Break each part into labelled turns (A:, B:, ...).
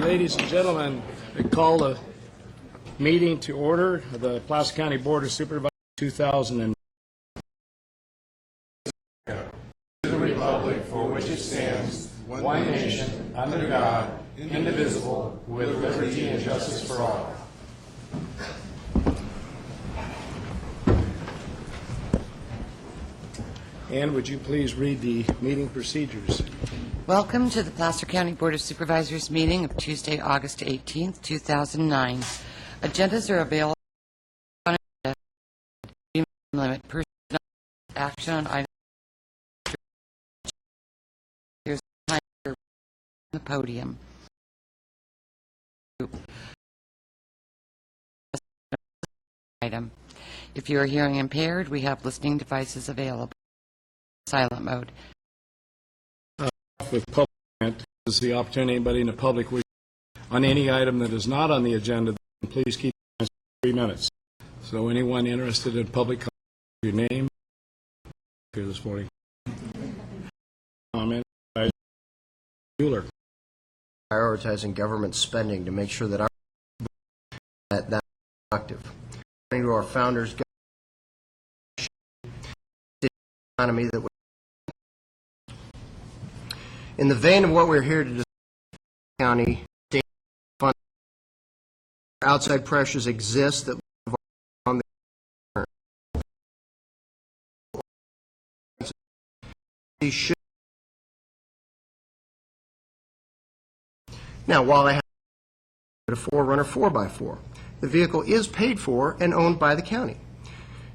A: Ladies and gentlemen, I call the meeting to order of the Placer County Board of Supervisors 2000.
B: To the republic for which it stands, one nation, under God, indivisible, with liberty and justice for all.
A: And would you please read the meeting procedures?
C: Welcome to the Placer County Board of Supervisors meeting of Tuesday, August 18th, 2009. Agendas are available on the limit per action on items. There's time for the podium. Item. If you are hearing impaired, we have listening devices available. Silent mode.
A: With public comment, this is the opportunity anybody in the public on any item that is not on the agenda, please keep it 3 minutes. So anyone interested in public comment, your name here this morning. Comment by Bueller.
D: Prioritizing government spending to make sure that our that's productive. According to our founders, economy that would. In the vein of what we're here to discuss, county state fund outside pressures exist that on the should. Now, while I have a 4Runner 4x4, the vehicle is paid for and owned by the county.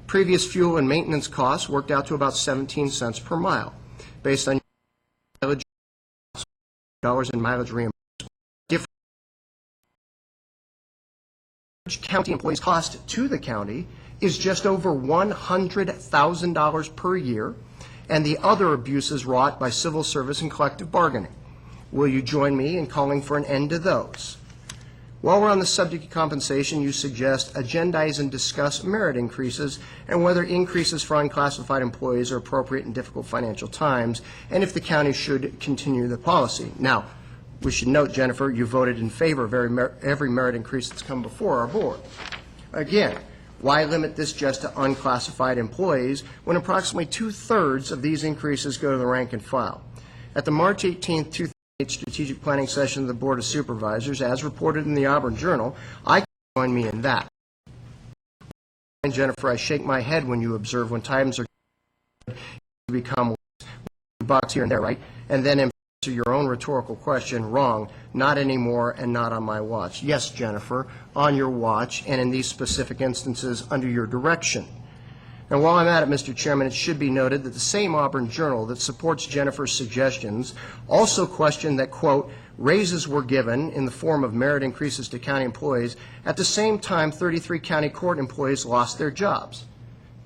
D: Previous fuel and maintenance costs worked out to about 17 cents per mile, based on mileage dollars in mileage reimbursement. Different county employees' cost to the county is just over $100,000 per year, and the other abuses wrought by civil service and collective bargaining. Will you join me in calling for an end to those? While we're on the subject of compensation, you suggest agendize and discuss merit increases and whether increases for unclassified employees are appropriate in difficult financial times, and if the county should continue the policy. Now, we should note, Jennifer, you voted in favor of every merit increase that's come before our board. Again, why limit this just to unclassified employees when approximately 2/3 of these increases go to the rank and file? At the March 18th, 2008 strategic planning session of the Board of Supervisors, as reported in the Auburn Journal, I can join me in that. Jennifer, I shake my head when you observe when times are become box here and there, right? And then answer your own rhetorical question, wrong, not anymore and not on my watch. Yes, Jennifer, on your watch and in these specific instances under your direction. And while I'm at it, Mr. Chairman, it should be noted that the same Auburn Journal that supports Jennifer's suggestions also questioned that, quote, raises were given in the form of merit increases to county employees. At the same time, 33 county court employees lost their jobs.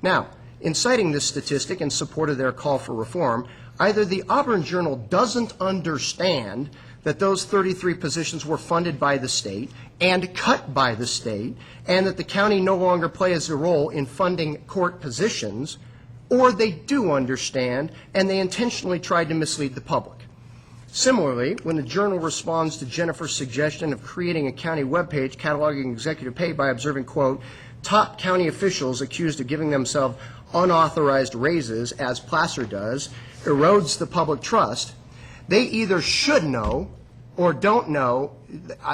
D: Now, in citing this statistic in support of their call for reform, either the Auburn Journal doesn't understand that those 33 positions were funded by the state and cut by the state, and that the county no longer plays a role in funding court positions, or they do understand and they intentionally tried to mislead the public. Similarly, when the Journal responds to Jennifer's suggestion of creating a county webpage cataloging executive pay by observing, quote, top county officials accused of giving themselves unauthorized raises, as Placer does, erodes the public trust, they either should know or don't know.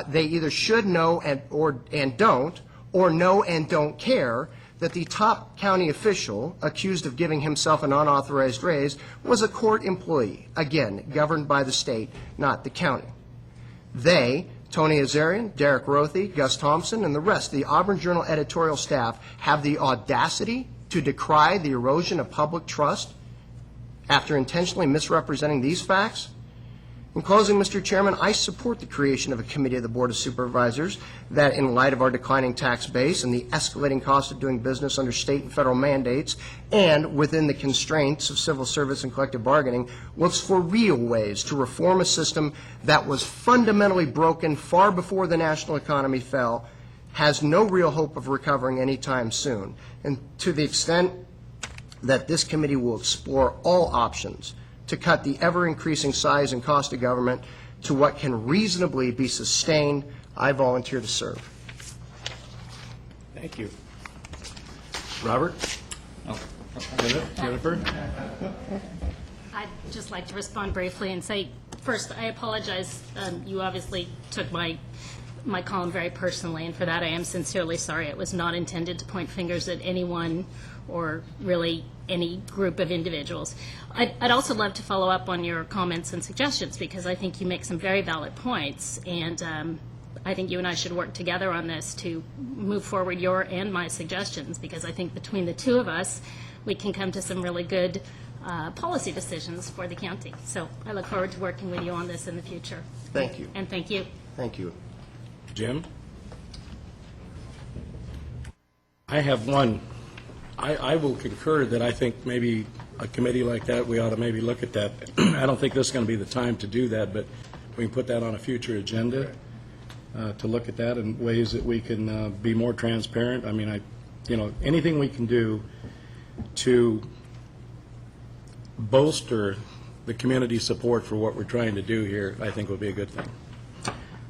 D: They either should know and don't, or know and don't care that the top county official accused of giving himself an unauthorized raise was a court employee, again, governed by the state, not the county. They, Tony Azarian, Derek Rothy, Gus Thompson, and the rest of the Auburn Journal editorial staff have the audacity to decry the erosion of public trust after intentionally misrepresenting these facts? In closing, Mr. Chairman, I support the creation of a committee of the Board of Supervisors that, in light of our declining tax base and the escalating cost of doing business under state and federal mandates, and within the constraints of civil service and collective bargaining, looks for real ways to reform a system that was fundamentally broken far before the national economy fell, has no real hope of recovering anytime soon. And to the extent that this committee will explore all options to cut the ever-increasing size and cost of government, to what can reasonably be sustained, I volunteer to serve.
A: Thank you. Robert? Jennifer?
E: I'd just like to respond briefly and say, first, I apologize. You obviously took my column very personally, and for that I am sincerely sorry. It was not intended to point fingers at anyone or really any group of individuals. I'd also love to follow up on your comments and suggestions, because I think you make some very valid points, and I think you and I should work together on this to move forward your and my suggestions, because I think between the two of us, we can come to some really good policy decisions for the county. So I look forward to working with you on this in the future.
D: Thank you.
E: And thank you.
D: Thank you.
A: Jim? I have one. I will concur that I think maybe a committee like that, we ought to maybe look at that. I don't think this is going to be the time to do that, but we can put that on a future agenda to look at that in ways that we can be more transparent. I mean, anything we can do to bolster the community support for what we're trying to do here, I think will be a good thing.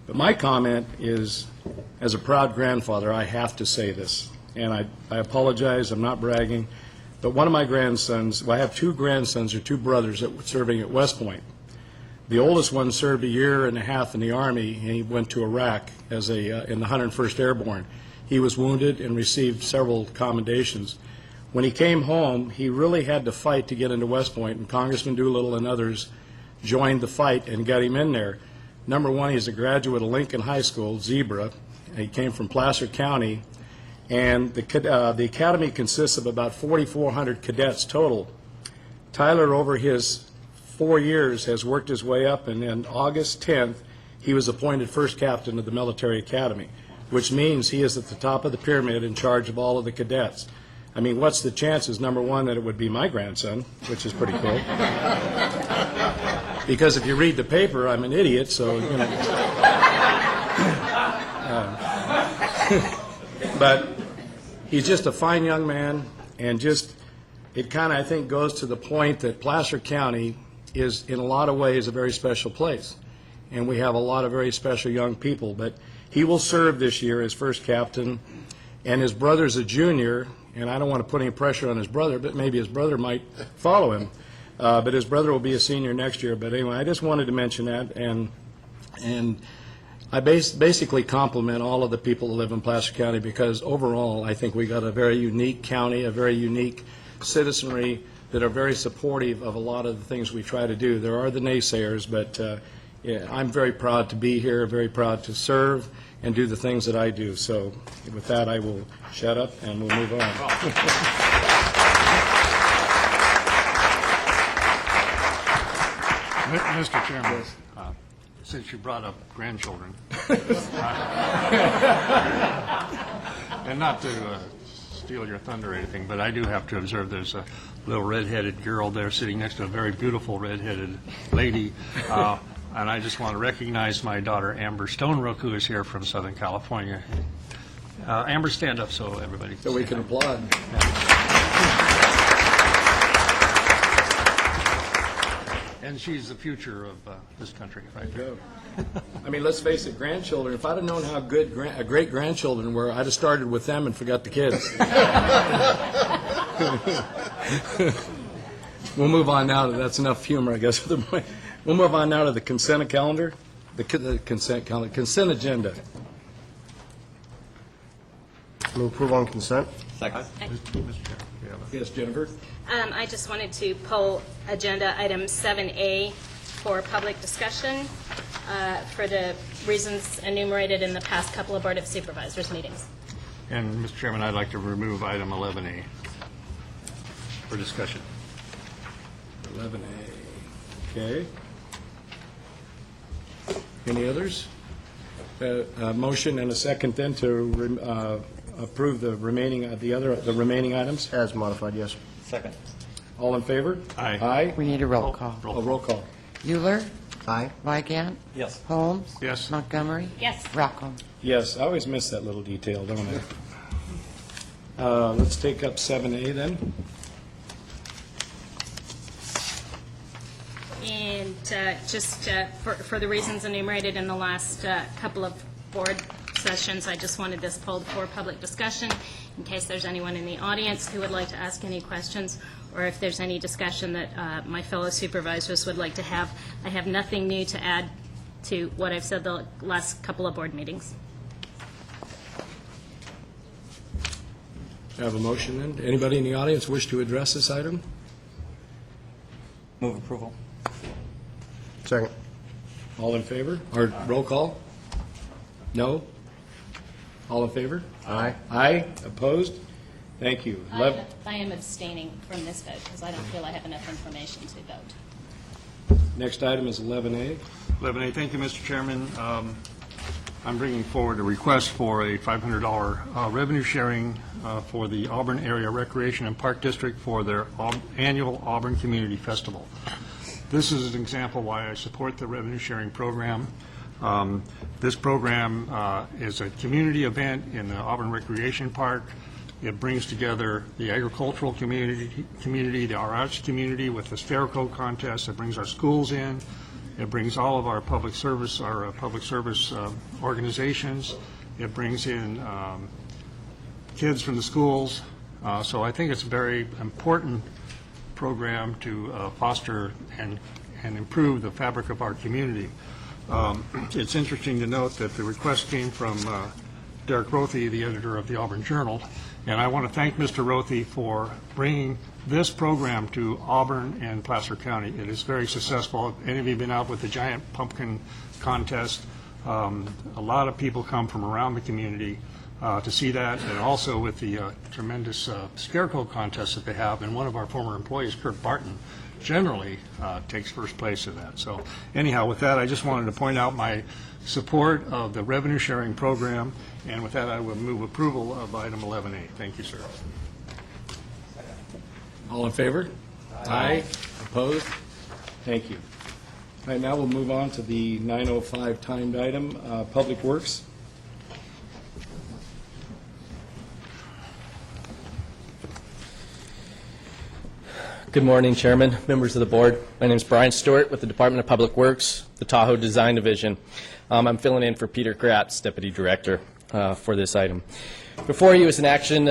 A: But my comment is, as a proud grandfather, I have to say this, and I apologize, I'm not bragging, but one of my grandsons, well, I have two grandsons or two brothers that were serving at West Point. The oldest one served a year and a half in the Army, and he went to Iraq as in the 101st Airborne. He was wounded and received several commendations. When he came home, he really had to fight to get into West Point, and Congressman Doolittle and others joined the fight and got him in there. Number one, he's a graduate of Lincoln High School, Zebra. He came from Placer County, and the academy consists of about 4,400 cadets total. Tyler, over his 4 years, has worked his way up, and on August 10th, he was appointed first captain of the military academy, which means he is at the top of the pyramid in charge of all of the cadets. I mean, what's the chances, number one, that it would be my grandson, which is pretty cool. Because if you read the paper, I'm an idiot, so, you know. But he's just a fine young man, and just, it kind of, I think, goes to the point that Placer County is, in a lot of ways, a very special place. And we have a lot of very special young people. But he will serve this year as first captain, and his brother's a junior, and I don't want to put any pressure on his brother, but maybe his brother might follow him. But his brother will be a senior next year. But anyway, I just wanted to mention that, and I basically compliment all of the people who live in Placer County, because overall I think we got a very unique county, a very unique citizenry that are very supportive of a lot of the things we try to do. There are the naysayers, but yeah, I'm very proud to be here, very proud to serve and do the things that I do. So with that, I will shut up and we'll move on.
B: Mr. Chairman, since you brought up grandchildren, and not to steal your thunder or anything, but I do have to observe there's a little red-headed girl there sitting next to a very beautiful red-headed lady, and I just want to recognize my daughter Amber Stonebrook, who is here from Southern California. Amber, stand up so everybody
A: So we can applaud.
B: And she's the future of this country, right there.
A: I mean, let's face it, grandchildren, if I'd have known how good great-grandchildren were, I'd have started with them and forgot the kids. We'll move on now to, that's enough humor, I guess, for the point. We'll move on now to the consent calendar, the consent calendar, consent agenda.
D: Move approval on consent?
B: Mr. Chair, we have a-
A: Yes, Jennifer?
E: I just wanted to pull agenda item 7A for public discussion for the reasons enumerated in the past couple of Board of Supervisors meetings.
B: And, Mr. Chairman, I'd like to remove item 11A for discussion.
A: 11A. Okay. Any others? Motion and a second then to approve the remaining, the remaining items?
D: As modified, yes.
F: Second.
A: All in favor?
B: Aye.
A: Aye?
C: We need a roll call.
A: A roll call.
C: Euler,
D: Aye.
C: Wygant,
F: Yes.
C: Holmes,
B: Yes.
C: Montgomery,
E: Yes.
C: Rackham.
A: Yes, I always miss that little detail, don't I? Let's take up 7A then.
E: And just for the reasons enumerated in the last couple of board sessions, I just wanted this pulled for public discussion in case there's anyone in the audience who would like to ask any questions, or if there's any discussion that my fellow supervisors would like to have. I have nothing new to add to what I've said the last couple of board meetings.
A: I have a motion then. Anybody in the audience wish to address this item?
F: Move approval.
D: Second.
A: All in favor? Or roll call? No? All in favor?
D: Aye.
A: Aye. Opposed? Thank you.
E: I am abstaining from this vote because I don't feel I have enough information to vote.
A: Next item is 11A.
B: 11A, thank you, Mr. Chairman. I'm bringing forward a request for a $500 revenue sharing for the Auburn Area Recreation and Park District for their annual Auburn Community Festival. This is an example why I support the revenue sharing program. This program is a community event in the Auburn Recreation Park. It brings together the agricultural community, the arts community with the Spherical contest. It brings our schools in. It brings all of our public service organizations. It brings in kids from the schools. So I think it's a very important program to foster and improve the fabric of our community. It's interesting to note that the request came from Derek Rothy, the editor of the Auburn Journal, and I want to thank Mr. Rothy for bringing this program to Auburn and Placer County. It is very successful. Any of you been out with the giant pumpkin contest? A lot of people come from around the community to see that, and also with the tremendous Scarecrow contest that they have, and one of our former employees, Kirk Barton, generally takes first place in that. So anyhow, with that, I just wanted to point out my support of the revenue sharing program, and with that, I will move approval of item 11A. Thank you, sir.
A: All in favor? Aye. Opposed? Thank you. All right, now we'll move on to the 9:05 timed item, Public Works.
F: Good morning, Chairman, members of the board. My name is Brian Stewart with the Department of Public Works, the Tahoe Design Division. I'm filling in for Peter Kratz, Deputy Director, for this item. Before you is an action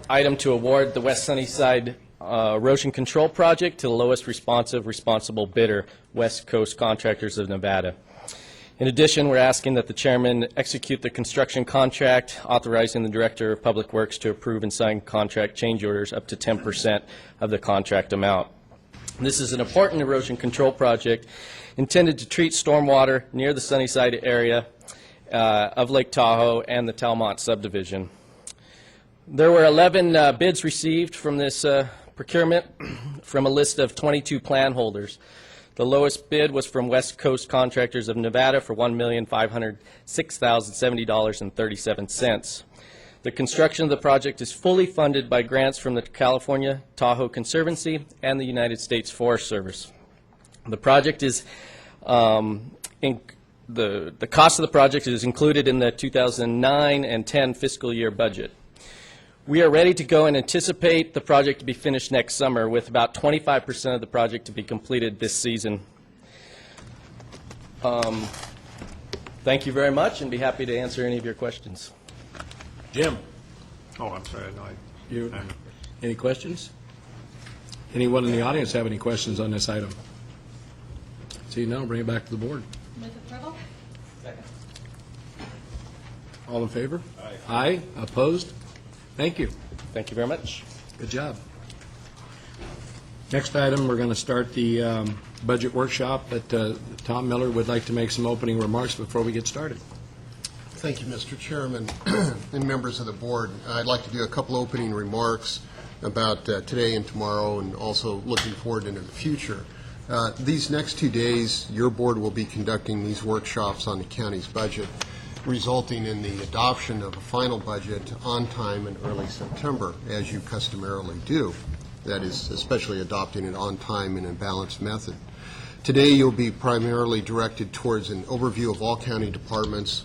F: item to award the West Sunnyside erosion control project to the lowest responsible bidder, West Coast Contractors of Nevada. In addition, we're asking that the chairman execute the construction contract, authorizing the Director of Public Works to approve and sign contract change orders up to 10% of the contract amount. This is an important erosion control project intended to treat stormwater near the Sunnyside area of Lake Tahoe and the Talmont subdivision. There were 11 bids received from this procurement from a list of 22 plan holders. The lowest bid was from West Coast Contractors of Nevada for $1,506,070.37. The construction of the project is fully funded by grants from the California Tahoe Conservancy and the United States Forest Service. The project is the cost of the project is included in the 2009 and 10 fiscal year budget. We are ready to go and anticipate the project to be finished next summer, with about 25% of the project to be completed this season. Thank you very much, and be happy to answer any of your questions.
A: Jim,
B: Oh, I'm sorry. No,
A: any questions? Anyone in the audience have any questions on this item? See, now bring it back to the board.
E: Move approval?
A: All in favor? Aye. Aye. Opposed? Thank you.
F: Thank you very much.
A: Good job. Next item, we're going to start the budget workshop, but Tom Miller would like to make some opening remarks before we get started.
G: Thank you, Mr. Chairman and members of the board. I'd like to do a couple opening remarks about today and tomorrow, and also looking forward into the future. These next 2 days, your board will be conducting these workshops on the county's budget, resulting in the adoption of a final budget on time in early September, as you customarily do. That is, especially adopting it on time in a balanced method. Today, you'll be primarily directed towards an overview of all county departments,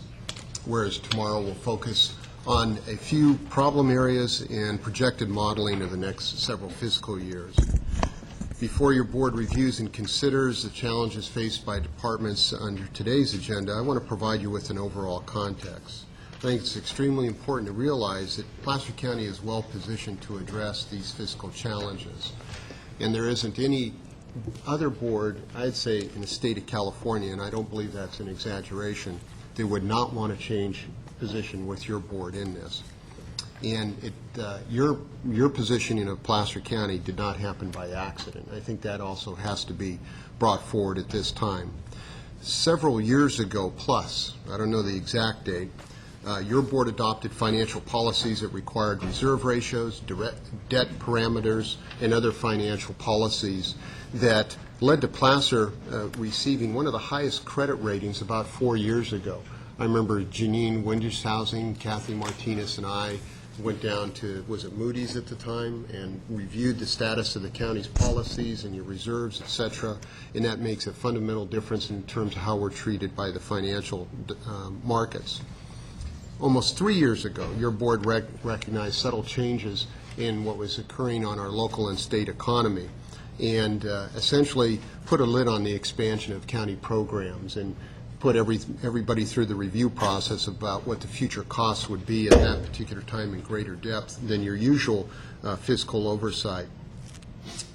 G: whereas tomorrow we'll focus on a few problem areas and projected modeling of the next several fiscal years. Before your board reviews and considers the challenges faced by departments under today's agenda, I want to provide you with an overall context. I think it's extremely important to realize that Placer County is well positioned to address these fiscal challenges. And there isn't any other board, I'd say, in the state of California, and I don't believe that's an exaggeration, that would not want to change position with your board in this. And your positioning of Placer County did not happen by accident. I think that also has to be brought forward at this time. Several years ago plus, I don't know the exact date, your board adopted financial policies that required reserve ratios, direct debt parameters, and other financial policies that led to Placer receiving one of the highest credit ratings about 4 years ago. I remember Janine Windishhousing, Kathy Martinez, and I went down to, was it Moody's at the time, and reviewed the status of the county's policies and your reserves, et cetera, and that makes a fundamental difference in terms of how we're treated by the financial markets. Almost 3 years ago, your board recognized subtle changes in what was occurring on our local and state economy, and essentially put a lid on the expansion of county programs and put everybody through the review process about what the future costs would be at that particular time in greater depth than your usual fiscal oversight.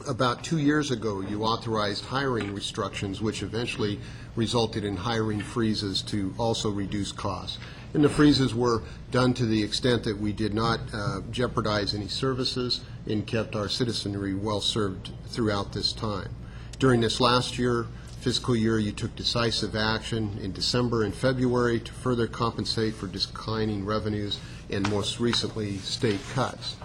G: About 2 years ago, you authorized hiring restrictions, which eventually resulted in hiring freezes to also reduce costs. And the freezes were done to the extent that we did not jeopardize any services and kept our citizenry well served throughout this time. During this last fiscal year, you took decisive action in December and February to further compensate for declining revenues and most recently state cuts.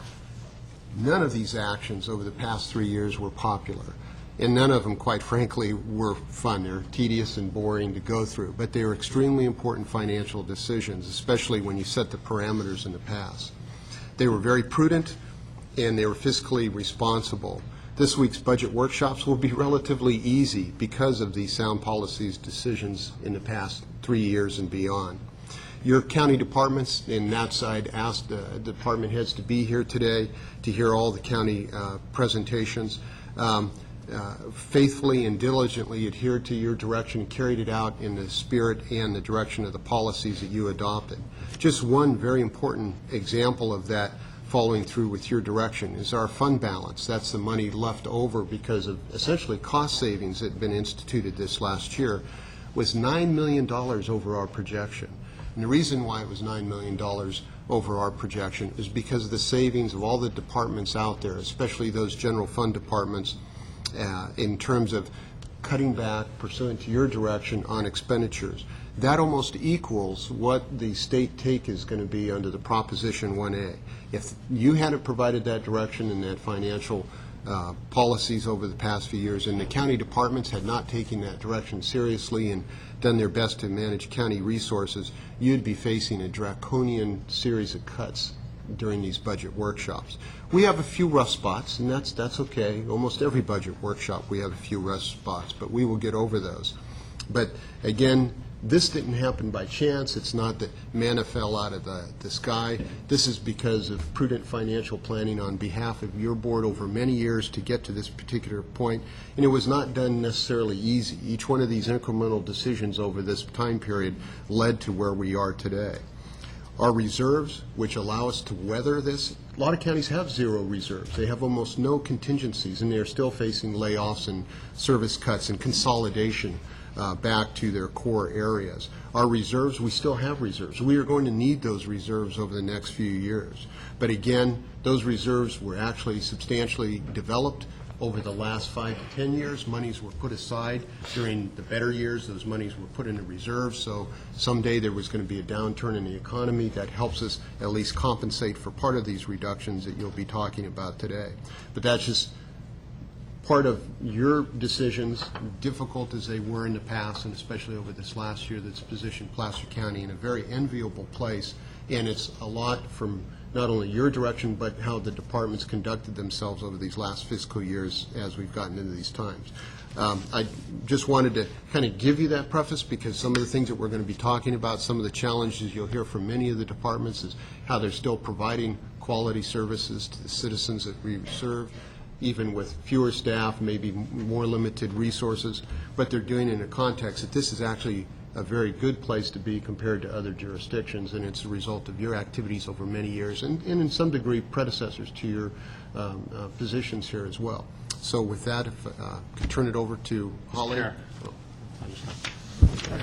G: None of these actions over the past 3 years were popular, and none of them, quite frankly, were fun. They're tedious and boring to go through, but they are extremely important financial decisions, especially when you set the parameters in the past. They were very prudent, and they were fiscally responsible. This week's budget workshops will be relatively easy because of these sound policies decisions in the past 3 years and beyond. Your county departments, and that side, asked the department heads to be here today to hear all the county presentations. Faithfully and diligently adhered to your direction and carried it out in the spirit and the direction of the policies that you adopted. Just one very important example of that following through with your direction is our fund balance. That's the money left over because of essentially cost savings that had been instituted this last year, was $9 million over our projection. And the reason why it was $9 million over our projection is because of the savings of all the departments out there, especially those general fund departments, in terms of cutting back pursuant to your direction on expenditures. That almost equals what the state take is going to be under the Proposition 1A. If you hadn't provided that direction and that financial policies over the past few years, and the county departments had not taken that direction seriously and done their best to manage county resources, you'd be facing a draconian series of cuts during these budget workshops. We have a few rough spots, and that's okay. Almost every budget workshop we have a few rough spots, but we will get over those. But again, this didn't happen by chance. It's not that manna fell out of the sky. This is because of prudent financial planning on behalf of your board over many years to get to this particular point, and it was not done necessarily easy. Each one of these incremental decisions over this time period led to where we are today. Our reserves, which allow us to weather this, a lot of counties have zero reserves. They have almost no contingencies, and they're still facing layoffs and service cuts and consolidation back to their core areas. Our reserves, we still have reserves. We are going to need those reserves over the next few years. But again, those reserves were actually substantially developed over the last 5 to 10 years. Monies were put aside during the better years. Those monies were put into reserves, so someday there was going to be a downturn in the economy that helps us at least compensate for part of these reductions that you'll be talking about today. But that's just part of your decisions, difficult as they were in the past, and especially over this last year, that's positioned Placer County in a very enviable place. And it's a lot from not only your direction, but how the departments conducted themselves over these last fiscal years as we've gotten into these times. I just wanted to kind of give you that preface because some of the things that we're going to be talking about, some of the challenges you'll hear from many of the departments is how they're still providing quality services to the citizens that we serve. even with fewer staff, maybe more limited resources, but they're doing it in a context that this is actually a very good place to be compared to other jurisdictions, and it's a result of your activities over many years, and in some degree predecessors to your positions here as well. So with that, if I could turn it over to Holly.
B: Chair.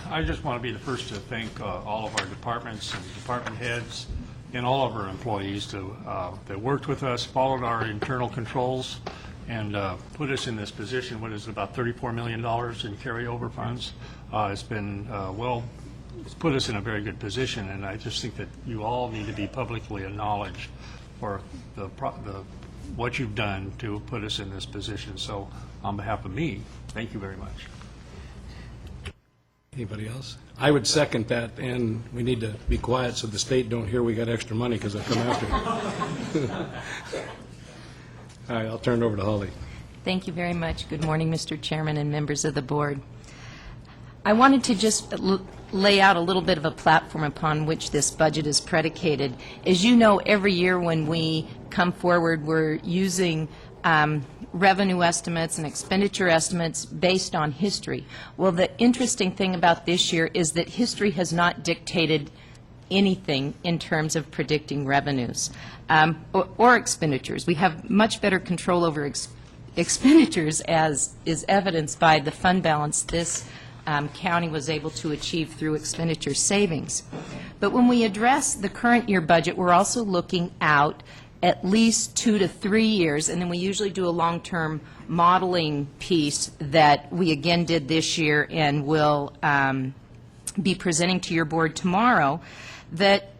B: I just want to be the first to thank all of our departments and department heads and all of our employees that worked with us, followed our internal controls, and put us in this position. What is it, about $34 million in carryover funds? It's been, it's put us in a very good position, and I just think that you all need to be publicly acknowledged for what you've done to put us in this position. So on behalf of me, thank you very much.
A: Anybody else? I would second that, and we need to be quiet so the state don't hear we got extra money because they'll come after it. All right, I'll turn it over to Holly.
H: Thank you very much. Good morning, Mr. Chairman and members of the board. I wanted to just lay out a little bit of a platform upon which this budget is predicated. As you know, every year when we come forward, we're using revenue estimates and expenditure estimates based on history. Well, the interesting thing about this year is that history has not dictated anything in terms of predicting revenues or expenditures. We have much better control over expenditures, as is evidenced by the fund balance this county was able to achieve through expenditure savings. But when we address the current year budget, we're also looking out at least 2 to 3 years, and then we usually do a long-term modeling piece that we again did this year and will be presenting to your board tomorrow that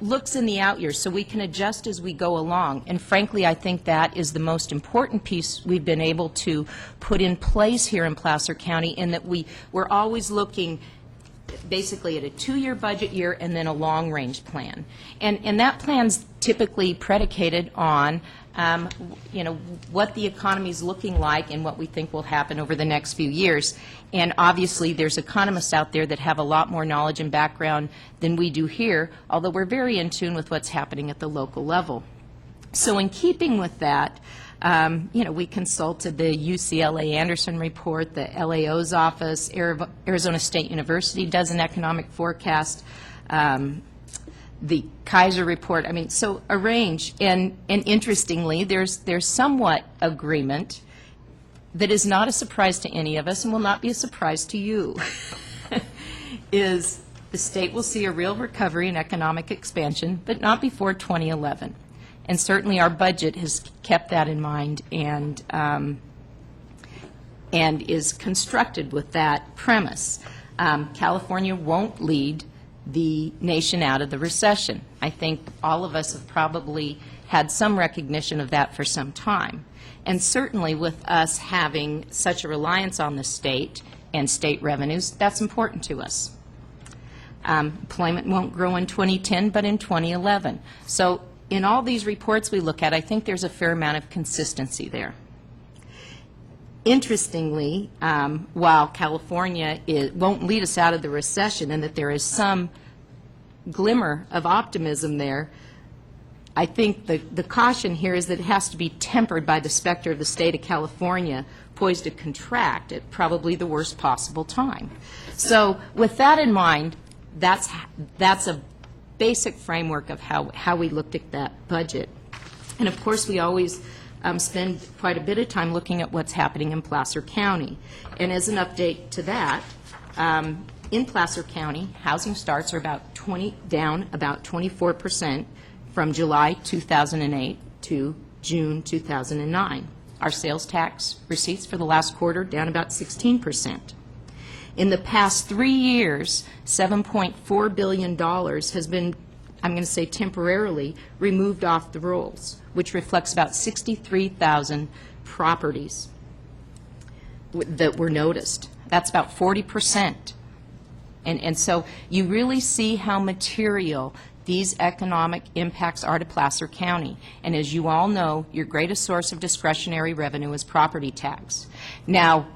H: looks in the out years, so we can adjust as we go along. And frankly, I think that is the most important piece we've been able to put in place here in Placer County, in that we're always looking basically at a 2-year budget year and then a long-range plan. And that plan's typically predicated on what the economy is looking like and what we think will happen over the next few years. And obviously, there's economists out there that have a lot more knowledge and background than we do here, although we're very in tune with what's happening at the local level. So in keeping with that, we consulted the UCLA Anderson report, the LAO's office, Arizona State University does an economic forecast, the Kaiser report, so a range. And interestingly, there's somewhat agreement that is not a surprise to any of us and will not be a surprise to you, is the state will see a real recovery in economic expansion, but not before 2011. And certainly our budget has kept that in mind and is constructed with that premise. California won't lead the nation out of the recession. I think all of us have probably had some recognition of that for some time. And certainly with us having such a reliance on the state and state revenues, that's important to us. Employment won't grow in 2010, but in 2011. So in all these reports we look at, I think there's a fair amount of consistency there. Interestingly, while California won't lead us out of the recession and that there is some glimmer of optimism there, I think the caution here is that it has to be tempered by the specter of the state of California poised to contract at probably the worst possible time. So with that in mind, that's a basic framework of how we looked at that budget. And of course, we always spend quite a bit of time looking at what's happening in Placer County. And as an update to that, in Placer County, housing starts are down about 24% from July 2008 to June 2009. Our sales tax receipts for the last quarter down about 16%. In the past 3 years, $7.4 billion has been, I'm going to say temporarily, removed off the rolls, which reflects about 63,000 properties that were noticed. That's about 40%. And so you really see how material these economic impacts are to Placer County. And as you all know, your greatest source of discretionary revenue is property tax. Now,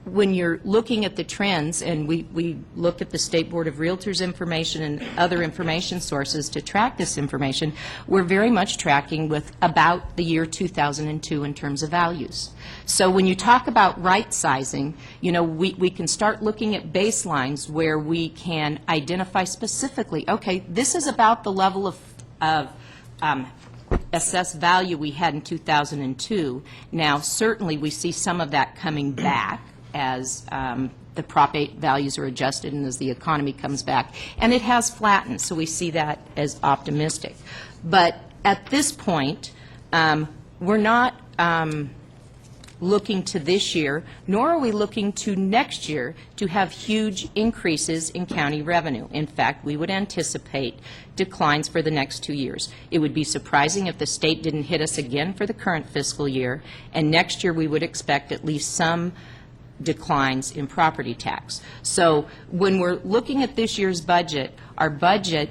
H: when you're looking at the trends, and we look at the State Board of Realtors information and other information sources to track this information, we're very much tracking with about the year 2002 in terms of values. So when you talk about right-sizing, you know, we can start looking at baselines where we can identify specifically, okay, this is about the level of assessed value we had in 2002. Now, certainly, we see some of that coming back as the Prop 8 values are adjusted and as the economy comes back. And it has flattened, so we see that as optimistic. But at this point, we're not looking to this year, nor are we looking to next year to have huge increases in county revenue. In fact, we would anticipate declines for the next 2 years. It would be surprising if the state didn't hit us again for the current fiscal year, and next year we would expect at least some declines in property tax. So when we're looking at this year's budget, our budget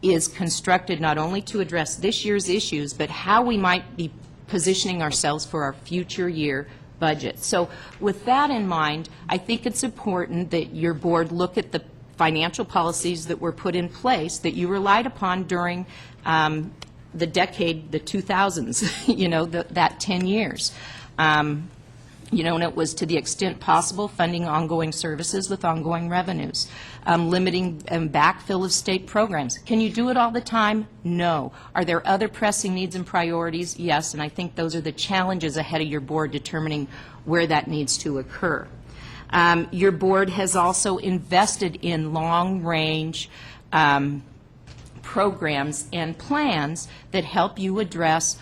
H: is constructed not only to address this year's issues, but how we might be positioning ourselves for our future year budget. So with that in mind, I think it's important that your board look at the financial policies that were put in place that you relied upon during the decade, the 2000s, you know, that 10 years. You know, and it was to the extent possible funding ongoing services with ongoing revenues, limiting backfill of state programs. Can you do it all the time? No. Are there other pressing needs and priorities? Yes, and I think those are the challenges ahead of your board determining where that needs to occur. Your board has also invested in long-range programs and plans that help you address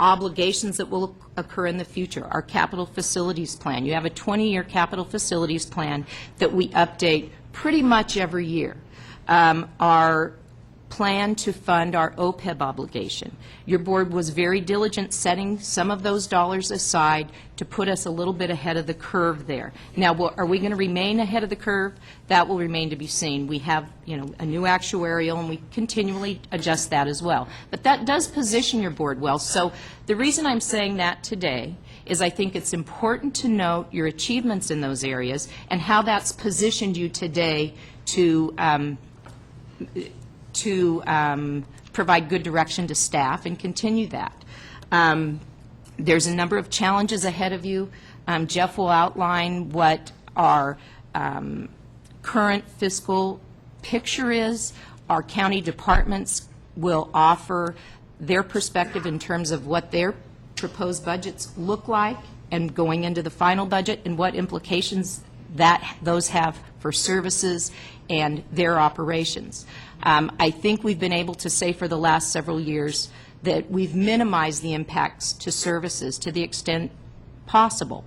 H: obligations that will occur in the future. Our capital facilities plan. You have a 20-year capital facilities plan that we update pretty much every year. Our plan to fund our OPEB obligation. Your board was very diligent setting some of those dollars aside to put us a little bit ahead of the curve there. Now, are we going to remain ahead of the curve? That will remain to be seen. We have, you know, a new actuarial, and we continually adjust that as well. But that does position your board well. So the reason I'm saying that today is I think it's important to note your achievements in those areas and how that's positioned you today to provide good direction to staff and continue that. There's a number of challenges ahead of you. Jeff will outline what our current fiscal picture is. Our county departments will offer their perspective in terms of what their proposed budgets look like and going into the final budget and what implications that those have for services and their operations. I think we've been able to say for the last several years that we've minimized the impacts to services to the extent possible.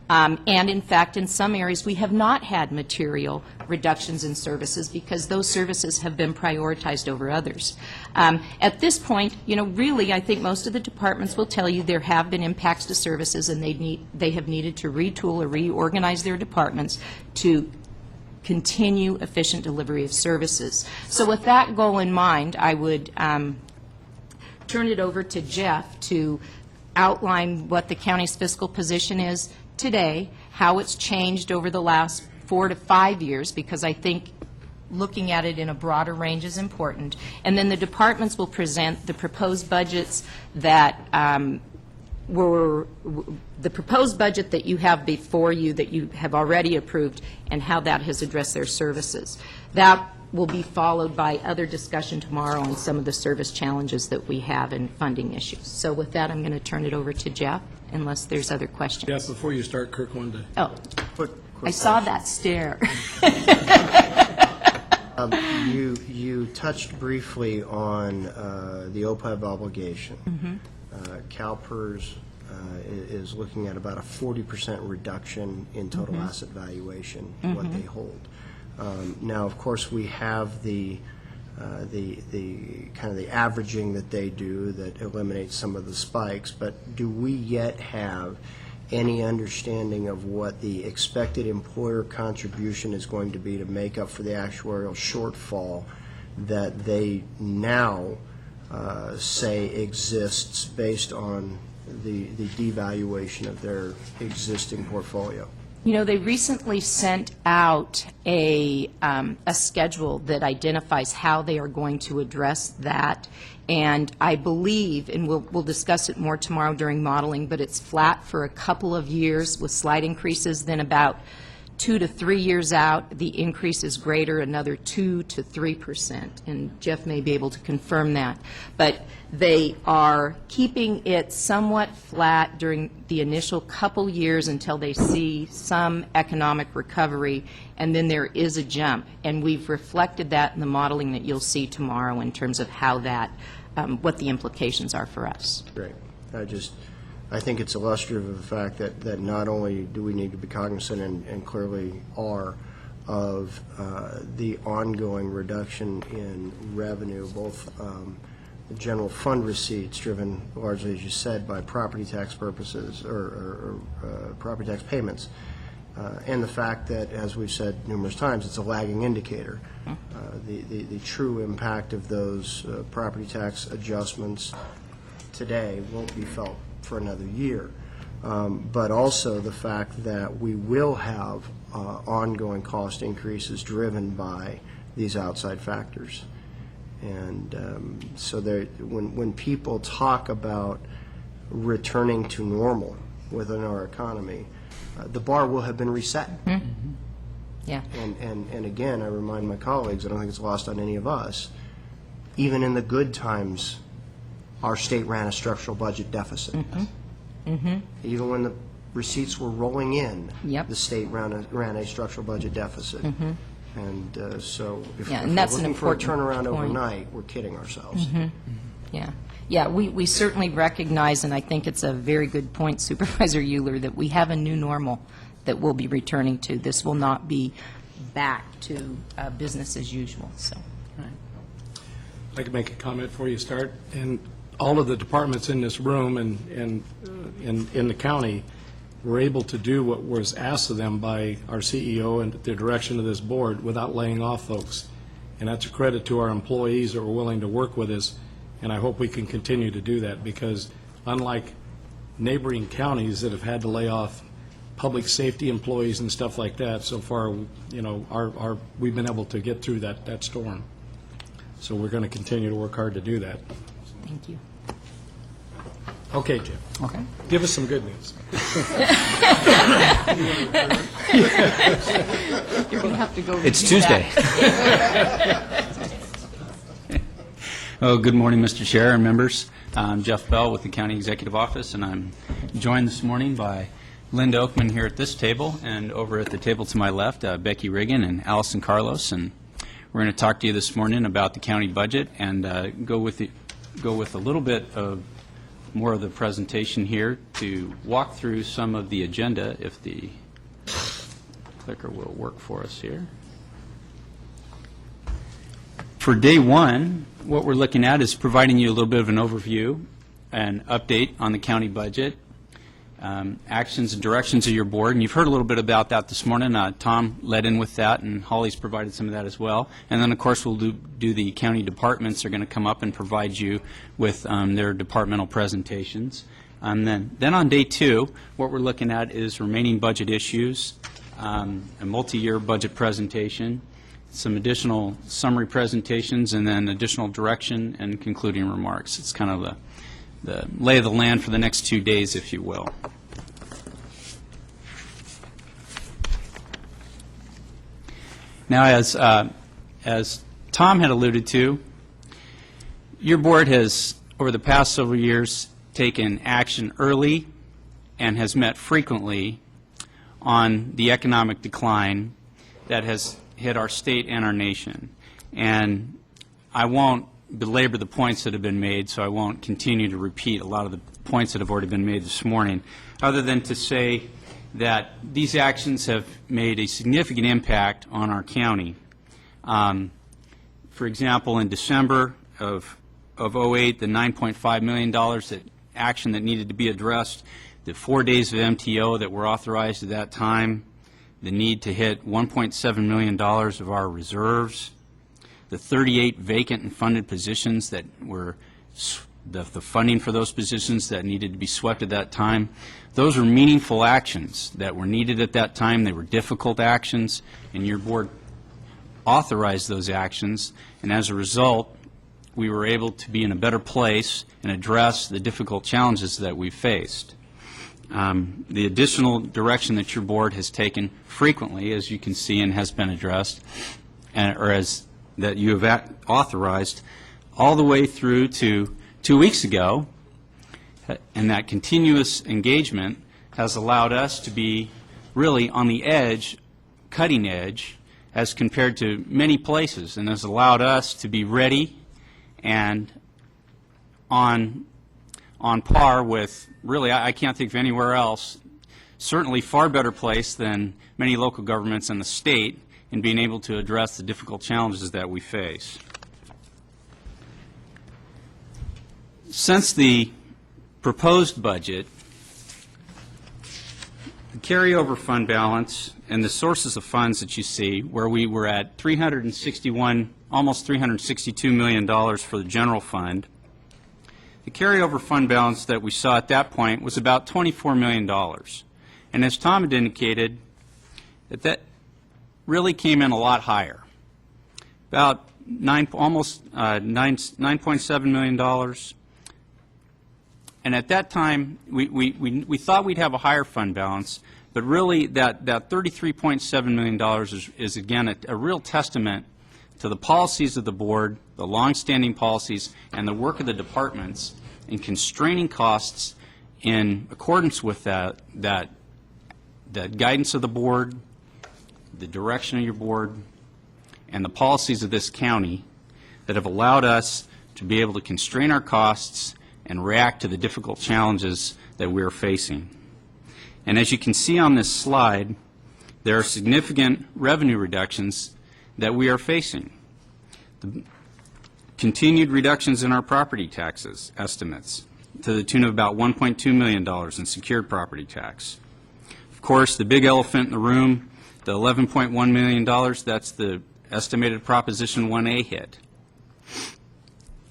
H: And in fact, in some areas, we have not had material reductions in services because those services have been prioritized over others. At this point, you know, really, I think most of the departments will tell you there have been impacts to services, and they have needed to retool or reorganize their departments to continue efficient delivery of services. So with that goal in mind, I would turn it over to Jeff to outline what the county's fiscal position is today, how it's changed over the last 4 to 5 years, because I think looking at it in a broader range is important. And then the departments will present the proposed budgets that the proposed budget that you have before you that you have already approved and how that has addressed their services. That will be followed by other discussion tomorrow on some of the service challenges that we have and funding issues. So with that, I'm going to turn it over to Jeff, unless there's other questions.
A: Jeff, before you start, Kirk wanted to...
H: Oh, I saw that stare.
D: You touched briefly on the OPEB obligation. CalPERS is looking at about a 40% reduction in total asset valuation, what they hold. Now, of course, we have the kind of the averaging that they do that eliminates some of the spikes, but do we yet have any understanding of what the expected employer contribution is going to be to make up for the actuarial shortfall that they now say exists based on the devaluation of their existing portfolio?
H: You know, they recently sent out a schedule that identifies how they are going to address that, and I believe, and we'll discuss it more tomorrow during modeling, but it's flat for a couple of years with slight increases, then about 2 to 3 years out, the increase is greater, another 2 to 3%, and Jeff may be able to confirm that. But they are keeping it somewhat flat during the initial couple years until they see some economic recovery, and then there is a jump. And we've reflected that in the modeling that you'll see tomorrow in terms of how that, what the implications are for us.
D: Great. I think it's illustrative of the fact that not only do we need to be cognizant and clearly are of the ongoing reduction in revenue, both general fund receipts driven largely, as you said, by property tax purposes or property tax payments, and the fact that, as we've said numerous times, it's a lagging indicator. The true impact of those property tax adjustments today won't be felt for another year, but also the fact that we will have ongoing cost increases driven by these outside factors. And so when people talk about returning to normal within our economy, the bar will have been reset.
H: Mm-hmm. Yeah.
D: And again, I remind my colleagues, I don't think it's lost on any of us, even in the good times, our state ran a structural budget deficit.
H: Mm-hmm. Mm-hmm.
D: Even when the receipts were rolling in,
H: Yep.
D: the state ran a structural budget deficit.
H: Mm-hmm.
D: And so if
H: Yeah,
D: we're
H: and that's an
D: looking for a
H: important
D: turnaround
H: point.
D: overnight, we're kidding ourselves.
H: Mm-hmm. Yeah. Yeah, we certainly recognize, and I think it's a very good point, Supervisor Euler, that we have a new normal that we'll be returning to. This will not be back to business as usual, so.
A: I'd like to make a comment before you start. And all of the departments in this room and in the county were able to do what was asked of them by our CEO and the direction of this board without laying off folks. And that's a credit to our employees that were willing to work with us, and I hope we can continue to do that, because unlike neighboring counties that have had to lay off public safety employees and stuff like that, so far, you know, we've been able to get through that storm. So we're going to continue to work hard to do that.
H: Thank you.
A: Okay, Jim.
I: Okay.
A: Give us some good news.
H: You're going to have to go
I: It's
H: review
I: Tuesday.
H: that.
I: Oh, good morning, Mr. Chair and members. I'm Jeff Bell with the County Executive Office, and I'm joined this morning by Linda Oakman here at this table, and over at the table to my left, Becky Riggin and Allison Carlos. And we're going to talk to you this morning about the county budget and go with a little bit of more of the presentation here to walk through some of the agenda, if the clicker will work for us here. For day one, what we're looking at is providing you a little bit of an overview and update on the county budget, actions and directions of your board, and you've heard a little bit about that this morning. Tom led in with that, and Holly's provided some of that as well. And then, of course, we'll do the county departments are going to come up and provide you with their departmental presentations. And then on day two, what we're looking at is remaining budget issues, a multi-year budget presentation, some additional summary presentations, and then additional direction and concluding remarks. It's kind of the lay of the land for the next 2 days, if you will. Now, as Tom had alluded to, your board has, over the past several years, taken action early and has met frequently on the economic decline that has hit our state and our nation. And I won't belabor the points that have been made, so I won't continue to repeat a lot of the points that have already been made this morning, other than to say that these actions have made a significant impact on our county. For example, in December of 08, the $9.5 million action that needed to be addressed, the 4 days of MTO that were authorized at that time, the need to hit $1.7 million of our reserves, the 38 vacant and funded positions that were the funding for those positions that needed to be swept at that time. Those were meaningful actions that were needed at that time. They were difficult actions, and your board authorized those actions, and as a result, we were able to be in a better place and address the difficult challenges that we faced. The additional direction that your board has taken frequently, as you can see, and has been addressed, or as that you have authorized, all the way through to 2 weeks ago, and that continuous engagement has allowed us to be really on the edge, cutting edge, as compared to many places, and has allowed us to be ready and on par with, really, I can't think of anywhere else, certainly far better place than many local governments in the state in being able to address the difficult challenges that we face. Since the proposed budget, the carryover fund balance and the sources of funds that you see, where we were at almost $362 million for the general fund, the carryover fund balance that we saw at that point was about $24 million. And as Tom had indicated, that really came in a lot higher, about almost $9.7 million. And at that time, we thought we'd have a higher fund balance, but really that $33.7 million is again, a real testament to the policies of the board, the longstanding policies, and the work of the departments in constraining costs in accordance with that guidance of the board, the direction of your board, and the policies of this county that have allowed us to be able to constrain our costs and react to the difficult challenges that we are facing. And as you can see on this slide, there are significant revenue reductions that we are facing. The continued reductions in our property taxes estimates to the tune of about $1.2 million in secured property tax. Of course, the big elephant in the room, the $11.1 million, that's the estimated Proposition 1A hit.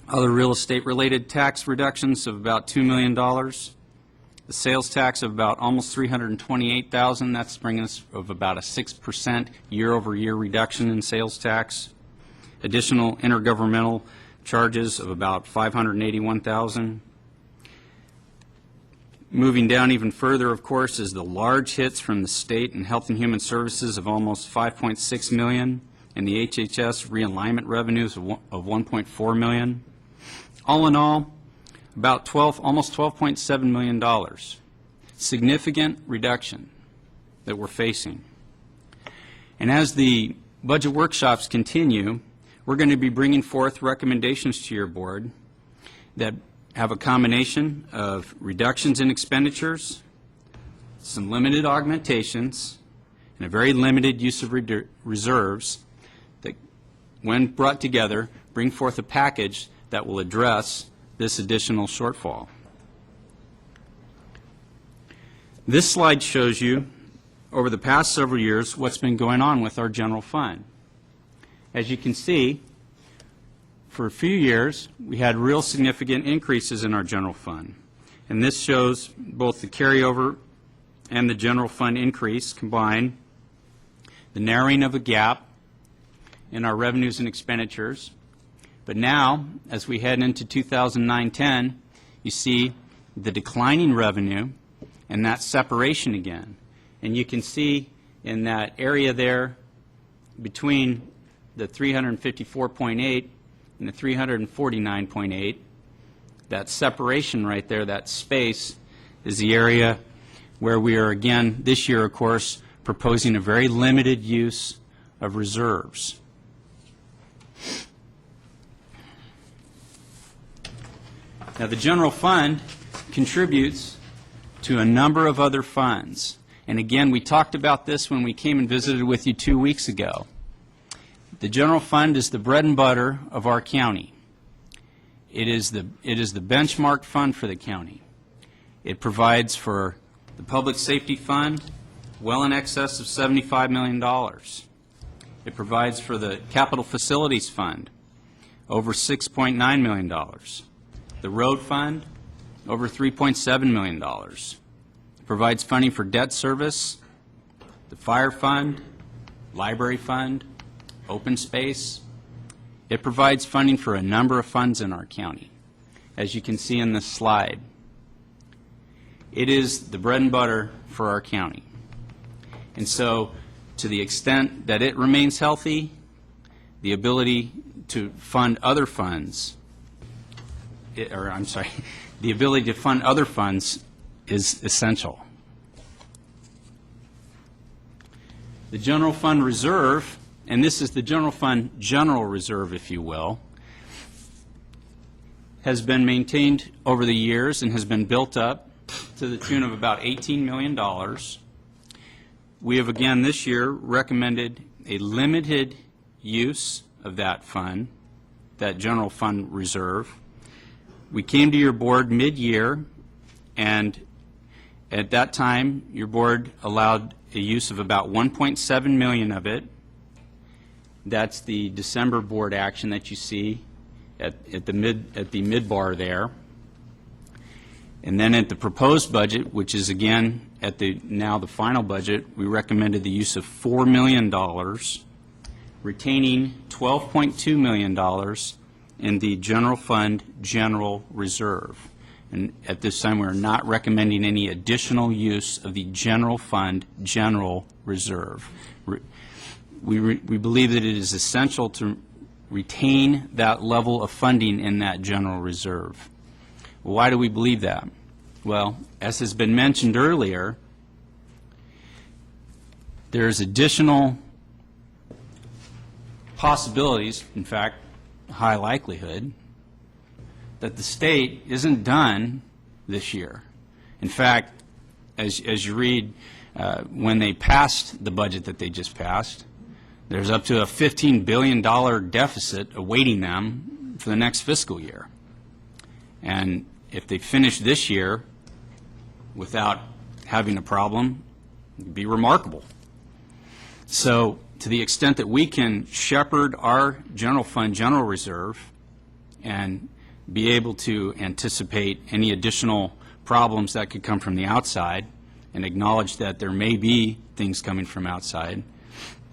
I: Other real estate-related tax reductions of about $2 million. The sales tax of about almost $328,000. That's bringing us of about a 6% year-over-year reduction in sales tax. Additional intergovernmental charges of about $581,000. Moving down even further, of course, is the large hits from the state and Health and Human Services of almost $5.6 million, and the HHS realignment revenues of $1.4 million. All in all, about almost $12.7 million. Significant reduction that we're facing. And as the budget workshops continue, we're going to be bringing forth recommendations to your board that have a combination of reductions in expenditures, some limited augmentations, and a very limited use of reserves that, when brought together, bring forth a package that will address this additional shortfall. This slide shows you, over the past several years, what's been going on with our general fund. As you can see, for a few years, we had real significant increases in our general fund. And this shows both the carryover and the general fund increase combined, the narrowing of a gap in our revenues and expenditures. But now, as we head into 2009-10, you see the declining revenue and that separation again. And you can see in that area there between the 354.8 and the 349.8, that separation right there, that space, is the area where we are again this year, of course, proposing a very limited use of reserves. Now, the general fund contributes to a number of other funds. And again, we talked about this when we came and visited with you 2 weeks ago. The general fund is the bread and butter of our county. It is the benchmark fund for the county. It provides for the public safety fund well in excess of $75 million. It provides for the capital facilities fund over $6.9 million. The road fund, over $3.7 million. Provides funding for debt service, the fire fund, library fund, open space. It provides funding for a number of funds in our county, as you can see in this slide. It is the bread and butter for our county. And so, to the extent that it remains healthy, the ability to fund other funds, the ability to fund other funds is essential. The general fund reserve, and this is the general fund general reserve, if you will, has been maintained over the years and has been built up to the tune of about $18 million. We have again this year recommended a limited use of that fund, that general fund reserve. We came to your board mid-year, and at that time your board allowed a use of about $1.7 million of it. That's the December board action that you see at the mid bar there. And then at the proposed budget, which is again at now the final budget, we recommended the use of $4 million, retaining $12.2 million in the general fund general reserve. And at this time, we're not recommending any additional use of the general fund general reserve. We believe that it is essential to retain that level of funding in that general reserve. Why do we believe that? Well, as has been mentioned earlier, there's additional possibilities, in fact, high likelihood, that the state isn't done this year. In fact, as you read, when they passed the budget that they just passed, there's up to a $15 billion deficit awaiting them for the next fiscal year. And if they finish this year without having a problem, it'd be remarkable. So to the extent that we can shepherd our general fund general reserve and be able to anticipate any additional problems that could come from the outside and acknowledge that there may be things coming from outside,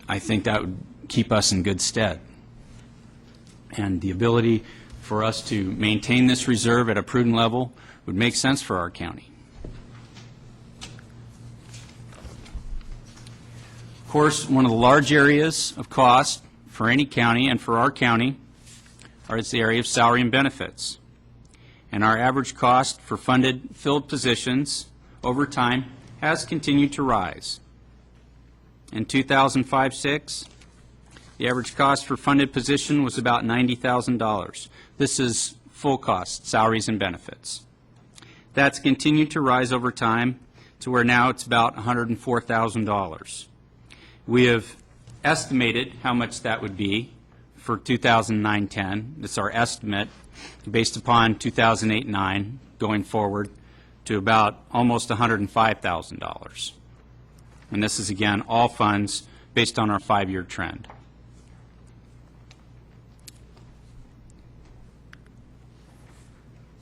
I: I think that would keep us in good stead. And the ability for us to maintain this reserve at a prudent level would make sense for our county. Of course, one of the large areas of cost for any county and for our county is the area of salary and benefits. And our average cost for funded filled positions over time has continued to rise. In 2005-06, the average cost for funded position was about $90,000. This is full cost, salaries and benefits. That's continued to rise over time to where now it's about $104,000. We have estimated how much that would be for 2009-10. That's our estimate based upon 2008-9 going forward to about almost $105,000. And this is, again, all funds based on our 5-year trend.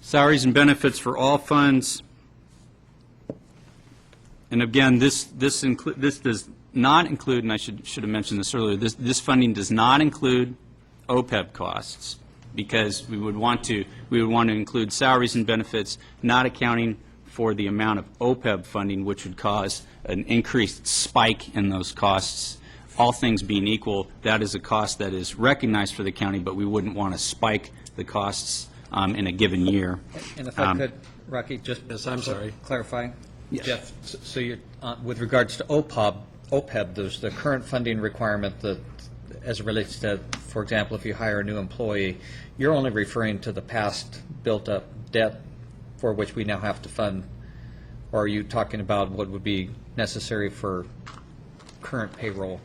I: Salaries and benefits for all funds. And again, this does not include, and I should have mentioned this earlier, this funding does not include OPEB costs, because we would want to include salaries and benefits, not accounting for the amount of OPEB funding, which would cause an increased spike in those costs. All things being equal, that is a cost that is recognized for the county, but we wouldn't want to spike the costs in a given year.
J: And if I could, Rocky, just clarify.
F: Yes.
J: Jeff, so you're, with regards to OPEB, there's the current funding requirement that, as it relates to, for example, if you hire a new employee, you're only referring to the past built-up debt for which we now have to fund, or are you talking about what would be necessary for current payroll?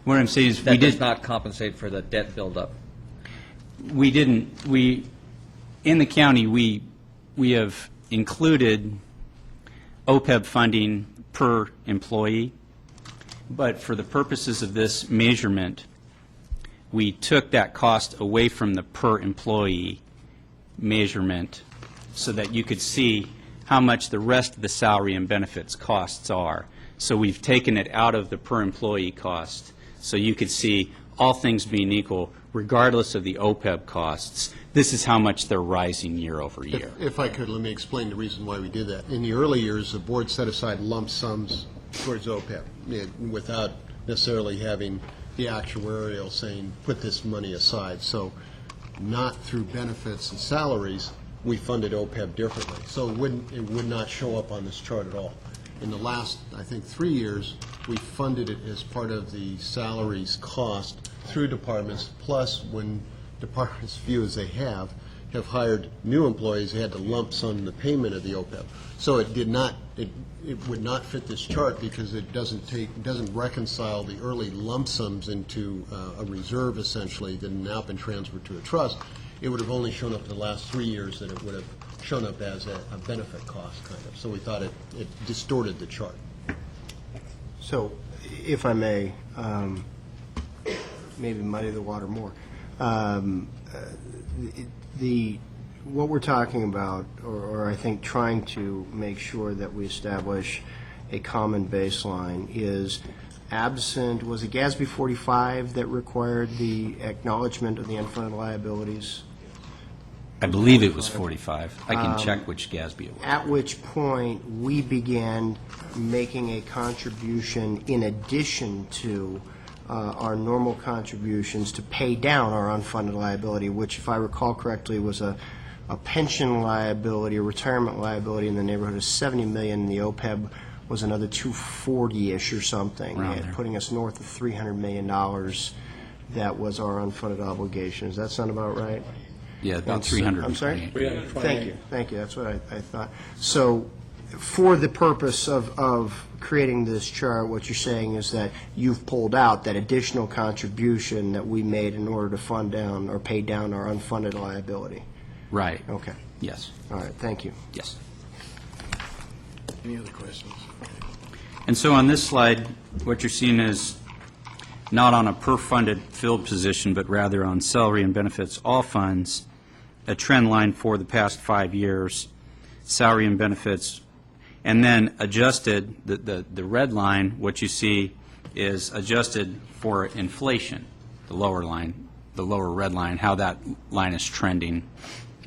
I: What I'm saying is
J: that does not compensate for the debt buildup.
I: We didn't. In the county, we have included OPEB funding per employee, but for the purposes of this measurement, we took that cost away from the per employee measurement so that you could see how much the rest of the salary and benefits costs are. So we've taken it out of the per employee cost, so you could see, all things being equal, regardless of the OPEB costs, this is how much they're rising year over year.
G: If I could, let me explain the reason why we did that. In the early years, the board set aside lump sums towards OPEB without necessarily having the actuarial saying, put this money aside. So not through benefits and salaries, we funded OPEB differently. So it would not show up on this chart at all. In the last, I think, 3 years, we funded it as part of the salaries cost through departments, plus when departments, few as they have hired new employees, they had to lump sum the payment of the OPEB. So it did not, it would not fit this chart because it doesn't reconcile the early lump sums into a reserve essentially that had now been transferred to a trust. It would have only shown up in the last 3 years that it would have shown up as a benefit cost, kind of. So we thought it distorted the chart.
D: So, if I may, maybe muddy the water more. What we're talking about, or I think trying to make sure that we establish a common baseline, is absent, was it GASB 45 that required the acknowledgement of the unfunded liabilities?
I: I believe it was 45. I can check which GASB it was.
D: At which point, we began making a contribution in addition to our normal contributions to pay down our unfunded liability, which, if I recall correctly, was a pension liability, a retirement liability in the neighborhood of $70 million, and the OPEB was another 240-ish or something, putting us north of $300 million. That was our unfunded obligation. Does that sound about right?
I: Yeah, about 300.
D: I'm sorry? Thank you. That's what I thought. So for the purpose of creating this chart, what you're saying is that you've pulled out that additional contribution that we made in order to fund down or pay down our unfunded liability.
I: Right.
D: Okay.
I: Yes.
D: All right. Thank you.
I: Yes.
A: Any other questions?
I: And so on this slide, what you're seeing is not on a per-funded filled position, but rather on salary and benefits, all funds, a trend line for the past 5 years, salary and benefits, and then adjusted, the red line, what you see is adjusted for inflation, the lower line, the lower red line, how that line is trending.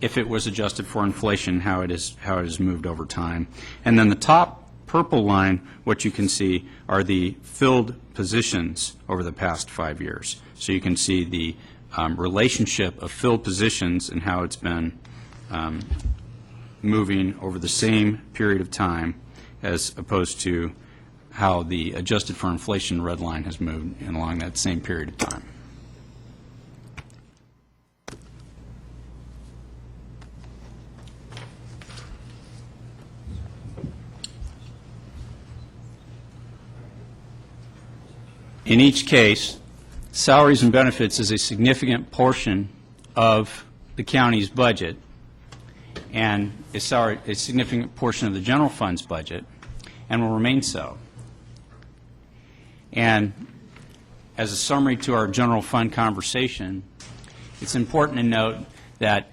I: If it was adjusted for inflation, how it has moved over time. And then the top purple line, what you can see are the filled positions over the past 5 years. So you can see the relationship of filled positions and how it's been moving over the same period of time, as opposed to how the adjusted for inflation red line has moved along that same period of time. In each case, salaries and benefits is a significant portion of the county's budget and a significant portion of the general fund's budget and will remain so. And as a summary to our general fund conversation, it's important to note that,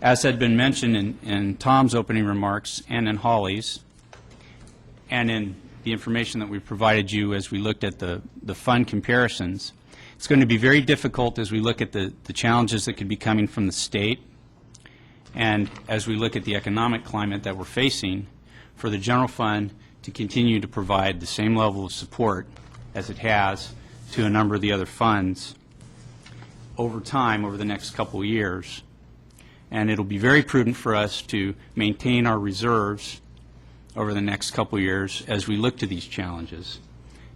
I: as had been mentioned in Tom's opening remarks and in Holly's, and in the information that we provided you as we looked at the fund comparisons, it's going to be very difficult as we look at the challenges that could be coming from the state and as we look at the economic climate that we're facing, for the general fund to continue to provide the same level of support as it has to a number of the other funds over time, over the next couple of years. And it'll be very prudent for us to maintain our reserves over the next couple of years as we look to these challenges.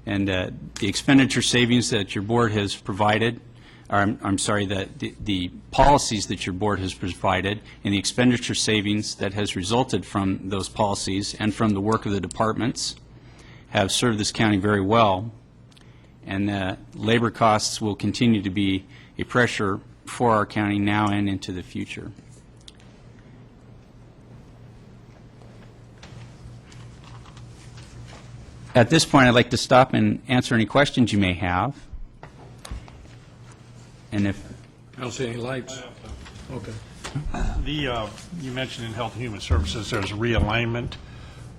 I: And the expenditure savings that your board has provided, the policies that your board has provided and the expenditure savings that has resulted from those policies and from the work of the departments have served this county very well. And labor costs will continue to be a pressure for our county now and into the future. At this point, I'd like to stop and answer any questions you may have. And if
A: I don't see any lights. Okay.
B: You mentioned in Health and Human Services, there's realignment.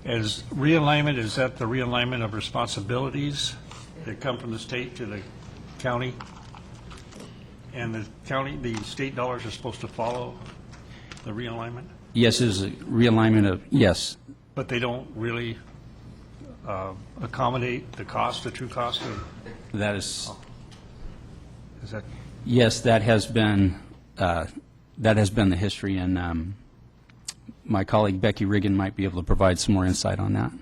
B: Is that the realignment of responsibilities that come from the state to the county? And the state dollars are supposed to follow the realignment?
I: Yes, it is a realignment of, yes.
B: But they don't really accommodate the cost, the true cost of,
I: That is,
B: is that?
I: yes, that has been the history, and my colleague Becky Riggin might be able to provide some more insight on that.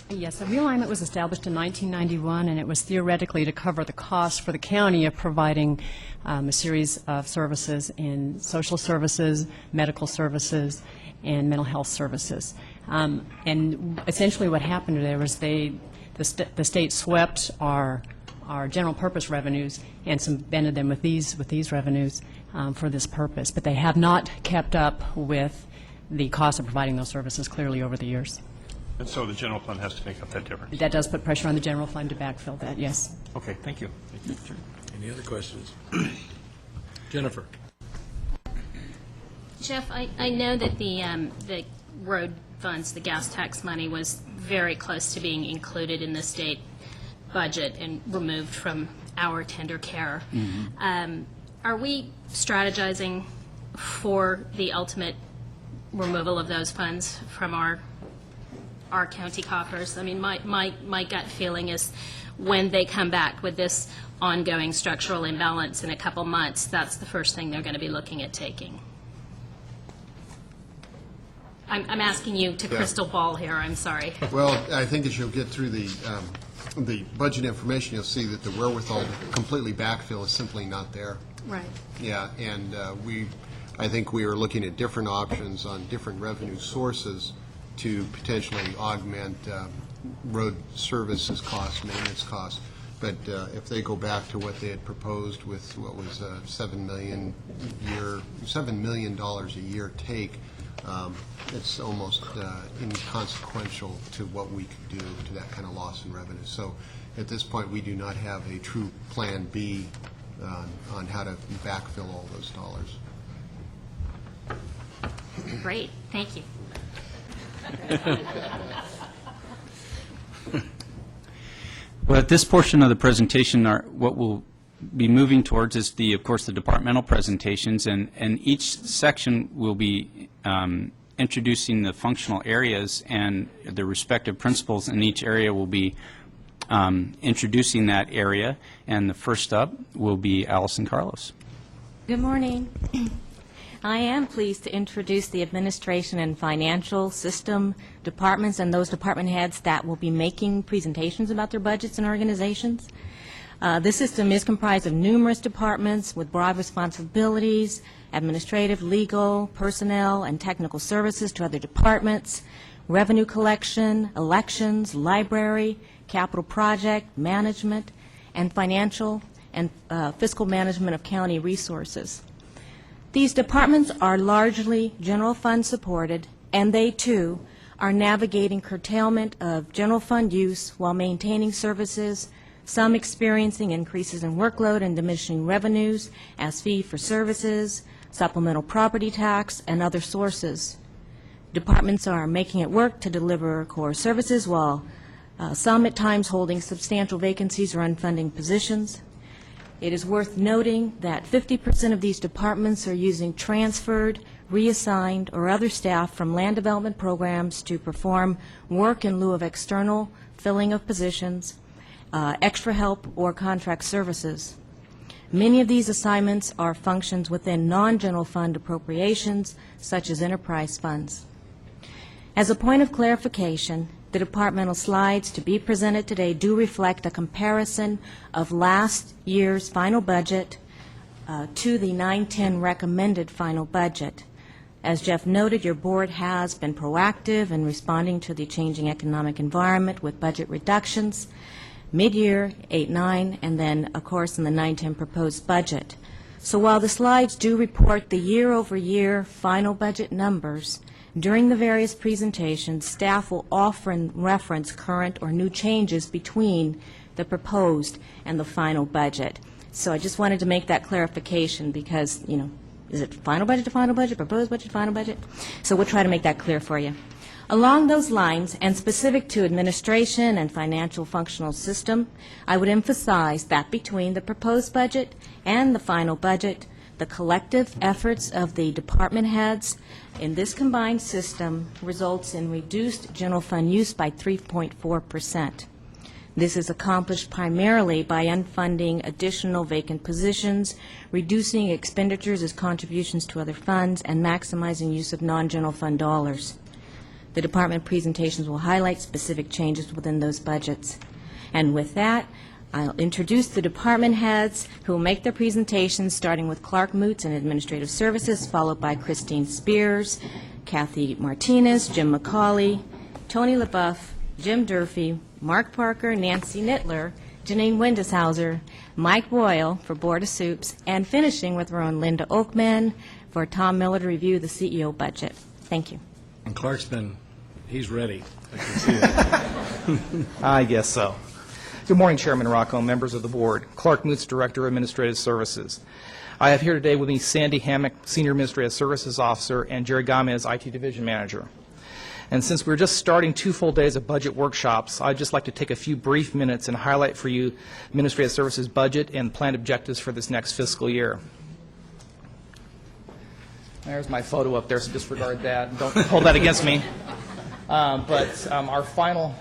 K: Yes, the realignment was established in 1991, and it was theoretically to cover the cost for the county of providing a series of services in social services, medical services, and mental health services. And essentially what happened there was the state swept our general purpose revenues and subvented them with these revenues for this purpose. But they have not kept up with the cost of providing those services clearly over the years.
B: And so the general fund has to make up that difference?
K: That does put pressure on the general fund to backfill that, yes.
B: Okay, thank you.
A: Any other questions? Jennifer?
E: Jeff, I know that the road funds, the gas tax money, was very close to being included in the state budget and removed from our tender care. Are we strategizing for the ultimate removal of those funds from our county coffers? I mean, my gut feeling is when they come back with this ongoing structural imbalance in a couple months, that's the first thing they're going to be looking at taking. I'm asking you to crystal ball here, I'm sorry.
G: Well, I think as you'll get through the budget information, you'll see that the wherewithal to completely backfill is simply not there.
E: Right.
G: Yeah, and I think we are looking at different options on different revenue sources to potentially augment road services costs, maintenance costs. But if they go back to what they had proposed with what was $7 million a year take, it's almost inconsequential to what we could do to that kind of loss in revenue. So at this point, we do not have a true plan B on how to backfill all those dollars.
E: Great, thank you.
I: Well, at this portion of the presentation, what we'll be moving towards is, of course, the departmental presentations, and each section will be introducing the functional areas, and the respective principals in each area will be introducing that area. And the first up will be Allison Carlos.
L: Good morning. I am pleased to introduce the administration and financial system departments and those department heads that will be making presentations about their budgets and organizations. This system is comprised of numerous departments with broad responsibilities: administrative, legal, personnel, and technical services to other departments, revenue collection, elections, library, capital project management, and financial and fiscal management of county resources. These departments are largely general fund supported, and they, too, are navigating curtailment of general fund use while maintaining services, some experiencing increases in workload and diminishing revenues as fee for services, supplemental property tax, and other sources. Departments are making it work to deliver core services while some at times holding substantial vacancies or unfunded positions. It is worth noting that 50% of these departments are using transferred, reassigned, or other staff from land development programs to perform work in lieu of external filling of positions, extra help, or contract services. Many of these assignments are functions within non-general fund appropriations, such as enterprise funds. As a point of clarification, the departmental slides to be presented today do reflect a comparison of last year's final budget to the 9/10 recommended final budget. As Jeff noted, your board has been proactive in responding to the changing economic environment with budget reductions mid-year, 8-9, and then, of course, in the 9/10 proposed budget. So while the slides do report the year-over-year final budget numbers, during the various presentations, staff will often reference current or new changes between the proposed and the final budget. So I just wanted to make that clarification because, Is it final budget to final budget, proposed budget to final budget? So we'll try to make that clear for you. Along those lines, and specific to administration and financial functional system, I would emphasize that between the proposed budget and the final budget, the collective efforts of the department heads in this combined system results in reduced general fund use by 3.4%. This is accomplished primarily by unfunding additional vacant positions, reducing expenditures as contributions to other funds, and maximizing use of non-general fund dollars. The department presentations will highlight specific changes within those budgets. And with that, I'll introduce the department heads who will make their presentations, starting with Clark Moots in Administrative Services, followed by Christine Spears, Kathy Martinez, Jim McCauley, Tony LaBeouf, Jim Durfee, Mark Parker, Nancy Nittler, Janine Windeshauser, Mike Boyle for Board of Soups, and finishing with our own Linda Oakman for Tom Miller to review the CEO budget. Thank you.
A: And Clark's he's ready. I can see it.
M: I guess so. Good morning, Chairman Rocco, members of the board. Clark Moots, Director of Administrative Services. I have here today with me Sandy Hammock, Senior Administrative Services Officer, and Jerry Gomez, IT Division Manager. And since we're just starting 2 full days of budget workshops, I'd just like to take a few brief minutes and highlight for you Administrative Services budget and planned objectives for this next fiscal year. There's my photo up there, so disregard that. Don't hold that against me. But our final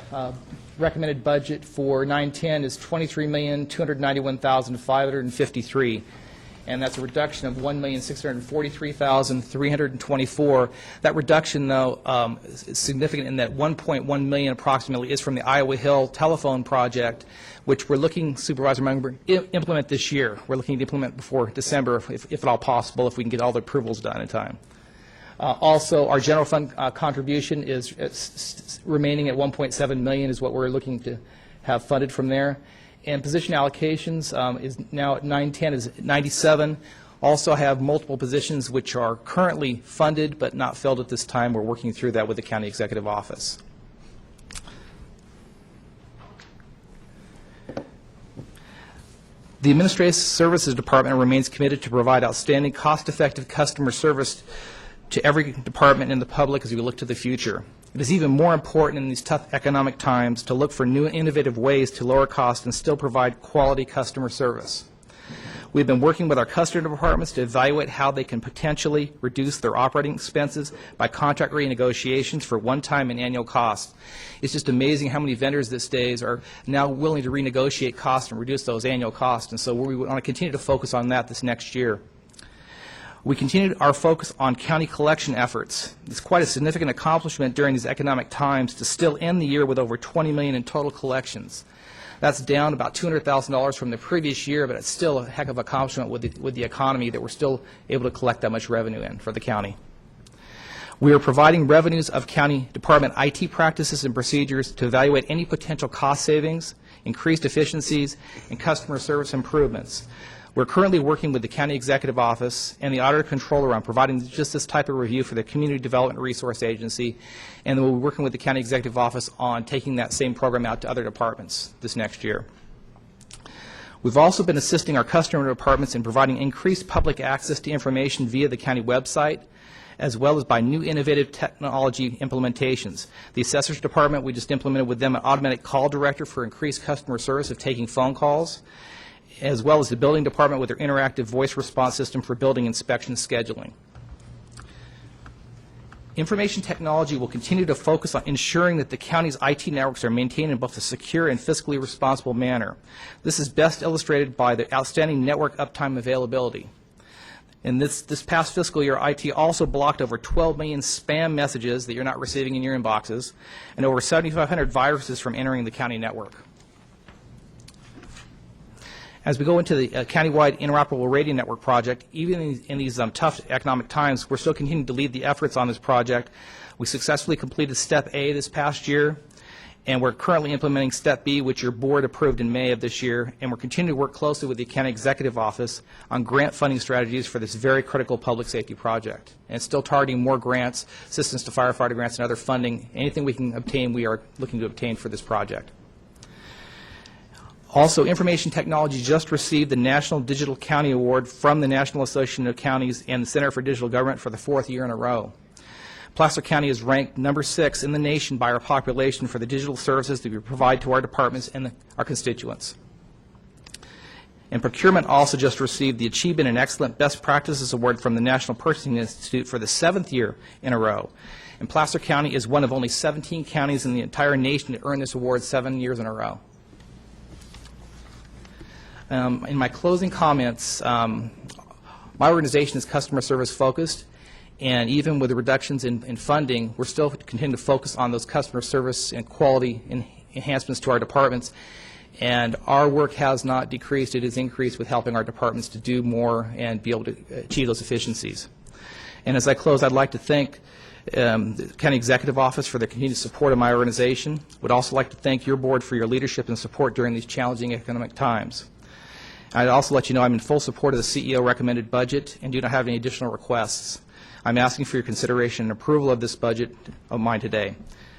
M: recommended budget for 9/10 is $23,291,553, and that's a reduction of $1,643,324. That reduction, though, is significant in that $1.1 million approximately is from the Iowa Hill telephone project, which we're looking, Supervisor Member, implement this year. We're looking to implement before December, if at all possible, if we can get all the approvals done in time. Also, our general fund contribution is remaining at $1.7 million is what we're looking to have funded from there. And position allocations is now at 9/10 is 97. Also have multiple positions which are currently funded but not filled at this time. We're working through that with the County Executive Office. The Administrative Services Department remains committed to provide outstanding, cost-effective customer service to every department in the public as we look to the future. It is even more important in these tough economic times to look for new and innovative ways to lower costs and still provide quality customer service. We've been working with our customer departments to evaluate how they can potentially reduce their operating expenses by contract renegotiations for one-time and annual costs. It's just amazing how many vendors these days are now willing to renegotiate costs and reduce those annual costs, and so we want to continue to focus on that this next year. We continued our focus on county collection efforts. It's quite a significant accomplishment during these economic times to still end the year with over $20 million in total collections. That's down about $200,000 from the previous year, but it's still a heck of an accomplishment with the economy that we're still able to collect that much revenue in for the county. We are providing revenues of county department IT practices and procedures to evaluate any potential cost savings, increased efficiencies, and customer service improvements. We're currently working with the County Executive Office and the Auditor Controller on providing just this type of review for the Community Development Resource Agency, and then we'll be working with the County Executive Office on taking that same program out to other departments this next year. We've also been assisting our customer departments in providing increased public access to information via the county website, as well as by new innovative technology implementations. The Assessor's Department, we just implemented with them an automatic call director for increased customer service of taking phone calls, as well as the building department with their interactive voice response system for building inspection scheduling. Information technology will continue to focus on ensuring that the county's IT networks are maintained in both a secure and fiscally responsible manner. This is best illustrated by the outstanding network uptime availability. In this past fiscal year, IT also blocked over 12 million spam messages that you're not receiving in your inboxes, and over 7,500 viruses from entering the county network. As we go into the countywide interoperable radio network project, even in these tough economic times, we're still continuing to lead the efforts on this project. We successfully completed Step A this past year, and we're currently implementing Step B, which your board approved in May of this year, and we're continuing to work closely with the County Executive Office on grant funding strategies for this very critical public safety project. And it's still targeting more grants, assistance to firefighter grants, and other funding. Anything we can obtain, we are looking to obtain for this project. Also, information technology just received the National Digital County Award from the National Association of Counties and the Center for Digital Government for the 4th year in a row. Placer County is ranked number 6 in the nation by our population for the digital services that we provide to our departments and our constituents. And procurement also just received the Achievement in Excellent Best Practices Award from the National Purchasing Institute for the 7th year in a row. And Placer County is one of only 17 counties in the entire nation to earn this award 7 years in a row. In my closing comments, my organization is customer service focused, and even with the reductions in funding, we're still continuing to focus on those customer service and quality enhancements to our departments. And our work has not decreased, it has increased with helping our departments to do more and be able to achieve those efficiencies. And as I close, I'd like to thank the County Executive Office for their continued support of my organization. Would also like to thank your board for your leadership and support during these challenging economic times. I'd also let you know I'm in full support of the CEO recommended budget and do not have any additional requests. I'm asking for your consideration and approval of this budget of mine today.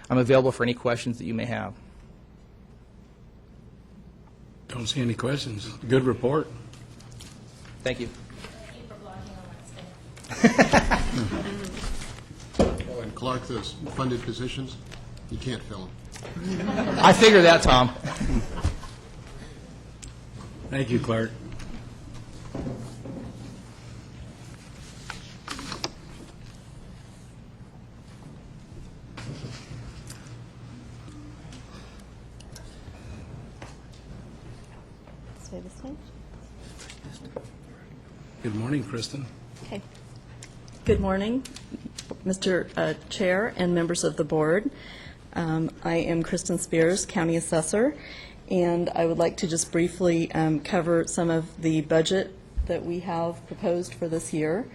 M: I'm available for any questions that you may have.
A: Don't see any questions. Good report.
M: Thank you.
G: Oh, and Clark, those funded positions, you can't fill them.
M: I figured that, Tom.
A: Thank you, Clerk.
N: Say the same.
A: Good morning, Kristen.
N: Okay. Good morning, Mr. Chair and members of the board. I am Kristen Spears, County Assessor, and I would like to just briefly cover some of the budget that we have proposed for this year.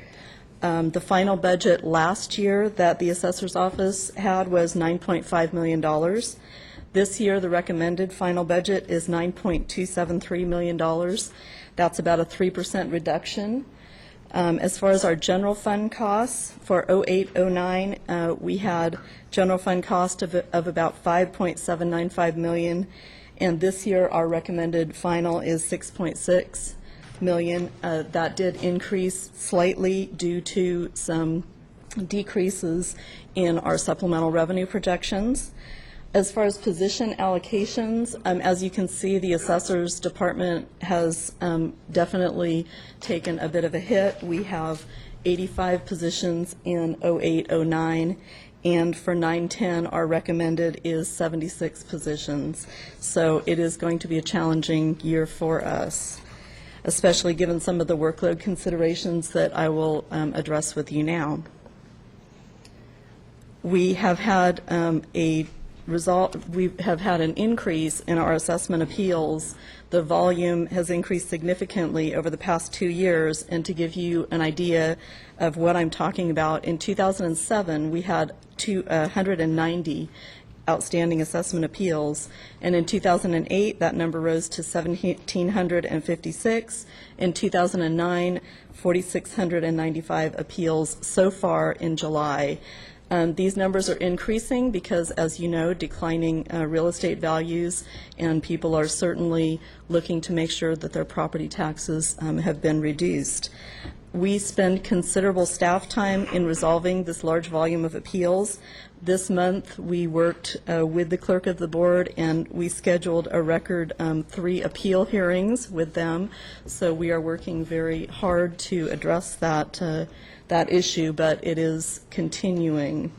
N: The final budget last year that the Assessor's Office had was $9.5 million. This year, the recommended final budget is $9.273 million. That's about a 3% reduction. As far as our general fund costs, for 08-09, we had general fund cost of about $5.795 million, and this year our recommended final is $6.6 million. That did increase slightly due to some decreases in our supplemental revenue projections. As far as position allocations, as you can see, the Assessor's Department has definitely taken a bit of a hit. We have 85 positions in 08-09, and for 9-10, our recommended is 76 positions. So it is going to be a challenging year for us, especially given some of the workload considerations that I will address with you now. We have had we have had an increase in our assessment appeals. The volume has increased significantly over the past 2 years, and to give you an idea of what I'm talking about, in 2007 we had 190 outstanding assessment appeals, and in 2008 that number rose to 1,756. In 2009, 4,695 appeals so far in July. These numbers are increasing because, as you know, declining real estate values, and people are certainly looking to make sure that their property taxes have been reduced. We spend considerable staff time in resolving this large volume of appeals. This month, we worked with the clerk of the board, and we scheduled a record 3 appeal hearings with them. So we are working very hard to address that issue, but it is continuing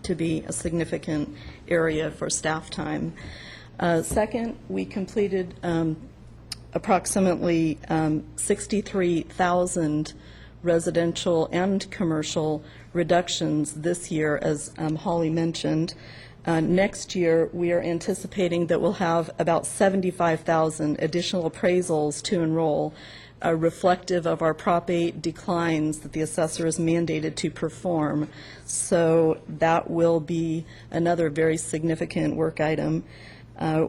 N: to be a significant area for staff time. Second, we completed approximately 63,000 residential and commercial reductions this year, as Holly mentioned. Next year, we are anticipating that we'll have about 75,000 additional appraisals to enroll, reflective of our Prop 8 declines that the assessor is mandated to perform. So that will be another very significant work item.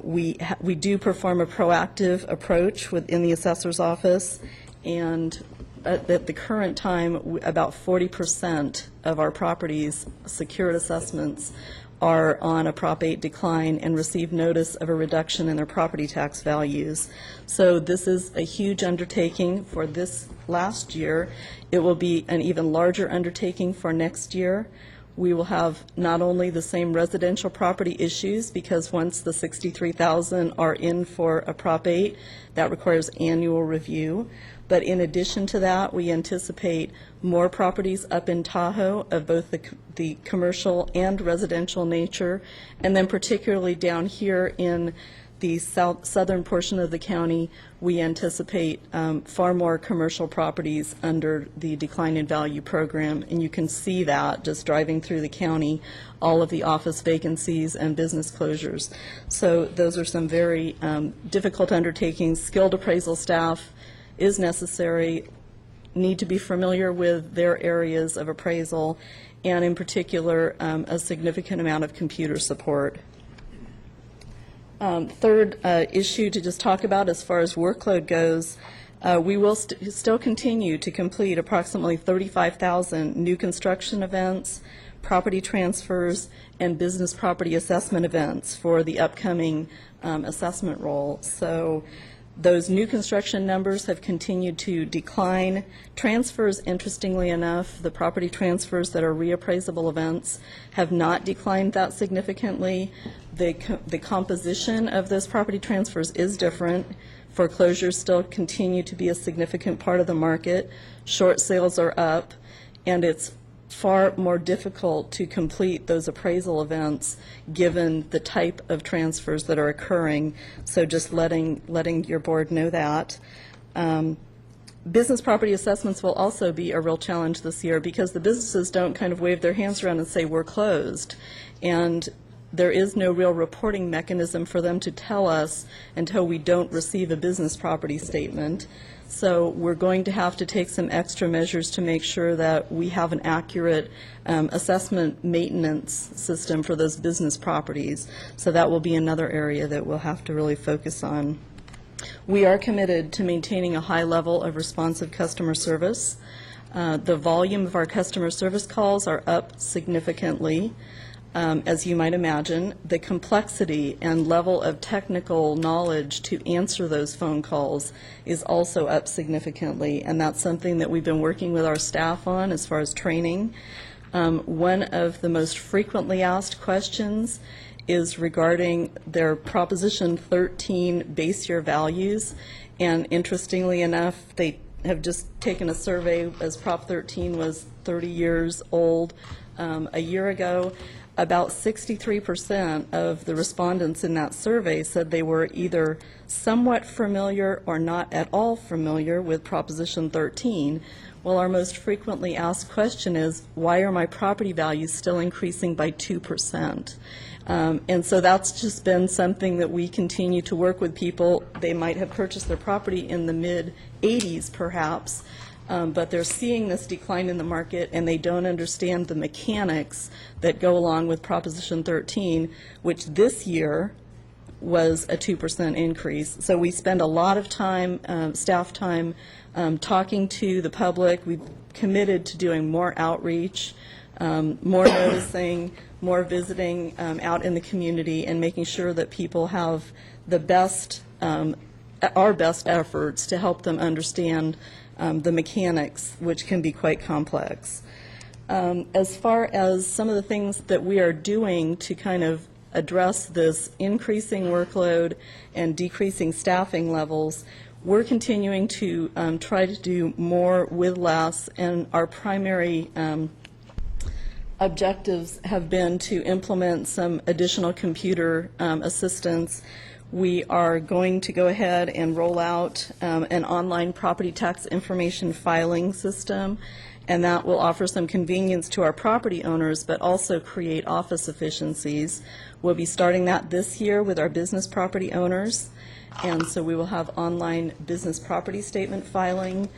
N: We do perform a proactive approach within the assessor's office, and at the current time, about 40% of our properties, secured assessments, are on a Prop 8 decline and receive notice of a reduction in their property tax values. So this is a huge undertaking for this last year. It will be an even larger undertaking for next year. We will have not only the same residential property issues, because once the 63,000 are in for a Prop 8, that requires annual review. But in addition to that, we anticipate more properties up in Tahoe of both the commercial and residential nature, and then particularly down here in the southern portion of the county, we anticipate far more commercial properties under the decline in value program, and you can see that just driving through the county, all of the office vacancies and business closures. So those are some very difficult undertakings. Skilled appraisal staff is necessary, need to be familiar with their areas of appraisal, and in particular, a significant amount of computer support. Third issue to just talk about as far as workload goes, we will still continue to complete approximately 35,000 new construction events, property transfers, and business property assessment events for the upcoming assessment roll. So those new construction numbers have continued to decline. Transfers, interestingly enough, the property transfers that are reappraisable events have not declined that significantly. The composition of those property transfers is different. Foreclosures still continue to be a significant part of the market. Short sales are up, and it's far more difficult to complete those appraisal events given the type of transfers that are occurring. So just letting your board know that. Business property assessments will also be a real challenge this year because the businesses don't kind of wave their hands around and say we're closed. And there is no real reporting mechanism for them to tell us until we don't receive a business property statement. So we're going to have to take some extra measures to make sure that we have an accurate assessment maintenance system for those business properties. So that will be another area that we'll have to really focus on. We are committed to maintaining a high level of responsive customer service. The volume of our customer service calls are up significantly. As you might imagine, the complexity and level of technical knowledge to answer those phone calls is also up significantly, and that's something that we've been working with our staff on as far as training. One of the most frequently asked questions is regarding their Proposition 13 base year values, and interestingly enough, they have just taken a survey as Prop 13 was 30 years old a year ago. About 63% of the respondents in that survey said they were either somewhat familiar or not at all familiar with Proposition 13. Well, our most frequently asked question is, why are my property values still increasing by 2%? And so that's just been something that we continue to work with people. They might have purchased their property in the mid-'80s, perhaps, but they're seeing this decline in the market, and they don't understand the mechanics that go along with Proposition 13, which this year was a 2% increase. So we spend a lot of time, staff time, talking to the public. We've committed to doing more outreach, more noticing, more visiting out in the community, and making sure that people have the best, our best efforts to help them understand the mechanics, which can be quite complex. As far as some of the things that we are doing to kind of address this increasing workload and decreasing staffing levels, we're continuing to try to do more with less, and our primary objectives have been to implement some additional computer assistance. We are going to go ahead and roll out an online property tax information filing system, and that will offer some convenience to our property owners, but also create office efficiencies. We'll be starting that this year with our business property owners, and so we will have online business property statement filing.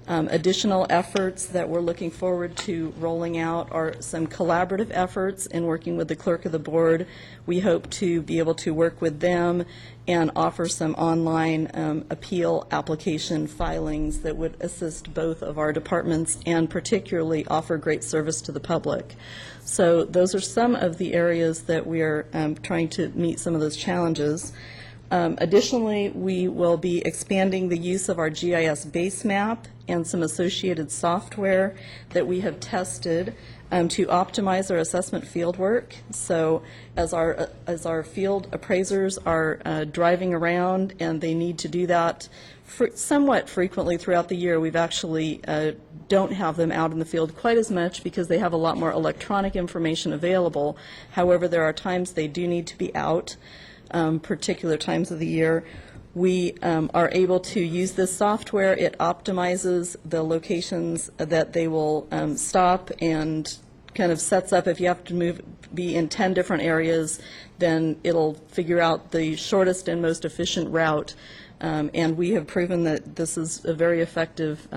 N: Additional efforts that we're looking forward to rolling out are some collaborative efforts in working with the clerk of the board. We hope to be able to work with them and offer some online appeal application filings that would assist both of our departments and particularly offer great service to the public. So those are some of the areas that we are trying to meet some of those challenges. Additionally, we will be expanding the use of our GIS base map and some associated software that we have tested to optimize our assessment field work. So as our field appraisers are driving around and they need to do that somewhat frequently throughout the year, we've actually don't have them out in the field quite as much because they have a lot more electronic information available. However, there are times they do need to be out. Particular times of the year. We are able to use this software. It optimizes the locations that they will stop and kind of sets up if you have to be in 10 different areas, then it'll figure out the shortest and most efficient route. And we have proven that this is a very effective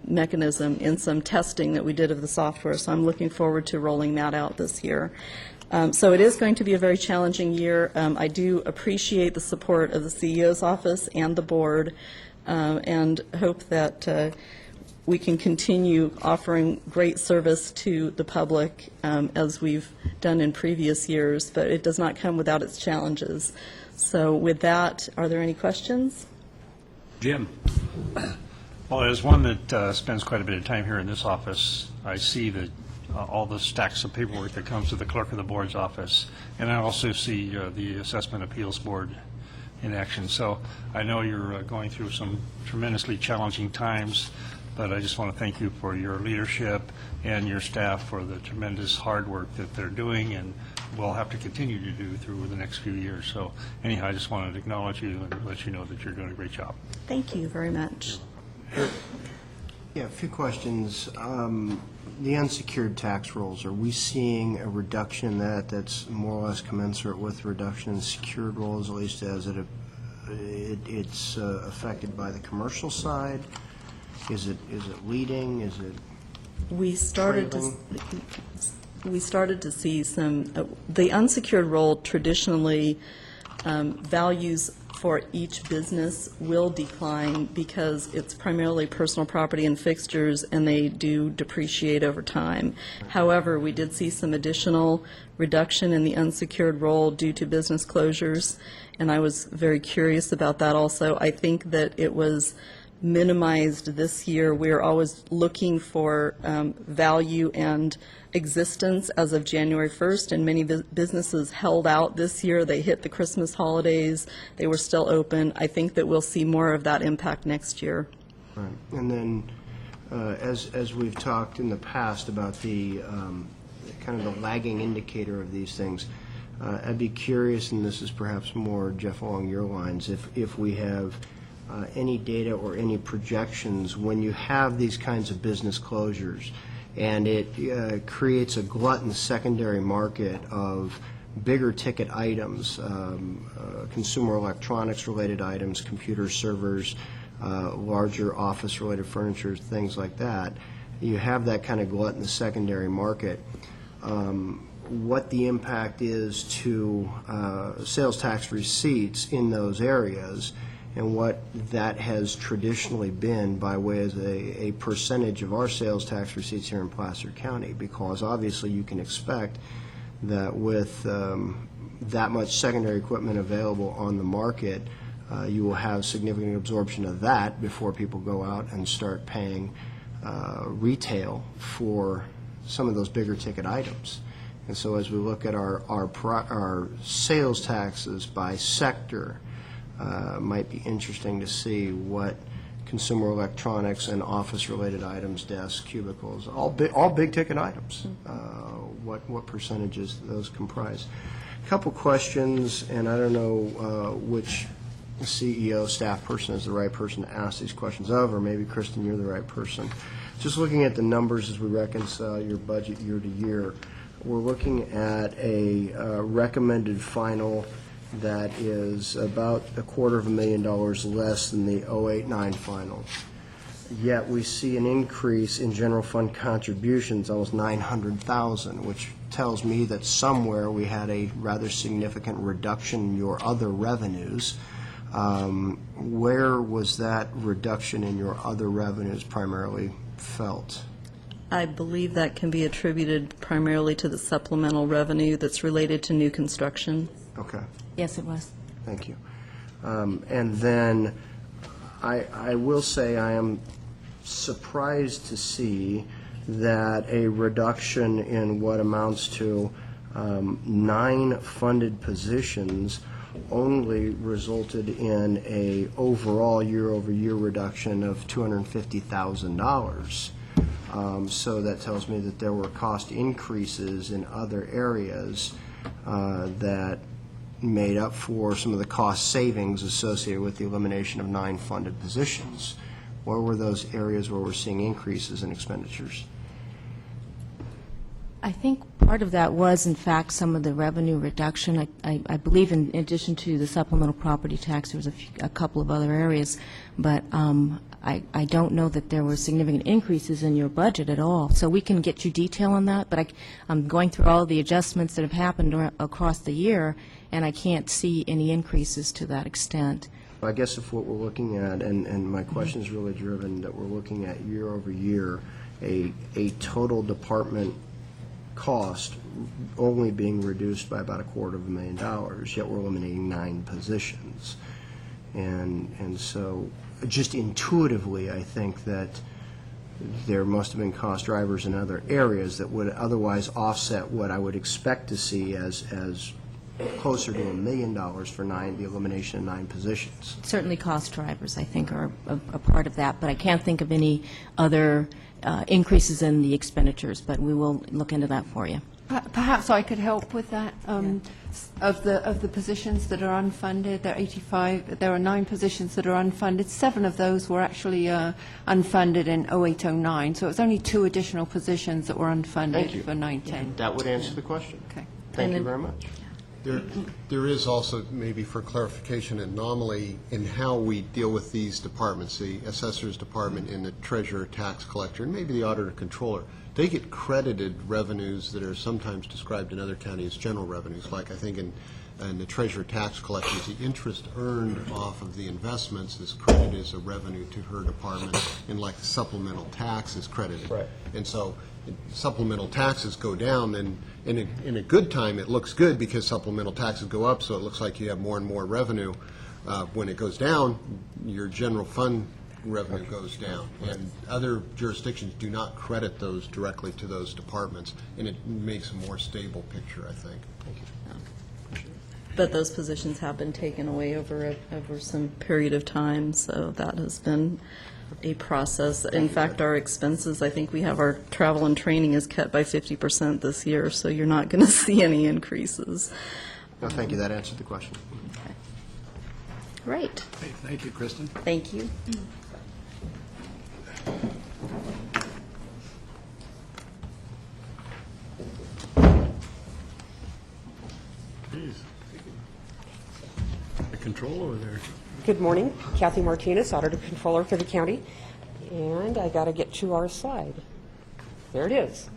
N: mechanism in some testing that we did of the software. So I'm looking forward to rolling that out this year. So it is going to be a very challenging year. I do appreciate the support of the CEO's office and the board, and hope that we can continue offering great service to the public as we've done in previous years, but it does not come without its challenges. So with that, are there any questions?
A: Jim?
B: Well, as one that spends quite a bit of time here in this office, I see that all the stacks of paperwork that comes to the clerk of the board's office, and I also see the Assessment Appeals Board in action. So I know you're going through some tremendously challenging times, but I just want to thank you for your leadership and your staff for the tremendous hard work that they're doing and will have to continue to do through the next few years. So anyhow, I just wanted to acknowledge you and let you know that you're doing a great job.
N: Thank you very much.
D: Yeah, a few questions. The unsecured tax rolls, are we seeing a reduction in that that's more or less commensurate with the reduction in secured rolls, at least as it's affected by the commercial side? Is it leading? Is it
N: We started to see some, the unsecured roll traditionally values for each business will decline because it's primarily personal property and fixtures, and they do depreciate over time. However, we did see some additional reduction in the unsecured roll due to business closures, and I was very curious about that also. I think that it was minimized this year. We're always looking for value and existence as of January 1st, and many businesses held out this year. They hit the Christmas holidays. They were still open. I think that we'll see more of that impact next year.
D: right? And then, as we've talked in the past about the kind of the lagging indicator of these things, I'd be curious, and this is perhaps more, Jeff, along your lines, if we have any data or any projections when you have these kinds of business closures and it creates a glut in the secondary market of bigger ticket items, consumer electronics related items, computer servers, larger office related furniture, things like that. You have that kind of glut in the secondary market. What the impact is to sales tax receipts in those areas, and what that has traditionally been by way of a percentage of our sales tax receipts here in Placer County, because obviously you can expect that with that much secondary equipment available on the market, you will have significant absorption of that before people go out and start paying retail for some of those bigger ticket items. And so as we look at our sales taxes by sector, might be interesting to see what consumer electronics and office-related items, desks, cubicles, all big ticket items, what percentages those comprise. A couple questions, and I don't know which CEO, staff person is the right person to ask these questions of, or maybe, Kristen, you're the right person. Just looking at the numbers as we reconcile your budget year to year, we're looking at a recommended final that is about $250,000 less than the 08-09 final. yet we see an increase in general fund contributions, almost 900,000, which tells me that somewhere we had a rather significant reduction in your other revenues. Where was that reduction in your other revenues primarily felt?
N: I believe that can be attributed primarily to the supplemental revenue that's related to new construction.
D: Okay.
L: Yes, it was.
D: Thank you. And then I will say I am surprised to see that a reduction in what amounts to 9 funded positions only resulted in a overall year-over-year reduction of $250,000. So that tells me that there were cost increases in other areas that made up for some of the cost savings associated with the elimination of 9 funded positions. What were those areas where we're seeing increases in expenditures?
L: I think part of that was, in fact, some of the revenue reduction. I believe in addition to the supplemental property tax, there was a couple of other areas, but I don't know that there were significant increases in your budget at all. So we can get you detail on that, but I'm going through all the adjustments that have happened across the year, and I can't see any increases to that extent.
D: I guess if what we're looking at, and my question is really driven, that we're looking at year over year, a total department cost only being reduced by about $250,000, yet we're eliminating 9 positions. And so just intuitively, I think that there must have been cost drivers in other areas that would otherwise offset what I would expect to see as closer to $1 million for the elimination of 9 positions.
L: Certainly cost drivers, I think, are a part of that, but I can't think of any other increases in the expenditures, but we will look into that for you.
O: Perhaps I could help with that. Of the positions that are unfunded, there are 85. There are 9 positions that are unfunded. 7 of those were actually unfunded in 0809. So it's only 2 additional positions that were unfunded for 910.
D: That would answer the question.
O: Okay.
D: Thank you very much.
G: There is also, maybe for clarification, an anomaly in how we deal with these departments, the Assessor's Department and the Treasurer, Tax Collector, and maybe the Auditor Controller. They get credited revenues that are sometimes described in other counties as general revenues, like I think in the Treasurer, Tax Collector, the interest earned off of the investments is credited as a revenue to her department, and like the supplemental tax is credited. Right. And so supplemental taxes go down, and in a good time, it looks good because supplemental taxes go up, so it looks like you have more and more revenue. When it goes down, your general fund revenue goes down, and other jurisdictions do not credit those directly to those departments, and it makes a more stable picture, I think. Thank you.
N: But those positions have been taken away over some period of time, so that has been a process. In fact, our expenses, I think we have our travel and training is cut by 50% this year, so you're not going to see any increases.
D: No, thank you. That answered the question.
N: Okay. Great.
A: Hey, thank you, Kristen.
N: Thank you.
B: The control over there.
P: Good morning. Kathy Martinez, Auditor Controller for the county. And I got to get to our slide. There it is.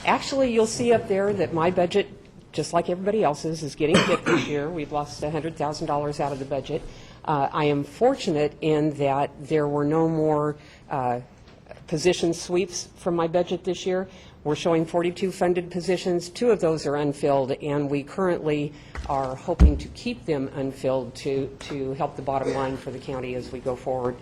P: Actually, you'll see up there that my budget, just like everybody else's, is getting hit this year. We've lost $100,000 out of the budget. I am fortunate in that there were no more position sweeps from my budget this year. We're showing 42 funded positions. 2 of those are unfilled, and we currently are hoping to keep them unfilled to help the bottom line for the county as we go forward.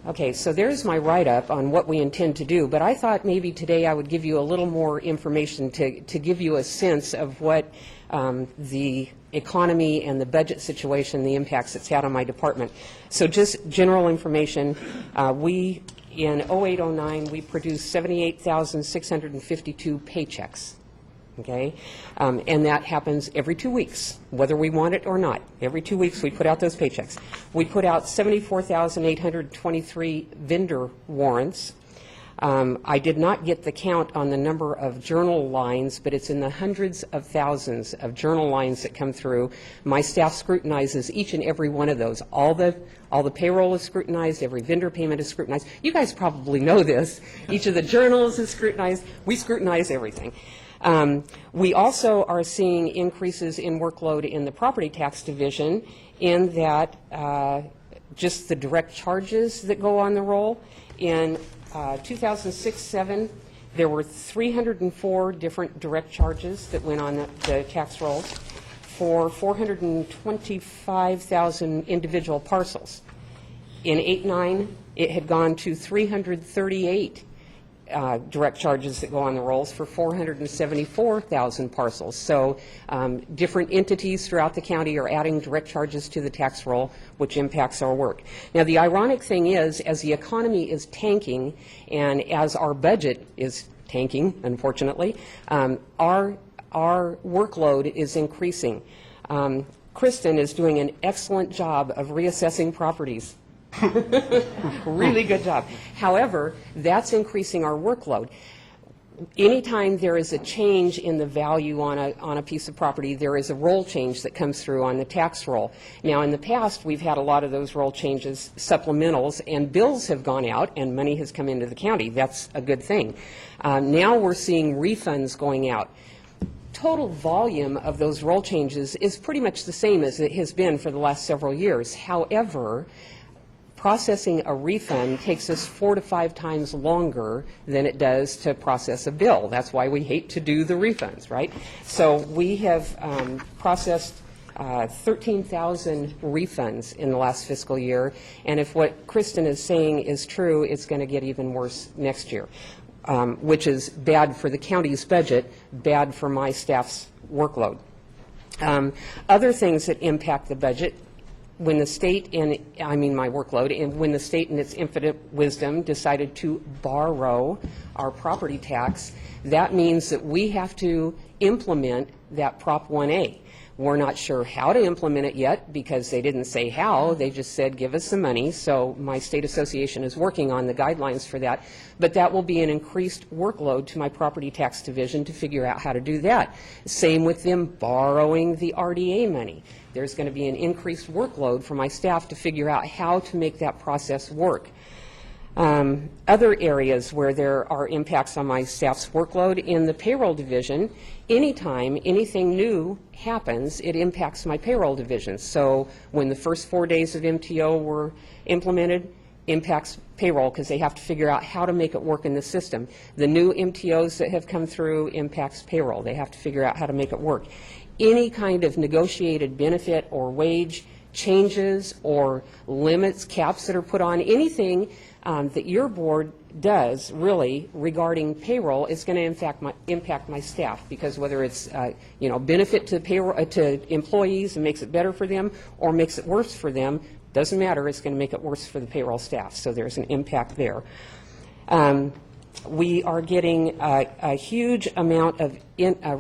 P: Okay, so there's my write-up on what we intend to do, but I thought maybe today I would give you a little more information to give you a sense of what the economy and the budget situation, the impacts it's had on my department. So just general information, in 0809, we produced 78,652 paychecks, okay? And that happens every 2 weeks, whether we want it or not. Every 2 weeks, we put out those paychecks. We put out 74,823 vendor warrants. I did not get the count on the number of journal lines, but it's in the hundreds of thousands of journal lines that come through. My staff scrutinizes each and every one of those. All the payroll is scrutinized, every vendor payment is scrutinized. You guys probably know this. Each of the journals is scrutinized. We scrutinize everything. We also are seeing increases in workload in the property tax division in that just the direct charges that go on the roll. In 2006-07, there were 304 different direct charges that went on the tax rolls for 425,000 individual parcels. In 08-09, it had gone to 338 direct charges that go on the rolls for 474,000 parcels. So different entities throughout the county are adding direct charges to the tax roll, which impacts our work. Now, the ironic thing is, as the economy is tanking and as our budget is tanking, unfortunately, our workload is increasing. Kristen is doing an excellent job of reassessing properties. Really good job. However, that's increasing our workload. Anytime there is a change in the value on a piece of property, there is a roll change that comes through on the tax roll. Now, in the past, we've had a lot of those roll changes, supplementals, and bills have gone out and money has come into the county. That's a good thing. Now we're seeing refunds going out. Total volume of those roll changes is pretty much the same as it has been for the last several years. However, processing a refund takes us 4 to 5 times longer than it does to process a bill. That's why we hate to do the refunds, right? So we have processed 13,000 refunds in the last fiscal year, and if what Kristen is saying is true, it's going to get even worse next year, which is bad for the county's budget, bad for my staff's workload. Other things that impact the budget, when the state my workload, and when the state in its infinite wisdom decided to borrow our property tax, that means that we have to implement that Prop 1A. We're not sure how to implement it yet because they didn't say how, they just said give us some money. So my state association is working on the guidelines for that, but that will be an increased workload to my property tax division to figure out how to do that. Same with them borrowing the RDA money. There's going to be an increased workload for my staff to figure out how to make that process work. Other areas where there are impacts on my staff's workload, in the payroll division, anytime anything new happens, it impacts my payroll division. So when the first 4 days of MTO were implemented, impacts payroll because they have to figure out how to make it work in the system. The new MTOs that have come through impacts payroll. They have to figure out how to make it work. Any kind of negotiated benefit or wage changes or limits, caps that are put on, anything that your board does really regarding payroll is going to impact my staff, because whether it's benefit to payroll to employees and makes it better for them or makes it worse for them, doesn't matter. It's going to make it worse for the payroll staff. So there's an impact there. We are getting a huge amount of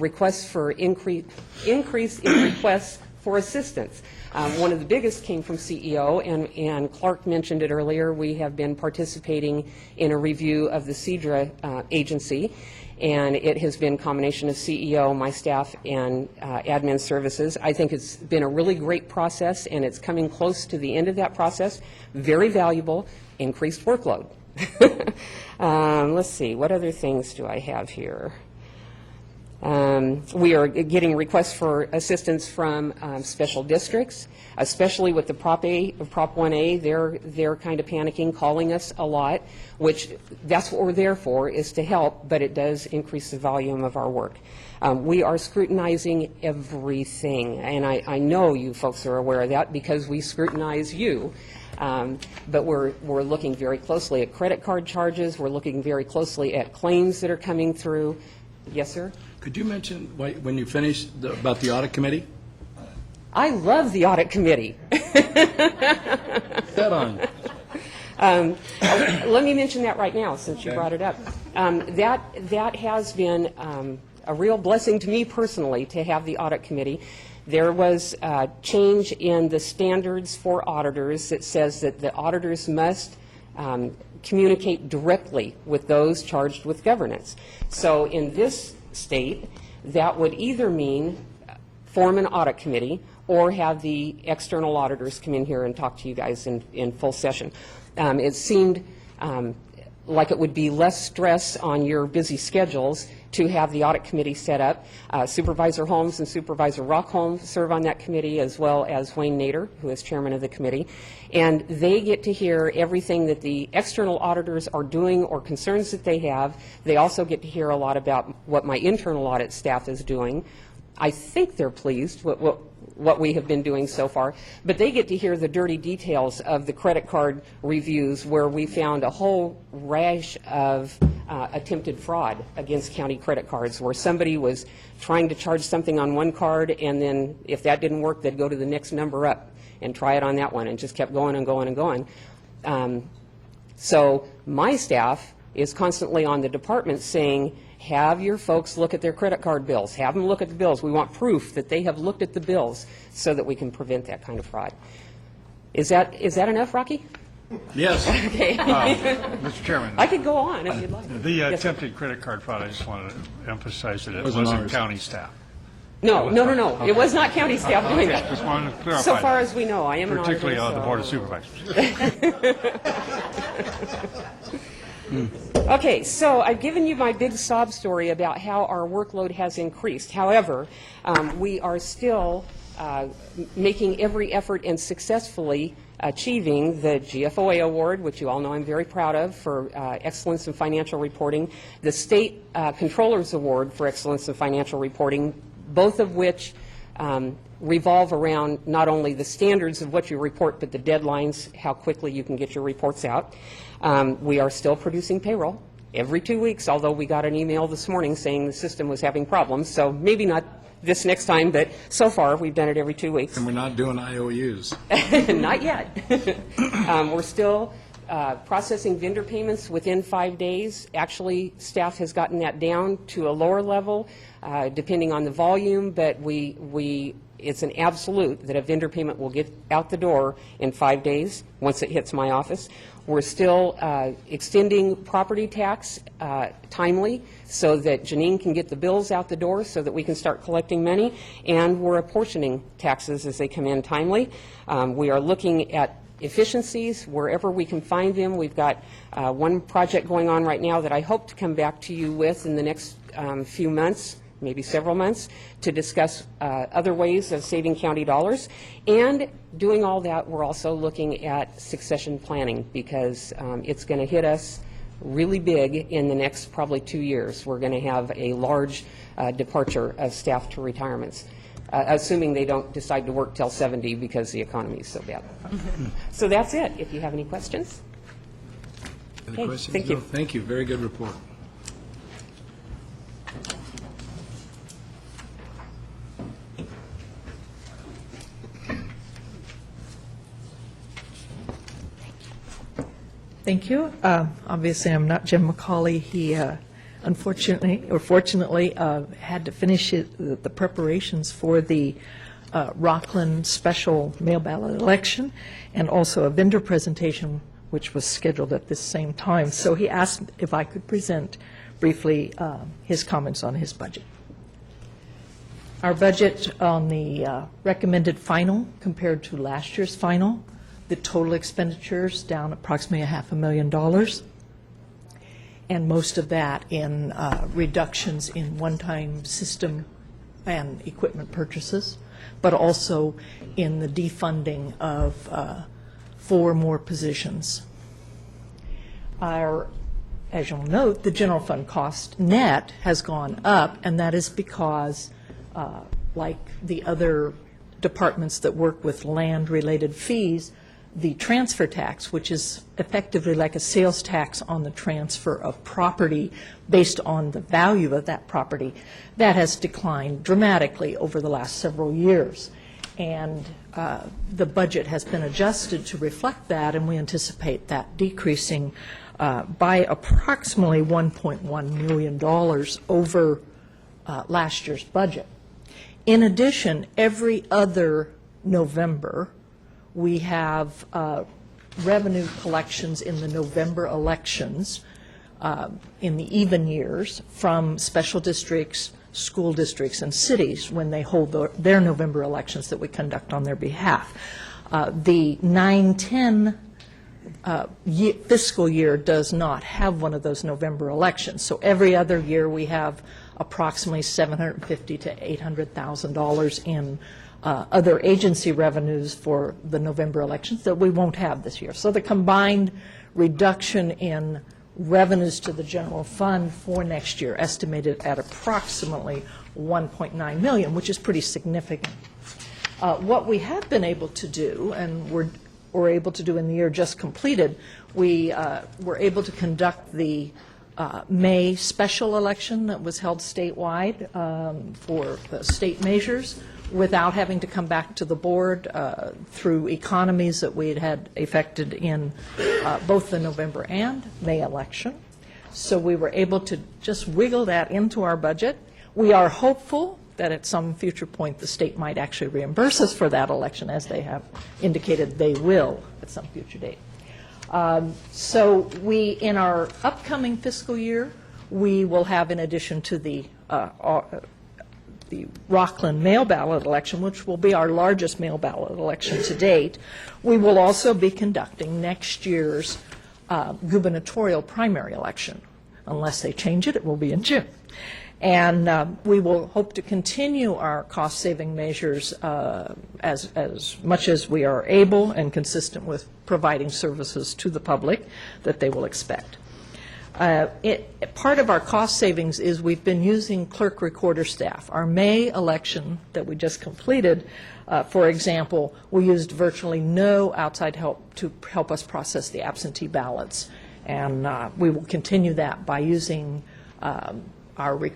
P: requests for increase in requests for assistance. One of the biggest came from CEO, and Clerk mentioned it earlier. We have been participating in a review of the CEDRA agency, and it has been a combination of CEO, my staff, and admin services. I think it's been a really great process, and it's coming close to the end of that process. Very valuable, increased workload. Let's see, what other things do I have here? We are getting requests for assistance from special districts, especially with the Prop 1A. They're kind of panicking, calling us a lot, which that's what we're there for, is to help, but it does increase the volume of our work. We are scrutinizing everything, and I know you folks are aware of that because we scrutinize you. But we're looking very closely at credit card charges. We're looking very closely at claims that are coming through. Yes, sir?
A: Could you mention, when you finish, about the audit committee?
P: I love the audit committee.
A: Set on.
P: Let me mention that right now, since you brought it up. That has been a real blessing to me personally to have the audit committee. There was a change in the standards for auditors that says that the auditors must communicate directly with those charged with governance. So in this state, that would either mean form an audit committee or have the external auditors come in here and talk to you guys in full session. It seemed like it would be less stress on your busy schedules to have the audit committee set up. Supervisor Holmes and Supervisor Rockholm serve on that committee, as well as Wayne Nader, who is chairman of the committee. And they get to hear everything that the external auditors are doing or concerns that they have. They also get to hear a lot about what my internal audit staff is doing. I think they're pleased with what we have been doing so far, but they get to hear the dirty details of the credit card reviews where we found a whole rash of attempted fraud against county credit cards, where somebody was trying to charge something on one card, and then if that didn't work, they'd go to the next number up and try it on that one, and just kept going and going and going. So my staff is constantly on the department saying, have your folks look at their credit card bills. Have them look at the bills. We want proof that they have looked at the bills so that we can prevent that kind of fraud. Is that enough, Rocky?
B: Yes.
P: Okay.
B: Mr. Chairman.
P: I could go on if you'd like.
B: The
P: Yes, sir.
B: attempted credit card fraud, I just wanted to emphasize that it
A: Wasn't
B: wasn't
A: ours.
B: county staff.
P: No. It was not county staff doing
B: Okay,
P: it.
B: just wanted to clarify
P: So far
B: that.
P: as we know, I am an auditor.
B: Particularly the
P: so-
B: Board of Supervisors.
P: Okay, so I've given you my big sob story about how our workload has increased. However, we are still making every effort and successfully achieving the GFOA award, which you all know I'm very proud of, for excellence in financial reporting, the State Controller's Award for excellence in financial reporting, both of which revolve around not only the standards of what you report, but the deadlines, how quickly you can get your reports out. We are still producing payroll every 2 weeks, although we got an email this morning saying the system was having problems, so maybe not this next time, but so far we've done it every 2 weeks.
A: And we're not doing IOUs.
P: Not yet. We're still processing vendor payments within 5 days. Actually, staff has gotten that down to a lower level, depending on the volume, but it's an absolute that a vendor payment will get out the door in 5 days once it hits my office. We're still extending property tax timely so that Janine can get the bills out the door so that we can start collecting money, and we're apportioning taxes as they come in timely. We are looking at efficiencies wherever we can find them. We've got one project going on right now that I hope to come back to you with in the next few months, maybe several months, to discuss other ways of saving county dollars. And doing all that, we're also looking at succession planning, because it's going to hit us really big in the next probably 2 years. We're going to have a large departure of staff to retirements, assuming they don't decide to work till 70 because the economy is so bad. So that's it, if you have any questions.
A: Any
P: Okay,
A: questions?
P: thank you.
A: No, thank you. Very good report.
Q: Thank you. Obviously, I'm not Jim McCauley. He unfortunately, or fortunately, had to finish the preparations for the Rockland special mail ballot election, and also a vendor presentation, which was scheduled at this same time. So he asked if I could present briefly his comments on his budget. Our budget on the recommended final compared to last year's final, the total expenditures down approximately $500,000, and most of that in reductions in one-time system and equipment purchases, but also in the defunding of 4 more positions. As you'll note, the general fund cost net has gone up, and that is because, like the other departments that work with land-related fees, the transfer tax, which is effectively like a sales tax on the transfer of property based on the value of that property, that has declined dramatically over the last several years. And the budget has been adjusted to reflect that, and we anticipate that decreasing by approximately $1.1 million over last year's budget. In addition, every other November, we have revenue collections in the November elections in the even years from special districts, school districts, and cities when they hold their November elections that we conduct on their behalf. The 9-10 fiscal year does not have one of those November elections. So every other year we have approximately $750,000 to $800,000 in other agency revenues for the November elections that we won't have this year. So the combined reduction in revenues to the general fund for next year estimated at approximately $1.9 million, which is pretty significant. What we have been able to do, and we're able to do in the year just completed, we were able to conduct the May special election that was held statewide for the state measures without having to come back to the board through economies that we had affected in both the November and May election. So we were able to just wiggle that into our budget. We are hopeful that at some future point the state might actually reimburse us for that election, as they have indicated they will at some future date. So we, in our upcoming fiscal year, we will have, in addition to the Rockland mail ballot election, which will be our largest mail ballot election to date, we will also be conducting next year's gubernatorial primary election. Unless they change it, it will be in June. And we will hope to continue our cost-saving measures as much as we are able and consistent with providing services to the public that they will expect. Part of our cost savings is we've been using clerk recorder staff. Our May election that we just completed, for example, we used virtually no outside help to help us process the absentee ballots. And we will continue that by using our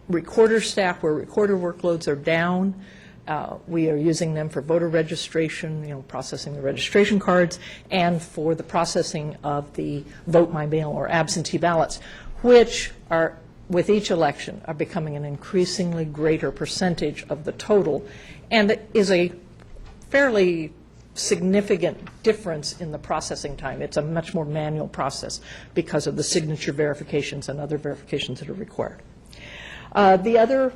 Q: recorder staff where recorder workloads are down. We are using them for voter registration, processing the registration cards, and for the processing of the vote by mail or absentee ballots, which are, with each election, are becoming an increasingly greater percentage of the total, and it is a fairly significant difference in the processing time. It's a much more manual process because of the signature verifications and other verifications that are required. The other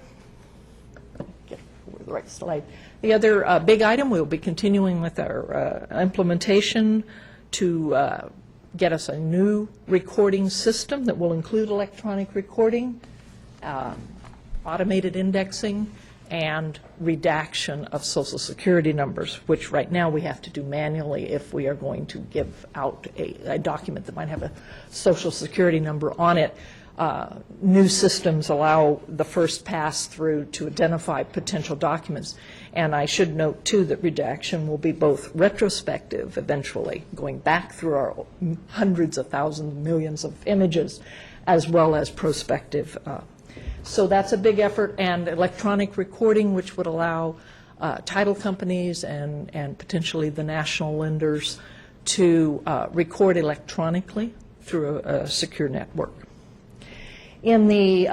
Q: big item, we'll be continuing with our implementation to get us a new recording system that will include electronic recording, automated indexing, and redaction of Social Security numbers, which right now we have to do manually if we are going to give out a document that might have a Social Security number on it. New systems allow the first pass through to identify potential documents. And I should note, too, that redaction will be both retrospective, eventually, going back through our hundreds of thousands, millions of images, as well as prospective. So that's a big effort. And electronic recording, which would allow title companies and potentially the national lenders to record electronically through a secure network. In the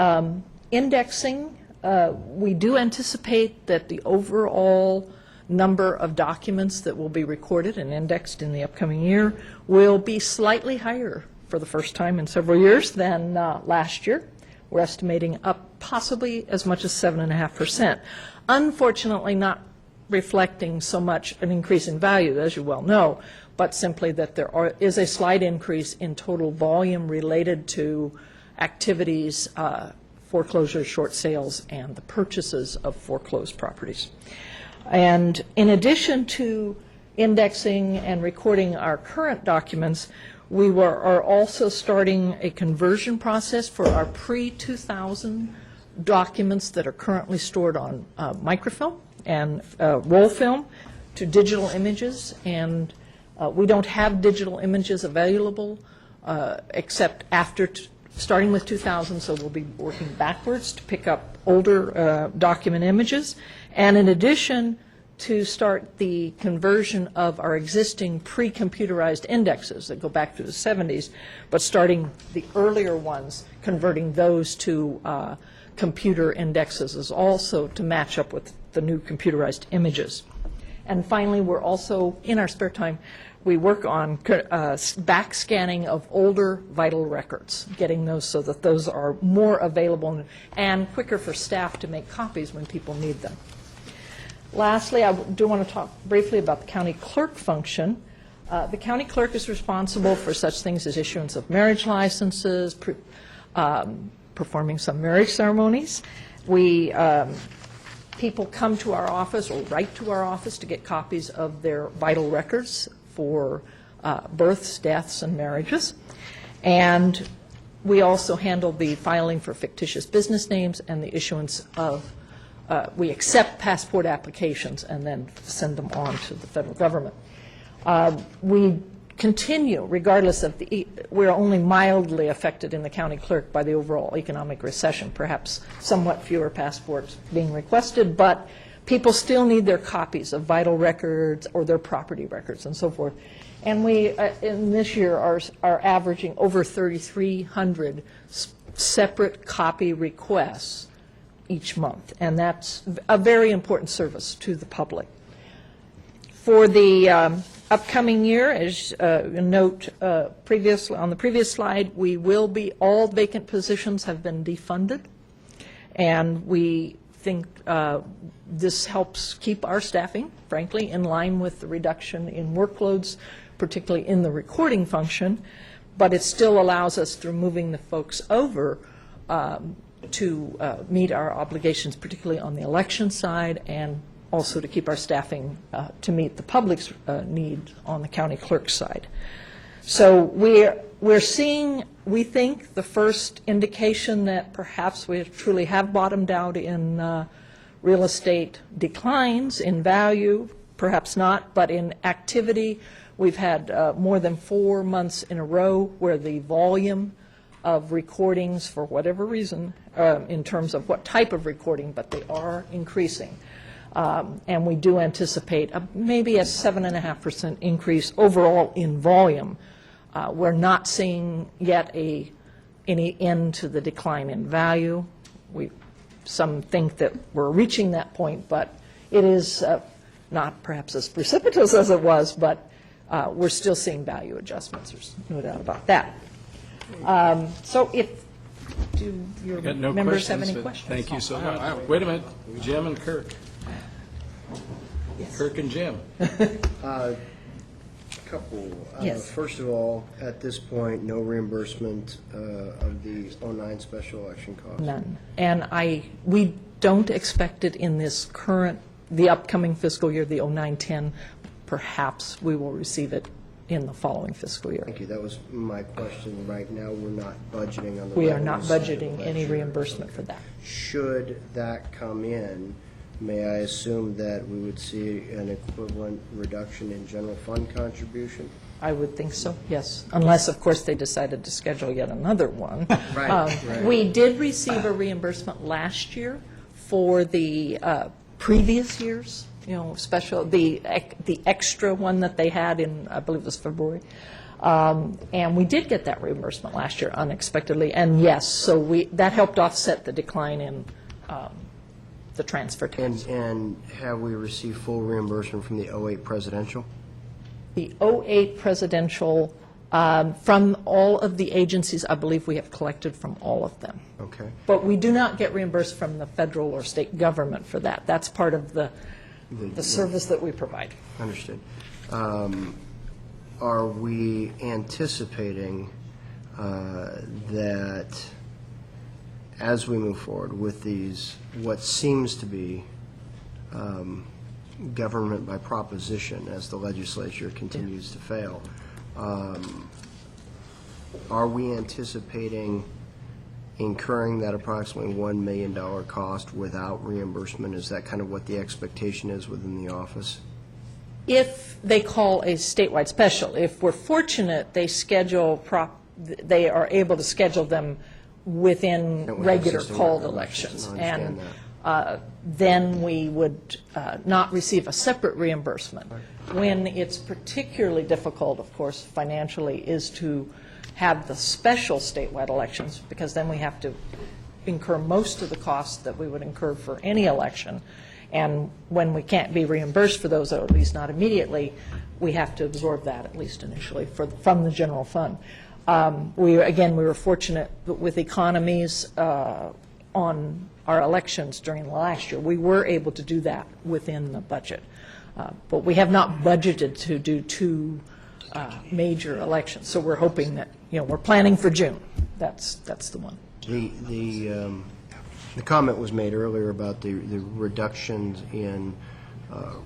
Q: indexing, we do anticipate that the overall number of documents that will be recorded and indexed in the upcoming year will be slightly higher for the first time in several years than last year. We're estimating up possibly as much as 7.5%. Unfortunately, not reflecting so much an increase in value, as you well know, but simply that there is a slight increase in total volume related to activities, foreclosures, short sales, and the purchases of foreclosed properties. And in addition to indexing and recording our current documents, we are also starting a conversion process for our pre-2000 documents that are currently stored on microfilm and roll film to digital images. And we don't have digital images available except after starting with 2000, so we'll be working backwards to pick up older document images. And in addition, to start the conversion of our existing pre-computerized indexes that go back to the 70s, but starting the earlier ones, converting those to computer indexes is also to match up with the new computerized images. And finally, we're also, in our spare time, we work on back scanning of older vital records, getting those so that those are more available and quicker for staff to make copies when people need them. Lastly, I do want to talk briefly about the county clerk function. The county clerk is responsible for such things as issuance of marriage licenses, performing some marriage ceremonies. People come to our office or write to our office to get copies of their vital records for births, deaths, and marriages. And we also handle the filing for fictitious business names and the issuance of, we accept passport applications and then send them on to the federal government. We continue, regardless of we're only mildly affected in the county clerk by the overall economic recession, perhaps somewhat fewer passports being requested, but people still need their copies of vital records or their property records and so forth. And we, in this year, are averaging over 3,300 separate copy requests each month, and that's a very important service to the public. For the upcoming year, as you note on the previous slide, all vacant positions have been defunded, and we think this helps keep our staffing, frankly, in line with the reduction in workloads, particularly in the recording function, but it still allows us, through moving the folks over, to meet our obligations, particularly on the election side, and also to keep our staffing to meet the public's need on the county clerk side. So we're seeing, we think, the first indication that perhaps we truly have bottomed out in real estate declines in value, perhaps not, but in activity. We've had more than 4 months in a row where the volume of recordings, for whatever reason, in terms of what type of recording, but they are increasing. And we do anticipate maybe a 7.5% increase overall in volume. We're not seeing yet any end to the decline in value. Some think that we're reaching that point, but it is not perhaps as precipitous as it was, but we're still seeing value adjustments. There's no doubt about that. So do your members have any questions?
A: Thank you so much. Wait a minute, Jim and Kirk.
Q: Yes.
A: Kirk and Jim.
D: Couple.
Q: Yes.
D: First of all, at this point, no reimbursement of the 09 special election costs?
Q: None. And we don't expect it in the upcoming fiscal year, the 09-10. Perhaps we will receive it in the following fiscal year.
D: Thank you. That was my question. Right now, we're not budgeting on the
Q: We are not
D: revenue side
Q: budgeting
D: of
Q: any
D: budget.
Q: reimbursement for that.
D: Should that come in, may I assume that we would see an equivalent reduction in general fund contribution?
Q: I would think so, yes, unless, of course, they decided to schedule yet another one.
D: Right.
Q: We did receive a reimbursement last year for the previous years, the extra one that they had in, I believe it was February. And we did get that reimbursement last year unexpectedly, and yes, so that helped offset the decline in the transfer tax.
D: And have we received full reimbursement from the 08 presidential?
Q: The 08 presidential, from all of the agencies, I believe we have collected from all of them.
D: Okay.
Q: But we do not get reimbursed from the federal or state government for that. That's part of the service that we provide.
D: Understood. Are we anticipating that as we move forward with these, what seems to be government by proposition as the legislature continues to fail, are we anticipating incurring that approximately $1 million cost without reimbursement? Is that kind of what the expectation is within the office?
Q: If they call a statewide special, if we're fortunate, they are able to schedule them within regular called elections. And then we would not receive a separate reimbursement. When it's particularly difficult, of course, financially, is to have the special statewide elections, because then we have to incur most of the costs that we would incur for any election. And when we can't be reimbursed for those, or at least not immediately, we have to absorb that, at least initially, from the general fund. We were fortunate with economies on our elections during last year. We were able to do that within the budget. But we have not budgeted to do two major elections. So we're hoping that, we're planning for June. That's the one.
D: The comment was made earlier about the reductions in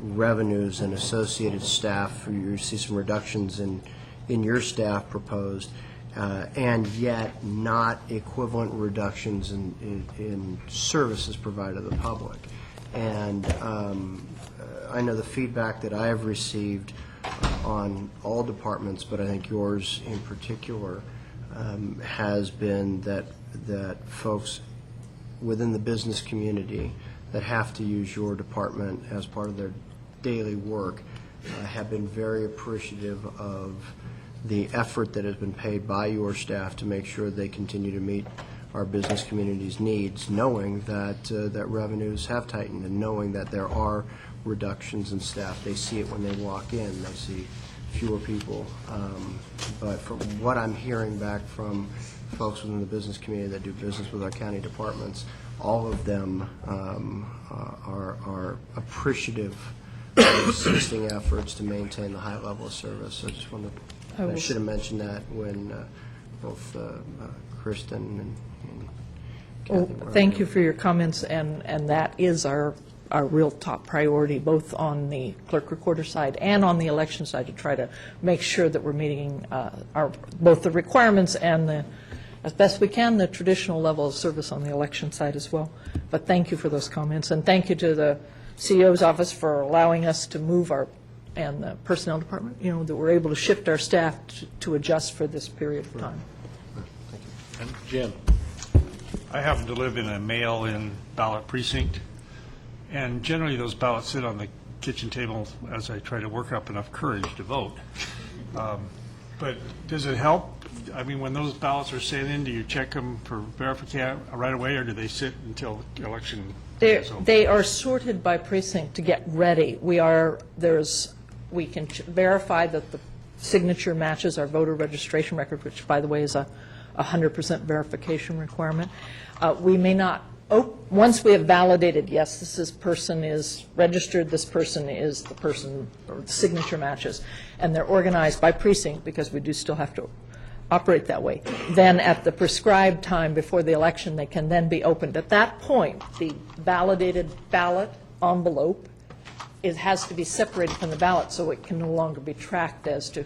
D: revenues and associated staff. You see some reductions in your staff proposed, and yet not equivalent reductions in services provided to the public. And I know the feedback that I have received on all departments, but I think yours in particular, has been that folks within the business community that have to use your department as part of their daily work have been very appreciative of the effort that has been paid by your staff to make sure they continue to meet our business community's needs, knowing that that revenues have tightened and knowing that there are reductions in staff. They see it when they walk in. They see fewer people. But from what I'm hearing back from folks within the business community that do business with our county departments, all of them are appreciative of existing efforts to maintain the high level of service. So I just wanted to, I should have mentioned that when both Kristen and Kathy were
Q: Thank you for your comments, and that is our real top priority, both on the clerk recorder side and on the election side, to try to make sure that we're meeting both the requirements and as best we can, the traditional level of service on the election side as well. But thank you for those comments, and thank you to the CEO's office for allowing us to move and the personnel department, that we're able to shift our staff to adjust for this period of time.
A: And Jim.
B: I happen to live in a mail-in ballot precinct, and generally those ballots sit on the kitchen table as I try to work up enough courage to vote. But does it help? I mean, when those ballots are sent in, do you check them for verification right away, or do they sit until the election is over?
Q: They are sorted by precinct to get ready. We can verify that the signature matches our voter registration record, which, by the way, is a 100% verification requirement. We may not, once we have validated, yes, this person is registered, this person is the person, or the signature matches, and they're organized by precinct, because we do still have to operate that way. Then at the prescribed time before the election, they can then be opened. At that point, the validated ballot envelope has to be separated from the ballot, so it can no longer be tracked as to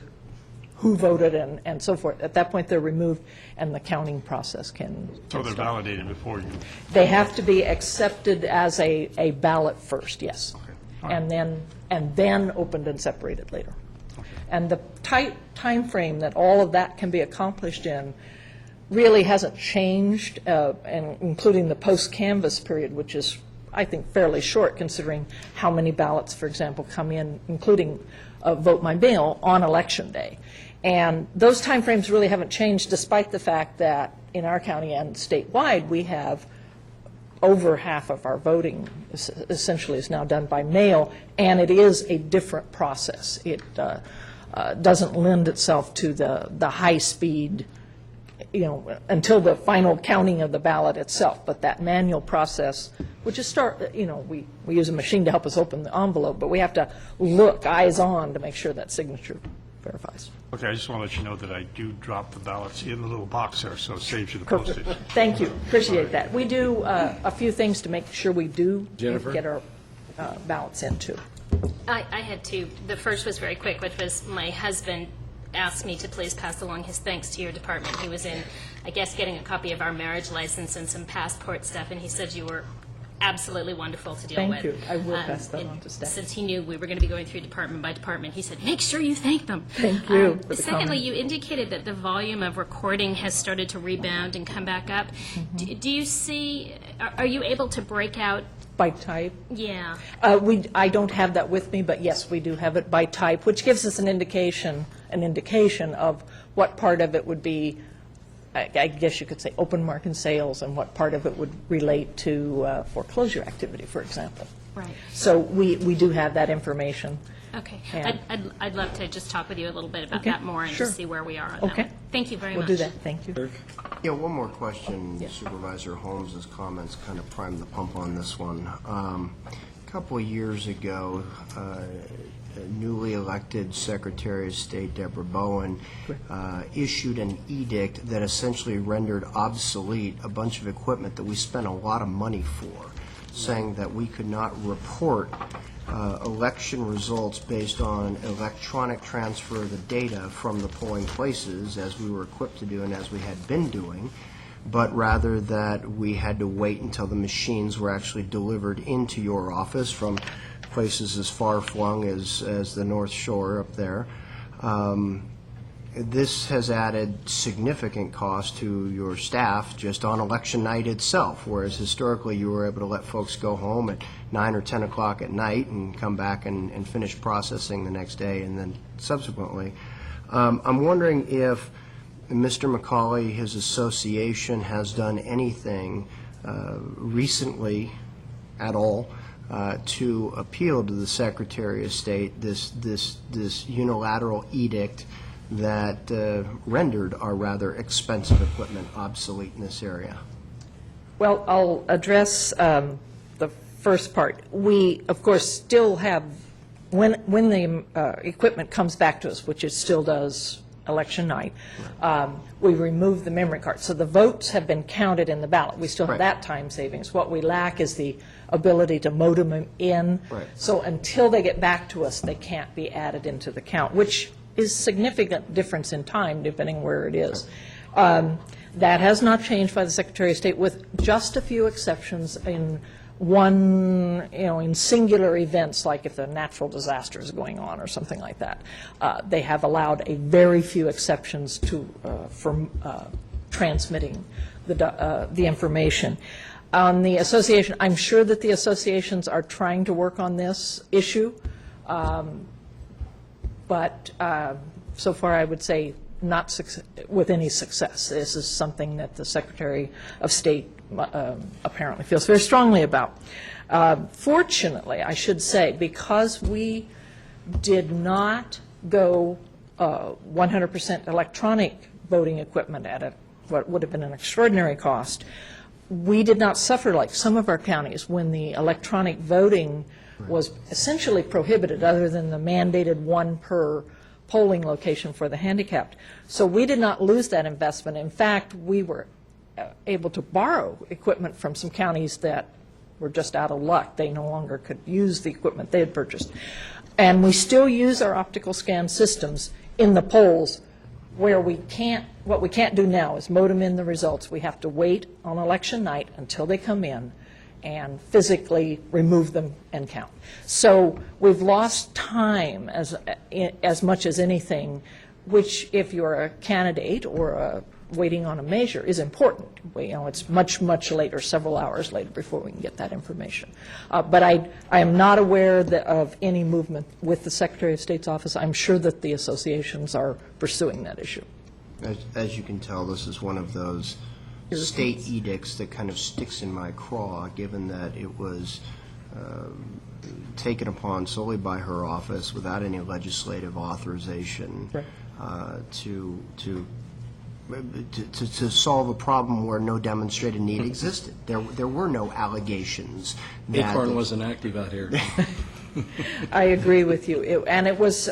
Q: who voted and so forth. At that point, they're removed, and the counting process can
B: So they're
Q: start.
B: validated before you?
Q: They have to be accepted as a ballot first, yes.
B: Okay.
Q: And then opened and separated later. And the tight time frame that all of that can be accomplished in really hasn't changed, and including the post-canvass period, which is, I think, fairly short considering how many ballots, for example, come in, including vote by mail on election day. And those timeframes really haven't changed, despite the fact that in our county and statewide, we have over half of our voting essentially is now done by mail, and it is a different process. It doesn't lend itself to the high speed, until the final counting of the ballot itself. But that manual process, which is we use a machine to help us open the envelope, but we have to look eyes on to make sure that signature verifies.
B: Okay, I just want to let you know that I do drop the ballots in the little box there, so it saves you the postage.
Q: Thank you. Appreciate that. We do a few things to make sure we do
A: Jennifer?
Q: get our ballots in, too.
E: I had two. The first was very quick, which was my husband asked me to please pass along his thanks to your department. He was in, I guess, getting a copy of our marriage license and some passport stuff, and he said you were absolutely wonderful to deal with.
Q: Thank you. I will pass that on to staff.
E: Since he knew we were going to be going through department by department, he said, make sure you thank them.
Q: Thank you for the
E: Secondly,
Q: comment.
E: you indicated that the volume of recording has started to rebound and come back up.
Q: Mm-hmm.
E: Do you see, are you able to break out?
Q: By type?
E: Yeah.
Q: I don't have that with me, but yes, we do have it by type, which gives us an indication of what part of it would be, I guess you could say, open market sales, and what part of it would relate to foreclosure activity, for example.
E: Right.
Q: So we do have that information.
E: Okay.
Q: And-
E: I'd love to just talk with you a little bit about
Q: Okay,
E: that more and
Q: sure.
E: just see where we are on that.
Q: Okay.
E: one. Thank you very
Q: We'll
E: much.
Q: do that, thank you.
D: Yeah, one more question. Supervisor Holmes's comments kind of primed the pump on this one. A couple of years ago, newly elected Secretary of State Deborah Bowen issued an edict that essentially rendered obsolete a bunch of equipment that we spent a lot of money for, saying that we could not report election results based on electronic transfer of the data from the polling places, as we were equipped to do and as we had been doing, but rather that we had to wait until the machines were actually delivered into your office from places as far-flung as the North Shore up there. This has added significant cost to your staff just on election night itself, whereas historically you were able to let folks go home at 9 or 10 o'clock at night and come back and finish processing the next day and then subsequently. I'm wondering if Mr. McCauley, his association, has done anything recently at all to appeal to the Secretary of State this unilateral edict that rendered our rather expensive equipment obsolete in this area?
Q: Well, I'll address the first part. We, of course, still have, when the equipment comes back to us, which it still does election night, we remove the memory card. So the votes have been counted in the ballot. We still have that time savings. What we lack is the ability to modem them in.
D: Right.
Q: So until they get back to us, they can't be added into the count, which is significant difference in time depending where it is. That has not changed by the Secretary of State, with just a few exceptions in one, in singular events, like if a natural disaster is going on or something like that. They have allowed a very few exceptions to for transmitting the information. On the association, I'm sure that the associations are trying to work on this issue, but so far I would say not with any success. This is something that the Secretary of State apparently feels very strongly about. Fortunately, I should say, because we did not go 100% electronic voting equipment at what would have been an extraordinary cost, we did not suffer like some of our counties when the electronic voting was essentially prohibited, other than the mandated one per polling location for the handicapped. So we did not lose that investment. In fact, we were able to borrow equipment from some counties that were just out of luck. They no longer could use the equipment they had purchased. And we still use our optical scan systems in the polls, where we can't, what we can't do now is modem in the results. We have to wait on election night until they come in and physically remove them and count. So we've lost time as much as anything, which if you're a candidate or waiting on a measure is important. It's much, much later, several hours later, before we can get that information. But I am not aware of any movement with the Secretary of State's office. I'm sure that the associations are pursuing that issue.
D: As you can tell, this is one of those state edicts that kind of sticks in my craw, given that it was taken upon solely by her office without any legislative authorization to solve a problem where no demonstrated need existed. There were no allegations.
A: Acorn wasn't active out here.
Q: I agree with you. And it was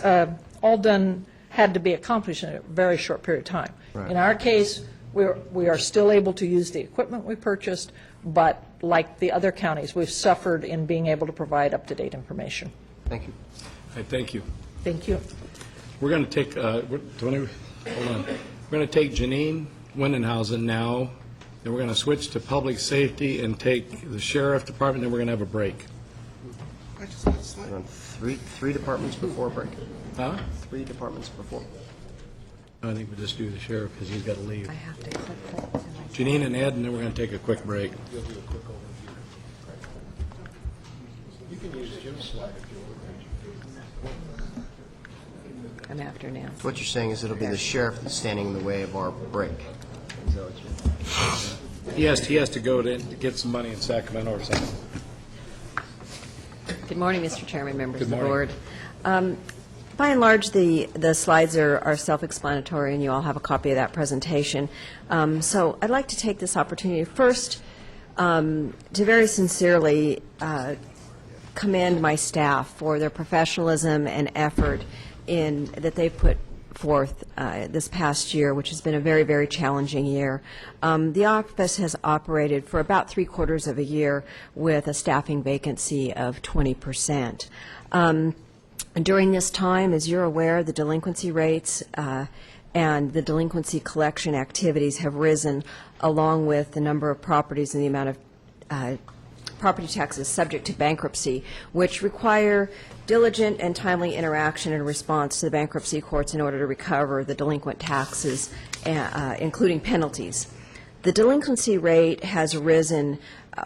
Q: all done, had to be accomplished in a very short period of time.
D: Right.
Q: In our case, we are still able to use the equipment we purchased, but like the other counties, we've suffered in being able to provide up-to-date information.
D: Thank you.
A: All right, thank you.
Q: Thank you.
A: We're going to take, hold on. We're going to take Janine Windenhausen now, then we're going to switch to public safety and take the sheriff department, then we're going to have a break.
D: Run three departments before break.
A: Huh?
D: 3 departments before.
A: I think we'll just do the sheriff because he's got to leave.
H: I have to click that.
A: Janine and Ed, and then we're going to take a quick break.
D: You can use Jim's slide if you
H: I'm after now.
D: What you're saying is it'll be the sheriff that's standing in the way of our break. Is that what
A: He has to go to get some money in Sacramento or something.
R: Good morning, Mr. Chairman, members of the board. By and large, the slides are self-explanatory, and you all have a copy of that presentation. So I'd like to take this opportunity first to very sincerely commend my staff for their professionalism and effort that they've put forth this past year, which has been a very, very challenging year. The office has operated for about 3/4 of a year with a staffing vacancy of 20%. During this time, as you're aware, the delinquency rates and the delinquency collection activities have risen, along with the number of properties and the amount of property taxes subject to bankruptcy, which require diligent and timely interaction and response to the bankruptcy courts in order to recover the delinquent taxes, including penalties. The delinquency rate has risen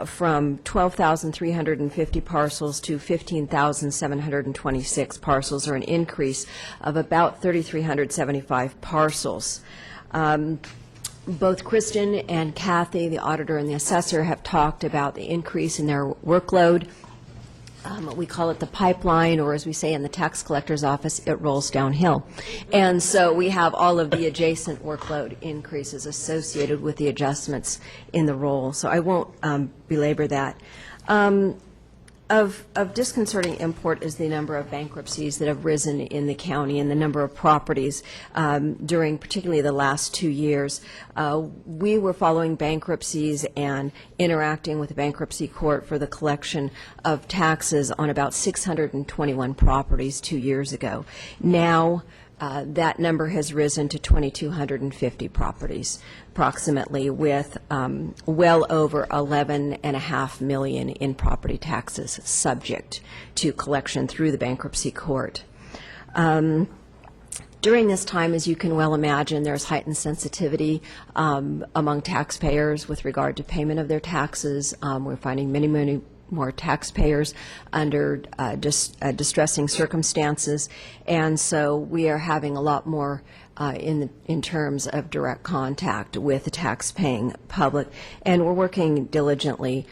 R: from 12,350 parcels to 15,726 parcels, or an increase of about 3,375 parcels. Both Kristen and Kathy, the auditor and the assessor, have talked about the increase in their workload. We call it the pipeline, or as we say in the tax collector's office, it rolls downhill. And so we have all of the adjacent workload increases associated with the adjustments in the roll. So I won't belabor that. Of disconcerting import is the number of bankruptcies that have risen in the county and the number of properties during particularly the last 2 years. We were following bankruptcies and interacting with the bankruptcy court for the collection of taxes on about 621 properties 2 years ago. Now, that number has risen to 2,250 properties, approximately, with well over $11.5 million in property taxes subject to collection through the bankruptcy court. During this time, as you can well imagine, there's heightened sensitivity among taxpayers with regard to payment of their taxes. We're finding many more taxpayers under distressing circumstances, and so we are having a lot more in terms of direct contact with the tax-paying public, and we're working diligently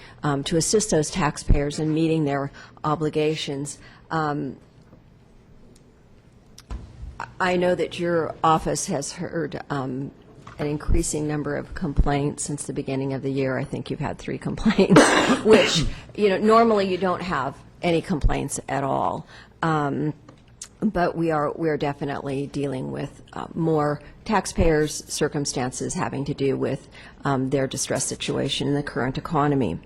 R: to assist those taxpayers in meeting their obligations. I know that your office has heard an increasing number of complaints since the beginning of the year. I think you've had 3 complaints, which, normally you don't have any complaints at all. But we're definitely dealing with more taxpayers' circumstances having to do with their distressed situation in the current economy.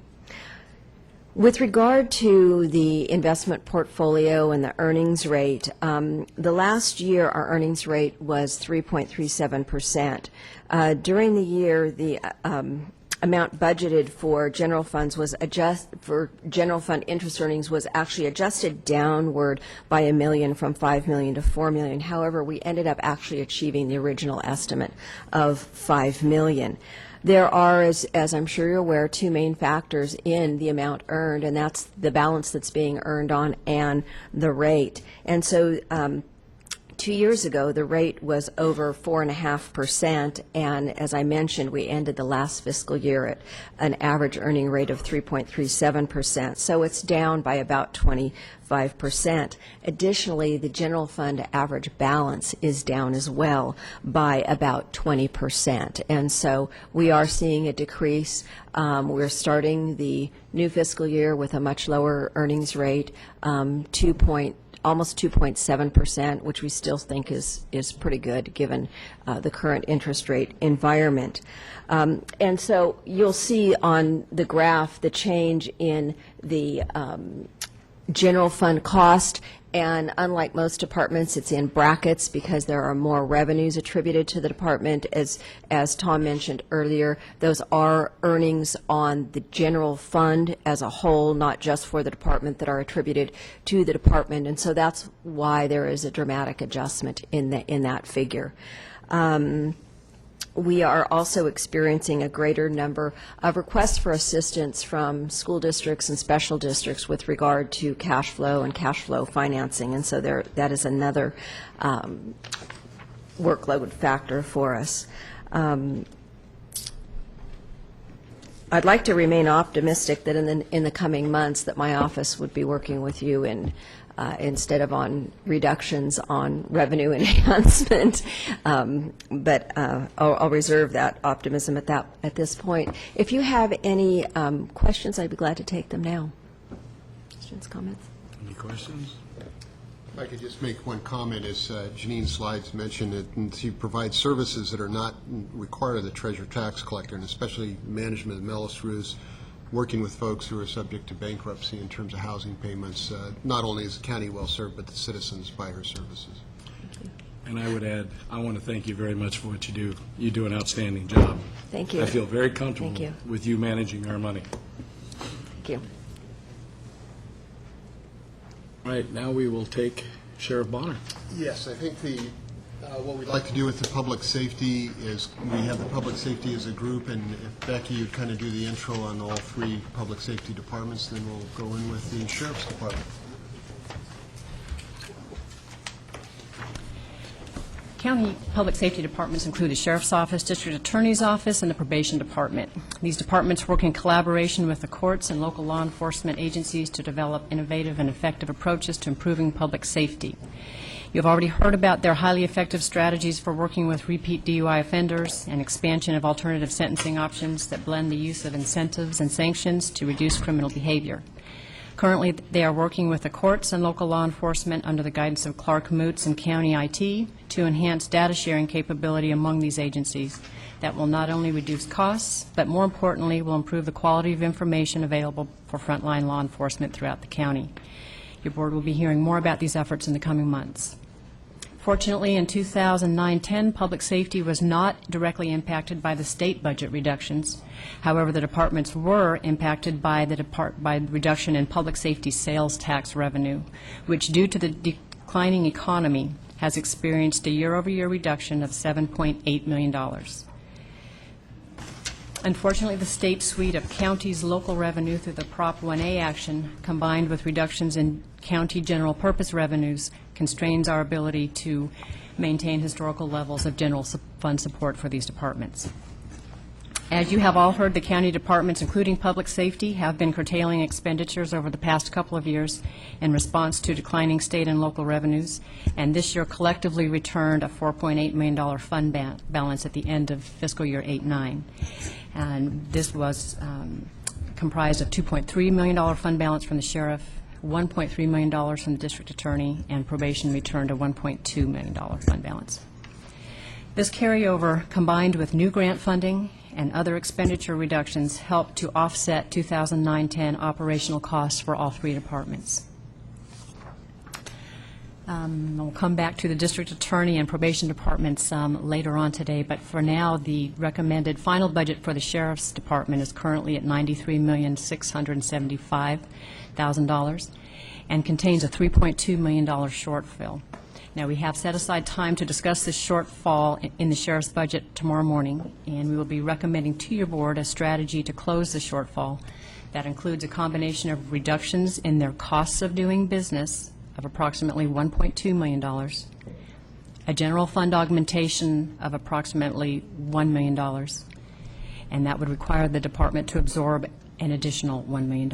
R: With regard to the investment portfolio and the earnings rate, the last year our earnings rate was 3.37%. During the year, the amount budgeted for general funds for general fund interest earnings was actually adjusted downward by $1 million, from $5 million to $4 million. However, we ended up actually achieving the original estimate of $5 million. There are, as I'm sure you're aware, 2 main factors in the amount earned, and that's the balance that's being earned on and the rate. And so 2 years ago, the rate was over 4.5%, and as I mentioned, we ended the last fiscal year at an average earning rate of 3.37%. So it's down by about 25%. Additionally, the general fund average balance is down as well by about 20%. And so we are seeing a decrease. We're starting the new fiscal year with a much lower earnings rate, almost 2.7%, which we still think is pretty good given the current interest rate environment. And so you'll see on the graph the change in the general fund cost, and unlike most departments, it's in brackets because there are more revenues attributed to the department. As Tom mentioned earlier, those are earnings on the general fund as a whole, not just for the department, that are attributed to the department, and so that's why there is a dramatic adjustment in that figure. We are also experiencing a greater number of requests for assistance from school districts and special districts with regard to cash flow and cash flow financing, and so that is another workload factor for us. I'd like to remain optimistic that in the coming months that my office would be working with you in instead of on reductions on revenue enhancement. But I'll reserve that optimism at this point. If you have any questions, I'd be glad to take them now. Questions, comments?
A: Any questions?
G: If I could just make one comment, as Janine's slides mentioned, that she provides services that are not required of the treasurer tax collector, and especially management of Mellis Roos, working with folks who are subject to bankruptcy in terms of housing payments. Not only is the county well served, but the citizens by her services.
A: And I would add, I want to thank you very much for what you do. You do an outstanding job.
R: Thank you.
A: I feel very comfortable
R: Thank you.
A: with you managing our money.
R: Thank you.
A: All right, now we will take Sheriff Bonner.
G: Yes, I think what we'd like to do with the public safety is we have the public safety as a group, and if Becky, you'd kind of do the intro on all three public safety departments, then we'll go in with the sheriff's department.
K: County public safety departments include the Sheriff's Office, District Attorney's Office, and the Probation Department. These departments work in collaboration with the courts and local law enforcement agencies to develop innovative and effective approaches to improving public safety. You've already heard about their highly effective strategies for working with repeat DUI offenders and expansion of alternative sentencing options that blend the use of incentives and sanctions to reduce criminal behavior. Currently, they are working with the courts and local law enforcement under the guidance of Clerk, Moots, and County IT to enhance data sharing capability among these agencies that will not only reduce costs, but more importantly, will improve the quality of information available for frontline law enforcement throughout the county. Your board will be hearing more about these efforts in the coming months. Fortunately, in 2009-10, public safety was not directly impacted by the state budget reductions. However, the departments were impacted by the reduction in public safety sales tax revenue, which, due to the declining economy, has experienced a year-over-year reduction of $7.8 million. Unfortunately, the state suite of counties' local revenue through the Prop 1A action, combined with reductions in county general purpose revenues, constrains our ability to maintain historical levels of general fund support for these departments. As you have all heard, the county departments, including public safety, have been curtailing expenditures over the past couple of years in response to declining state and local revenues, and this year collectively returned a $4.8 million fund balance at the end of fiscal year 8-9. And this was comprised of $2.3 million fund balance from the sheriff, $1.3 million from the district attorney, and probation returned a $1.2 million fund balance. This carryover, combined with new grant funding and other expenditure reductions, helped to offset 2009-10 operational costs for all three departments. We'll come back to the district attorney and probation departments later on today, but for now, the recommended final budget for the sheriff's department is currently at $93,675,000 and contains a $3.2 million shortfall. Now, we have set aside time to discuss this shortfall in the sheriff's budget tomorrow morning, and we will be recommending to your board a strategy to close the shortfall that includes a combination of reductions in their costs of doing business of approximately $1.2 million, a general fund augmentation of approximately $1 million, and that would require the department to absorb an additional $1 million.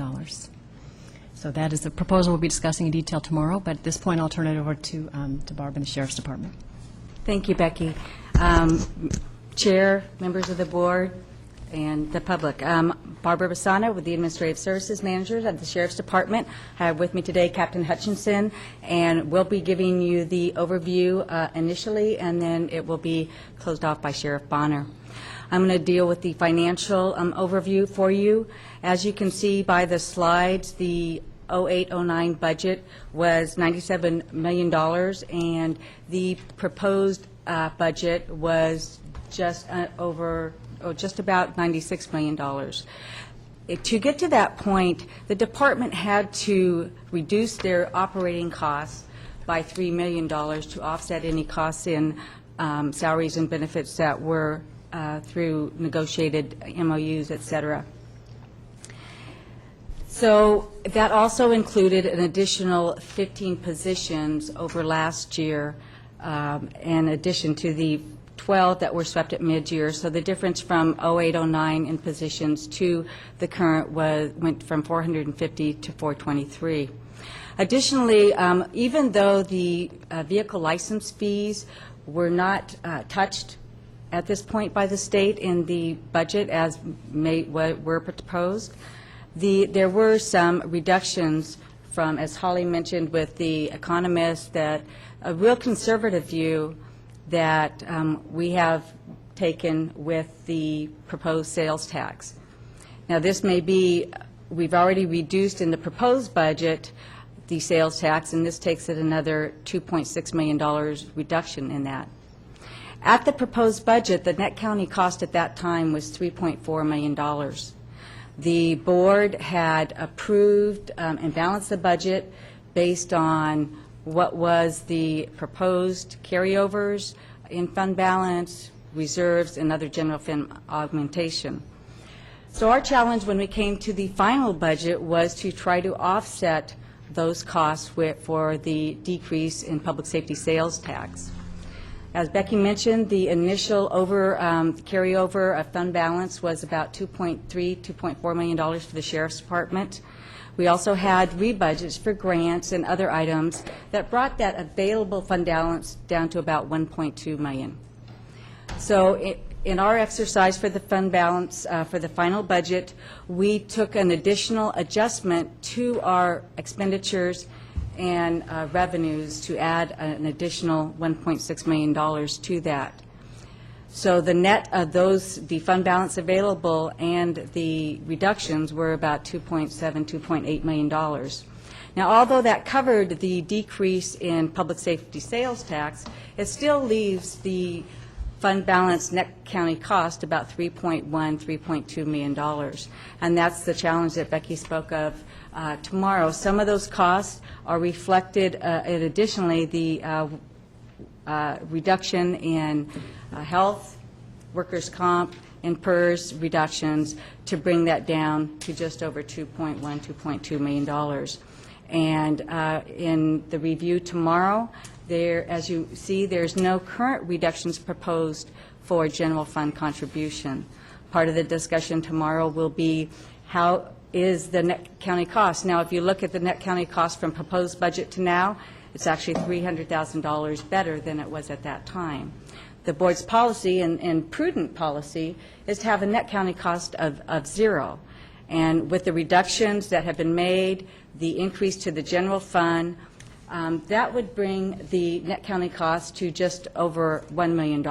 K: So that is the proposal we'll be discussing in detail tomorrow, but at this point I'll turn it over to Barb in the Sheriff's Department.
L: Thank you, Becky. Chair, members of the board, and the public. Barbara Bassano with the Administrative Services Manager of the Sheriff's Department. I have with me today Captain Hutchinson, and we'll be giving you the overview initially, and then it will be closed off by Sheriff Bonner. I'm going to deal with the financial overview for you. As you can see by the slides, the 08-09 budget was $97 million, and the proposed budget was just about $96 million. To get to that point, the department had to reduce their operating costs by $3 million to offset any costs in salaries and benefits that were through negotiated MOUs, et cetera. So that also included an additional 15 positions over last year, in addition to the
S: 12 that were swept at mid-year. So the difference from 0809 in positions to the current went from 450 to 423. Additionally, even though the vehicle license fees were not touched at this point by the state in the budget as were proposed, there were some reductions from, as Holly mentioned with the economist, that a real conservative view that we have taken with the proposed sales tax. Now, this may be, we've already reduced in the proposed budget the sales tax, and this takes it another $2.6 million reduction in that. At the proposed budget, the net county cost at that time was $3.4 million. The board had approved and balanced the budget based on what was the proposed carryovers in fund balance, reserves, and other general fund augmentation. So our challenge when we came to the final budget was to try to offset those costs for the decrease in public safety sales tax. As Becky mentioned, the initial carryover of fund balance was about $2.4 million for the Sheriff's Department. We also had rebudgets for grants and other items that brought that available fund balance down to about $1.2 million. So in our exercise for the fund balance for the final budget, we took an additional adjustment to our expenditures and revenues to add an additional $1.6 million to that. So the net of the fund balance available and the reductions were about $2.8 million. Now, although that covered the decrease in public safety sales tax, it still leaves the fund balance net county cost about $3.2 million. And that's the challenge that Becky spoke of tomorrow. Some of those costs are reflected, and additionally, the reduction in health, workers' comp, and PERS reductions to bring that down to just over $2.2 million. And in the review tomorrow, as you see, there's no current reductions proposed for general fund contribution. Part of the discussion tomorrow will be how is the net county cost. Now, if you look at the net county cost from proposed budget to now, it's actually $300,000 better than it was at that time. The board's policy and prudent policy is to have a net county cost of zero. And with the reductions that have been made, the increase to the general fund, that would bring the net county cost to just over $1 million.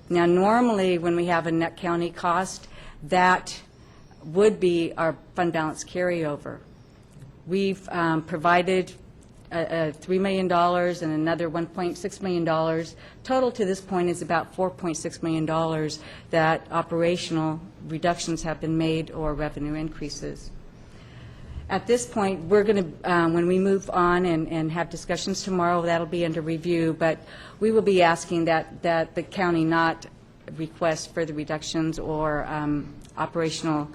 S: Now, normally when we have a net county cost, that would be our fund balance carryover. We've provided $3 million and another $1.6 million. Total to this point is about $4.6 million that operational reductions have been made or revenue increases. At this point, we're going to, when we move on and have discussions tomorrow, that'll be under review, but we will be asking that the county not request further reductions or operational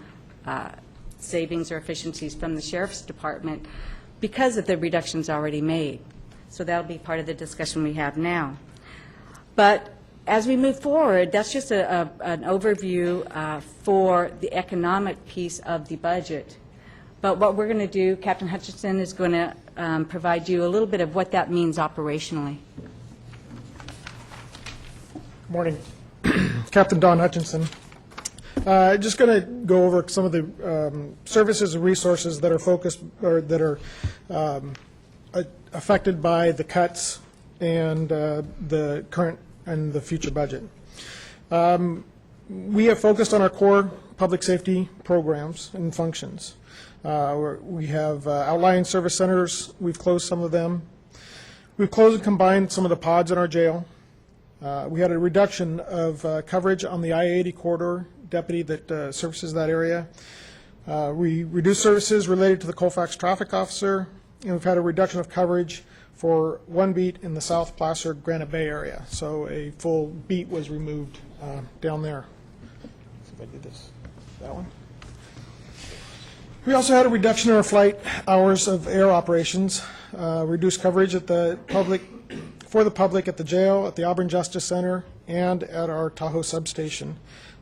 S: savings or efficiencies from the Sheriff's Department because of the reductions already made. So that'll be part of the discussion we have now. But as we move forward, that's just an overview for the economic piece of the budget. But what we're going to do, Captain Hutchinson is going to provide you a little bit of what that means operationally.
T: Good morning. Captain Don Hutchinson. Just going to go over some of the services and resources that are focused or that are affected by the cuts and the current and the future budget. We have focused on our core public safety programs and functions. We have outlying service centers. We've closed some of them. We've closed and combined some of the pods in our jail. We had a reduction of coverage on the I-80 corridor deputy that services that area. We reduced services related to the Colfax traffic officer, and we've had a reduction of coverage for one beat in the South Placer Granite Bay area. So a full beat was removed down there. Let's see if I did this. That one. We also had a reduction in our flight hours of air operations, reduced coverage at the public for the public at the jail, at the Auburn Justice Center, and at our Tahoe substation.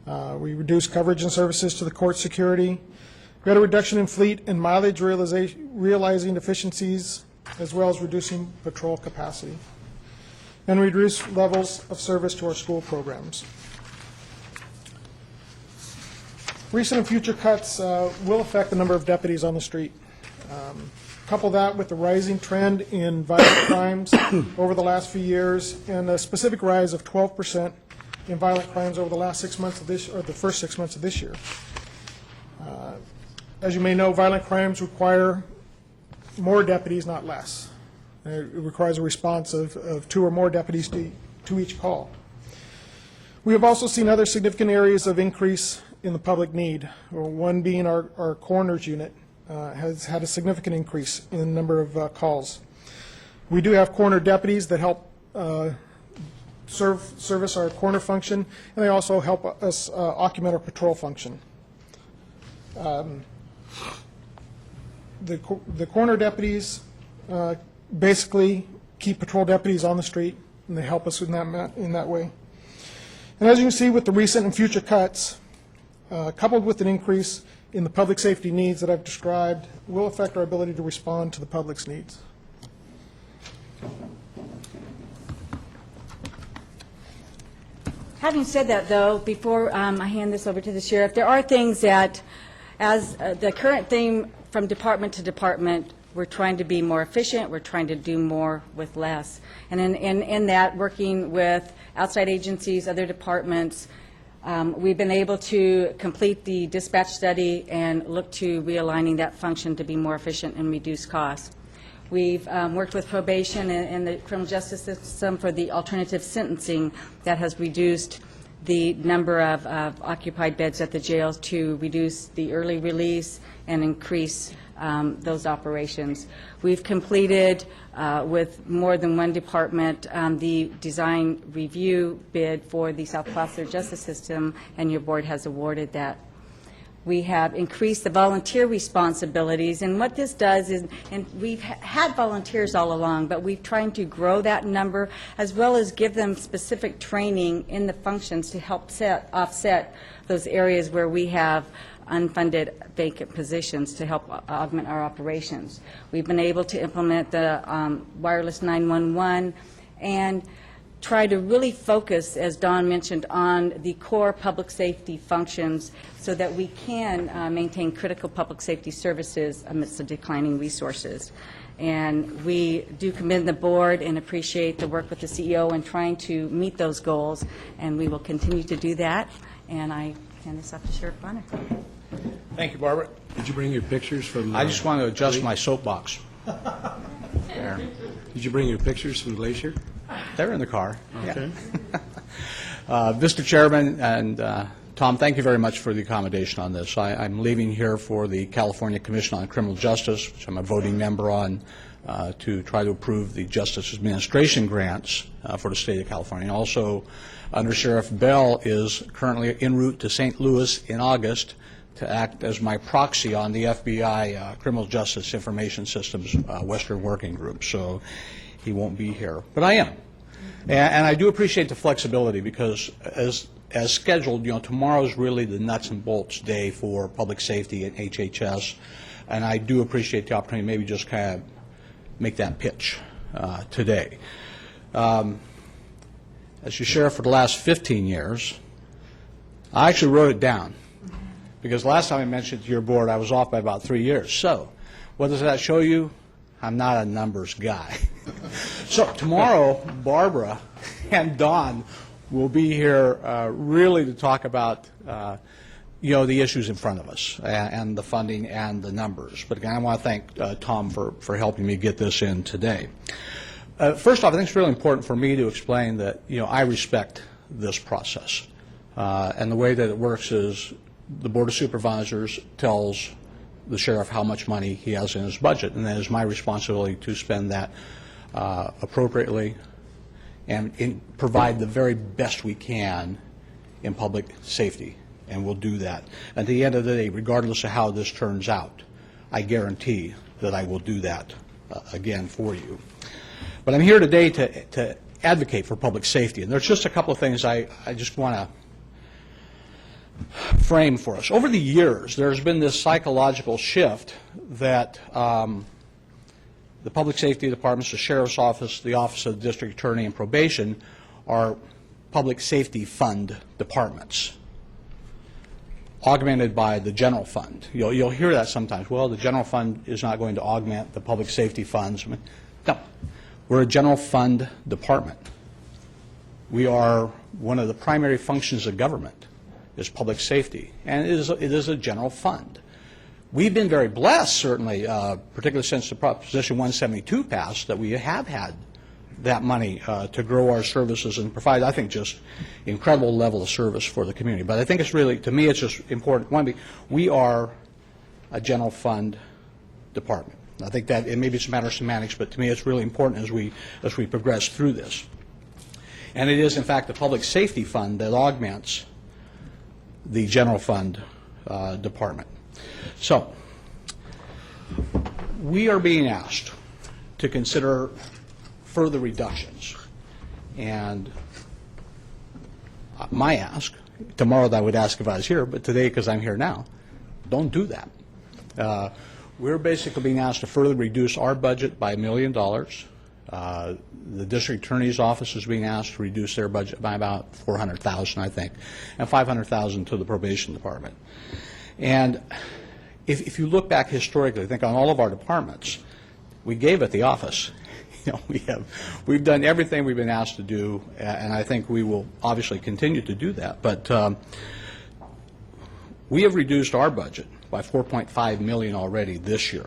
T: We reduced coverage and services to the court security. We had a reduction in fleet and mileage realizing efficiencies, as well as reducing patrol capacity. And reduced levels of service to our school programs. Recent and future cuts will affect the number of deputies on the street. Couple that with the rising trend in violent crimes over the last few years, and a specific rise of 12% in violent crimes over the last 6 months of this, or the first 6 months of this year. As you may know, violent crimes require more deputies, not less. It requires a response of 2 or more deputies to each call. We have also seen other significant areas of increase in the public need, one being our coroner's unit. Has had a significant increase in the number of calls. We do have coroner deputies that help service our coroner function, and they also help us augment our patrol function. The coroner deputies basically keep patrol deputies on the street, and they help us in that way. And as you can see with the recent and future cuts, coupled with an increase in the public safety needs that I've described, will affect our ability to respond to the public's needs.
S: Having said that, though, before I hand this over to the sheriff, there are things that, as the current theme from department to department, we're trying to be more efficient, we're trying to do more with less. And in that, working with outside agencies, other departments, we've been able to complete the dispatch study and look to realigning that function to be more efficient and reduce costs. We've worked with probation and the criminal justice system for the alternative sentencing that has reduced the number of occupied beds at the jails to reduce the early release and increase those operations. We've completed with more than one department the design review bid for the South Placer Justice System, and your board has awarded that. We have increased the volunteer responsibilities, and what this does is, and we've had volunteers all along, but we've tried to grow that number as well as give them specific training in the functions to help offset those areas where we have unfunded vacant positions to help augment our operations. We've been able to implement the wireless 911 and try to really focus, as Dawn mentioned, on the core public safety functions so that we can maintain critical public safety services amidst the declining resources. And we do commend the board and appreciate the work with the CEO in trying to meet those goals, and we will continue to do that. And I hand this off to Sheriff Bonner.
U: Thank you, Barbara.
A: Did you bring your pictures from
U: I just want to adjust my soapbox.
A: There. Did you bring your pictures from Glacier?
U: They're in the car.
A: Okay.
U: Yeah. Mr. Chairman and Tom, thank you very much for the accommodation on this. I'm leaving here for the California Commission on Criminal Justice, which I'm a voting member on, to try to approve the Justice Administration grants for the state of California. And also, Under Sheriff Bell is currently en route to St. Louis in August to act as my proxy on the FBI Criminal Justice Information Systems Western Working Group. So he won't be here, but I am. And I do appreciate the flexibility because as scheduled, tomorrow is really the nuts and bolts day for public safety at HHS, and I do appreciate the opportunity to maybe just kind of make that pitch today. As your sheriff for the last 15 years, I actually wrote it down because last time I mentioned to your board I was off by about 3 years. So what does that show you? I'm not a numbers guy. So tomorrow, Barbara and Dawn will be here really to talk about the issues in front of us and the funding and the numbers. But again, I want to thank Tom for helping me get this in today. First off, I think it's really important for me to explain that I respect this process. And the way that it works is the Board of Supervisors tells the sheriff how much money he has in his budget, and then it's my responsibility to spend that appropriately and provide the very best we can in public safety, and we'll do that. At the end of the day, regardless of how this turns out, I guarantee that I will do that again for you. But I'm here today to advocate for public safety, and there's just a couple of things I just want to frame for us. Over the years, there's been this psychological shift that the public safety departments, the sheriff's office, the office of the district attorney, and probation are public safety fund departments, augmented by the general fund. You'll hear that sometimes. Well, the general fund is not going to augment the public safety funds. No, we're a general fund department. We are one of the primary functions of government is public safety, and it is a general fund. We've been very blessed, certainly, particularly since the Proposition 172 passed, that we have had that money to grow our services and provide, I think, just incredible level of service for the community. But I think it's really, to me, it's just important. One, we are a general fund department. I think that it maybe it's a matter of semantics, but to me it's really important as we progress through this. And it is, in fact, the public safety fund that augments the general fund department. So, we are being asked to consider further reductions. And my ask, tomorrow I would ask if I was here, but today, because I'm here now, don't do that. We're basically being asked to further reduce our budget by $1 million. The district attorney's office is being asked to reduce their budget by about $400,000, I think, and $500,000 to the probation department. And if you look back historically, I think on all of our departments, we gave at the office. We've done everything we've been asked to do, and I think we will obviously continue to do that. But we have reduced our budget by $4.5 million already this year.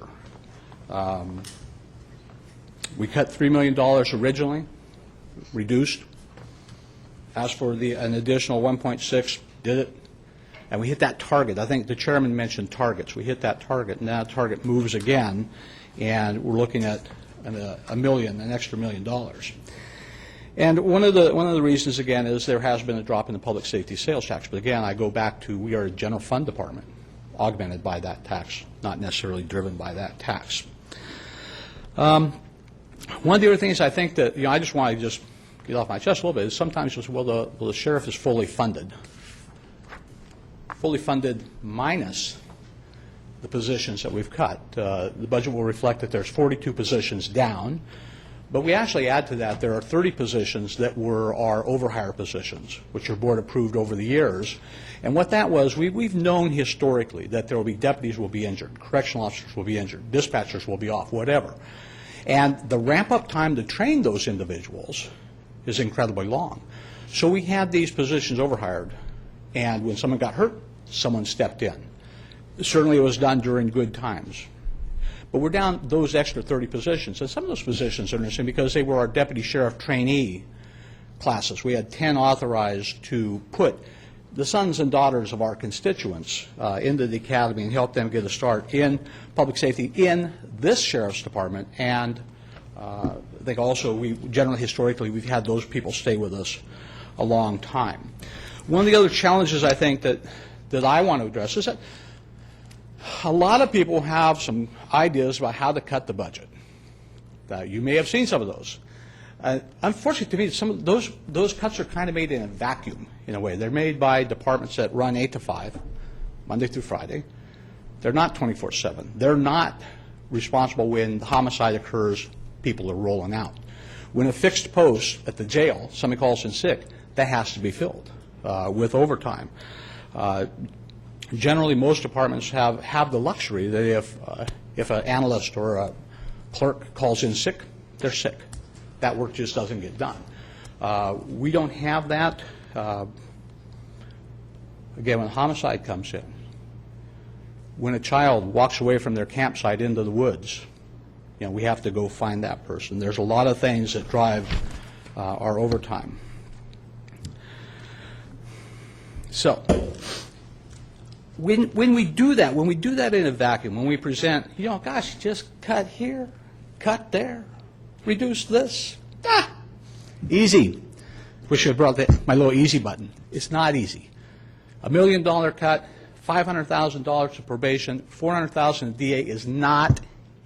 U: We cut $3 million originally, reduced. Asked for an additional 1.6, did it, and we hit that target. I think the chairman mentioned targets. We hit that target, and that target moves again, and we're looking at an extra $1 million. And one of the reasons, again, is there has been a drop in the public safety sales tax. But again, I go back to we are a general fund department, augmented by that tax, not necessarily driven by that tax. One of the other things I think that I just want to just get off my chest a little bit is sometimes just, well, the sheriff is fully funded minus the positions that we've cut. The budget will reflect that there's 42 positions down, but we actually add to that there are 30 positions that were our overhire positions, which your board approved over the years. And what that was, we've known historically that there will be deputies will be injured, correctional officers will be injured, dispatchers will be off, whatever. And the ramp-up time to train those individuals is incredibly long. So we had these positions overhired, and when someone got hurt, someone stepped in. Certainly it was done during good times. But we're down those extra 30 positions, and some of those positions are interesting because they were our deputy sheriff trainee classes. We had 10 authorized to put the sons and daughters of our constituents into the academy and help them get a start in public safety in this sheriff's department. And I think also we generally historically we've had those people stay with us a long time. One of the other challenges I think that I want to address is that a lot of people have some ideas about how to cut the budget. You may have seen some of those. Unfortunately, to me, some of those cuts are kind of made in a vacuum, in a way. They're made by departments that run 8 to 5, Monday through Friday. They're not 24/7. They're not responsible when the homicide occurs, people are rolling out. When a fixed post at the jail, somebody calls in sick, that has to be filled with overtime. Generally, most departments have the luxury that if an analyst or a clerk calls in sick, they're sick. That work just doesn't get done. We don't have that. Again, when homicide comes in, when a child walks away from their campsite into the woods, we have to go find that person. There's a lot of things that drive our overtime. So, when we do that in a vacuum, when we present, gosh, just cut here, cut there, reduce this. Easy. Wish I had brought my little easy button. It's not easy. $1 million cut, $500,000 to probation, $400,000 to DA is not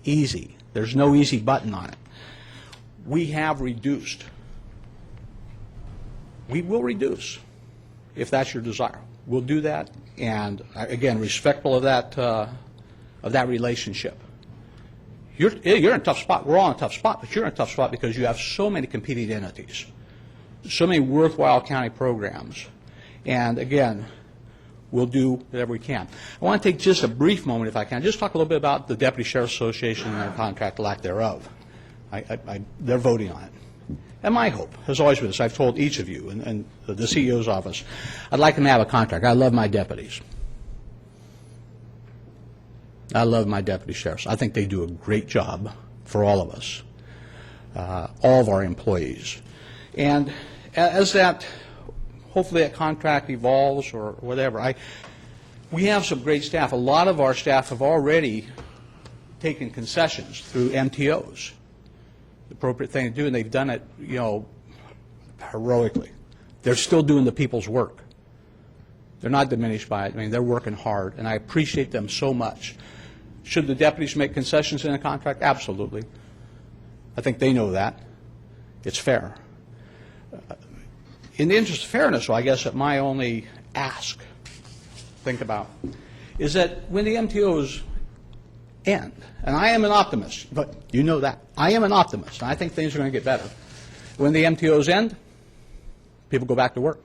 U: easy. There's no easy button on it. we have reduced. We will reduce, if that's your desire. We'll do that, and again, respectful of that relationship. You're in a tough spot. We're all in a tough spot, but you're in a tough spot because you have so many competing entities, so many worthwhile county programs, and again, we'll do whatever we can. I want to take just a brief moment, if I can, just talk a little bit about the Deputy Sheriff's Association and their contract, lack thereof. They're voting on it. And my hope has always been this. I've told each of you and the CEO's office, I'd like them to have a contract. I love my deputies. I love my deputy sheriffs. I think they do a great job for all of us, all of our employees. And as that, hopefully that contract evolves or whatever, we have some great staff. A lot of our staff have already taken concessions through MTOs. The appropriate thing to do, and they've done it, heroically. They're still doing the people's work. They're not diminished by it. I mean, they're working hard, and I appreciate them so much. Should the deputies make concessions in a contract? Absolutely. I think they know that. It's fair. In the interest of fairness, I guess that my only ask, think about, is that when the MTOs end, and I am an optimist, but you know that. I am an optimist, and I think things are going to get better. When the MTOs end, people go back to work.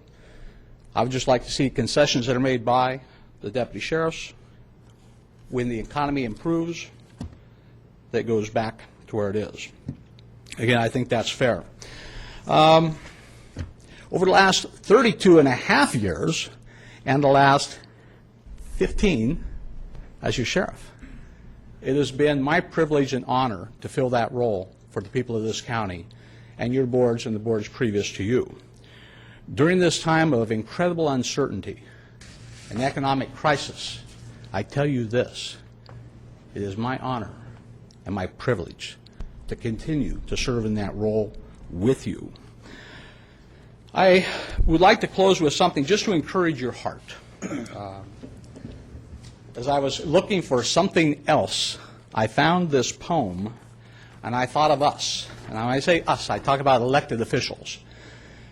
U: I would just like to see concessions that are made by the deputy sheriffs. When the economy improves, that goes back to where it is. Again, I think that's fair. Over the last 32 and a half years and the last 15 as your sheriff, it has been my privilege and honor to fill that role for the people of this county and your boards and the boards previous to you. During this time of incredible uncertainty and economic crisis, I tell you this, it is my honor and my privilege to continue to serve in that role with you. I would like to close with something just to encourage your heart. As I was looking for something else, I found this poem, and I thought of us. And when I say us, I talk about elected officials.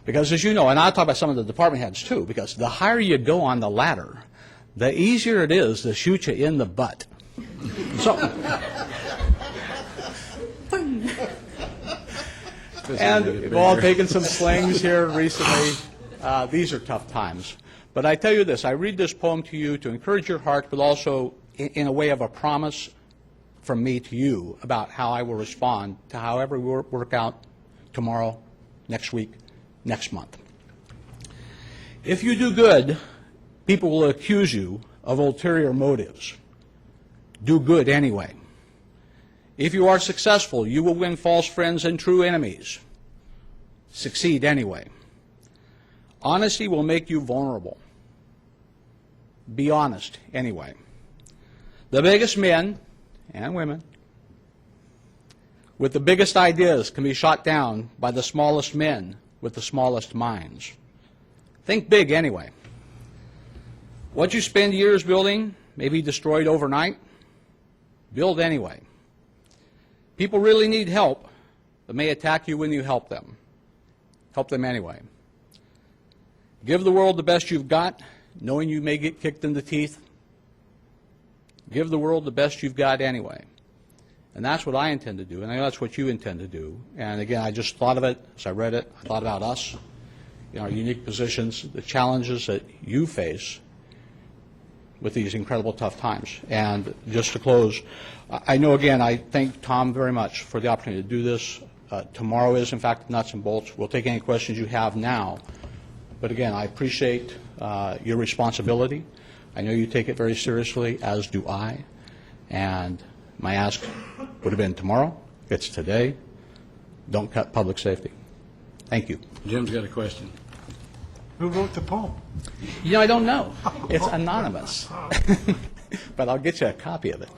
U: Because as you know, and I'll talk about some of the department heads too, because the higher you go on the ladder, the easier it is to shoot you in the butt. So, and we've all taken some slings here recently. These are tough times. But I tell you this, I read this poem to you to encourage your heart, but also in a way of a promise from me to you about how I will respond to however we work out tomorrow, next week, next month. If you do good, people will accuse you of ulterior motives. Do good anyway. If you are successful, you will win false friends and true enemies. Succeed anyway. Honesty will make you vulnerable. Be honest anyway. The biggest men and women with the biggest ideas can be shot down by the smallest men with the smallest minds. Think big anyway. What you spend years building may be destroyed overnight. Build anyway. People really need help, but may attack you when you help them. Help them anyway. Give the world the best you've got, knowing you may get kicked in the teeth. Give the world the best you've got anyway. And that's what I intend to do, and I know that's what you intend to do. And again, I just thought of it as I read it. I thought about us, in our unique positions, the challenges that you face with these incredible tough times. And just to close, I know, again, I thank Tom very much for the opportunity to do this. Tomorrow is, in fact, nuts and bolts. We'll take any questions you have now. But again, I appreciate your responsibility. I know you take it very seriously, as do I. And my ask would have been tomorrow. It's today. Don't cut public safety. Thank you.
A: Jim's got a question.
C: Who wrote the poem?
U: You know, I don't know. It's anonymous. But I'll get you a copy of it.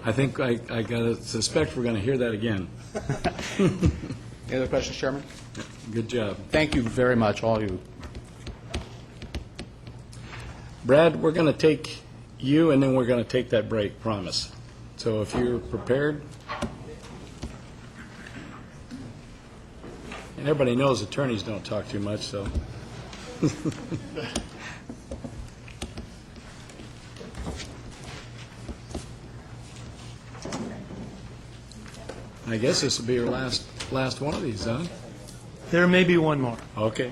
A: I think I got to suspect we're going to hear that again.
U: Any other questions, Chairman?
A: Good job.
U: Thank you very much, all of you.
A: Brad, we're going to take you, and then we're going to take that break, promise. So if you're prepared. And everybody knows attorneys don't talk too much, so. I guess this will be your last one of these, huh?
T: There may be one more.
A: Okay.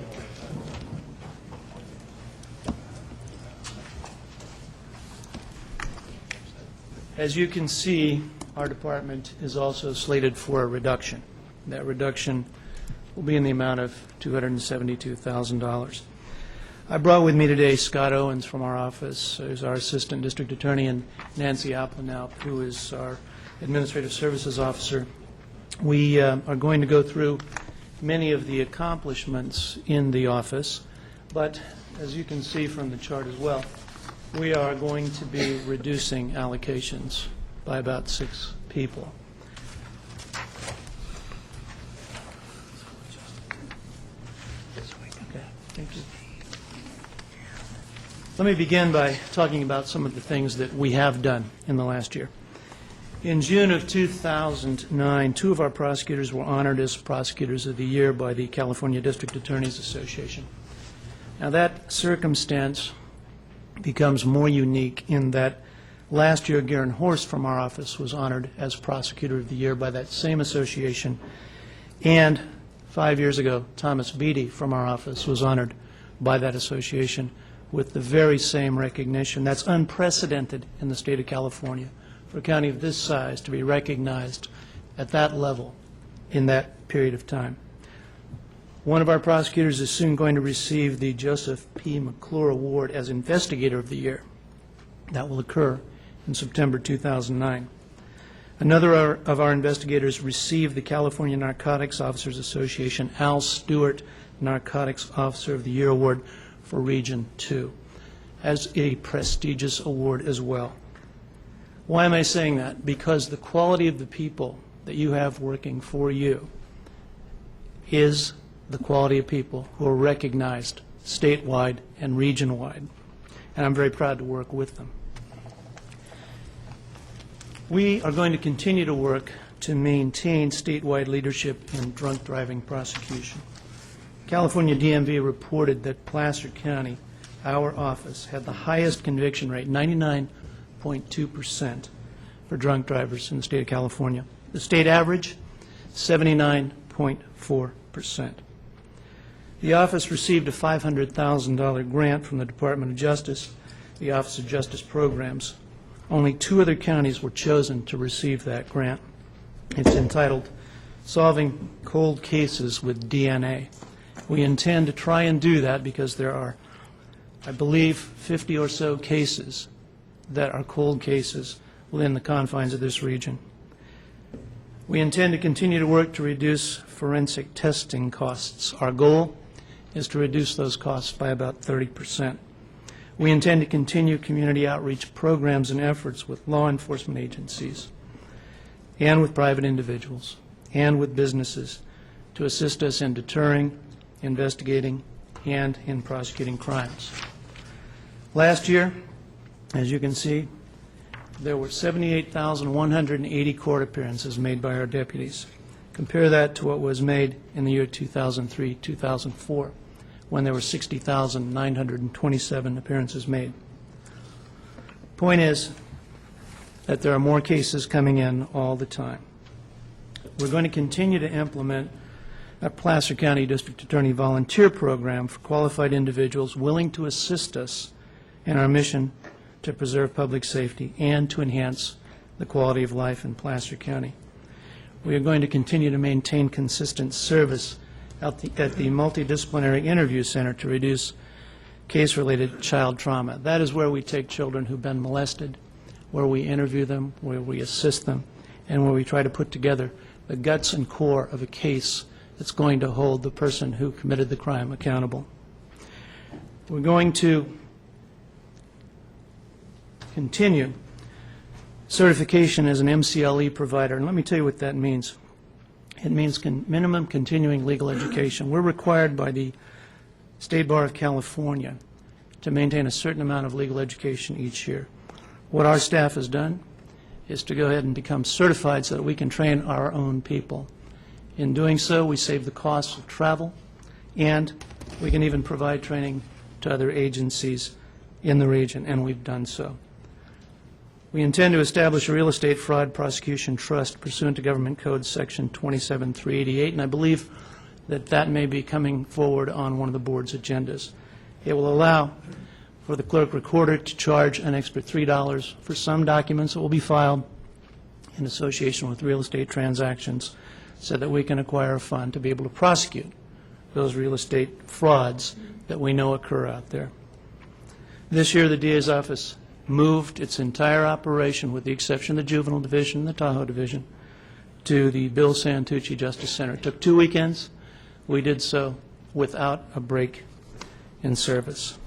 T: As you can see, our department is also slated for a reduction. That reduction will be in the amount of $272,000. I brought with me today Scott Owens from our office, who's our Assistant District Attorney, and Nancy Applenaup, who is our Administrative Services Officer. We are going to go through many of the accomplishments in the office, but as you can see from the chart as well, we are going to be reducing allocations by about 6 people. Okay, thank you. Let me begin by talking about some of the things that we have done in the last year. In June of 2009, 2 of our prosecutors were honored as Prosecutors of the Year by the California District Attorneys Association. Now, that circumstance becomes more unique in that last year Garen Horst from our office was honored as Prosecutor of the Year by that same association, and 5 years ago Thomas Beatty from our office was honored by that association with the very same recognition. That's unprecedented in the state of California for a county of this size to be recognized at that level in that period of time. One of our prosecutors is soon going to receive the Joseph P. McClure Award as Investigator of the Year. That will occur in September 2009. Another of our investigators received the California Narcotics Officers Association Al Stewart Narcotics Officer of the Year Award for Region 2 as a prestigious award as well. Why am I saying that? Because the quality of the people that you have working for you is the quality of people who are recognized statewide and region-wide, and I'm very proud to work with them. We are going to continue to work to maintain statewide leadership in drunk driving prosecution. California DMV reported that Placer County, our office, had the highest conviction rate, 99.2% for drunk drivers in the state of California. The state average, 79.4%. The office received a $500,000 grant from the Department of Justice, the Office of Justice Programs. Only 2 other counties were chosen to receive that grant. It's entitled Solving Cold Cases with DNA. We intend to try and do that because there are, I believe, 50 or so cases that are cold cases within the confines of this region. We intend to continue to work to reduce forensic testing costs. Our goal is to reduce those costs by about 30%. We intend to continue community outreach programs and efforts with law enforcement agencies and with private individuals and with businesses to assist us in deterring, investigating, and in prosecuting crimes. Last year, as you can see, there were 78,180 court appearances made by our deputies. Compare that to what was made in the year 2003-2004, when there were 60,927 appearances made. Point is that there are more cases coming in all the time. We're going to continue to implement a Placer County District Attorney volunteer program for qualified individuals willing to assist us in our mission to preserve public safety and to enhance the quality of life in Placer County. We are going to continue to maintain consistent service at the Multidisciplinary Interview Center to reduce case-related child trauma. That is where we take children who've been molested, where we interview them, where we assist them, and where we try to put together the guts and core of a case that's going to hold the person who committed the crime accountable. We're going to continue certification as an MCLE provider, and let me tell you what that means. It means minimum continuing legal education. We're required by the State Bar of California to maintain a certain amount of legal education each year. What our staff has done is to go ahead and become certified so that we can train our own people
F: In doing so, we save the costs of travel, and we can even provide training to other agencies in the region, and we've done so. We intend to establish a real estate fraud prosecution trust pursuant to Government Code Section 27388, and I believe that that may be coming forward on one of the board's agendas. It will allow for the clerk recorder to charge an extra $3 for some documents that will be filed in association with real estate transactions so that we can acquire a fund to be able to prosecute those real estate frauds that we know occur out there. This year, the DA's office moved its entire operation, with the exception of the Juvenile Division and the Tahoe Division, to the Bill Santucci Justice Center. It took 2 weekends. We did so without a break in service.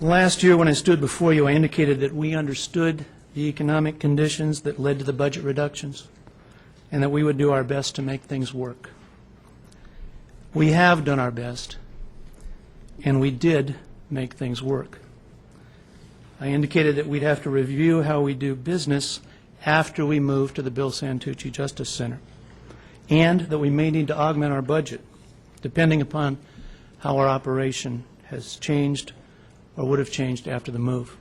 F: Last year, when I stood before you, I indicated that we understood the economic conditions that led to the budget reductions and that we would do our best to make things work. We have done our best, and we did make things work. I indicated that we'd have to review how we do business after we move to the Bill Santucci Justice Center, and that we may need to augment our budget depending upon how our operation has changed or would have changed after the move.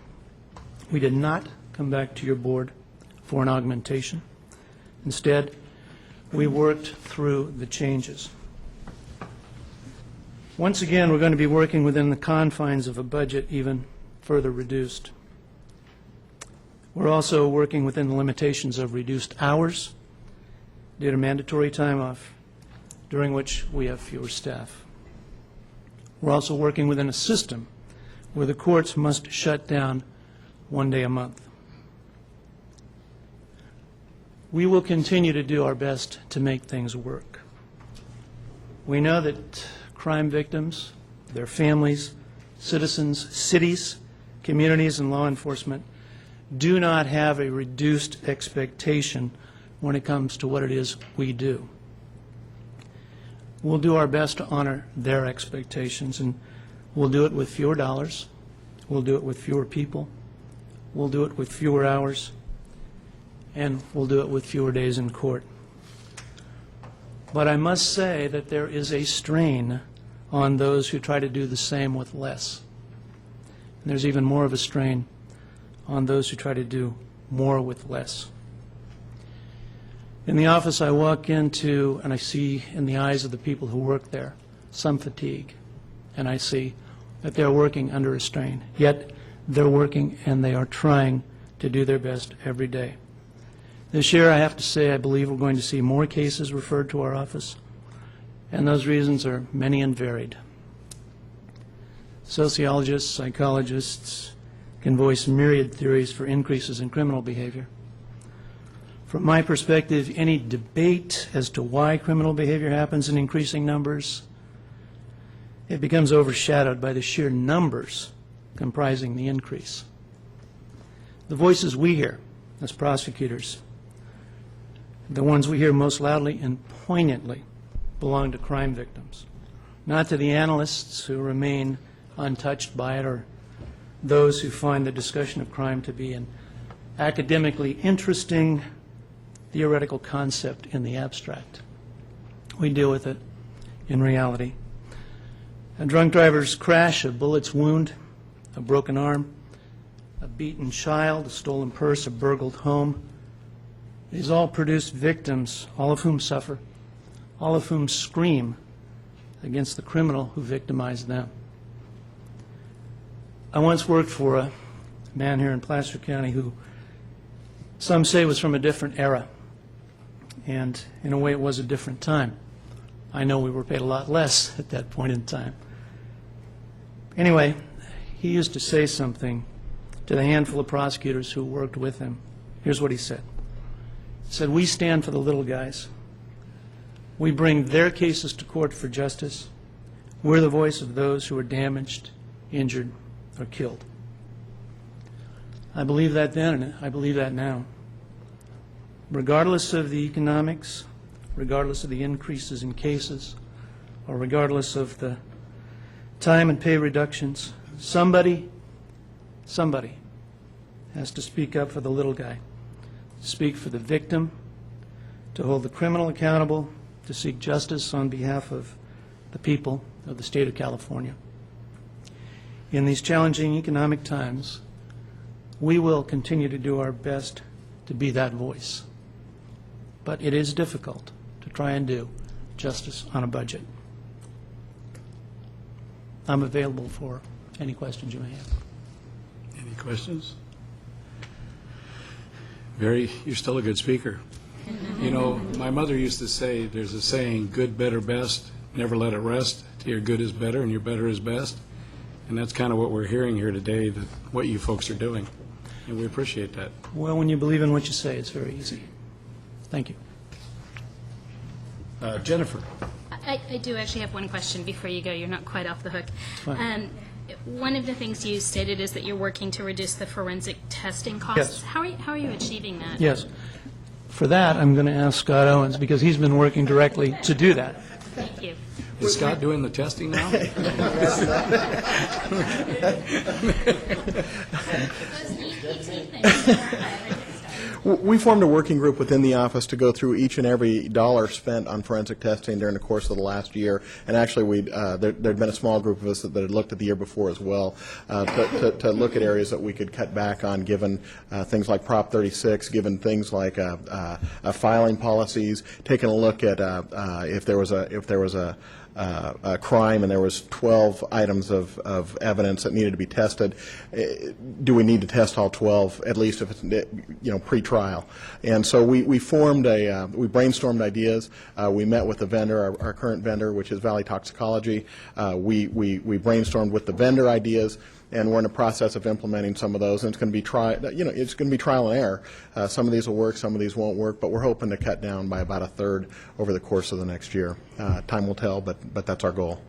F: We did not come back to your board for an augmentation. Instead, we worked through the changes. Once again, we're going to be working within the confines of a budget even further reduced. We're also working within the limitations of reduced hours due to mandatory time off, during which we have fewer staff. We're also working within a system where the courts must shut down 1 day a month. We will continue to do our best to make things work. We know that crime victims, their families, citizens, cities, communities, and law enforcement do not have a reduced expectation when it comes to what it is we do. We'll do our best to honor their expectations, and we'll do it with fewer dollars, we'll do it with fewer people, we'll do it with fewer hours, and we'll do it with fewer days in court. But I must say that there is a strain on those who try to do the same with less. And there's even more of a strain on those who try to do more with less. In the office I walk into, and I see in the eyes of the people who work there some fatigue, and I see that they're working under a strain. Yet they're working and they are trying to do their best every day. This year, I have to say, I believe we're going to see more cases referred to our office, and those reasons are many and varied. Sociologists, psychologists can voice myriad theories for increases in criminal behavior. From my perspective, any debate as to why criminal behavior happens in increasing numbers, it becomes overshadowed by the sheer numbers comprising the increase. The voices we hear as prosecutors, the ones we hear most loudly and poignantly, belong to crime victims, not to the analysts who remain untouched by it or those who find the discussion of crime to be an academically interesting theoretical concept in the abstract. We deal with it in reality. A drunk driver's crash, a bullet's wound, a broken arm, a beaten child, a stolen purse, a burgled home, these all produce victims, all of whom suffer, all of whom scream against the criminal who victimized them. I once worked for a man here in Placer County who some say was from a different era, and in a way it was a different time. I know we were paid a lot less at that point in time. Anyway, he used to say something to the handful of prosecutors who worked with him. Here's what he said. He said, "We stand for the little guys. We bring their cases to court for justice. We're the voice of those who are damaged, injured, or killed." I believe that then, and I believe that now. Regardless of the economics, regardless of the increases in cases, or regardless of the time and pay reductions, somebody has to speak up for the little guy, speak for the victim, to hold the criminal accountable, to seek justice on behalf of the people of the state of California. In these challenging economic times, we will continue to do our best to be that voice. But it is difficult to try and do justice on a budget. I'm available for any questions you may have.
A: Any questions? You're still a good speaker. You know, my mother used to say, there's a saying, good, better, best, never let it rest. Your good is better and your better is best. And that's kind of what we're hearing here today, that what you folks are doing. And we appreciate that.
F: Well, when you believe in what you say, it's very easy. Thank you.
A: Jennifer.
E: I do actually have one question before you go. You're not quite off the hook.
F: Fine.
E: One of the things you stated is that you're working to reduce the forensic testing costs.
F: Yes.
E: How are you achieving that?
F: Yes. For that, I'm going to ask Scott Owens, because he's been working directly to do that.
E: Thank you.
A: Is Scott doing the testing now?
J: We formed a working group within the office to go through each and every dollar spent on forensic testing during the course of the last year. And actually, there'd been a small group of us that had looked at the year before as well, to look at areas that we could cut back on, given things like Prop 36, given things like filing policies, taking a look at if there was a crime and there was 12 items of evidence that needed to be tested, do we need to test all 12, at least if it's, pre-trial? And so we brainstormed ideas. We met with the vendor, our current vendor, which is Valley Toxicology. We brainstormed with the vendor ideas, and we're in the process of implementing some of those, and it's going to be trial and error. Some of these will work, some of these won't work, but we're hoping to cut down by about a third over the course of the next year. Time will tell, but that's our goal.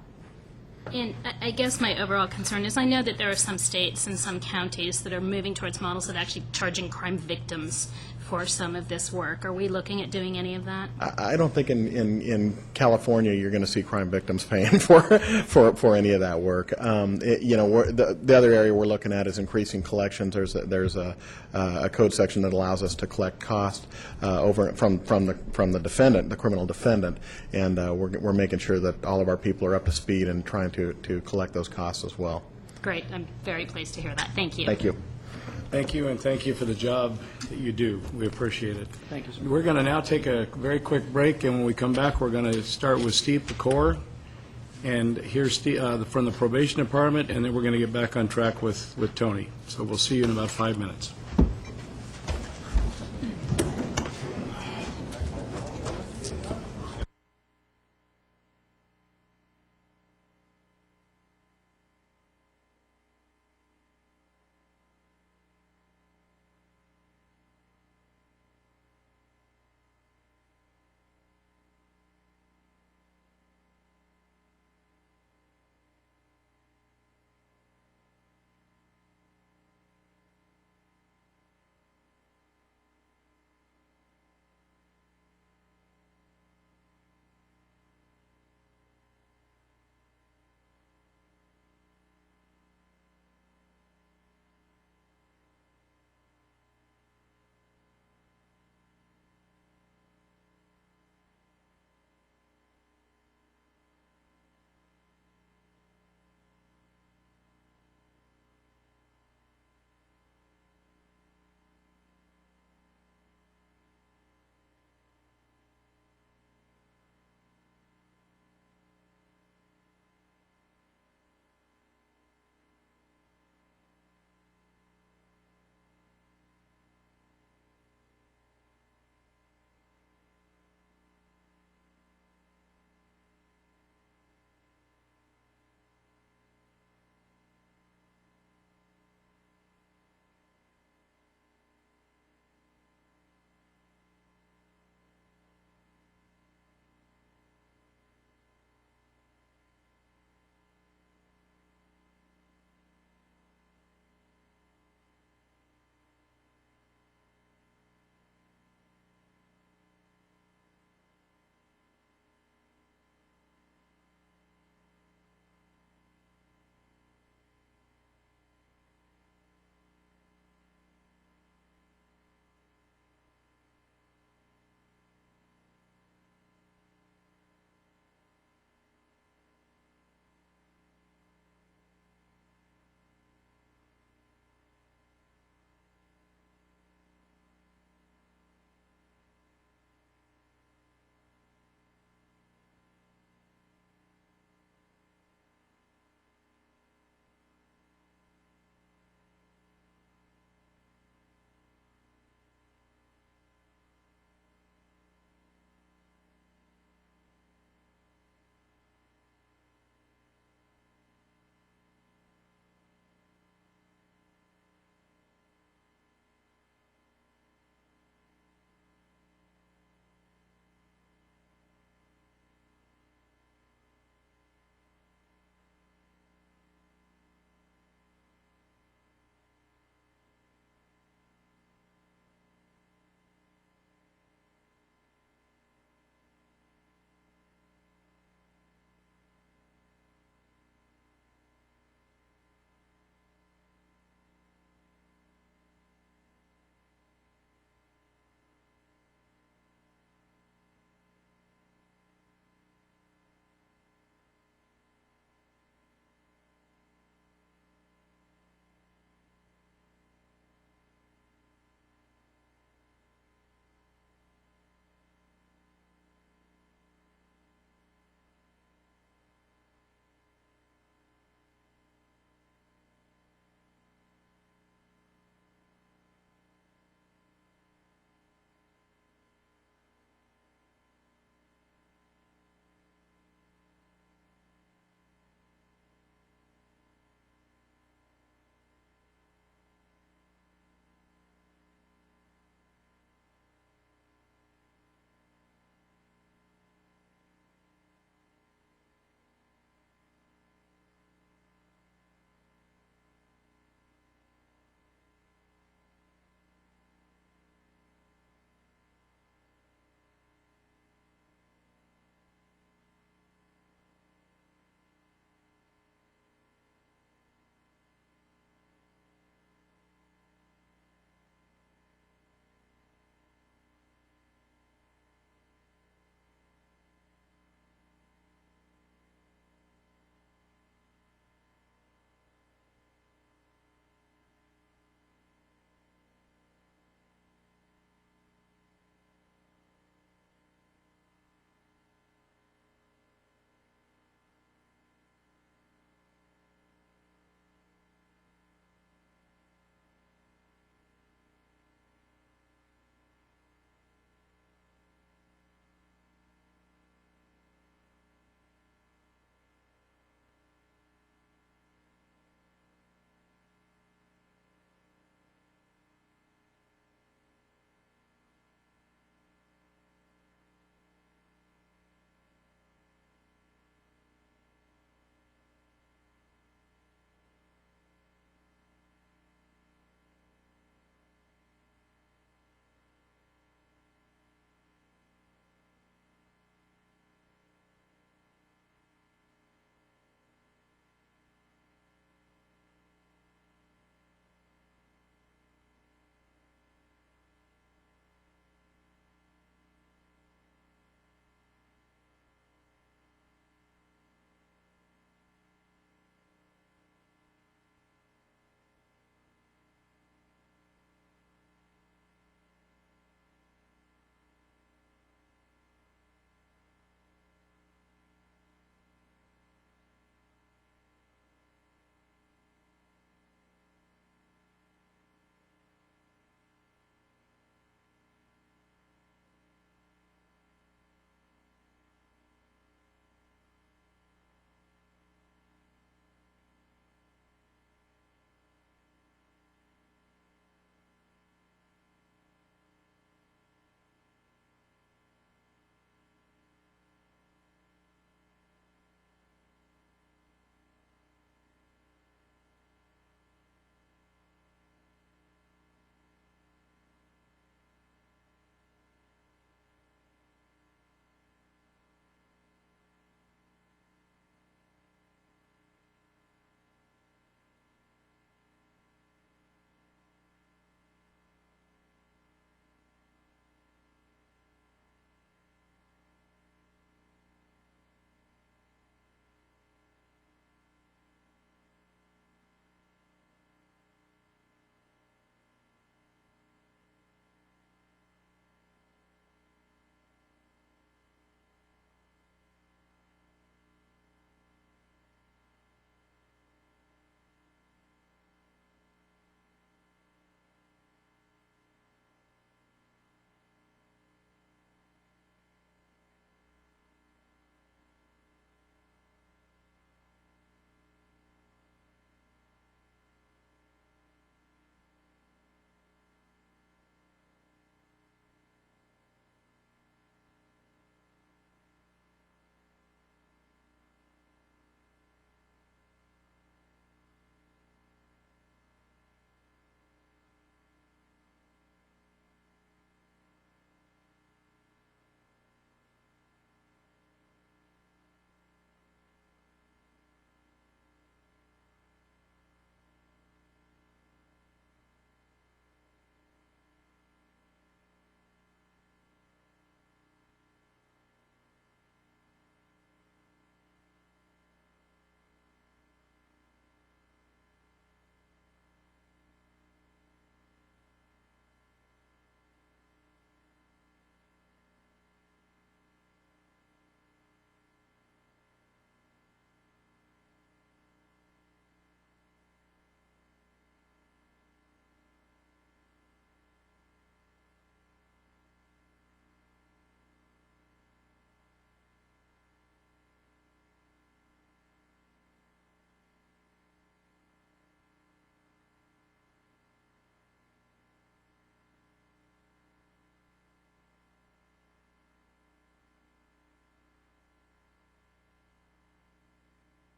E: And I guess my overall concern is I know that there are some states and some counties that are moving towards models of actually charging crime victims for some of this work. Are we looking at doing any of that?
J: I don't think in California you're going to see crime victims paying for any of that work. The other area we're looking at is increasing collections. There's a code section that allows us to collect cost from the defendant, the criminal defendant, and we're making sure that all of our people are up to speed and trying to collect those costs as well.
E: Great. I'm very pleased to hear that. Thank you.
J: Thank you.
A: Thank you, and thank you for the job that you do. We appreciate it.
F: Thank you, sir.
A: We're going to now take a very quick break, and when we come back, we're going to start with Steve Pecor, and here's Steve, from the Probation Department, and then we're going to get back on track with Tony. So we'll see you in about 5 minutes.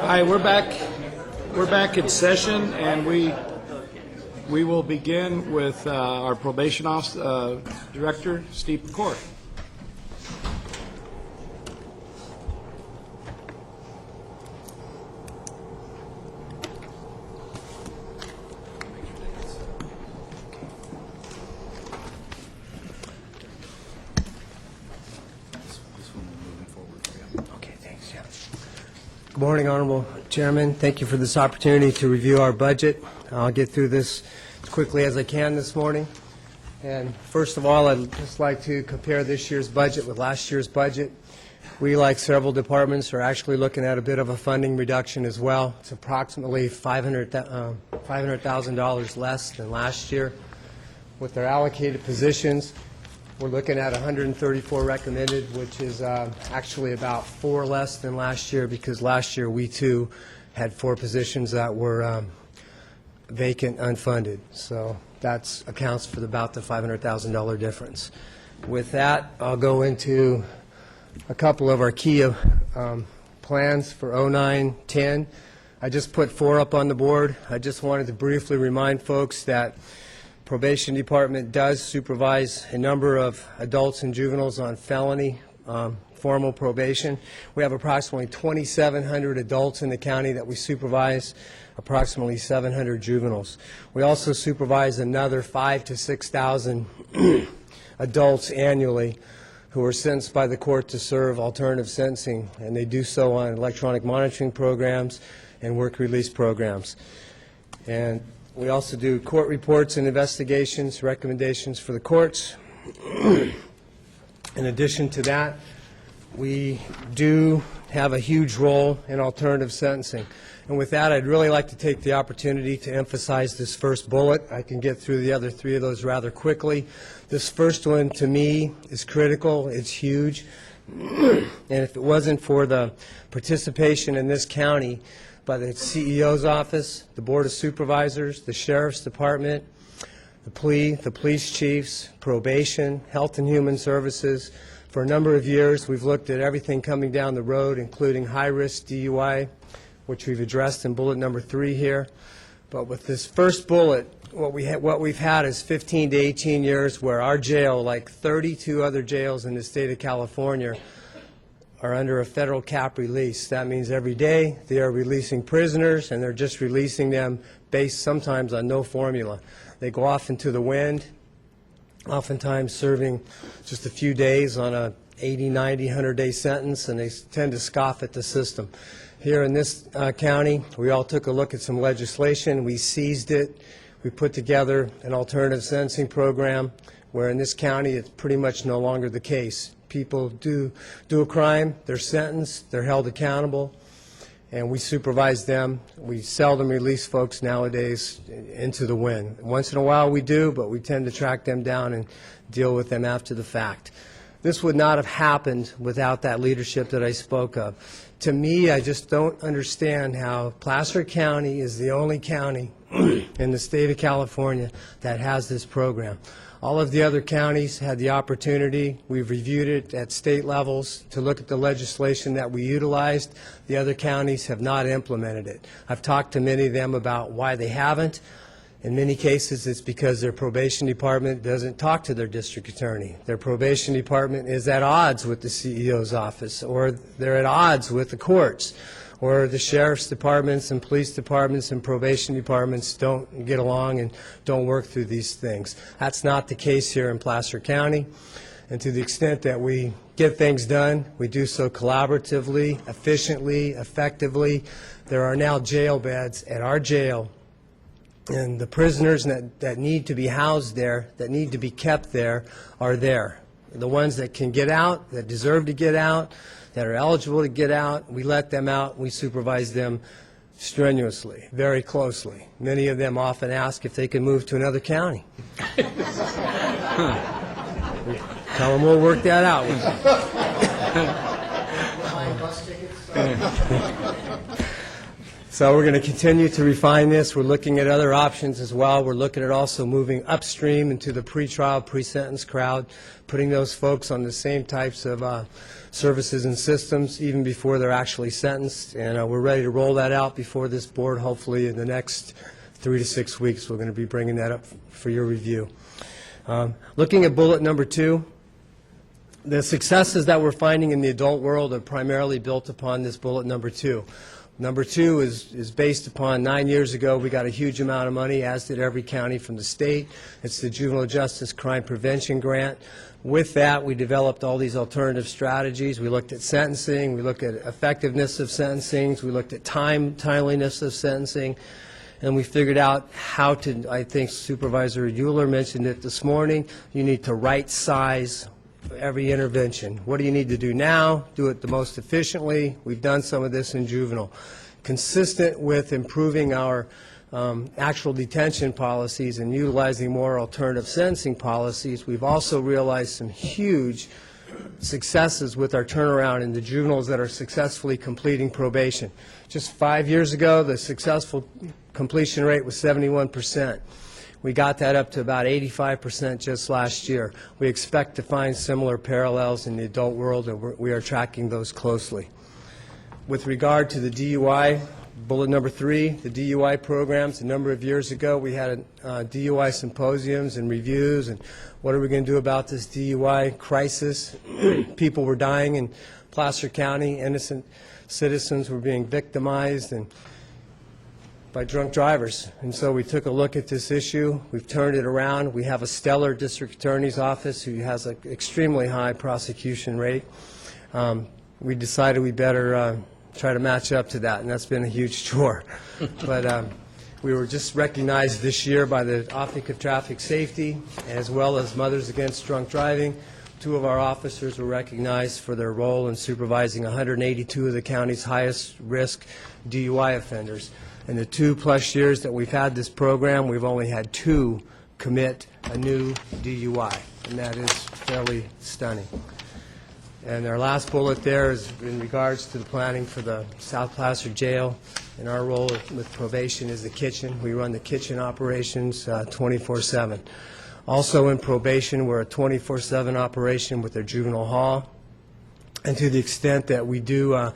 A: Hi, we're back. We're back in session, and we will begin with our probation director, Steve McCord.
I: Good morning, Honorable Chairman. Thank you for this opportunity to review our budget. I'll get through this as quickly as I can this morning. And first of all, I'd just like to compare this year's budget with last year's budget. We, like several departments, are actually looking at a bit of a funding reduction as well. It's approximately $500,000 less than last year. With our allocated positions, we're looking at 134 recommended, which is actually about 4 less than last year, because last year we too had 4 positions that were vacant, unfunded. So that accounts for about the $500,000 difference. With that, I'll go into a couple of our key plans for 09-10. I just put 4 up on the board. I just wanted to briefly remind folks that Probation Department does supervise a number of adults and juveniles on felony formal probation. We have approximately 2,700 adults in the county that we supervise, approximately 700 juveniles. We also supervise another 5,000 to 6,000 adults annually who are sentenced by the court to serve alternative sentencing, and they do so on electronic monitoring programs and work release programs. And we also do court reports and investigations, recommendations for the courts. In addition to that, we do have a huge role in alternative sentencing. And with that, I'd really like to take the opportunity to emphasize this first bullet. I can get through the other 3 of those rather quickly. This first one, to me, is critical. It's huge. And if it wasn't for the participation in this county by the CEO's office, the Board of Supervisors, the Sheriff's Department, the police chiefs, probation, Health and Human Services. For a number of years, we've looked at everything coming down the road, including high-risk DUI, which we've addressed in bullet number 3 here. But with this first bullet, what we've had is 15 to 18 years where our jail, like 32 other jails in the state of California, are under a federal cap release. That means every day they are releasing prisoners, and they're just releasing them based sometimes on no formula. They go off into the wind, oftentimes serving just a few days on a 80, 90, 100-day sentence, and they tend to scoff at the system. Here in this county, we all took a look at some legislation. We seized it. We put together an alternative sentencing program where in this county it's pretty much no longer the case. People do a crime, they're sentenced, they're held accountable, and we supervise them. We seldom release folks nowadays into the wind. Once in a while we do, but we tend to track them down and deal with them after the fact. This would not have happened without that leadership that I spoke of. To me, I just don't understand how Placer County is the only county in the state of California that has this program. All of the other counties had the opportunity. We've reviewed it at state levels to look at the legislation that we utilized. The other counties have not implemented it. I've talked to many of them about why they haven't. In many cases, it's because their probation department doesn't talk to their district attorney. Their probation department is at odds with the CEO's office, or they're at odds with the courts, or the sheriff's departments and police departments and probation departments don't get along and don't work through these things. That's not the case here in Placer County. And to the extent that we get things done, we do so collaboratively, efficiently, effectively. There are now jail beds at our jail, and the prisoners that need to be housed there, that need to be kept there, are there. The ones that can get out, that deserve to get out, that are eligible to get out, we let them out. We supervise them strenuously, very closely. Many of them often ask if they can move to another county. Tell them we'll work that out with them. So we're going to continue to refine this. We're looking at other options as well. We're looking at also moving upstream into the pretrial, pre-sentence crowd, putting those folks on the same types of services and systems even before they're actually sentenced. And we're ready to roll that out before this board, hopefully in the next 3 to 6 weeks. We're going to be bringing that up for your review. Looking at bullet number 2, the successes that we're finding in the adult world are primarily built upon this bullet number 2. Number 2 is based upon 9 years ago, we got a huge amount of money, as did every county from the state. It's the Juvenile Justice Crime Prevention Grant. With that, we developed all these alternative strategies. We looked at sentencing, we looked at effectiveness of sentencing, we looked at timeliness of sentencing, and we figured out how to, I think Supervisor Euler mentioned it this morning, you need to right size every intervention. What do you need to do now? Do it the most efficiently. We've done some of this in juvenile. Consistent with improving our actual detention policies and utilizing more alternative sentencing policies, we've also realized some huge successes with our turnaround in the juveniles that are successfully completing probation. Just 5 years ago, the successful completion rate was 71%. We got that up to about 85% just last year. We expect to find similar parallels in the adult world, and we are tracking those closely. With regard to the DUI, bullet number 3, the DUI programs, a number of years ago we had DUI symposiums and reviews, and what are we going to do about this DUI crisis? People were dying in Placer County, innocent citizens were being victimized and by drunk drivers. And so we took a look at this issue. We've turned it around. We have a stellar district attorney's office who has an extremely high prosecution rate. We decided we better try to match up to that, and that's been a huge chore. But we were just recognized this year by the Office of Traffic Safety, as well as Mothers Against Drunk Driving. 2 of our officers were recognized for their role in supervising 182 of the county's highest risk DUI offenders. In the 2+ years that we've had this program, we've only had 2 commit a new DUI, and that is fairly stunning. And our last bullet there is in regards to the planning for the South Placer Jail, and our role with probation is the kitchen. We run the kitchen operations 24/7. Also in probation, we're a 24/7 operation with their juvenile hall, and to the extent that we do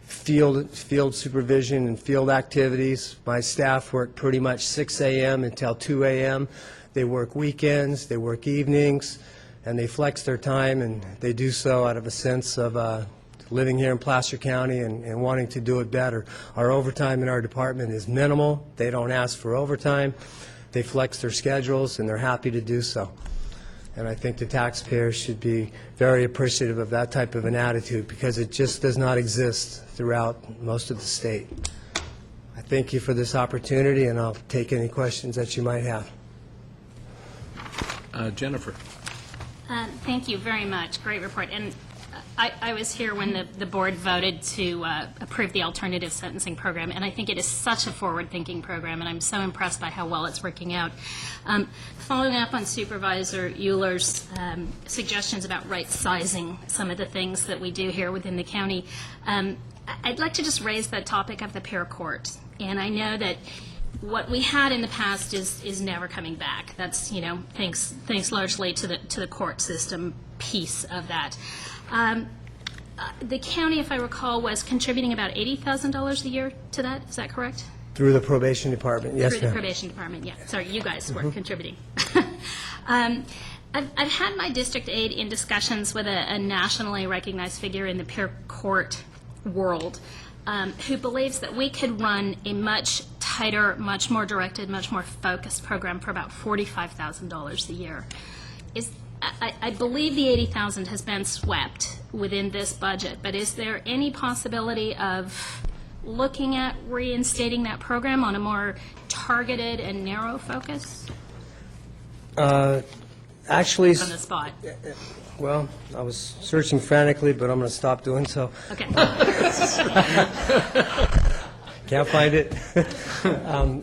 I: field supervision and field activities. My staff work pretty much 6 a.m. until 2 a.m. They work weekends, they work evenings, and they flex their time, and they do so out of a sense of living here in Placer County and wanting to do it better. Our overtime in our department is minimal. They don't ask for overtime. They flex their schedules, and they're happy to do so. And I think the taxpayers should be very appreciative of that type of an attitude, because it just does not exist throughout most of the state. I thank you for this opportunity, and I'll take any questions that you might have.
A: Jennifer.
E: Thank you very much. Great report. And I was here when the board voted to approve the alternative sentencing program, and I think it is such a forward-thinking program, and I'm so impressed by how well it's working out. Following up on Supervisor Euler's suggestions about right-sizing some of the things that we do here within the county, I'd like to just raise the topic of the peer court. And I know that what we had in the past is never coming back. That's, thanks largely to the court system piece of that. The county, if I recall, was contributing about $80,000 a year to that. Is that correct?
I: Through the probation department, yes,
E: Through the
I: ma'am.
E: probation department, yeah. Sorry, you guys were contributing. I've had my district aide in discussions with a nationally recognized figure in the peer court world who believes that we could run a much tighter, much more directed, much more focused program for about $45,000 a year. I believe the $80,000 has been swept within this budget, but is there any possibility of looking at reinstating that program on a more targeted and narrow focus?
I: Actually,
E: On the spot.
I: well, I was searching frantically, but I'm going to stop doing so.
E: Okay.
I: Can't find it.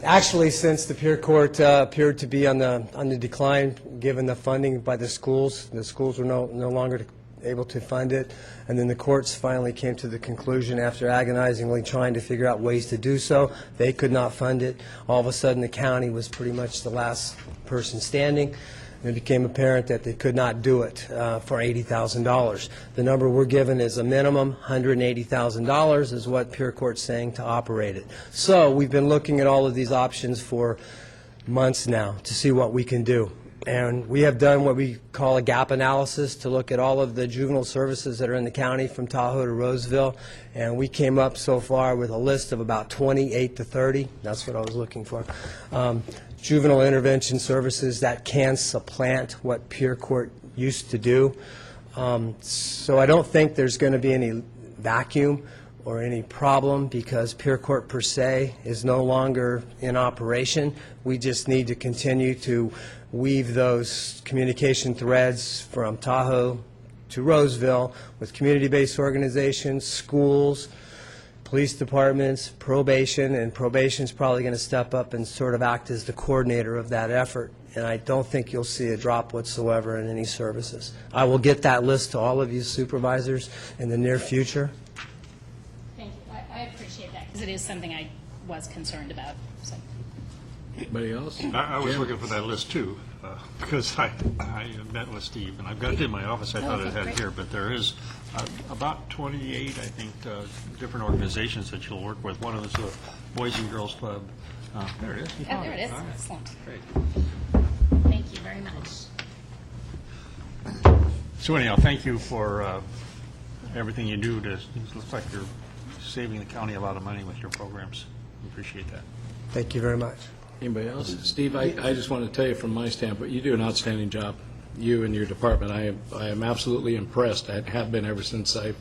I: Actually, since the peer court appeared to be on the decline, given the funding by the schools were no longer able to fund it, and then the courts finally came to the conclusion, after agonizingly trying to figure out ways to do so, they could not fund it. All of a sudden, the county was pretty much the last person standing. It became apparent that they could not do it for $80,000. The number we're given is a minimum, $180,000 is what Pure Court's saying to operate it. So we've been looking at all of these options for months now to see what we can do. And we have done what we call a gap analysis to look at all of the juvenile services that are in the county from Tahoe to Roseville, and we came up so far with a list of about 28 to 30. That's what I was looking for. Juvenile intervention services that can supplant what Pure Court used to do. So I don't think there's going to be any vacuum or any problem because Pure Court per se is no longer in operation. We just need to continue to weave those communication threads from Tahoe to Roseville with community-based organizations, schools, police departments, probation, and probation's probably going to step up and sort of act as the coordinator of that effort. And I don't think you'll see a drop whatsoever in any services. I will get that list to all of you supervisors in the near future.
E: Thank you. I appreciate that, because it is something I was concerned about. So.
A: Anybody else?
B: I was looking for that list too, because I met with Steve, and I've got it in my office. I thought it had it here, but there is about 28, I think, different organizations that you'll work with. One of them is the Boys and Girls Club. There it is.
E: Oh, there it is.
B: Right.
E: Excellent.
B: Great.
E: Thank you very much.
B: So anyhow, thank you for everything you do. It looks like you're saving the county a lot of money with your programs. We appreciate that.
I: Thank you very much.
A: Anybody else? Steve, I just want to tell you from my standpoint, you do an outstanding job, you and your department. I am absolutely impressed. I have been ever since I've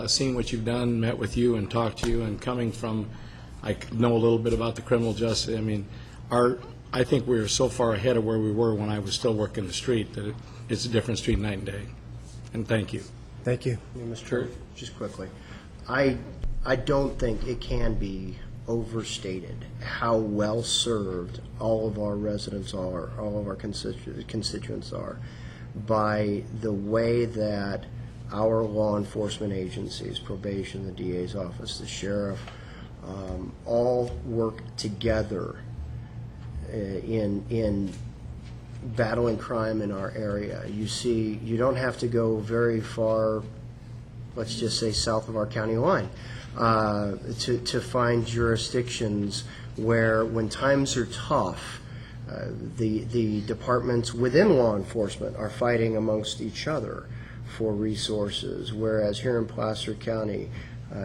A: seen what you've done, met with you and talked to you, and coming from, I know a little bit about the criminal justice. I mean, I think we're so far ahead of where we were when I was still working the street that it's a different street night and day. And thank you.
I: Thank you.
D: Mr. Just quickly, I don't think it can be overstated how well served all of our residents are, all of our constituents are, by the way that our law enforcement agencies, probation, the DA's office, the sheriff, all work together in battling crime in our area. You see, you don't have to go very far, let's just say south of our county line, to find jurisdictions where, when times are tough, the departments within law enforcement are fighting amongst each other for resources, whereas here in Placer County,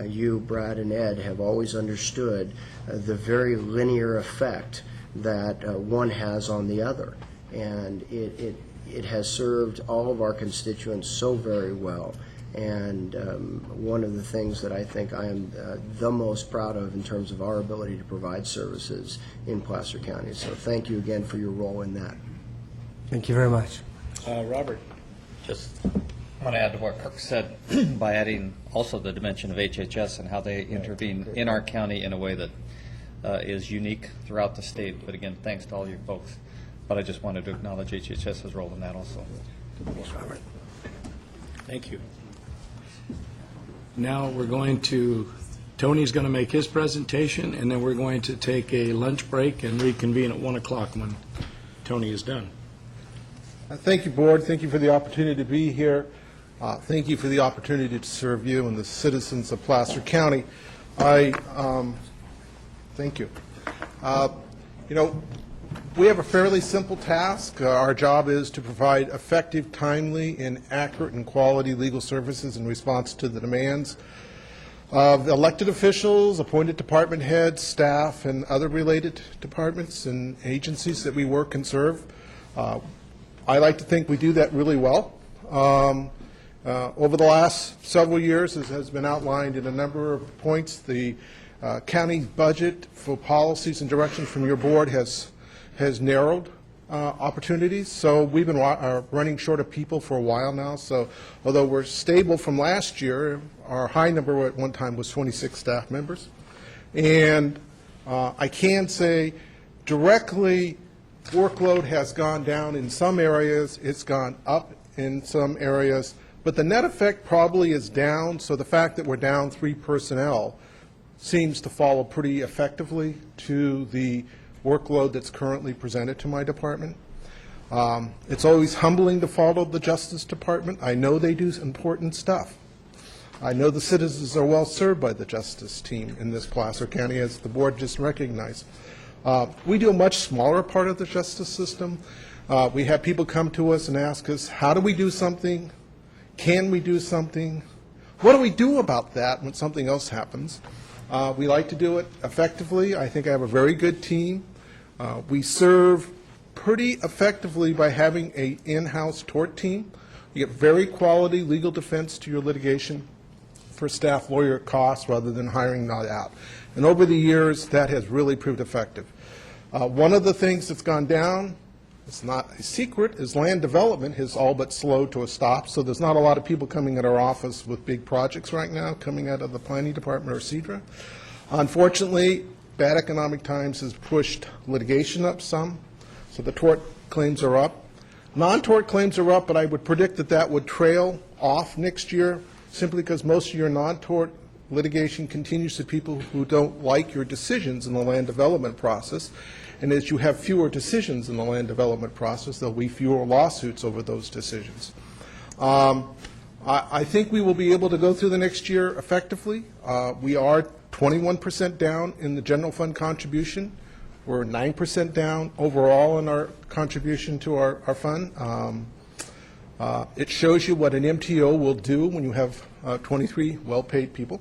D: you, Brad, and Ed have always understood the very linear effect that one has on the other. And it has served all of our constituents so very well. And one of the things that I think I am the most proud of in terms of our ability to provide services in Placer County. So thank you again for your role in that.
I: Thank you very much.
A: Robert.
M: Just want to add to what Kirk said by adding also the dimension of HHS and how they intervene in our county in a way that is unique throughout the state. But again, thanks to all you folks. But I just wanted to acknowledge HHS's role in that also.
A: Thanks, Robert. Thank you. Now we're going to, Tony's going to make his presentation, and then we're going to take a lunch break and reconvene at 1 o'clock when Tony is done.
C: Thank you, Board. Thank you for the opportunity to be here. Thank you for the opportunity to serve you and the citizens of Placer County. Thank you. You know, we have a fairly simple task. Our job is to provide effective, timely, and accurate and quality legal services in response to the demands of elected officials, appointed department heads, staff, and other related departments and agencies that we work and serve. I like to think we do that really well. Over the last several years, as has been outlined in a number of points, the county budget for policies and direction from your board has narrowed opportunities. So we've been running short of people for a while now. So although we're stable from last year, our high number at one time was 26 staff members. And I can say directly workload has gone down in some areas, it's gone up in some areas, But the net effect probably is down, so the fact that we're down 3 personnel seems to follow pretty effectively to the workload that's currently presented to my department. It's always humbling to follow the Justice Department. I know they do important stuff. I know the citizens are well served by the Justice team in this Placer County, as the board just recognized. We do a much smaller part of the justice system. We have people come to us and ask us, how do we do something? Can we do something? What do we do about that when something else happens? We like to do it effectively. I think I have a very good team. We serve pretty effectively by having an in-house tort team. You get very quality legal defense to your litigation for staff lawyer costs rather than hiring not out. And over the years, that has really proved effective. One of the things that's gone down, it's not a secret, is land development has all but slowed to a stop. So there's not a lot of people coming at our office with big projects right now, coming out of the planning department or CEDRA. Unfortunately, bad economic times has pushed litigation up some, so the tort claims are up. Non-tort claims are up, but I would predict that that would trail off next year, simply because most of your non-tort litigation continues to people who don't like your decisions in the land development process. And as you have fewer decisions in the land development process, there'll be fewer lawsuits over those decisions. I think we will be able to go through the next year effectively. We are 21% down in the general fund contribution. We're 9% down overall in our contribution to our fund. It shows you what an MTO will do when you have 23 well-paid people,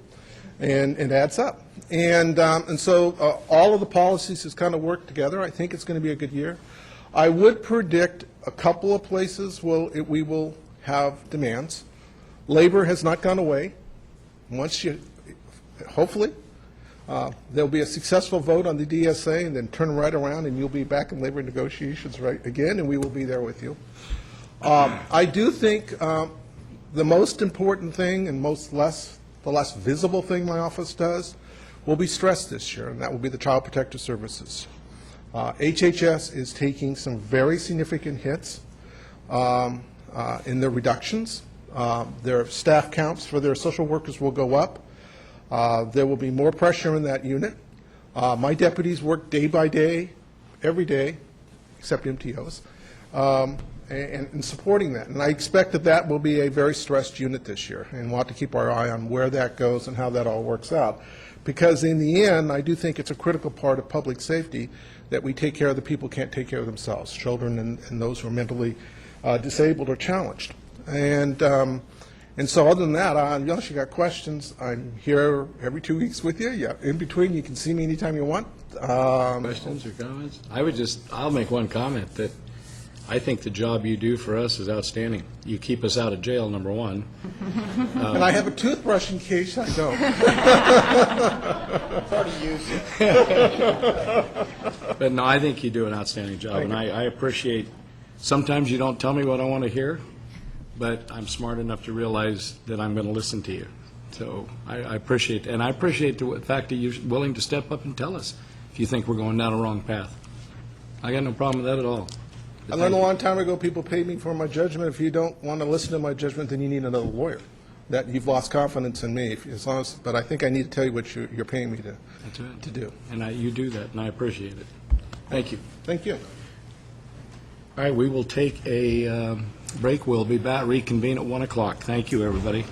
C: and it adds up. And so all of the policies has kind of worked together. I think it's going to be a good year. I would predict a couple of places we will have demands. Labor has not gone away. Hopefully, there'll be a successful vote on the DSA and then turn right around and you'll be back in labor negotiations right again, and we will be there with you. I do think the most important thing and the less visible thing my office does will be stressed this year, and that will be the Child Protective Services. HHS is taking some very significant hits in their reductions. Their staff counts for their social workers will go up. There will be more pressure in that unit. My deputies work day by day, every day, except MTOs, and supporting that. And I expect that that will be a very stressed unit this year, and we'll have to keep our eye on where that goes and how that all works out. Because in the end, I do think it's a critical part of public safety that we take care of the people who can't take care of themselves, children and those who are mentally disabled or challenged. And so other than that, unless you got questions, I'm here every 2 weeks with you. Yeah, in between, you can see me anytime you want.
A: Questions or comments? I'll make one comment that I think the job you do for us is outstanding. You keep us out of jail, number one.
C: And I have a toothbrush in case I don't.
A: But no, I think you do an outstanding job, and I appreciate, sometimes you don't tell me what I want to hear, but I'm smart enough to realize that I'm going to listen to you. So I appreciate, and I appreciate the fact that you're willing to step up and tell us if you think we're going down a wrong path. I got no problem with that at all.
C: I learned a long time ago people pay me for my judgment. If you don't want to listen to my judgment, then you need another lawyer. That you've lost confidence in me. But I think I need to tell you what you're paying me to do.
A: And you do that, and I appreciate it. Thank you.
C: Thank you.
A: All right, we will take a break. We'll be back, reconvene at 1 o'clock. Thank you, everybody.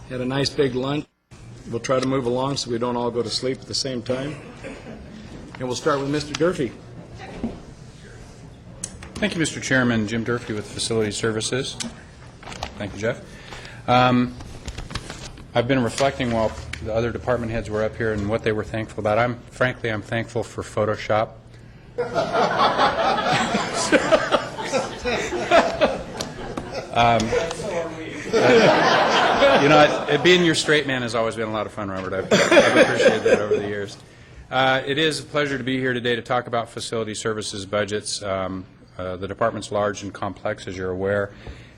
A: Had a nice big lunch. We'll try to move along so we don't all go to sleep at the same time. And we'll start with Mr. Durfee.
O: Thank you, Mr. Chairman. Jim Durfee with Facility Services. Thank you, Jeff. I've been reflecting while the other department heads were up here and what they were thankful about. I'm thankful for Photoshop. Being your straight man has always been a lot of fun, Robert. I've appreciated that over the years. It is a pleasure to be here today to talk about facility services budgets. The department's large and complex, as you're aware,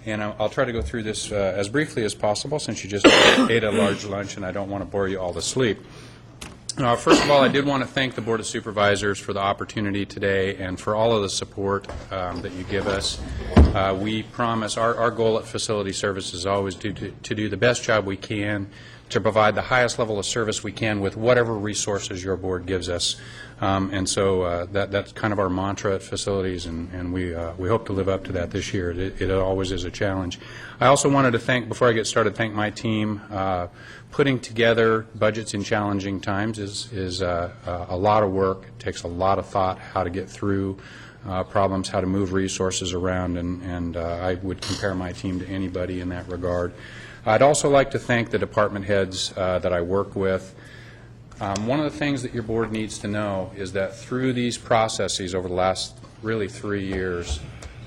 O: and I'll try to go through this as briefly as possible since you just ate a large lunch and I don't want to bore you all to sleep. First of all, I did want to thank the Board of Supervisors for the opportunity today and for all of the support that you give us. We promise our goal at Facility Services is always to do the best job we can, to provide the highest level of service we can with whatever resources your board gives us. And so that's kind of our mantra at Facilities, and we hope to live up to that this year. It always is a challenge. I also wanted to before I get started, thank my team. Putting together budgets in challenging times is a lot of work. It takes a lot of thought how to get through problems, how to move resources around, and I would compare my team to anybody in that regard. I'd also like to thank the department heads that I work with. One of the things that your board needs to know is that through these processes over the last really 3 years,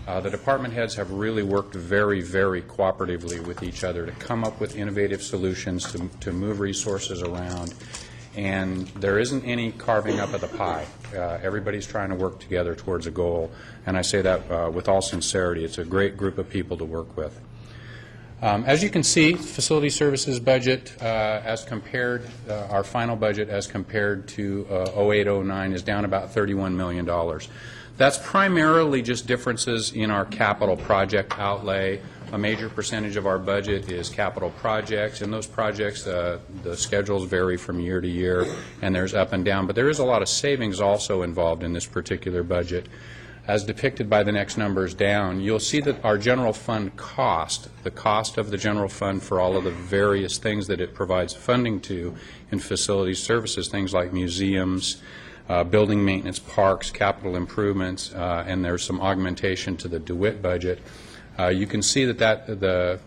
O: the department heads have really worked very, very cooperatively with each other to come up with innovative solutions to move resources around. And there isn't any carving up of the pie. Everybody's trying to work together towards a goal, and I say that with all sincerity. It's a great group of people to work with. As you can see, facility services budget as compared, our final budget as compared to 08-09 is down about $31 million. That's primarily just differences in our capital project outlay. A major percentage of our budget is capital projects. In those projects, the schedules vary from year to year, and there's up and down. But there is a lot of savings also involved in this particular budget. As depicted by the next numbers down, you'll see that our general fund cost, the cost of the general fund for all of the various things that it provides funding to in facility services, things like museums, building maintenance, parks, capital improvements, and there's some augmentation to the DeWitt budget. You can see that the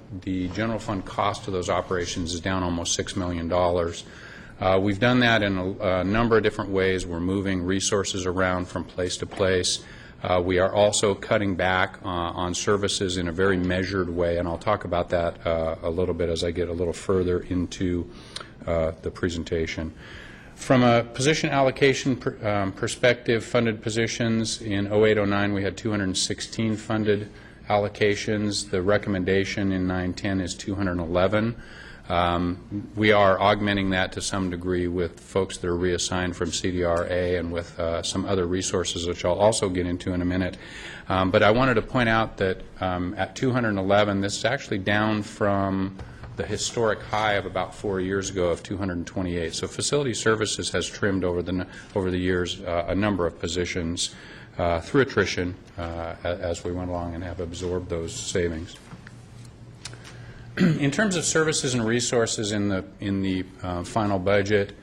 O: general fund cost of those operations is down almost $6 million. We've done that in a number of different ways. We're moving resources around from place to place. We are also cutting back on services in a very measured way, and I'll talk about that a little bit as I get a little further into the presentation. From a position allocation perspective, funded positions in 08-09 we had 216 funded allocations. The recommendation in 9-10 is 211. We are augmenting that to some degree with folks that are reassigned from CDRA and with some other resources, which I'll also get into in a minute. But I wanted to point out that at 211, this is actually down from the historic high of about 4 years ago of 228. So facility services has trimmed over the years a number of positions through attrition as we went along and have absorbed those savings. In terms of services and resources in the final budget,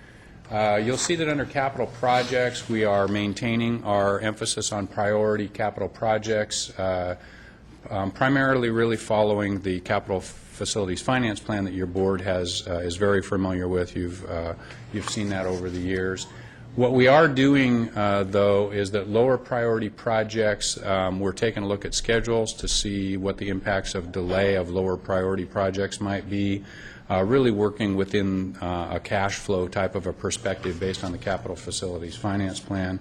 O: you'll see that under capital projects we are maintaining our emphasis on priority capital projects, primarily really following the capital facilities finance plan that your board is very familiar with. You've seen that over the years. What we are doing, though, is that lower priority projects, we're taking a look at schedules to see what the impacts of delay of lower priority projects might be, really working within a cash flow type of a perspective based on the capital facilities finance plan.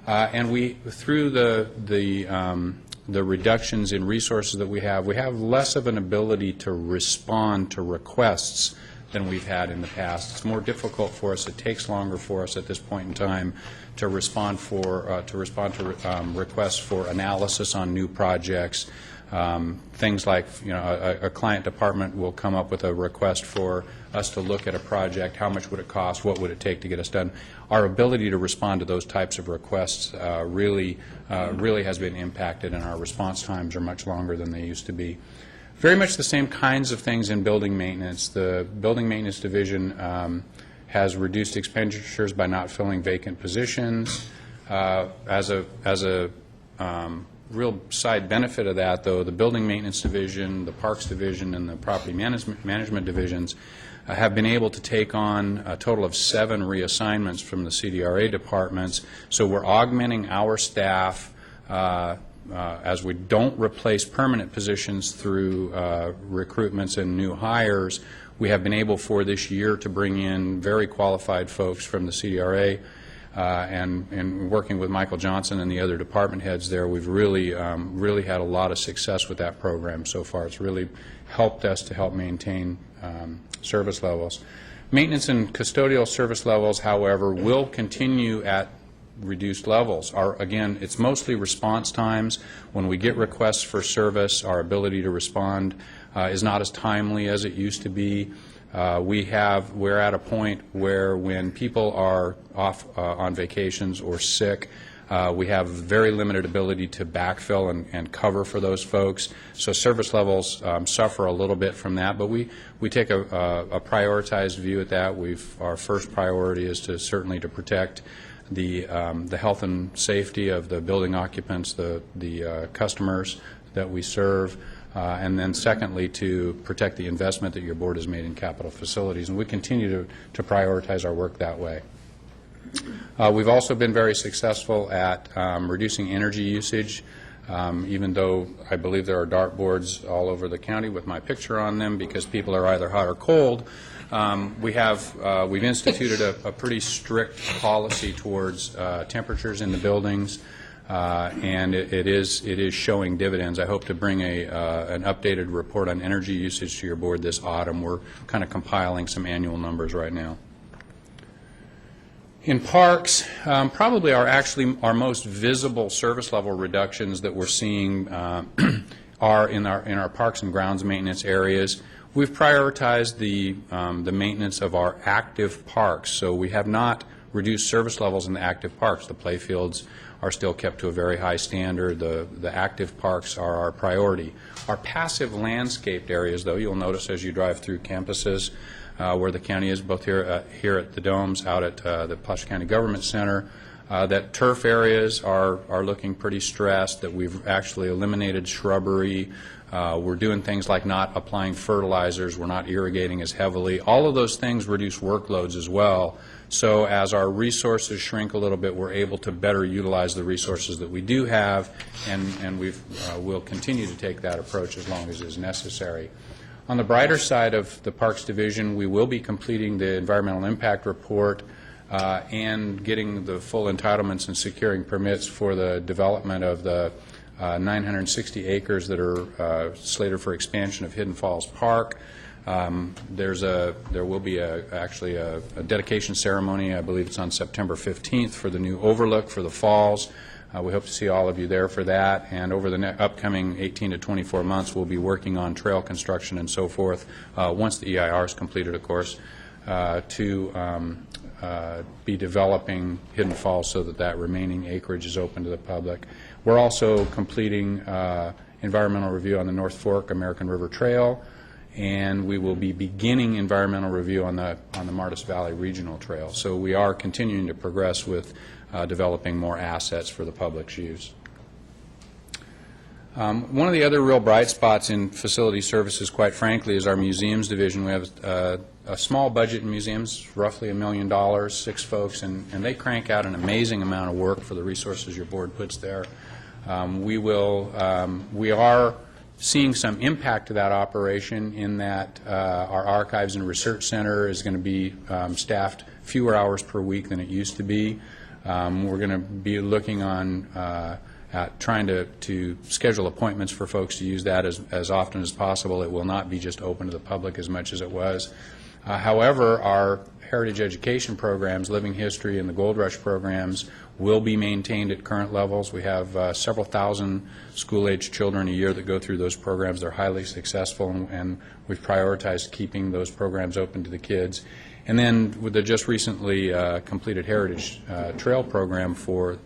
O: And we, through the reductions in resources that we have less of an ability to respond to requests than we've had in the past. It's more difficult for us. It takes longer for us at this point in time to respond to requests for analysis on new projects. Things like, a client department will come up with a request for us to look at a project. How much would it cost? What would it take to get us done? Our ability to respond to those types of requests really has been impacted, and our response times are much longer than they used to be. Very much the same kinds of things in building maintenance. The building maintenance division has reduced expenditures by not filling vacant positions. As a real side benefit of that, though, the building maintenance division, the parks division, and the property management divisions have been able to take on a total of 7 reassignments from the CDRA departments. So we're augmenting our staff as we don't replace permanent positions through recruitments and new hires. We have been able for this year to bring in very qualified folks from the CDRA. And working with Michael Johnson and the other department heads there, we've really had a lot of success with that program so far. It's really helped us to help maintain service levels. Maintenance and custodial service levels, however, will continue at reduced levels. Again, it's mostly response times. When we get requests for service, our ability to respond is not as timely as it used to be. We're at a point where when people are off on vacations or sick, we have very limited ability to backfill and cover for those folks. So service levels suffer a little bit from that, but we take a prioritized view at that. Our first priority is certainly to protect the health and safety of the building occupants, the customers that we serve. And then secondly, to protect the investment that your board has made in capital facilities. And we continue to prioritize our work that way. We've also been very successful at reducing energy usage, even though I believe there are dartboards all over the county with my picture on them because people are either hot or cold. We've instituted a pretty strict policy towards temperatures in the buildings. And it is showing dividends. I hope to bring an updated report on energy usage to your board this autumn. We're kind of compiling some annual numbers right now. In parks, probably our most visible service level reductions that we're seeing are in our parks and grounds maintenance areas. We've prioritized the maintenance of our active parks, so we have not reduced service levels in the active parks. The playfields are still kept to a very high standard. The active parks are our priority. Our passive landscaped areas, though, you'll notice as you drive through campuses where the county is, both here at the Domes, out at the Placer County Government Center, that turf areas are looking pretty stressed, that we've actually eliminated shrubbery. We're doing things like not applying fertilizers. We're not irrigating as heavily. All of those things reduce workloads as well. So as our resources shrink a little bit, we're able to better utilize the resources that we do have, and we'll continue to take that approach as long as is necessary. On the brighter side of the Parks Division, we will be completing the environmental impact report and getting the full entitlements and securing permits for the development of the 960 acres that are slated for expansion of Hidden Falls Park. There will be actually a dedication ceremony. I believe it's on September 15th for the new overlook for the falls. We hope to see all of you there for that. And over the upcoming 18 to 24 months, we'll be working on trail construction and so forth, once the EIR is completed, of course, to be developing Hidden Falls so that remaining acreage is open to the public. We're also completing environmental review on the North Fork American River Trail, and we will be beginning environmental review on the Martis Valley Regional Trail. So we are continuing to progress with developing more assets for the public's use. One of the other real bright spots in facility services, quite frankly, is our museums division. We have a small budget in museums, roughly $1 million, 6 folks, and they crank out an amazing amount of work for the resources your board puts there. We are seeing some impact to that operation in that our archives and research center is going to be staffed fewer hours per week than it used to be. We're going to be looking on at trying to schedule appointments for folks to use that as often as possible. It will not be just open to the public as much as it was. However, our heritage education programs, Living History and the Gold Rush programs, will be maintained at current levels. We have several thousand school-aged children a year that go through those programs. They're highly successful, and we've prioritized keeping those programs open to the kids. And then with the just recently completed Heritage Trail program for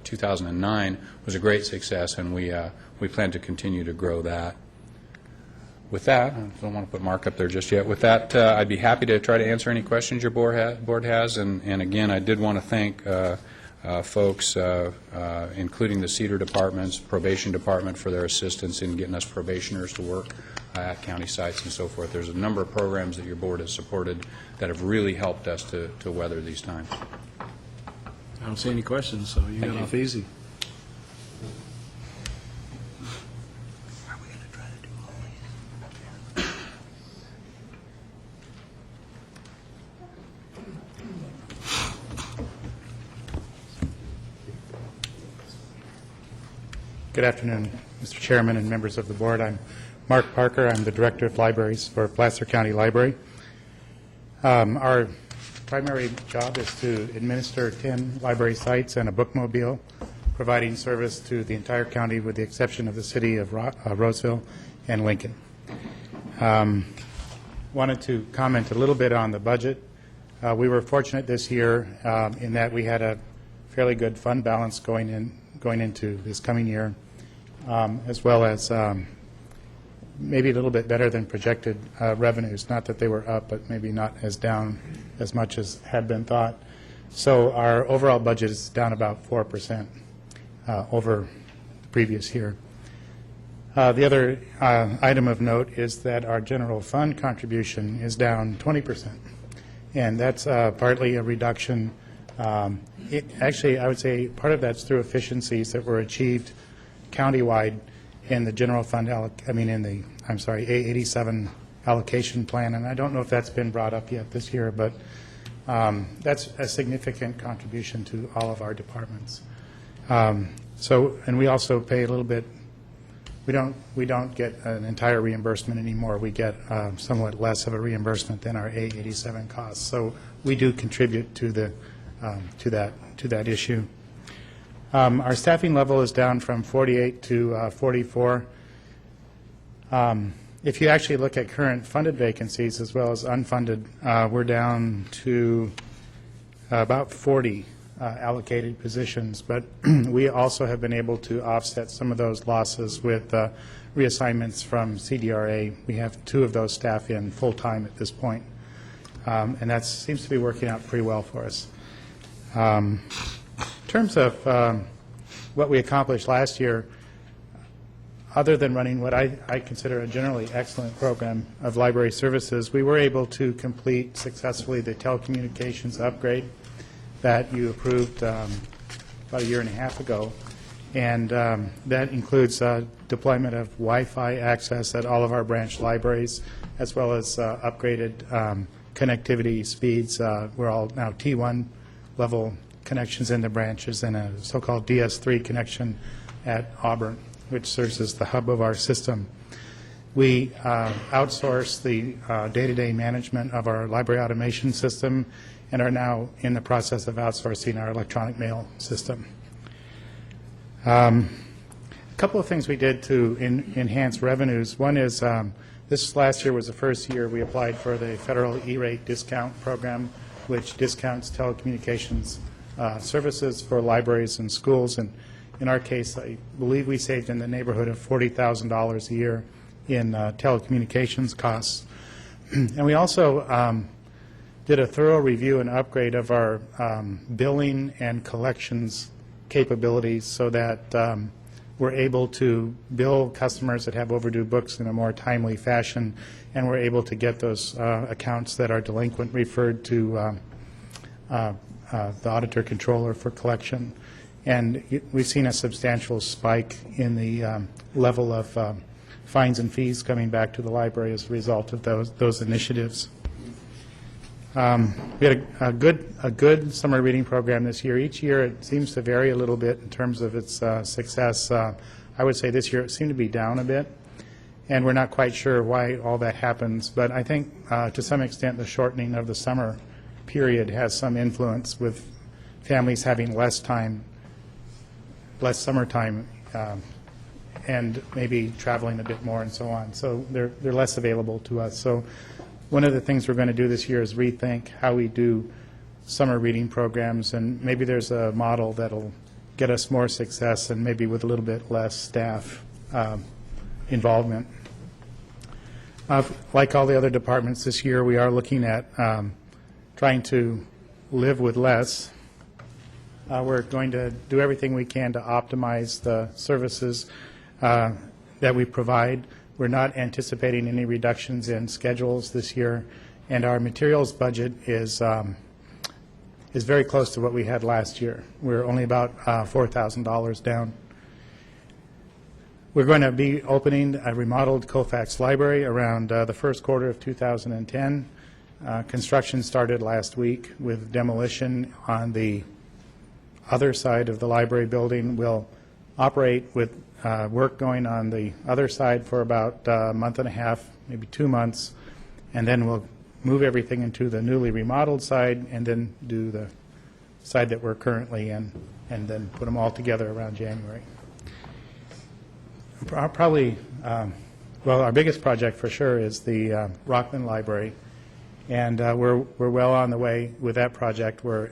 O: 2009 was a great success, and we plan to continue to grow that. With that, I don't want to put Mark up there just yet. With that, I'd be happy to try to answer any questions your board has. And again, I did want to thank folks, including the CEDAR departments, probation department, for their assistance in getting us probationers to work at county sites and so forth. There's a number of programs that your board has supported that have really helped us to weather these times.
A: I don't see any questions, so you got off easy.
N: Good afternoon, Mr. Chairman and members of the board. I'm Mark Parker. I'm the Director of Libraries for Placer County Library. Our primary job is to administer 10 library sites and a bookmobile, providing service to the entire county with the exception of the city of Roseville and Lincoln. Wanted to comment a little bit on the budget. We were fortunate this year in that we had a fairly good fund balance going into this coming year, as well as maybe a little bit better than projected revenues. Not that they were up, but maybe not as down as much as had been thought. So our overall budget is down about 4% over the previous year. The other item of note is that our general fund contribution is down 20%, and that's partly a reduction. Actually, I would say part of that's through efficiencies that were achieved countywide in the general fund, A87 allocation plan, and I don't know if that's been brought up yet this year, but that's a significant contribution to all of our departments. And we also pay a little bit. We don't get an entire reimbursement anymore. We get somewhat less of a reimbursement than our A87 costs. So we do contribute to the to that issue. Our staffing level is down from 48 to 44. If you actually look at current funded vacancies as well as unfunded, we're down to about 40 allocated positions, but we also have been able to offset some of those losses with reassignments from CDRA. We have 2 of those staff in full-time at this point, and that seems to be working out pretty well for us. In terms of what we accomplished last year, other than running what I consider a generally excellent program of library services, we were able to complete successfully the telecommunications upgrade that you approved about a year and a half ago, and that includes deployment of Wi-Fi access at all of our branch libraries, as well as upgraded connectivity speeds. We're all now T1 level connections in the branches and a so-called DS3 connection at Auburn, which serves as the hub of our system. We outsource the day-to-day management of our library automation system and are now in the process of outsourcing our electronic mail system. A couple of things we did to enhance revenues. One is this last year was the first year we applied for the federal E-rate discount program, which discounts telecommunications services for libraries and schools. And in our case, I believe we saved in the neighborhood of $40,000 a year in telecommunications costs. And we also did a thorough review and upgrade of our billing and collections capabilities so that we're able to bill customers that have overdue books in a more timely fashion, and we're able to get those accounts that are delinquent referred to the auditor controller for collection. And we've seen a substantial spike in the level of fines and fees coming back to the library as a result of those initiatives. We had a good summer reading program this year. Each year it seems to vary a little bit in terms of its success. I would say this year it seemed to be down a bit, and we're not quite sure why all that happens. But I think to some extent the shortening of the summer period has some influence with families having less summertime, and maybe traveling a bit more and so on. So they're less available to us. So one of the things we're going to do this year is rethink how we do summer reading programs, and maybe there's a model that'll get us more success and maybe with a little bit less staff involvement. Like all the other departments this year, we are looking at trying to live with less. We're going to do everything we can to optimize the services that we provide. We're not anticipating any reductions in schedules this year, and our materials budget is very close to what we had last year. We're only about $4,000 down. We're going to be opening a remodeled Colfax Library around the first quarter of 2010. Construction started last week with demolition on the other side of the library building. We'll operate with work going on the other side for about a month and a half, maybe 2 months, and then we'll move everything into the newly remodeled side and then do the side that we're currently in, and then put them all together around January. Probably, well, our biggest project for sure is the Rockland Library, and we're well on the way with that project. We're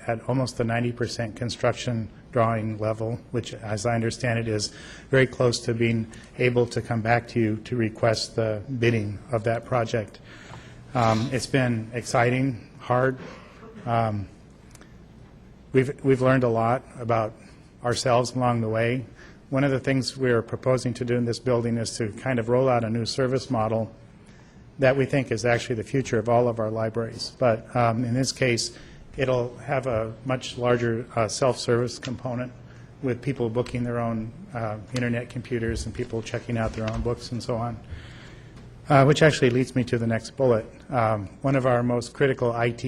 N: at almost the 90% construction drawing level, which, as I understand it, is very close to being able to come back to you to request the bidding of that project. It's been exciting, hard. We've learned a lot about ourselves along the way. One of the things we're proposing to do in this building is to kind of roll out a new service model that we think is actually the future of all of our libraries. But in this case, it'll have a much larger self-service component with people booking their own internet computers and people checking out their own books and so on, which actually leads me to the next bullet. One of our most critical IT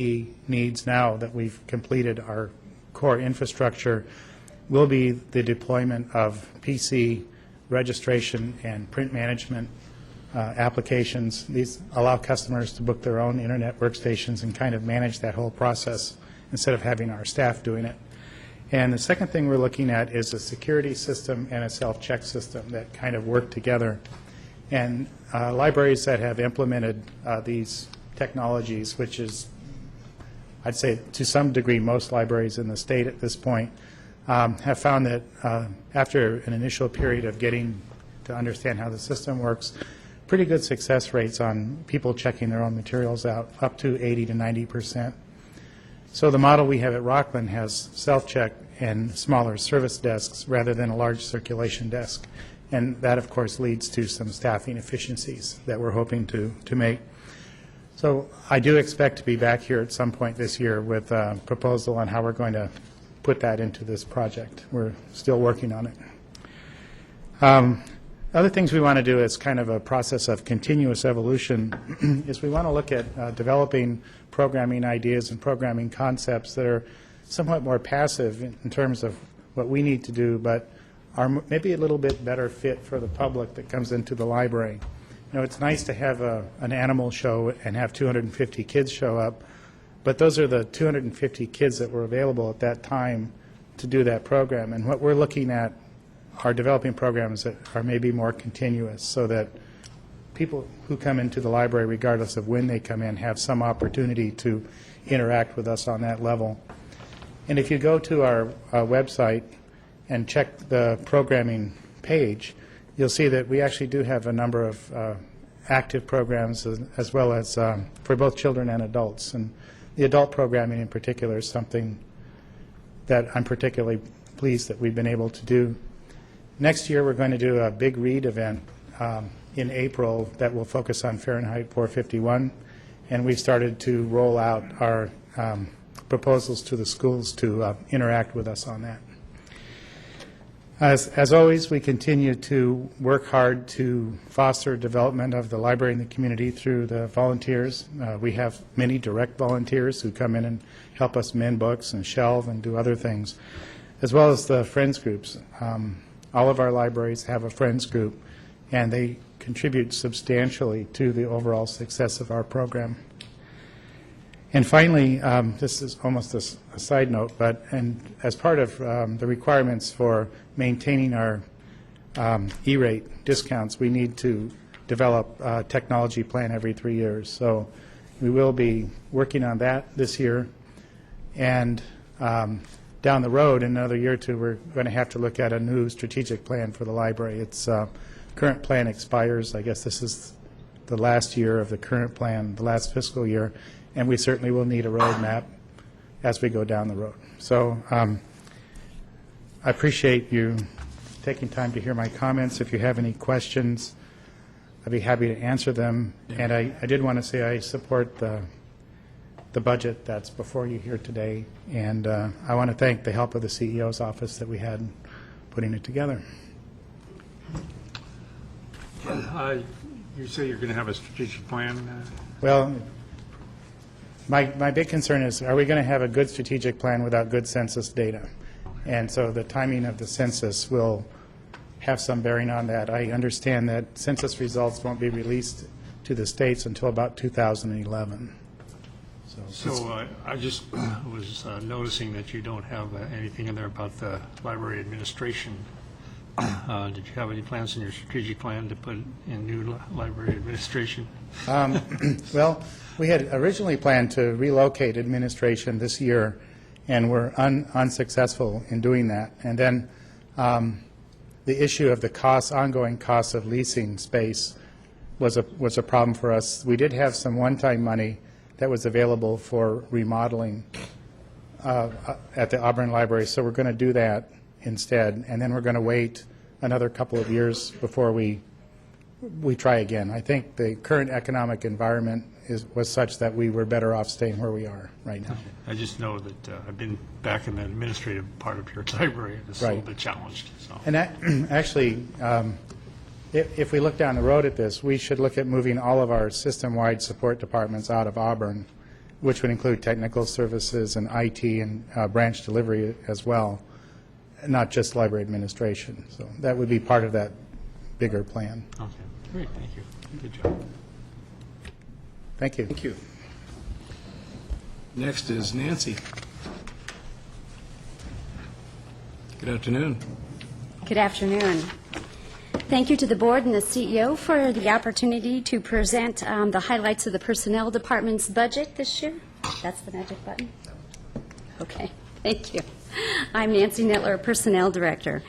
N: needs now that we've completed our core infrastructure will be the deployment of PC registration and print management applications. These allow customers to book their own internet workstations and kind of manage that whole process instead of having our staff doing it. And the second thing we're looking at is a security system and a self-check system that kind of work together. And libraries that have implemented these technologies, which is, I'd say to some degree, most libraries in the state at this point, have found that after an initial period of getting to understand how the system works, pretty good success rates on people checking their own materials out, up to 80 to 90%. So the model we have at Rockland has self-check and smaller service desks rather than a large circulation desk. And that, of course, leads to some staffing efficiencies that we're hoping to make. So I do expect to be back here at some point this year with a proposal on how we're going to put that into this project. We're still working on it. Other things we want to do as kind of a process of continuous evolution is we want to look at developing programming ideas and programming concepts that are somewhat more passive in terms of what we need to do, but are maybe a little bit better fit for the public that comes into the library. You know, it's nice to have an animal show and have 250 kids show up, but those are the 250 kids that were available at that time to do that program. And what we're looking at are developing programs that are maybe more continuous so that people who come into the library, regardless of when they come in, have some opportunity to interact with us on that level. And if you go to our website and check the programming page, you'll see that we actually do have a number of active programs as well as for both children and adults. And the adult programming in particular is something that I'm particularly pleased that we've been able to do. Next year we're going to do a big read event in April that will focus on Fahrenheit 451, and we've started to roll out our proposals to the schools to interact with us on that. As always, we continue to work hard to foster development of the library in the community through the volunteers. We have many direct volunteers who come in and help us mend books and shelve and do other things, as well as the friends groups. All of our libraries have a friends group, and they contribute substantially to the overall success of our program. And finally, this is almost a side note, but as part of the requirements for maintaining our E-rate discounts, we need to develop a technology plan every 3 years. So we will be working on that this year. And down the road, in another year or two, we're going to have to look at a new strategic plan for the library. Its current plan expires, I guess this is the last year of the current plan, the last fiscal year, and we certainly will need a roadmap as we go down the road. So I appreciate you taking time to hear my comments. If you have any questions, I'd be happy to answer them. And I did want to say I support the budget that's before you here today, and I want to thank the help of the CEO's office that we had putting it together.
B: You say you're going to have a strategic plan?
N: Well, my big concern is, are we going to have a good strategic plan without good census data? And so the timing of the census will have some bearing on that. I understand that census results won't be released to the states until about 2011.
B: So I just was noticing that you don't have anything in there about the library administration. Did you have any plans in your strategic plan to put in new library administration?
N: Well, we had originally planned to relocate administration this year, and we're unsuccessful in doing that. And then the issue of the costs, ongoing costs of leasing space was a problem for us. We did have some one-time money that was available for remodeling at the Auburn Library, so we're going to do that instead, and then we're going to wait another couple of years before we try again. I think the current economic environment was such that we were better off staying where we are right now.
B: I just know that I've been back in the administrative part of your library, and it's a little bit challenged. So.
N: And that, actually, if we look down the road at this, we should look at moving all of our system-wide support departments out of Auburn, which would include technical services and IT and branch delivery as well, not just library administration. So that would be part of that bigger plan.
B: Okay, great, thank you. Good job.
N: Thank you.
A: Thank you. Next is Nancy. Good afternoon.
P: Good afternoon. Thank you to the board and the CEO for the opportunity to present the highlights of the Personnel Department's budget this year. That's the magic button. Okay, thank you. I'm Nancy Nettler, Personnel Director.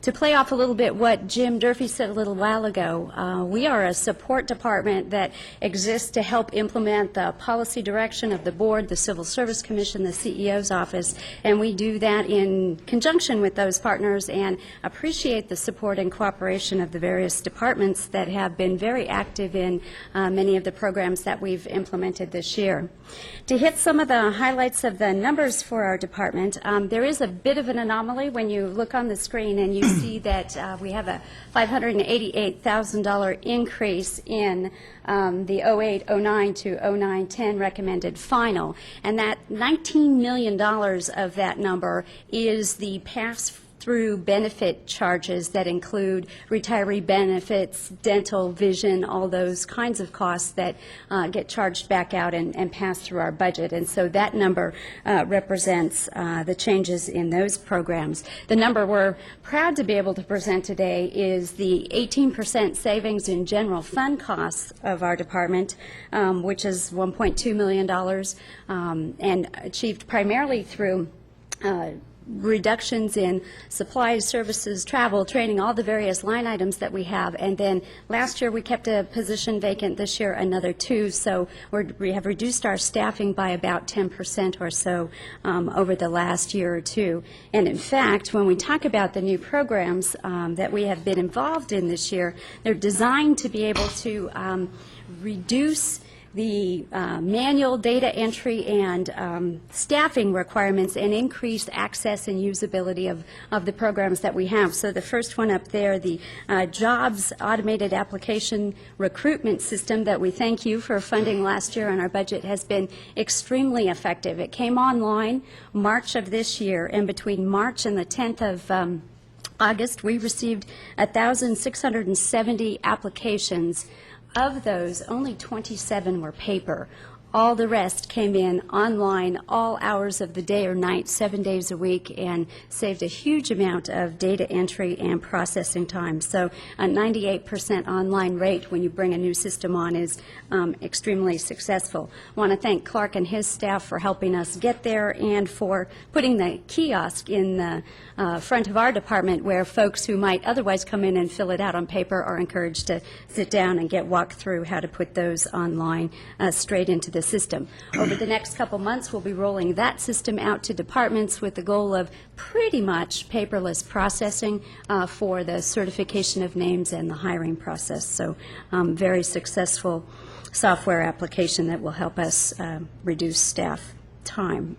P: To play off a little bit what Jim Durfee said a little while ago, we are a support department that exists to help implement the policy direction of the board, the Civil Service Commission, the CEO's office, and we do that in conjunction with those partners and appreciate the support and cooperation of the various departments that have been very active in many of the programs that we've implemented this year. To hit some of the highlights of the numbers for our department, there is a bit of an anomaly when you look on the screen and you see that we have a $588,000 increase in the 08-09 to 09-10 recommended final, and that $19 million of that number is the pass-through benefit charges that include retiree benefits, dental, vision, all those kinds of costs that get charged back out and pass through our budget. And so that number represents the changes in those programs. The number we're proud to be able to present today is the 18% savings in general fund costs of our department, which is $1.2 million, and achieved primarily through reductions in supplies, services, travel, training, all the various line items that we have. And then last year we kept a position vacant, this year another 2, so we have reduced our staffing by about 10% or so over the last year or two. And in fact, when we talk about the new programs that we have been involved in this year, they're designed to be able to reduce the manual data entry and staffing requirements and increased access and usability of the programs that we have. So the first one up there, the Jobs Automated Application Recruitment System that we thank you for funding last year on our budget, has been extremely effective. It came online March of this year, and between March and the 10th of August, we received 1,670 applications. Of those, only 27 were paper. All the rest came in online all hours of the day or night, 7 days a week, and saved a huge amount of data entry and processing time. So a 98% online rate when you bring a new system on is extremely successful. I want to thank Clark and his staff for helping us get there and for putting the kiosk in the front of our department where folks who might otherwise come in and fill it out on paper are encouraged to sit down and get walked through how to put those online straight into the system. Over the next couple months, we'll be rolling that system out to departments with the goal of pretty much paperless processing for the certification of names and the hiring process. So very successful software application that will help us reduce staff time.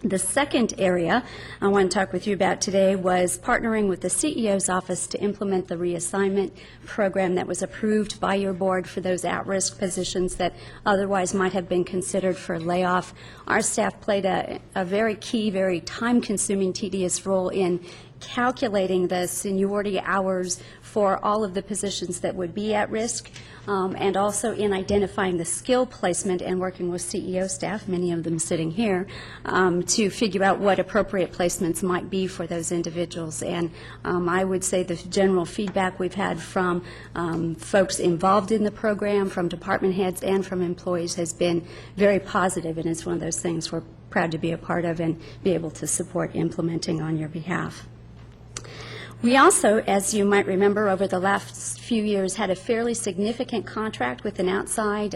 P: The second area I want to talk with you about today was partnering with the CEO's office to implement the reassignment program that was approved by your board for those at-risk positions that otherwise might have been considered for layoff. Our staff played a very key, very time-consuming, tedious role in calculating the seniority hours for all of the positions that would be at risk, and also in identifying the skill placement and working with CEO staff, many of them sitting here, to figure out what appropriate placements might be for those individuals. And I would say the general feedback we've had from folks involved in the program, from department heads and from employees has been very positive, and it's one of those things we're proud to be a part of and be able to support implementing on your behalf. We also, as you might remember, over the last few years had a fairly significant contract with an outside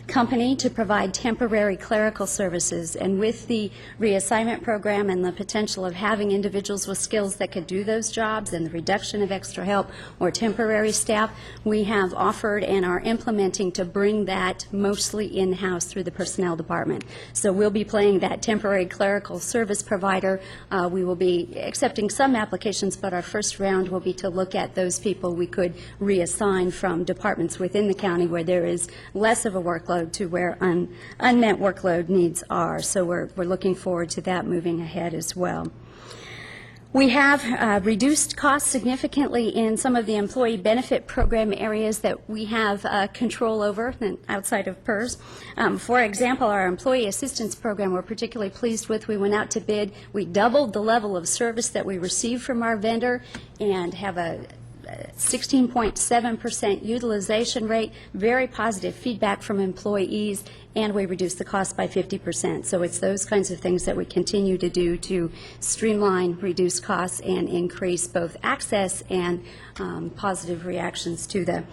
P: company to provide temporary clerical services. And with the reassignment program and the potential of having individuals with skills that could do those jobs and the reduction of extra help or temporary staff, we have offered and are implementing to bring that mostly in-house through the personnel department. So we'll be playing that temporary clerical service provider. We will be accepting some applications, but our first round will be to look at those people we could reassign from departments within the county where there is less of a workload to where unmet workload needs are. So we're looking forward to that moving ahead as well. We have reduced costs significantly in some of the employee benefit program areas that we have control over outside of PERS. For example, our employee assistance program we're particularly pleased with. We went out to bid. We doubled the level of service that we received from our vendor and have a 16.7% utilization rate, very positive feedback from employees, and we reduced the cost by 50%. So it's those kinds of things that we continue to do to streamline, reduce costs, and increase both access and positive reactions to the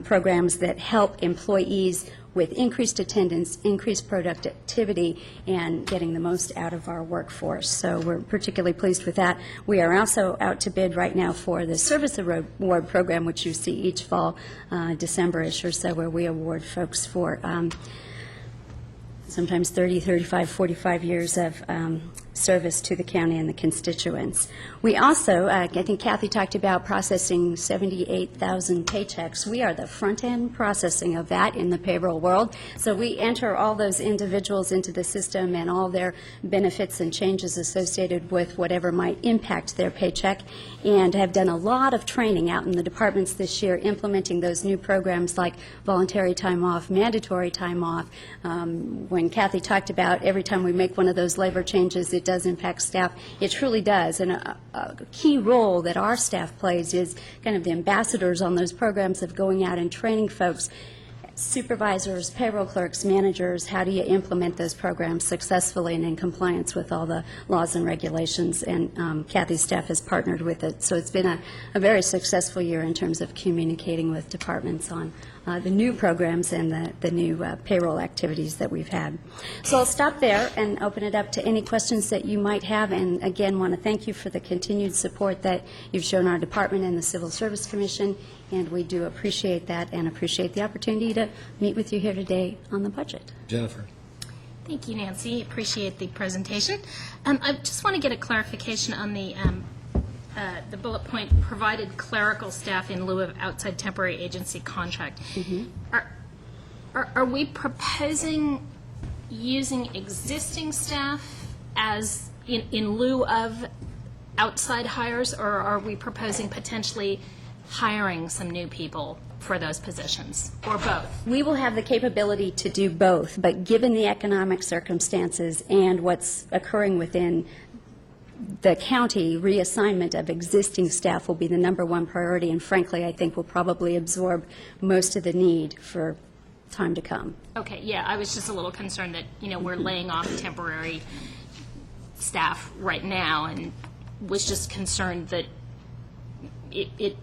P: programs that help employees with increased attendance, increased productivity, and getting the most out of our workforce. So we're particularly pleased with that. We are also out to bid right now for the service award program, which you see each fall, December-ish or so, where we award folks for sometimes 30, 35, 45 years of service to the county and the constituents. We also, I think Kathy talked about processing 78,000 paychecks. We are the front-end processing of that in the payroll world. So we enter all those individuals into the system and all their benefits and changes associated with whatever might impact their paycheck, and have done a lot of training out in the departments this year implementing those new programs like voluntary time off, mandatory time off. When Kathy talked about every time we make one of those labor changes, it does impact staff. It truly does. And a key role that our staff plays is kind of the ambassadors on those programs of going out and training folks, supervisors, payroll clerks, managers. How do you implement those programs successfully and in compliance with all the laws and regulations? And Kathy's staff has partnered with it. So it's been a very successful year in terms of communicating with departments on the new programs and the new payroll activities that we've had. So I'll stop there and open it up to any questions that you might have, and again want to thank you for the continued support that you've shown our department and the Civil Service Commission, and we do appreciate that and appreciate the opportunity to meet with you here today on the budget.
A: Jennifer.
E: Thank you, Nancy. Appreciate the presentation. I just want to get a clarification on the bullet point, provided clerical staff in lieu of outside temporary agency contract. Are we proposing using existing staff as in lieu of outside hires, or are we proposing potentially hiring some new people for those positions, or both?
P: We will have the capability to do both, but given the economic circumstances and what's occurring within the county, reassignment of existing staff will be the number one priority, and frankly, I think will probably absorb most of the need for time to come.
E: Okay, yeah, I was just a little concerned that, we're laying off temporary staff right now, and was just concerned that it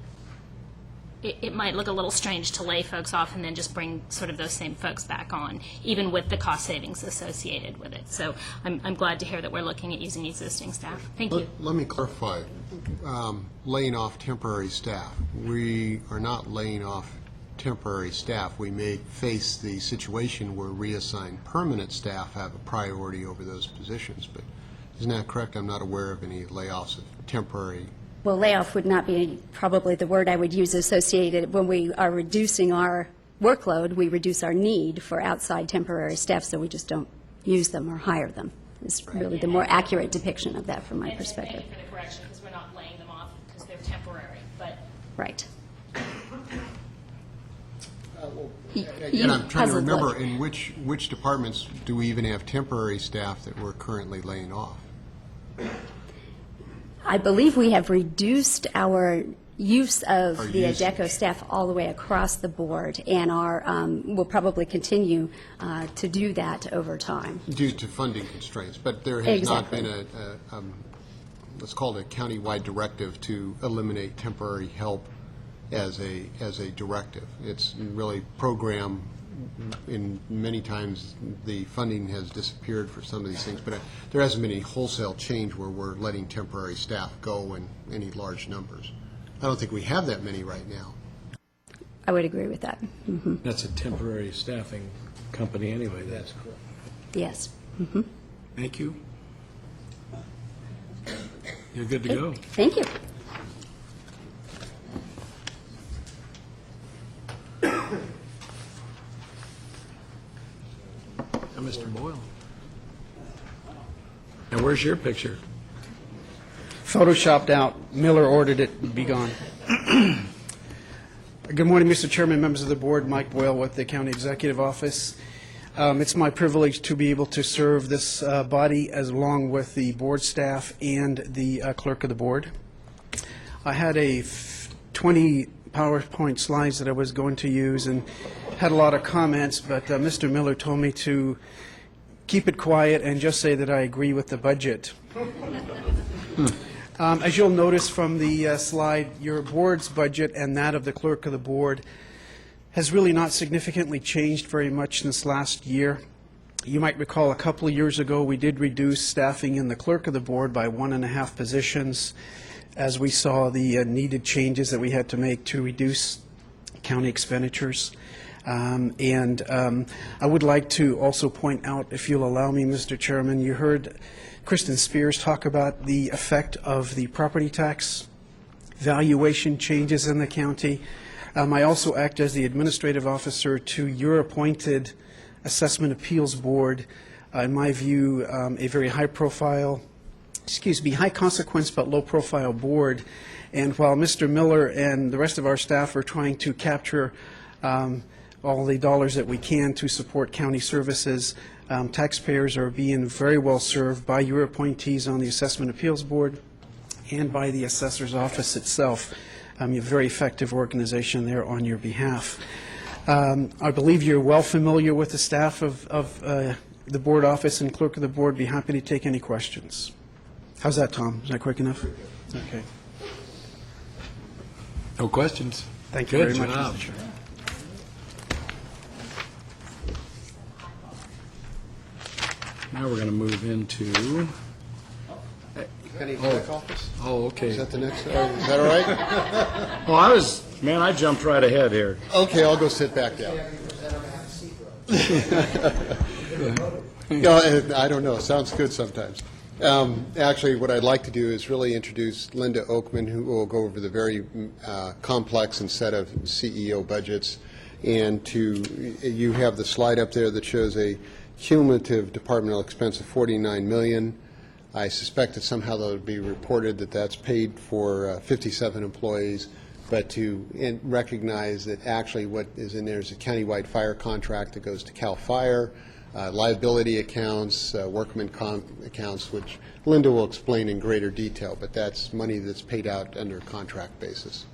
E: might look a little strange to lay folks off and then just bring sort of those same folks back on, even with the cost savings associated with it. So I'm glad to hear that we're looking at using existing staff. Thank you.
G: Let me clarify. Laying off temporary staff. We are not laying off temporary staff. We may face the situation where reassigned permanent staff have a priority over those positions, but isn't that correct? I'm not aware of any layoffs of temporary.
P: Well, layoff would not be probably the word I would use associated. When we are reducing our workload, we reduce our need for outside temporary staff, so we just don't use them or hire them. It's really the more accurate depiction of that from my perspective.
E: Thank you for the correction, because we're not laying them off because they're temporary, but.
P: Right.
G: Again, I'm trying to remember in which departments do we even have temporary staff that we're currently laying off?
P: I believe we have reduced our use of the ADECO staff all the way across the board, and will probably continue to do that over time.
G: Due to funding constraints, but there has not been a let's call it a countywide directive to eliminate temporary help as a directive. It's really program. In many times the funding has disappeared for some of these things, but there hasn't been any wholesale change where we're letting temporary staff go in any large numbers. I don't think we have that many right now.
P: I would agree with that. Mm-hmm.
A: That's a temporary staffing company anyway. That's correct.
P: Yes. Mm-hmm.
A: Thank you. You're good to go.
P: Thank you.
A: Mr. Boyle. And where's your picture?
Q: Photoshopped out. Miller ordered it, be gone. Good morning, Mr. Chairman, members of the board. Mike Boyle with the County Executive Office. It's my privilege to be able to serve this body as along with the board staff and the clerk of the board. I had 20 PowerPoint slides that I was going to use and had a lot of comments, but Mr. Miller told me to keep it quiet and just say that I agree with the budget. As you'll notice from the slide, your board's budget and that of the clerk of the board has really not significantly changed very much since last year. You might recall a couple of years ago we did reduce staffing in the clerk of the board by 1.5 positions as we saw the needed changes that we had to make to reduce county expenditures. I would like to also point out, if you'll allow me, Mr. Chairman, you heard Kristen Spears talk about the effect of the property tax valuation changes in the county. I also act as the administrative officer to your appointed Assessment Appeals Board. In my view, a very high consequence but low profile board. And while Mr. Miller and the rest of our staff are trying to capture all the dollars that we can to support county services, taxpayers are being very well served by your appointees on the Assessment Appeals Board and by the Assessor's Office itself. A very effective organization there on your behalf. I believe you're well familiar with the staff of the board office and clerk of the board. Be happy to take any questions. How's that, Tom? Is that quick enough? Okay.
A: No questions.
Q: Thank you very much, Mr. Chair.
A: Now we're going to move into.
G: Any back office?
A: Oh, okay.
G: Is that the next? Is that all right?
A: Well, I jumped right ahead here.
G: Okay, I'll go sit back down. No, I don't know. Sounds good sometimes. Actually, what I'd like to do is really introduce Linda Oakman, who will go over the very complex and set of CEO budgets. And you have the slide up there that shows a cumulative departmental expense of $49 million. I suspect that somehow that would be reported that that's paid for 57 employees. but to recognize that actually what is in there is a countywide fire contract that goes to CAL FIRE, liability accounts, workman comp accounts, which Linda will explain in greater detail, but that's money that's paid out under a contract basis.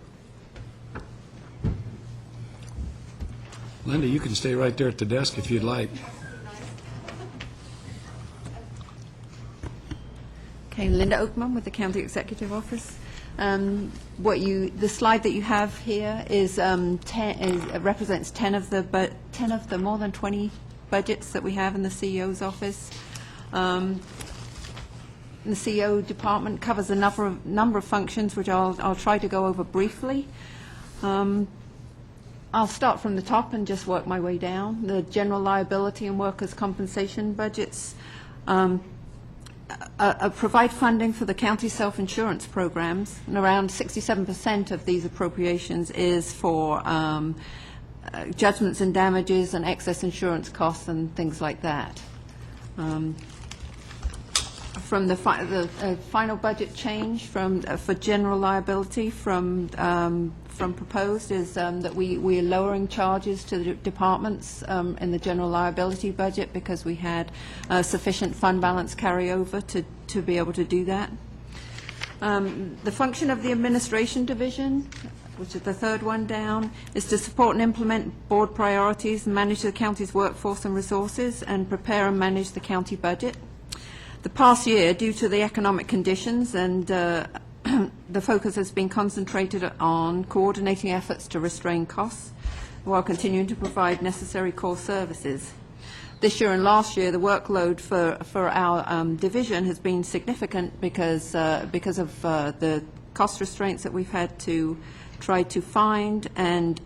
A: Linda, you can stay right there at the desk if you'd like.
H: Okay, Linda Oakman with the County Executive Office. The slide that you have here is represents 10 of the more than 20 budgets that we have in the CEO's office. The CEO department covers a number of functions, which I'll try to go over briefly. I'll start from the top and just work my way down. The general liability and workers' compensation budgets provide funding for the county self-insurance programs, and around 67% of these appropriations is for judgments and damages and excess insurance costs and things like that. From the final budget change for general liability from proposed is that we are lowering charges to the departments in the general liability budget because we had sufficient fund balance carryover to be able to do that. The function of the administration division, which is the third one down, is to support and implement board priorities, manage the county's workforce and resources, and prepare and manage the county budget. The past year, due to the economic conditions and the focus has been concentrated on coordinating efforts to restrain costs while continuing to provide necessary core services. This year and last year, the workload for our division has been significant because of the cost restraints that we've had to try to find, and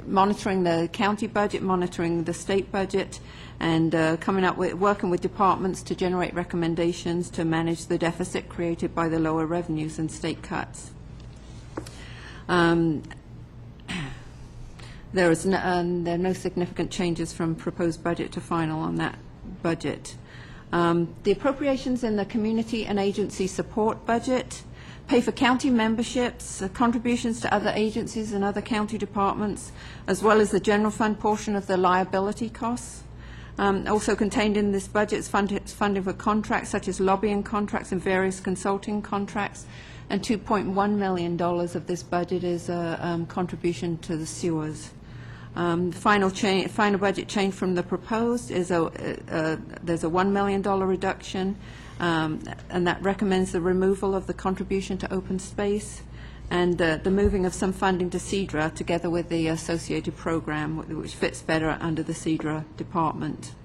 H: monitoring the county budget, monitoring the state budget, and working with departments to generate recommendations to manage the deficit created by the lower revenues and state cuts. There are no significant changes from proposed budget to final on that budget. The appropriations in the community and agency support budget pay for county memberships, contributions to other agencies and other county departments, as well as the general fund portion of the liability costs. Also contained in this budget is funding for contracts such as lobbying contracts and various consulting contracts, and $2.1 million of this budget is a contribution to the sewers. Final budget change from the proposed is there's a $1 million reduction, and that recommends the removal of the contribution to open space and the moving of some funding to CEDRA together with the associated program, which fits better under the CEDRA department.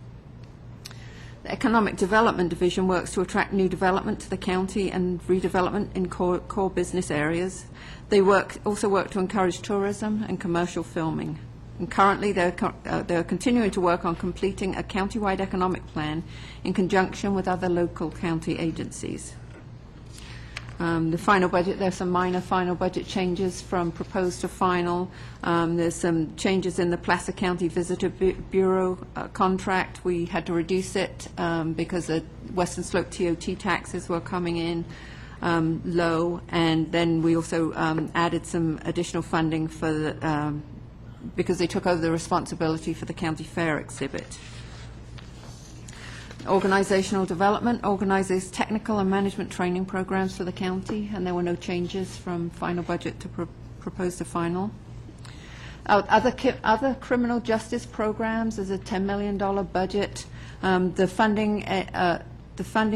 H: The Economic Development Division works to attract new development to the county and redevelopment in core business areas. They also work to encourage tourism and commercial filming. And currently, they're continuing to work on completing a countywide economic plan in conjunction with other local county agencies. The final budget, there's some minor final budget changes from proposed to final. There's some changes in the Placer County Visitor Bureau contract. We had to reduce it because the Western Slope TOT taxes were coming in low, and then we also added some additional funding for the because they took over the responsibility for the county fair exhibit. Organizational development organizes technical and management training programs for the county, and there were no changes from final budget to proposed to final. Other criminal justice programs is a $10 million budget. The funding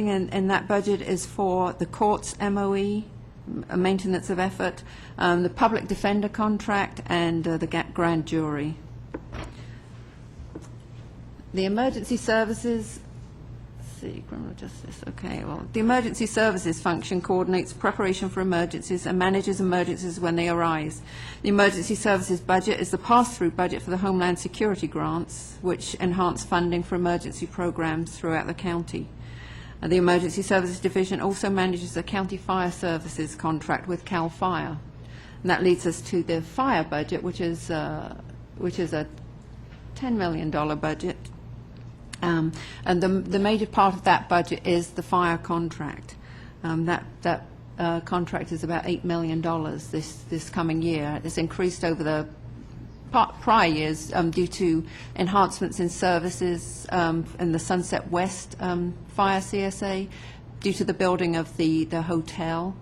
H: in that budget is for the courts MOE, maintenance of effort, the public defender contract, and the grand jury. The emergency services, criminal justice, okay, well, the emergency services function coordinates preparation for emergencies and manages emergencies when they arise. The emergency services budget is the pass-through budget for the Homeland Security grants, which enhance funding for emergency programs throughout the county. The Emergency Services Division also manages the County Fire Services contract with CAL FIRE. And that leads us to the fire budget, which is a $10 million budget. And the major part of that budget is the fire contract. That contract is about $8 million this coming year. It's increased over the prior years due to enhancements in services in the Sunset West Fire CSA, due to the building of the hotel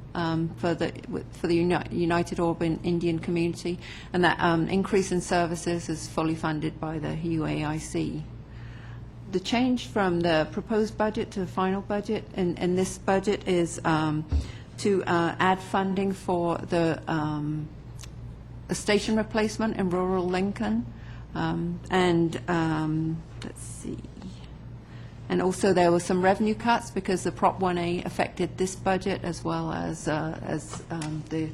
H: for the United Auburn Indian community, and that increase in services is fully funded by the UAIC. The change from the proposed budget to the final budget in this budget is to add funding for the a station replacement in rural Lincoln, and let's see. And also there were some revenue cuts because the Prop 1A affected this budget as well as the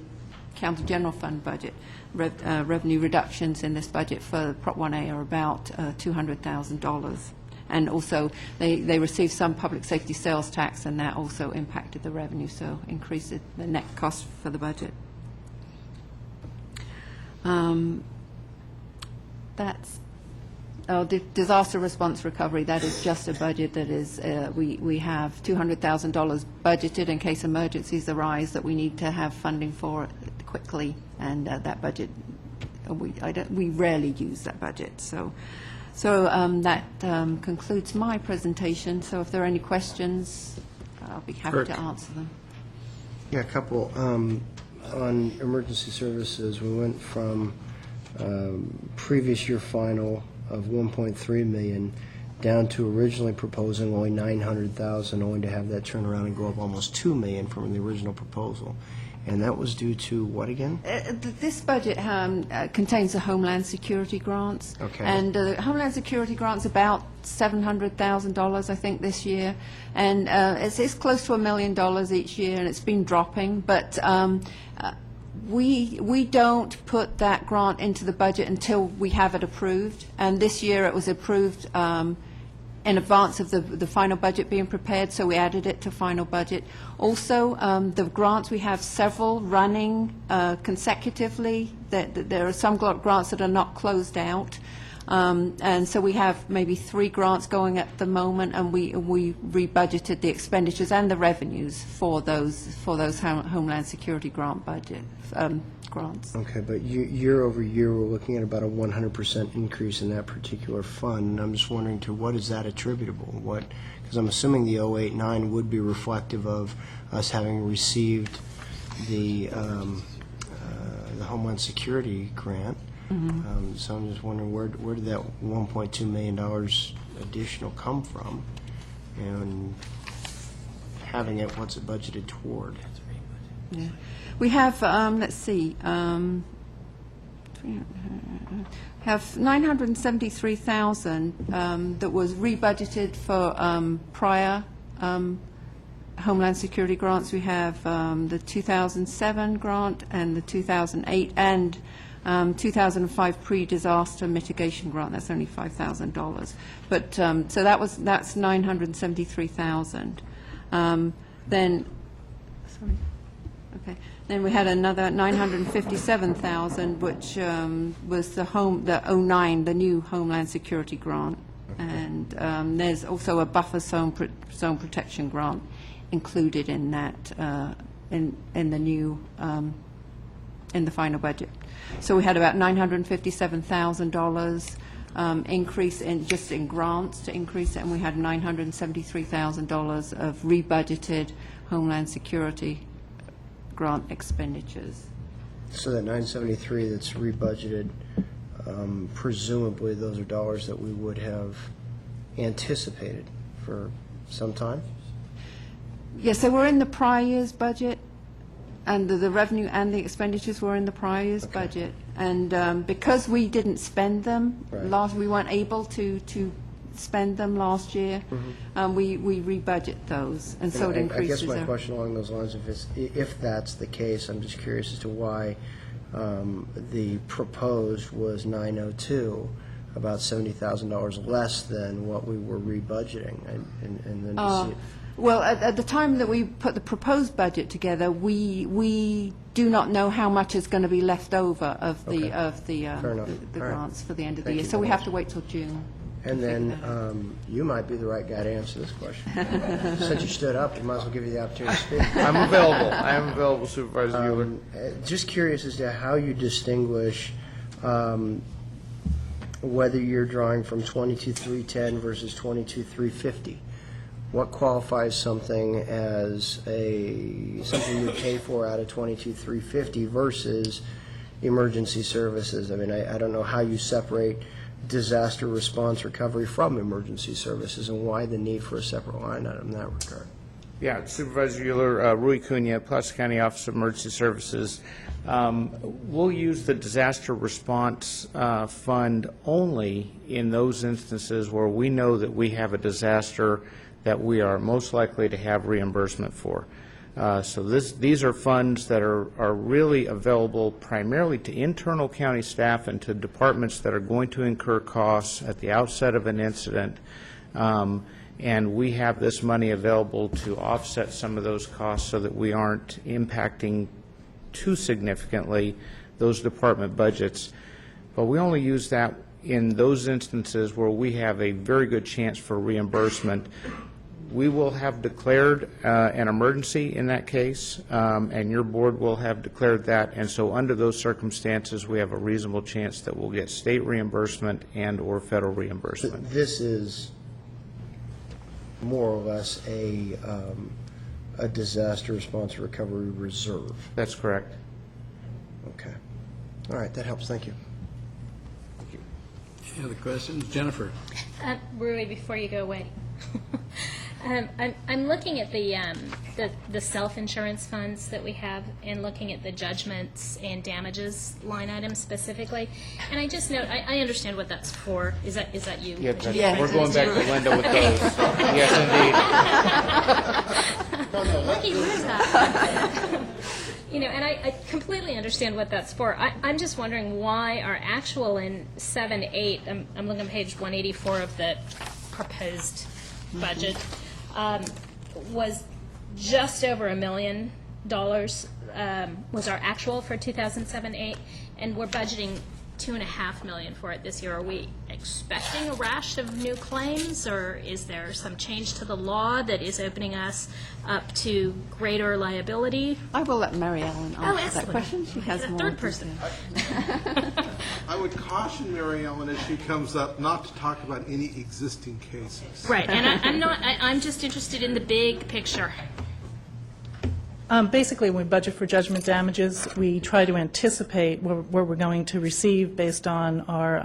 H: County General Fund budget. Revenue reductions in this budget for Prop 1A are about $200,000. And also they received some public safety sales tax, and that also impacted the revenue, so increased the net cost for the budget. That's the disaster response recovery. That is just a budget that is, we have $200,000 budgeted in case emergencies arise that we need to have funding for quickly, and that budget, we rarely use that budget. So that concludes my presentation. So if there are any questions, I'll be happy to answer them.
D: Yeah, a couple. On emergency services, we went from previous year final of 1.3 million down to originally proposing only 900,000, only to have that turn around and go up almost 2 million from the original proposal. And that was due to what again?
H: This budget contains the Homeland Security grants.
D: Okay.
H: And the Homeland Security grants about $700,000, I think, this year. And it's close to $1 million each year, and it's been dropping. But we don't put that grant into the budget until we have it approved. And this year it was approved in advance of the final budget being prepared, so we added it to final budget. Also, the grants, we have several running consecutively. There are some grants that are not closed out. And so we have maybe 3 grants going at the moment, and we rebudgeted the expenditures and the revenues for those Homeland Security grant budget grants.
D: Okay, but year over year, we're looking at about a 100% increase in that particular fund. And I'm just wondering, to what is that attributable? Because I'm assuming the 089 would be reflective of us having received the Homeland Security grant. Mm-hmm. So I'm just wondering, where did that $1.2 million additional come from? And having it, what's it budgeted toward?
H: Yeah. We have, let's see, have $973,000 that was rebudgeted for prior Homeland Security grants. We have the 2007 grant and the 2008 and 2005 pre-disaster mitigation grant. That's only $5,000. But so that's $973,000. Then, sorry. Okay. Then we had another $957,000, which was the 09, the new Homeland Security grant, and there's also a buffer zone protection grant included in that in the new in the final budget. So we had about $957,000 increase in grants to increase it, and we had $973,000 of rebudgeted Homeland Security grant expenditures.
D: So that 973 that's rebudgeted, presumably those are dollars that we would have anticipated for some time?
H: Yes, they were in the prior year's budget, and the revenue and the expenditures were in the prior year's budget. And because we didn't spend them we weren't able to spend them last year. Mm-hmm. We rebudget those, and so it increases.
D: I guess my question along those lines, if that's the case, I'm just curious as to why the proposed was 902, about $70,000 less than what we were rebudgeting, and then to see.
H: Well, at the time that we put the proposed budget together, we do not know how much is going to be left over of the grants for the end of the year. So we have to wait till June.
D: And then you might be the right guy to answer this question. Since you stood up, we might as well give you the opportunity to speak.
R: I'm available. I am available, Supervisor Euler.
D: Just curious as to how you distinguish whether you're drawing from 22,310 versus 22,350. What qualifies something as something you pay for out of 22,350 versus emergency services? I mean, I don't know how you separate disaster response recovery from emergency services and why the need for a separate line item in that regard.
R: Yeah, Supervisor Euler, Rui Cunha, Placer County Office of Emergency Services. We'll use the disaster response fund only in those instances where we know that we have a disaster that we are most likely to have reimbursement for. So these are funds that are really available primarily to internal county staff and to departments that are going to incur costs at the outset of an incident. And we have this money available to offset some of those costs so that we aren't impacting too significantly those department budgets. But we only use that in those instances where we have a very good chance for reimbursement. We will have declared an emergency in that case, and your board will have declared that, and so under those circumstances, we have a reasonable chance that we'll get state reimbursement and or federal reimbursement.
D: This is more or less a disaster response recovery reserve.
R: That's correct.
D: Okay. All right, that helps. Thank you.
A: Any other questions? Jennifer?
E: Rui, before you go away, I'm looking at the self-insurance funds that we have and looking at the judgments and damages line items specifically. And I just note, I understand what that's for. Is that you?
R: Yeah, we're going back to Linda with those. Yes, indeed.
E: Lucky Linda. You know, and I completely understand what that's for. I'm just wondering why our actual in 7-8, I'm looking at page 184 of the proposed budget, was just over $1 million was our actual for 2007-8, and we're budgeting $2.5 million for it this year. Are we expecting a rash of new claims, or is there some change to the law that is opening us up to greater liability?
H: I will let Mary Ellen answer that question. She has more.
E: Third person.
C: I would caution Mary Ellen as she comes up not to talk about any existing cases.
E: Right, and I'm just interested in the big picture.
V: Basically, when we budget for judgment damages, we try to anticipate where we're going to receive based on our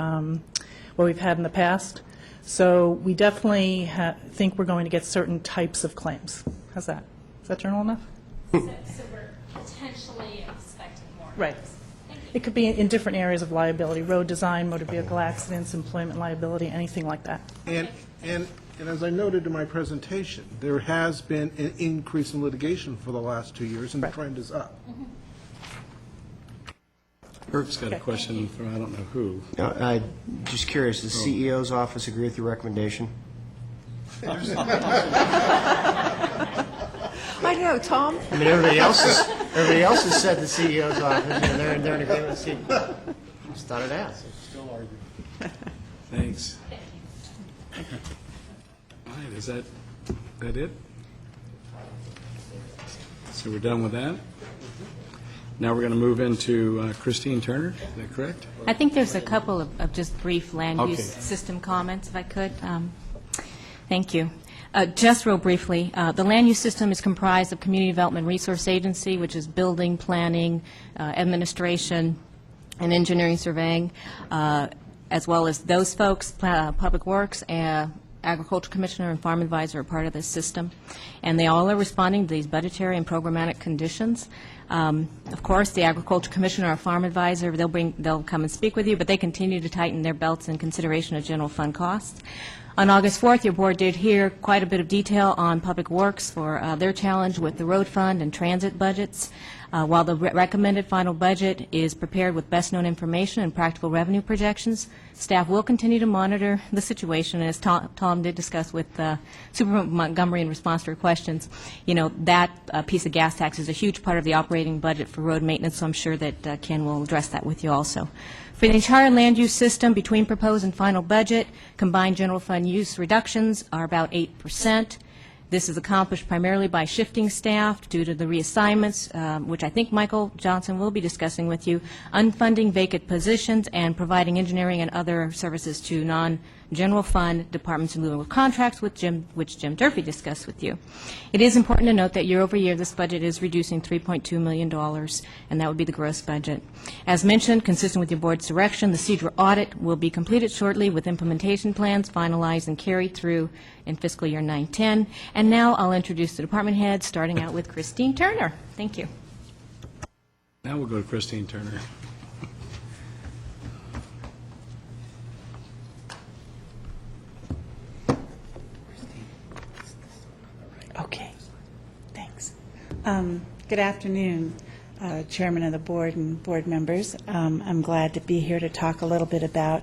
V: what we've had in the past. So we definitely think we're going to get certain types of claims. How's that? Is that general enough?
E: So we're potentially expecting more.
V: Right. It could be in different areas of liability: road design, motor vehicle accidents, employment liability, anything like that.
C: And as I noted in my presentation, there has been an increase in litigation for the last 2 years, and the trend is up.
A: Kirk's got a question from I don't know who.
D: I'm just curious, does the CEO's office agree with your recommendation?
H: I know, Tom.
D: I mean, everybody else has said the CEO's office, and they're in agreement with the CEO. Just thought I'd ask.
A: Still arguing. Thanks. All right, is that it? So we're done with that? Now we're going to move into Christine Turner, is that correct?
L: I think there's a couple of just brief land
A: Okay.
L: use system comments, if I could. Thank you. Just real briefly, the land use system is comprised of Community Development Resource Agency, which is building, planning, administration, and engineering surveying, as well as those folks, Public Works, Agriculture Commissioner and Farm Advisor are part of this system, and they all are responding to these budgetary and programmatic conditions. Of course, the Agriculture Commissioner or Farm Advisor, they'll come and speak with you, but they continue to tighten their belts in consideration of general fund costs. On August 4th, your board did hear quite a bit of detail on Public Works for their challenge with the road fund and transit budgets. While the recommended final budget is prepared with best known information and practical revenue projections, Staff will continue to monitor the situation, as Tom did discuss with Superintendent Montgomery in response to her questions. You know, that piece of gas tax is a huge part of the operating budget for road maintenance, so I'm sure that Ken will address that with you also. For the entire land use system, between proposed and final budget, combined general fund use reductions are about 8%. This is accomplished primarily by shifting staff due to the reassignments, which I think Michael Johnson will be discussing with you, unfunding vacant positions, and providing engineering and other services to non-general fund departments in lieu of contracts, which Jim Durfee discussed with you. It is important to note that year over year, this budget is reducing $3.2 million, and that would be the gross budget. As mentioned, consistent with your board's direction, the CEDRA audit will be completed shortly with implementation plans finalized and carried through in fiscal year 9-10. And now I'll introduce the department heads, starting out with Christine Turner. Thank you.
A: Now we'll go to Christine Turner.
K: Okay, thanks. Good afternoon, Chairman of the Board and board members. I'm glad to be here to talk a little bit about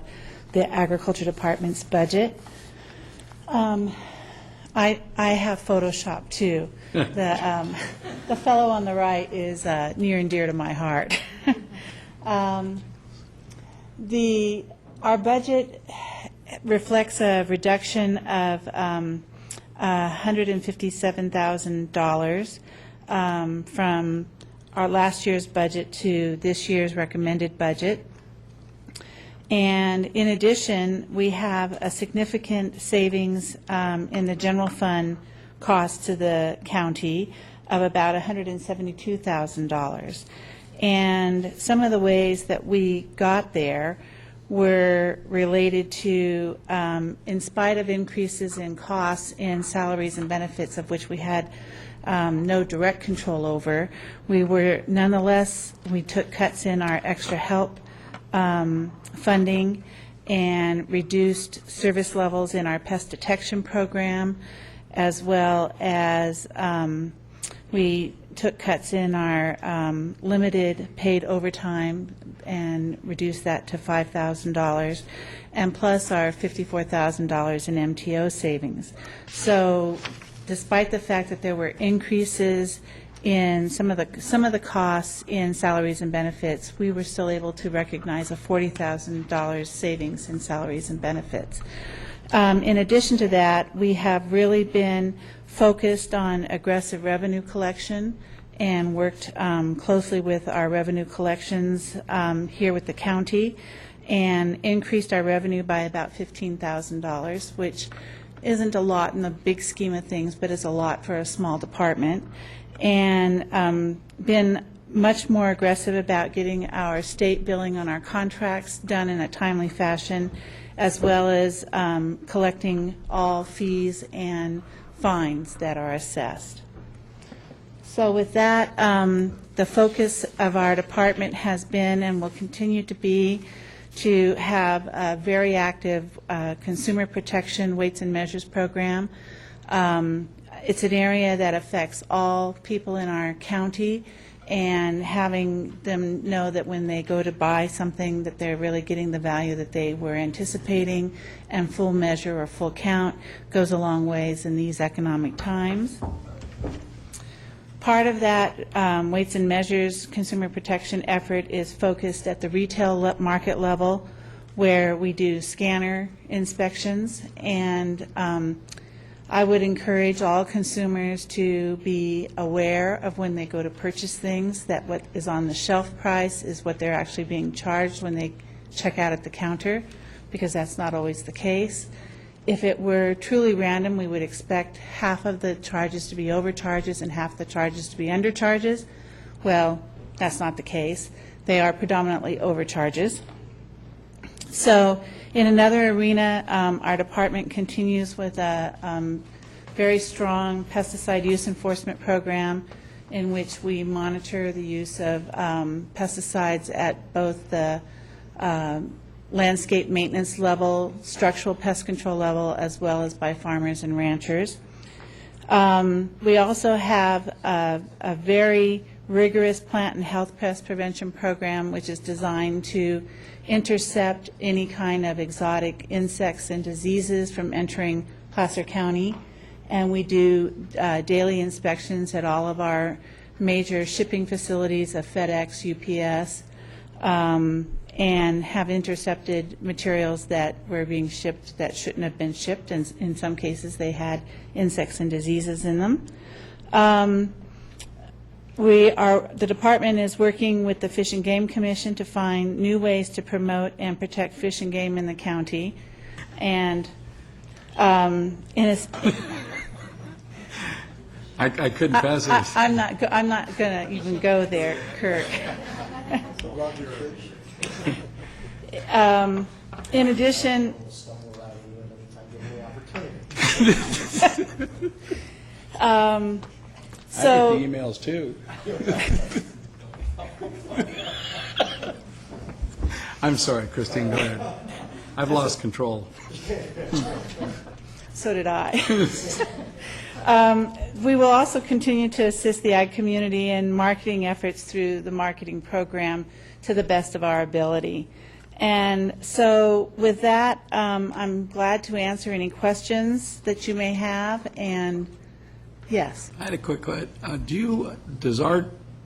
K: the Agriculture Department's budget. I have Photoshop too. The fellow on the right is near and dear to my heart. Our budget reflects a reduction of $157,000 from our last year's budget to this year's recommended budget. And in addition, we have a significant savings in the general fund cost to the county of about $172,000. And some of the ways that we got there were related to, in spite of increases in costs in salaries and benefits, of which we had no direct control over, we took cuts in our extra help funding and reduced service levels in our pest detection program, as well as we took cuts in our limited paid overtime and reduced that to $5,000, and plus our $54,000 in MTO savings. So despite the fact that there were increases in some of the costs in salaries and benefits, we were still able to recognize a $40,000 savings in salaries and benefits. In addition to that, we have really been focused on aggressive revenue collection and worked closely with our revenue collections here with the county, and increased our revenue by about $15,000, which isn't a lot in the big scheme of things, but is a lot for a small department. And been much more aggressive about getting our state billing on our contracts done in a timely fashion, as well as collecting all fees and fines that are assessed. So with that, the focus of our department has been and will continue to be to have a very active consumer protection weights and measures program. It's an area that affects all people in our county, and having them know that when they go to buy something that they're really getting the value that they were anticipating, and full measure or full count goes a long ways in these economic times. Part of that weights and measures consumer protection effort is focused at the retail market level, where we do scanner inspections, and I would encourage all consumers to be aware of when they go to purchase things, that what is on the shelf price is what they're actually being charged when they check out at the counter, because that's not always the case. If it were truly random, we would expect half of the charges to be overcharges and half the charges to be undercharges. Well, that's not the case. They are predominantly overcharges. So in another arena, our department continues with a very strong pesticide use enforcement program, in which we monitor the use of pesticides at both the landscape maintenance level, structural pest control level, as well as by farmers and ranchers. We also have a very rigorous plant and health pest prevention program, which is designed to intercept any kind of exotic insects and diseases from entering Placer County. And we do daily inspections at all of our major shipping facilities of FedEx, UPS, and have intercepted materials that were being shipped that shouldn't have been shipped, and in some cases they had insects and diseases in them. The department is working with the Fish and Game Commission to find new ways to promote and protect fish and game in the county. And I
A: couldn't pass this.
K: I'm not going to even go there, Kirk. In addition,
A: so I get the emails too. I'm sorry, Christine, go ahead. I've lost control.
K: So did I. We will also continue to assist the ag community in marketing efforts through the marketing program to the best of our ability. And so with that, I'm glad to answer any questions that you may have. And yes.
A: I had a quick question.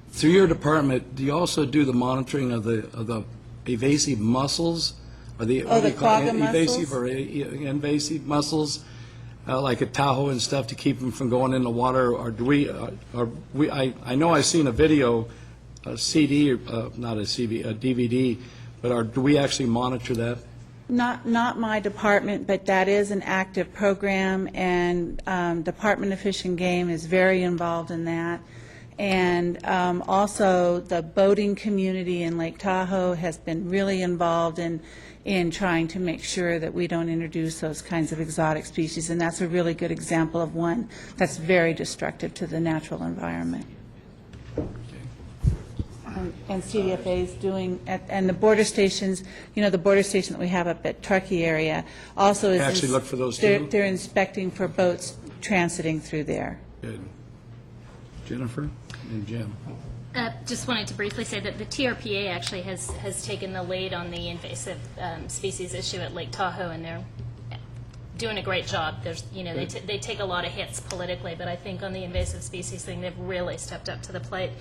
A: Through your department, do you also do the monitoring of the evasive mussels? Or the
K: quagga mussels?
A: Evasive or invasive mussels? Like at Tahoe and stuff, to keep them from going in the water, or do we? I know I've seen a video, a CD, not a CD, a DVD, but do we actually monitor that?
K: Not my department, but that is an active program, and Department of Fish and Game is very involved in that. And also the boating community in Lake Tahoe has been really involved in trying to make sure that we don't introduce those kinds of exotic species, and that's a really good example of one that's very destructive to the natural environment. And CDFA is doing, and the border stations, the border station that we have up at Truckee area also is...
A: Actually look for those too?
K: They're inspecting for boats transiting through there.
A: Good. Jennifer and Jim.
E: Just wanted to briefly say that the TRPA actually has taken the lead on the invasive species issue at Lake Tahoe, and they're doing a great job. There's, they take a lot of hits politically, but I think on the invasive species thing, they've really stepped up to the plate.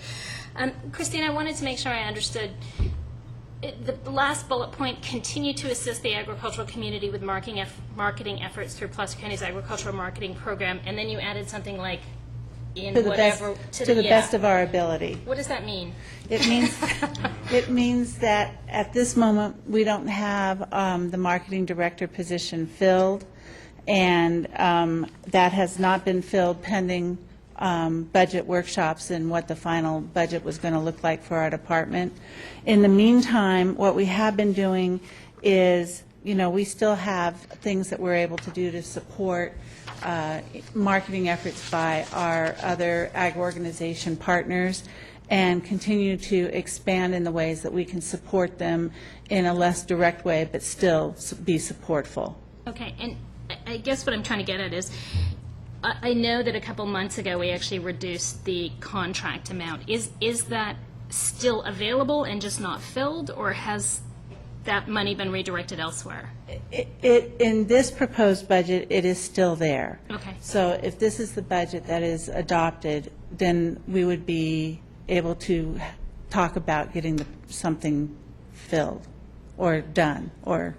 E: Christine, I wanted to make sure I understood the last bullet point: continue to assist the agricultural community with marketing efforts through Placer County's agricultural marketing program, and then you added something like in
K: to the
E: whatever
K: best of our ability.
E: What does that mean?
K: It means that at this moment we don't have the marketing director position filled, and that has not been filled pending budget workshops and what the final budget was going to look like for our department. In the meantime, what we have been doing is, we still have things that we're able to do to support marketing efforts by our other ag organization partners, and continue to expand in the ways that we can support them in a less direct way, but still be supportful.
E: Okay, and I guess what I'm trying to get at is, I know that a couple months ago we actually reduced the contract amount. Is that still available and just not filled, or has that money been redirected elsewhere?
K: In this proposed budget, it is still there.
E: Okay.
K: So if this is the budget that is adopted, then we would be able to talk about getting something filled or done, or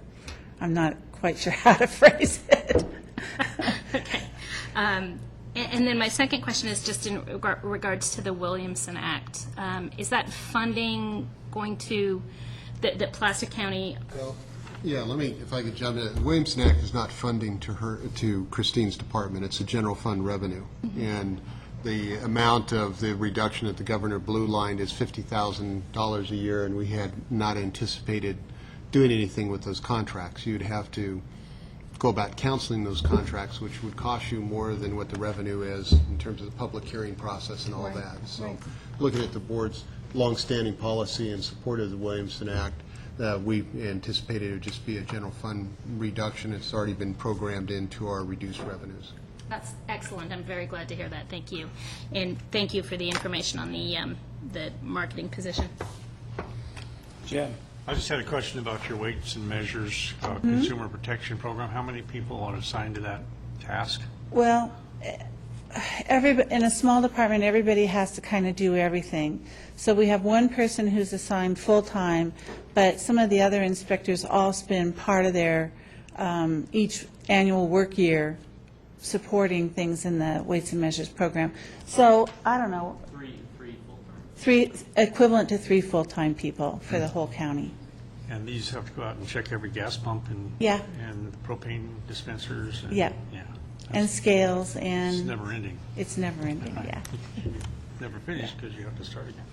K: I'm not quite sure how to phrase it.
E: Okay. And then my second question is just in regards to the Williamson Act. Is that funding going to that Placer County?
G: Yeah, if I could jump in. The Williamson Act is not funding to Christine's department. It's a general fund revenue. Mm-hmm. And the amount of the reduction that the Governor Blue lined is $50,000 a year, and we had not anticipated doing anything with those contracts. You'd have to go about counseling those contracts, which would cost you more than what the revenue is in terms of the public hearing process and all that. So looking at the board's longstanding policy in support of the Williamson Act, we anticipated it would just be a general fund reduction. It's already been programmed into our reduced revenues.
E: That's excellent. I'm very glad to hear that. Thank you. And thank you for the information on the the marketing position.
F: Jim?
B: I just had a question about your weights and measures consumer protection program. How many people are assigned to that task?
K: Well, in a small department, everybody has to kind of do everything. So we have one person who's assigned full-time, but some of the other inspectors all spend part of their each annual work year supporting things in the Weights and Measures program. So, I don't know. Three, equivalent to 3 full-time people for the whole county.
B: And these have to go out and check every gas pump and
K: Yeah.
B: and propane dispensers. And,
K: Yeah. And scales and...
B: It's never ending.
K: It's never ending, yeah.
B: Never finished because you have to start again.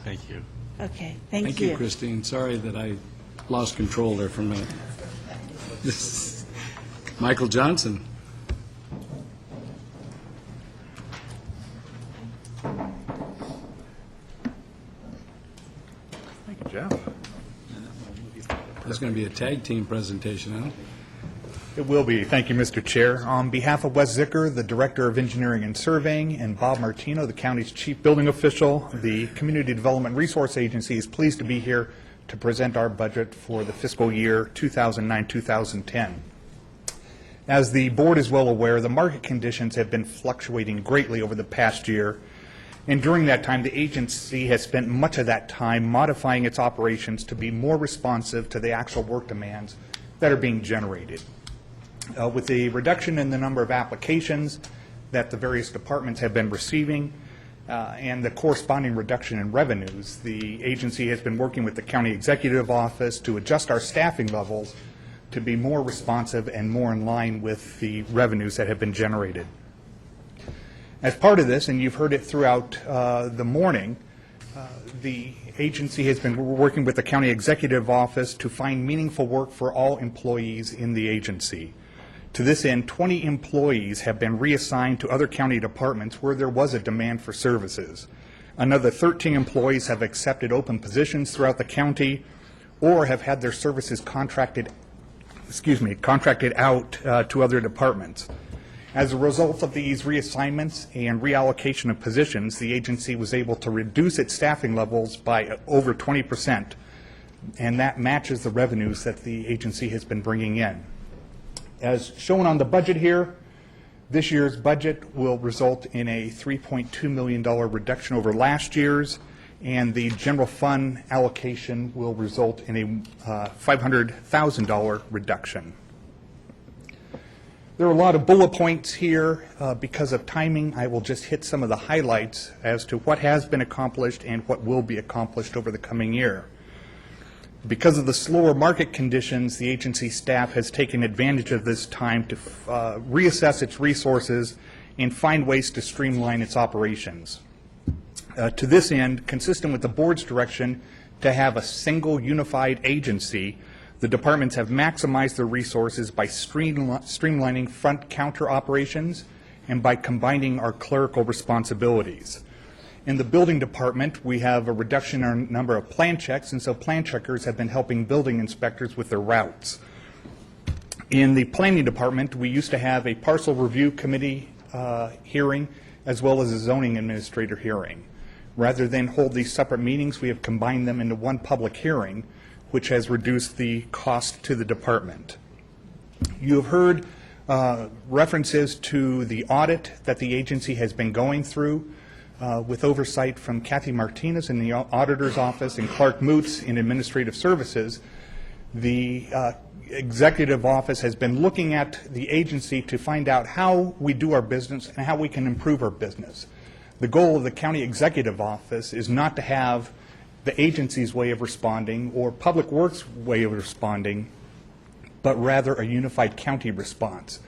B: Thank you.
K: Okay, thank you.
A: Thank you, Christine. Sorry that I lost control there for a minute. Michael Johnson.
S: Thank you, Jeff.
A: There's going to be a tag team presentation, huh?
S: It will be. Thank you, Mr. Chair. On behalf of Wes Zicker, the Director of Engineering and Surveying, and Bob Martino, the county's Chief Building Official, the Community Development Resource Agency is pleased to be here to present our budget for the fiscal year 2009-2010. As the board is well aware, the market conditions have been fluctuating greatly over the past year, and during that time, the agency has spent much of that time modifying its operations to be more responsive to the actual work demands that are being generated. With the reduction in the number of applications that the various departments have been receiving and the corresponding reduction in revenues, the agency has been working with the County Executive Office to adjust our staffing levels to be more responsive and more in line with the revenues that have been generated. As part of this, and you've heard it throughout the morning, the agency has been working with the County Executive Office to find meaningful work for all employees in the agency. To this end, 20 employees have been reassigned to other county departments where there was a demand for services. Another 13 employees have accepted open positions throughout the county or have had their services contracted out to other departments. As a result of these reassignments and reallocation of positions, the agency was able to reduce its staffing levels by over 20%, and that matches the revenues that the agency has been bringing in. As shown on the budget here, this year's budget will result in a $3.2 million reduction over last year's, and the general fund allocation will result in a $500,000 reduction. There are a lot of bullet points here. Because of timing, I will just hit some of the highlights as to what has been accomplished and what will be accomplished over the coming year. Because of the slower market conditions, the agency staff has taken advantage of this time to reassess its resources and find ways to streamline its operations. To this end, consistent with the board's direction to have a single unified agency, the departments have maximized their resources by streamlining front counter operations and by combining our clerical responsibilities. In the building department, we have a reduction in our number of plan checks, and so plan checkers have been helping building inspectors with their routes. In the planning department, we used to have a parcel review committee hearing as well as a zoning administrator hearing. Rather than hold these separate meetings, we have combined them into one public hearing, which has reduced the cost to the department. You have heard references to the audit that the agency has been going through with oversight from Kathy Martinez in the auditor's office and Clark Moots in administrative services. The executive office has been looking at the agency to find out how we do our business and how we can improve our business. The goal of the county executive office is not to have the agency's way of responding or Public Works' way of responding, but rather a unified county response.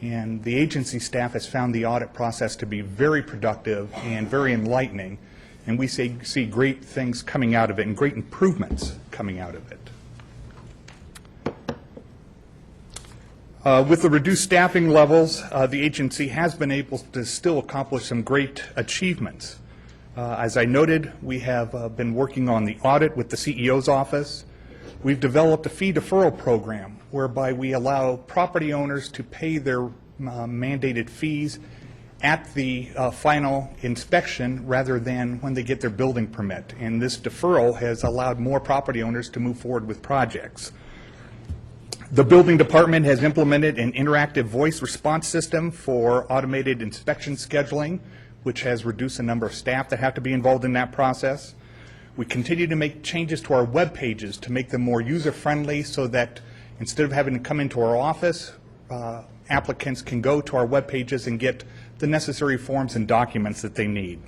S: And the agency staff has found the audit process to be very productive and very enlightening, and we see great things coming out of it and great improvements coming out of it. With the reduced staffing levels, the agency has been able to still accomplish some great achievements. As I noted, we have been working on the audit with the CEO's office. We've developed a fee deferral program whereby we allow property owners to pay their mandated fees at the final inspection rather than when they get their building permit. And this deferral has allowed more property owners to move forward with projects. The building department has implemented an interactive voice response system for automated inspection scheduling, which has reduced the number of staff that have to be involved in that process. We continue to make changes to our web pages to make them more user-friendly so that instead of having to come into our office, applicants can go to our web pages and get the necessary forms and documents that they need.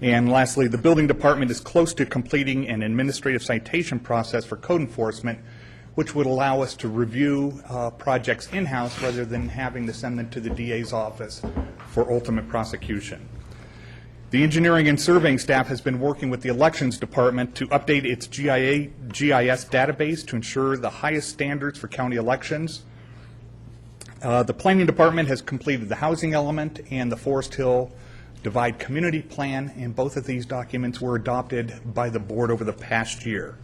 S: And lastly, the building department is close to completing an administrative citation process for code enforcement, which would allow us to review projects in-house rather than having to send them to the DA's office for ultimate prosecution. The engineering and surveying staff has been working with the elections department to update its GIS database to ensure the highest standards for county elections. The planning department has completed the housing element and the Forest Hill Divide Community Plan, and both of these documents were adopted by the board over the past year.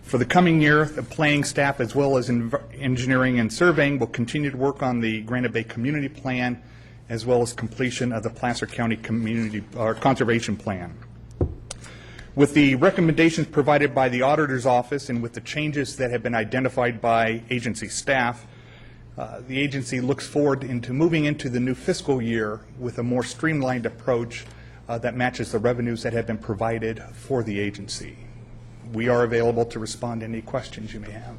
S: For the coming year, the planning staff as well as engineering and surveying will continue to work on the Granite Bay Community Plan as well as completion of the Placer County Conservation Plan. With the recommendations provided by the Auditor's Office and with the changes that have been identified by agency staff, the agency looks forward into moving into the new fiscal year with a more streamlined approach that matches the revenues that have been provided for the agency. We are available to respond to any questions you may have.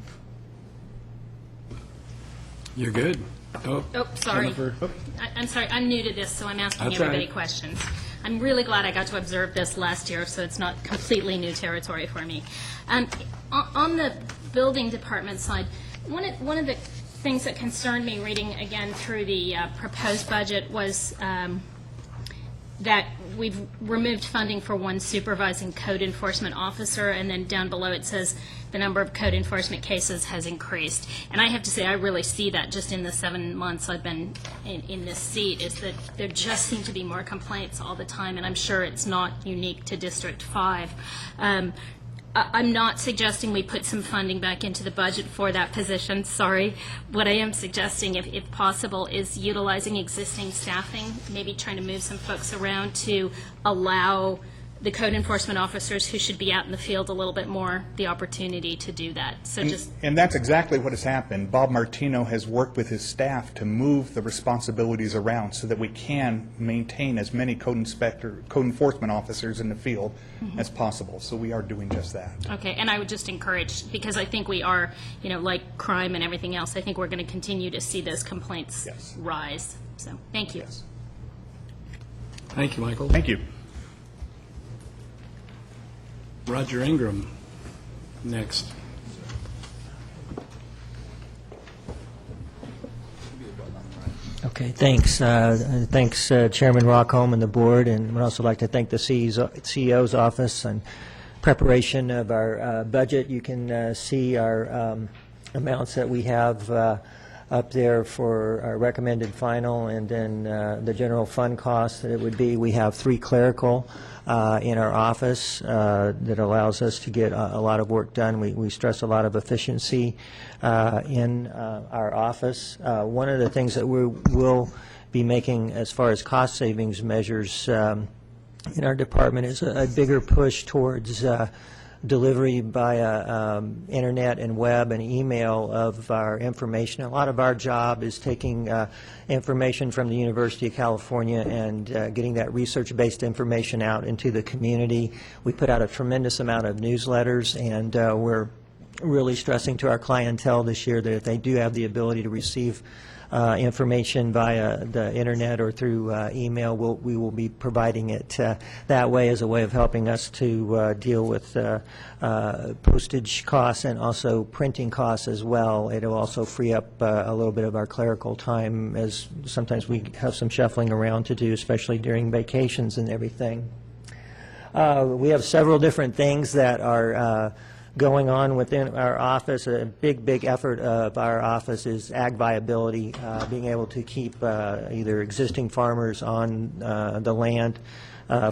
A: You're good.
E: Oh, sorry.
A: Jennifer. Oh.
E: I'm sorry, I'm new to this, so I'm asking
A: That's
E: everybody
A: right.
E: questions. I'm really glad I got to observe this last year, so it's not completely new territory for me. On the building department side, one of the things that concerned me reading again through the proposed budget was that we've removed funding for one supervising code enforcement officer, and then down below it says the number of code enforcement cases has increased. And I have to say, I really see that just in the 7 months I've been in this seat, is that there just seem to be more complaints all the time, and I'm sure it's not unique to District 5. I'm not suggesting we put some funding back into the budget for that position, sorry. What I am suggesting, if possible, is utilizing existing staffing, maybe trying to move some folks around to allow the code enforcement officers who should be out in the field a little bit more the opportunity to do that. So
S: And that's exactly what has happened. Bob Martino has worked with his staff to move the responsibilities around so that we can maintain as many code enforcement officers in the field as possible. So we are doing just that.
E: Okay, and I would just encourage, because I think we are, like crime and everything else, I think we're going to continue to see those complaints rise. So, thank you.
S: Yes.
A: Thank you, Michael.
S: Thank you.
A: Roger Ingram, next.
T: Okay, thanks. Thanks, Chairman Rockholm and the board, and would also like to thank the CEO's office on preparation of our budget. You can see our amounts that we have up there for our recommended final, and then the general fund costs that it would be. We have 3 clerical in our office that allows us to get a lot of work done. We stress a lot of efficiency in our office. One of the things that we will be making as far as cost savings measures in our department is a bigger push towards delivery via internet and web and email of our information. A lot of our job is taking information from the University of California and getting that research-based information out into the community. We put out a tremendous amount of newsletters, and we're really stressing to our clientele this year that if they do have the ability to receive information via the internet or through email, we will be providing it that way as a way of helping us to deal with postage costs and also printing costs as well. It will also free up a little bit of our clerical time, as sometimes we have some shuffling around to do, especially during vacations and everything. We have several different things that are going on within our office. A big effort of our office is ag viability, being able to keep either existing farmers on the land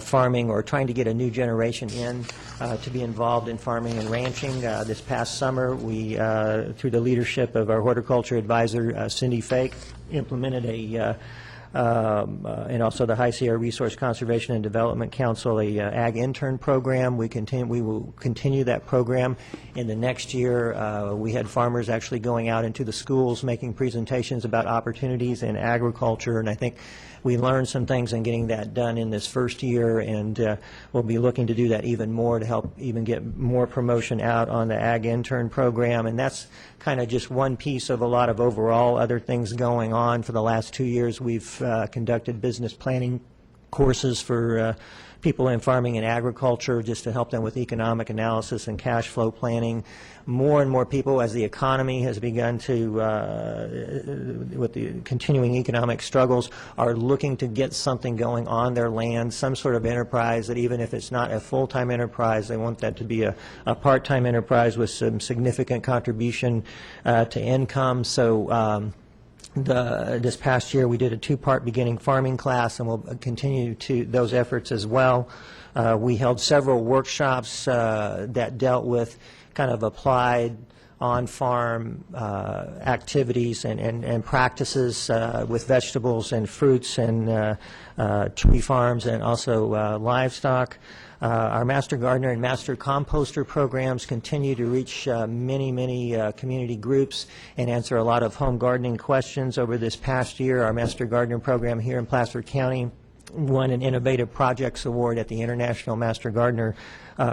T: farming, or trying to get a new generation in to be involved in farming and ranching. This past summer, we, through the leadership of our horticulture advisor, Cindy Fake, implemented a and also the High Sierra Resource Conservation and Development Council, a ag intern program. We will continue that program in the next year. We had farmers actually going out into the schools making presentations about opportunities in agriculture, and I think we learned some things in getting that done in this first year, and we'll be looking to do that even more to help even get more promotion out on the ag intern program. And that's kind of just one piece of a lot of overall other things going on. For the last 2 years, we've conducted business planning courses for people in farming and agriculture, just to help them with economic analysis and cash flow planning. More and more people, as the economy has begun to, with the continuing economic struggles, are looking to get something going on their land, some sort of enterprise that, even if it's not a full-time enterprise, they want that to be a part-time enterprise with some significant contribution to income. So this past year we did a 2-part beginning farming class, and we'll continue to those efforts as well. We held several workshops that dealt with kind of applied on-farm activities and practices with vegetables and fruits and tree farms, and also livestock. Our Master Gardener and Master Composter programs continue to reach many community groups and answer a lot of home gardening questions. Over this past year, our Master Gardener program here in Placer County won an Innovative Projects Award at the International Master Gardener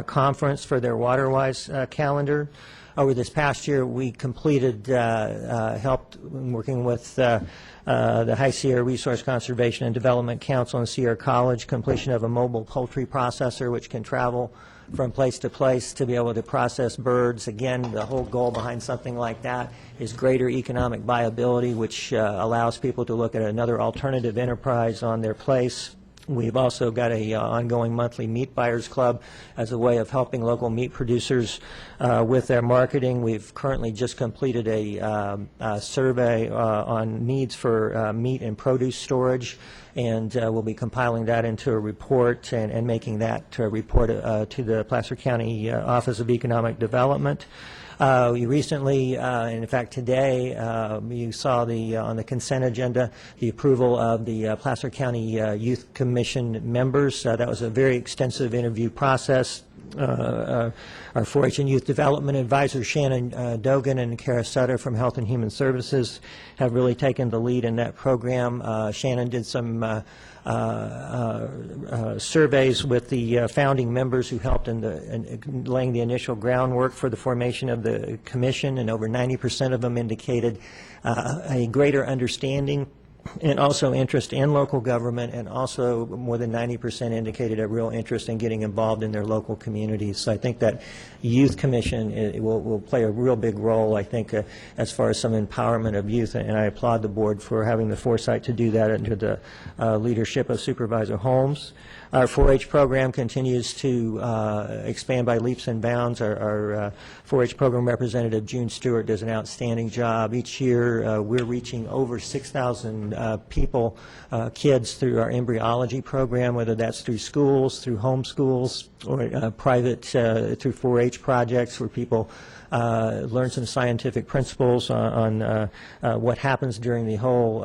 T: Conference for their WaterWise calendar. Over this past year, we completed, helped working with the High Sierra Resource Conservation and Development Council and Sierra College, completion of a mobile poultry processor which can travel from place to place to be able to process birds. Again, the whole goal behind something like that is greater economic viability, which allows people to look at another alternative enterprise on their place. We've also got a ongoing monthly meat buyers club as a way of helping local meat producers with their marketing. We've currently just completed a survey on needs for meat and produce storage, and we'll be compiling that into a report and making that report to the Placer County Office of Economic Development. We recently, in fact today, you saw on the consent agenda the approval of the Placer County Youth Commission members. That was a very extensive interview process. Our 4-H and Youth Development Advisor Shannon Dogan and Kara Sutter from Health and Human Services have really taken the lead in that program. Shannon did some surveys with the founding members who helped in laying the initial groundwork for the formation of the commission, and over 90% of them indicated a greater understanding and also interest in local government, and also more than 90% indicated a real interest in getting involved in their local communities. So I think that Youth Commission will play a real big role, I think, as far as some empowerment of youth, and I applaud the board for having the foresight to do that under the leadership of Supervisor Holmes. Our 4-H program continues to expand by leaps and bounds. Our 4-H program representative, June Stewart, does an outstanding job. Each year, we're reaching over 6,000 people, kids, through our embryology program, whether that's through schools, through home schools, or private through 4-H projects where people learn some scientific principles on what happens during the whole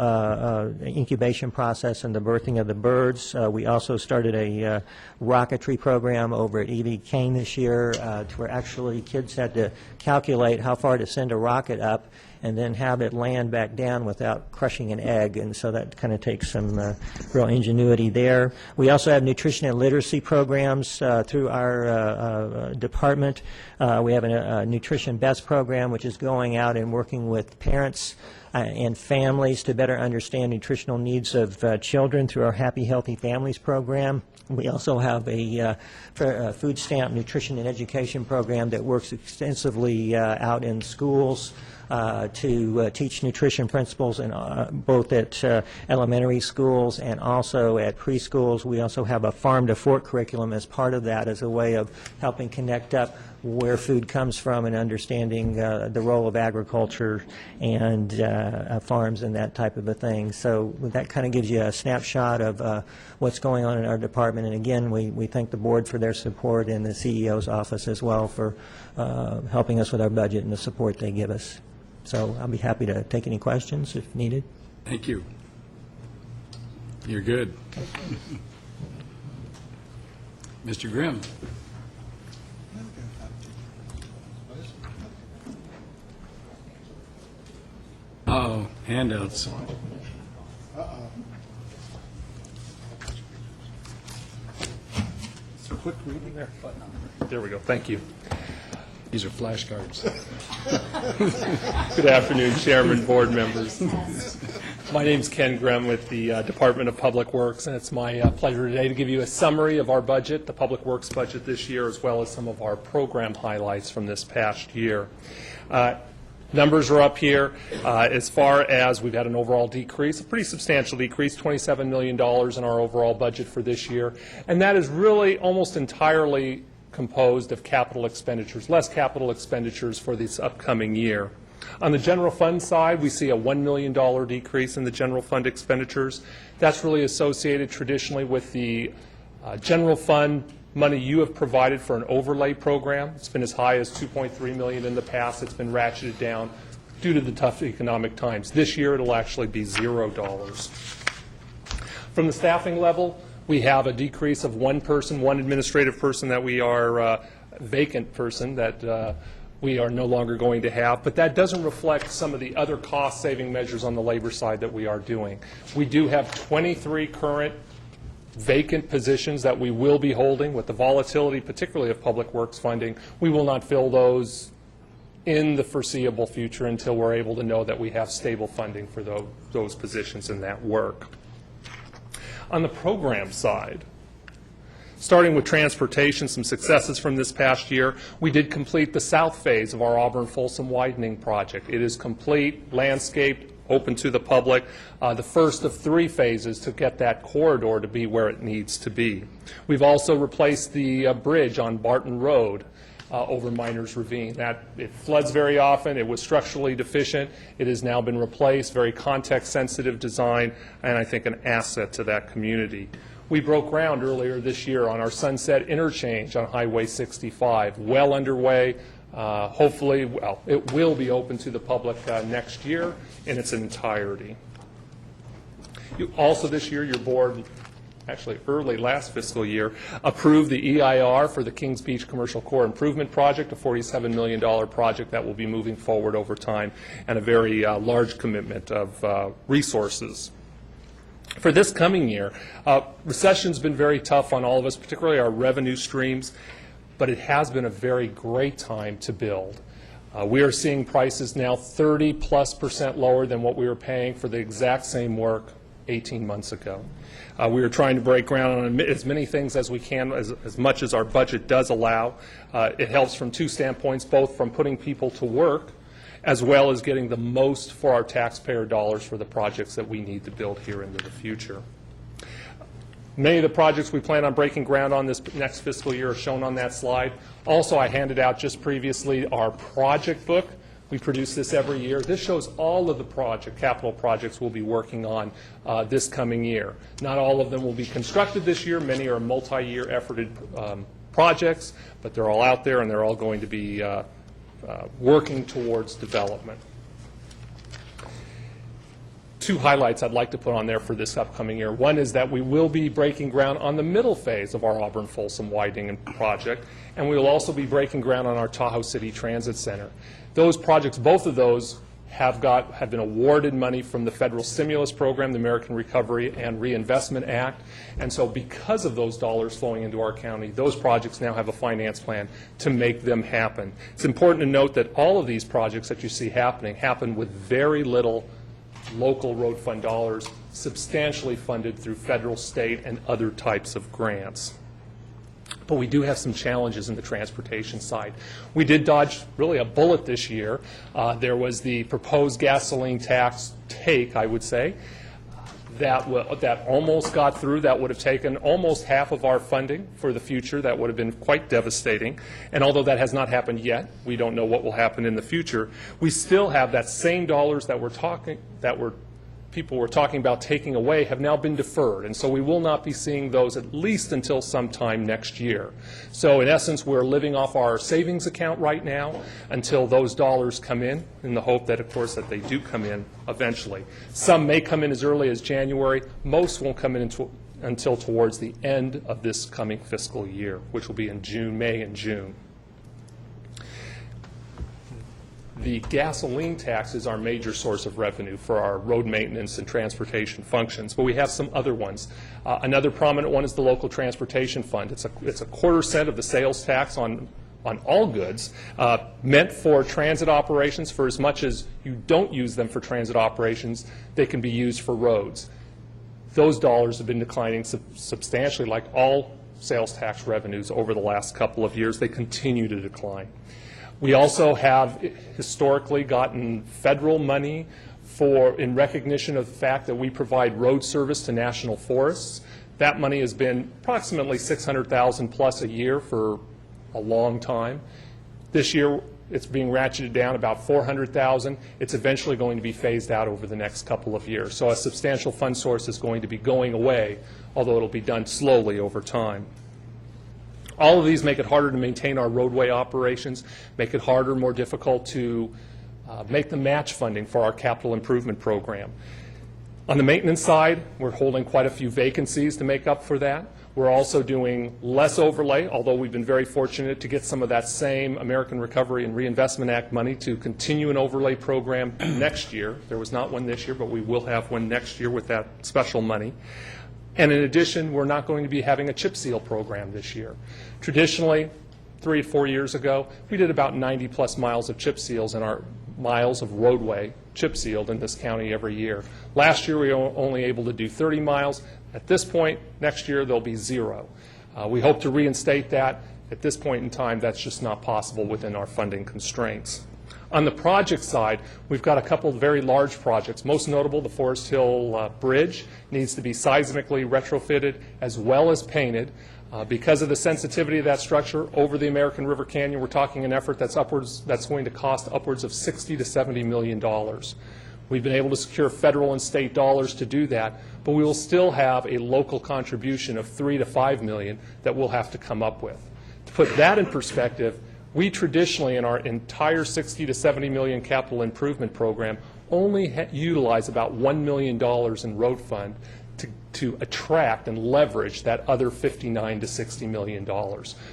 T: incubation process and the birthing of the birds. We also started a rocketry program over at E.V. Kane this year, to where actually kids had to calculate how far to send a rocket up and then have it land back down without crushing an egg, and so that kind of takes some real ingenuity there. We also have nutrition and literacy programs through our department. We have a Nutrition Best program, which is going out and working with parents and families to better understand nutritional needs of children through our Happy Healthy Families program. We also have a food stamp nutrition and education program that works extensively out in schools to teach nutrition principles, both at elementary schools and also at preschools. We also have a farm to fork curriculum as part of that, as a way of helping connect up where food comes from and understanding the role of agriculture and farms and that type of a thing. So that kind of gives you a snapshot of what's going on in our department. And again, we thank the board for their support, and the CEO's office as well for helping us with our budget and the support they give us. So I'll be happy to take any questions if needed.
A: Thank you. You're good. Mr. Grimm. Uh-oh, handouts.
J: Quick reading there. There we go. Thank you.
A: These are flashcards.
J: Good afternoon, Chairman, board members. My name's Ken Grimm with the Department of Public Works, and it's my pleasure today to give you a summary of our budget, the Public Works budget this year, as well as some of our program highlights from this past year. Numbers are up here. As far as we've had an overall decrease, a pretty substantial decrease, $27 million in our overall budget for this year, and that is really almost entirely composed of capital expenditures, less capital expenditures for this upcoming year. On the general fund side, we see a $1 million decrease in the general fund expenditures. That's really associated traditionally with the general fund money you have provided for an overlay program. It's been as high as $2.3 million in the past. It's been ratcheted down due to the tough economic times. This year, it'll actually be $0. From the staffing level, we have a decrease of one person, one administrative person that we are vacant person that we are no longer going to have, but that doesn't reflect some of the other cost-saving measures on the labor side that we are doing. We do have 23 current vacant positions that we will be holding. With the volatility, particularly of public works funding, we will not fill those in the foreseeable future until we're able to know that we have stable funding for those positions and that work. On the program side, starting with transportation, some successes from this past year. We did complete the south phase of our Auburn-Folsom widening project. It is complete, landscaped, open to the public, the first of 3 phases to get that corridor to be where it needs to be. We've also replaced the bridge on Barton Road over Miners Ravine. It floods very often. It was structurally deficient. It has now been replaced, very context-sensitive design, and I think an asset to that community. We broke ground earlier this year on our Sunset Interchange on Highway 65, well underway. Hopefully, well, it will be open to the public next year in its entirety. Also this year, your board, actually early last fiscal year, approved the EIR for the Kings Beach Commercial Core Improvement Project, a $47 million project that will be moving forward over time, and a very large commitment of resources. For this coming year, recession's been very tough on all of us, particularly our revenue streams, but it has been a very great time to build. We are seeing prices now 30+% lower than what we were paying for the exact same work 18 months ago. We are trying to break ground on as many things as we can, as much as our budget does allow. It helps from 2 standpoints, both from putting people to work as well as getting the most for our taxpayer dollars for the projects that we need to build here into the future. Many of the projects we plan on breaking ground on this next fiscal year are shown on that slide. Also, I handed out just previously our project book. We produce this every year. This shows all of the capital projects we'll be working on this coming year. Not all of them will be constructed this year. Many are multi-year efforted projects, but they're all out there and they're all going to be working towards development. 2 highlights I'd like to put on there for this upcoming year. One is that we will be breaking ground on the middle phase of our Auburn-Folsom widening project, and we will also be breaking ground on our Tahoe City Transit Center. Those projects, both of those, have been awarded money from the federal stimulus program, the American Recovery and Reinvestment Act, and so because of those dollars flowing into our county, those projects now have a finance plan to make them happen. It's important to note that all of these projects that you see happening happen with very little local road fund dollars, substantially funded through federal, state, and other types of grants. But we do have some challenges in the transportation side. We did dodge really a bullet this year. There was the proposed gasoline tax take, I would say, that almost got through. That would have taken almost half of our funding for the future. That would have been quite devastating. And although that has not happened yet, we don't know what will happen in the future, we still have that same dollars that we're people were talking about taking away have now been deferred, and so we will not be seeing those at least until sometime next year. So in essence, we're living off our savings account right now until those dollars come in the hope that, of course, that they do come in eventually. Some may come in as early as January. Most won't come in until towards the end of this coming fiscal year, which will be in May and June. The gasoline tax is our major source of revenue for our road maintenance and transportation functions, but we have some other ones. Another prominent one is the local transportation fund. It's a quarter cent of the sales tax on all goods, meant for transit operations. For as much as you don't use them for transit operations, they can be used for roads. Those dollars have been declining substantially, like all sales tax revenues over the last couple of years. They continue to decline. We also have historically gotten federal money in recognition of the fact that we provide road service to national forests. That money has been approximately $600,000 plus a year for a long time. This year, it's being ratcheted down about $400,000. It's eventually going to be phased out over the next couple of years. So a substantial fund source is going to be going away, although it'll be done slowly over time. All of these make it harder to maintain our roadway operations, make it harder, more difficult to make the match funding for our capital improvement program. On the maintenance side, we're holding quite a few vacancies to make up for that. We're also doing less overlay, although we've been very fortunate to get some of that same American Recovery and Reinvestment Act money to continue an overlay program next year. There was not one this year, but we will have one next year with that special money. And in addition, we're not going to be having a chip seal program this year. Traditionally, 3 or 4 years ago, we did about 90 plus miles of chip seals in our miles of roadway chip sealed in this county every year. Last year, we were only able to do 30 miles. At this point, next year, there'll be 0. We hope to reinstate that. At this point in time, that's just not possible within our funding constraints. On the project side, we've got a couple of very large projects. Most notable, the Forest Hill Bridge needs to be seismically retrofitted as well as painted. Because of the sensitivity of that structure over the American River Canyon, we're talking an effort that's going to cost upwards of $60 to $70 million. We've been able to secure federal and state dollars to do that, but we will still have a local contribution of $3 to $5 million that we'll have to come up with. To put that in perspective, we traditionally, in our entire $60 to $70 million capital improvement program, only utilize about $1 million in road fund to attract and leverage that other $59 to $60 million.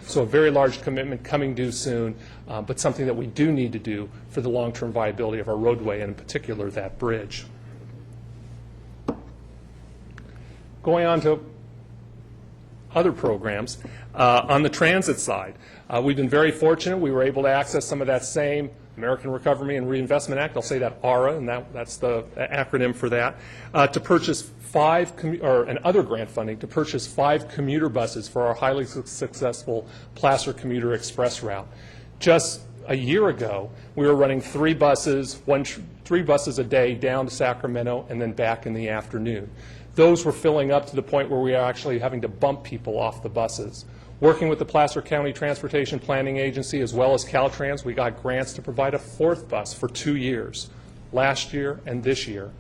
J: So a very large commitment coming due soon, but something that we do need to do for the long-term viability of our roadway, and in particular that bridge. Going on to other programs, on the transit side, we've been very fortunate. We were able to access some of that same American Recovery and Reinvestment Act, I'll say that ARA, and that's the acronym for that, to purchase and other grant funding to purchase 5 commuter buses for our highly successful Placer Commuter Express route. Just a year ago, we were running 3 buses a day down to Sacramento and then back in the afternoon. Those were filling up to the point where we are actually having to bump people off the buses. Working with the Placer County Transportation Planning Agency as well as Caltrans, we got grants to provide a 4th bus for 2 years, last year and this year.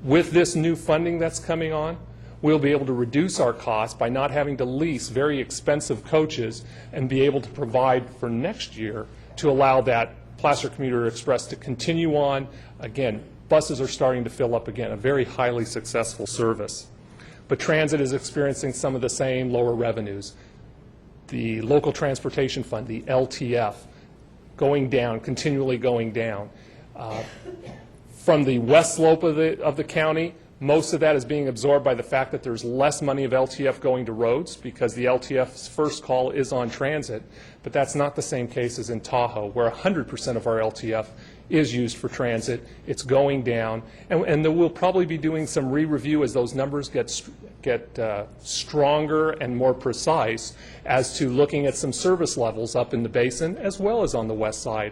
J: With this new funding that's coming on, we'll be able to reduce our costs by not having to lease very expensive coaches and be able to provide for next year to allow that Placer Commuter Express to continue on. Again, buses are starting to fill up again, a very highly successful service. But transit is experiencing some of the same lower revenues. The Local Transportation Fund, the LTF, going down, continually going down. From the west slope of the county, most of that is being absorbed by the fact that there's less money of LTF going to roads because the LTF's first call is on transit. But that's not the same case as in Tahoe, where 100% of our LTF is used for transit. It's going down, and we'll probably be doing some re-review as those numbers get stronger and more precise as to looking at some service levels up in the basin as well as on the west side,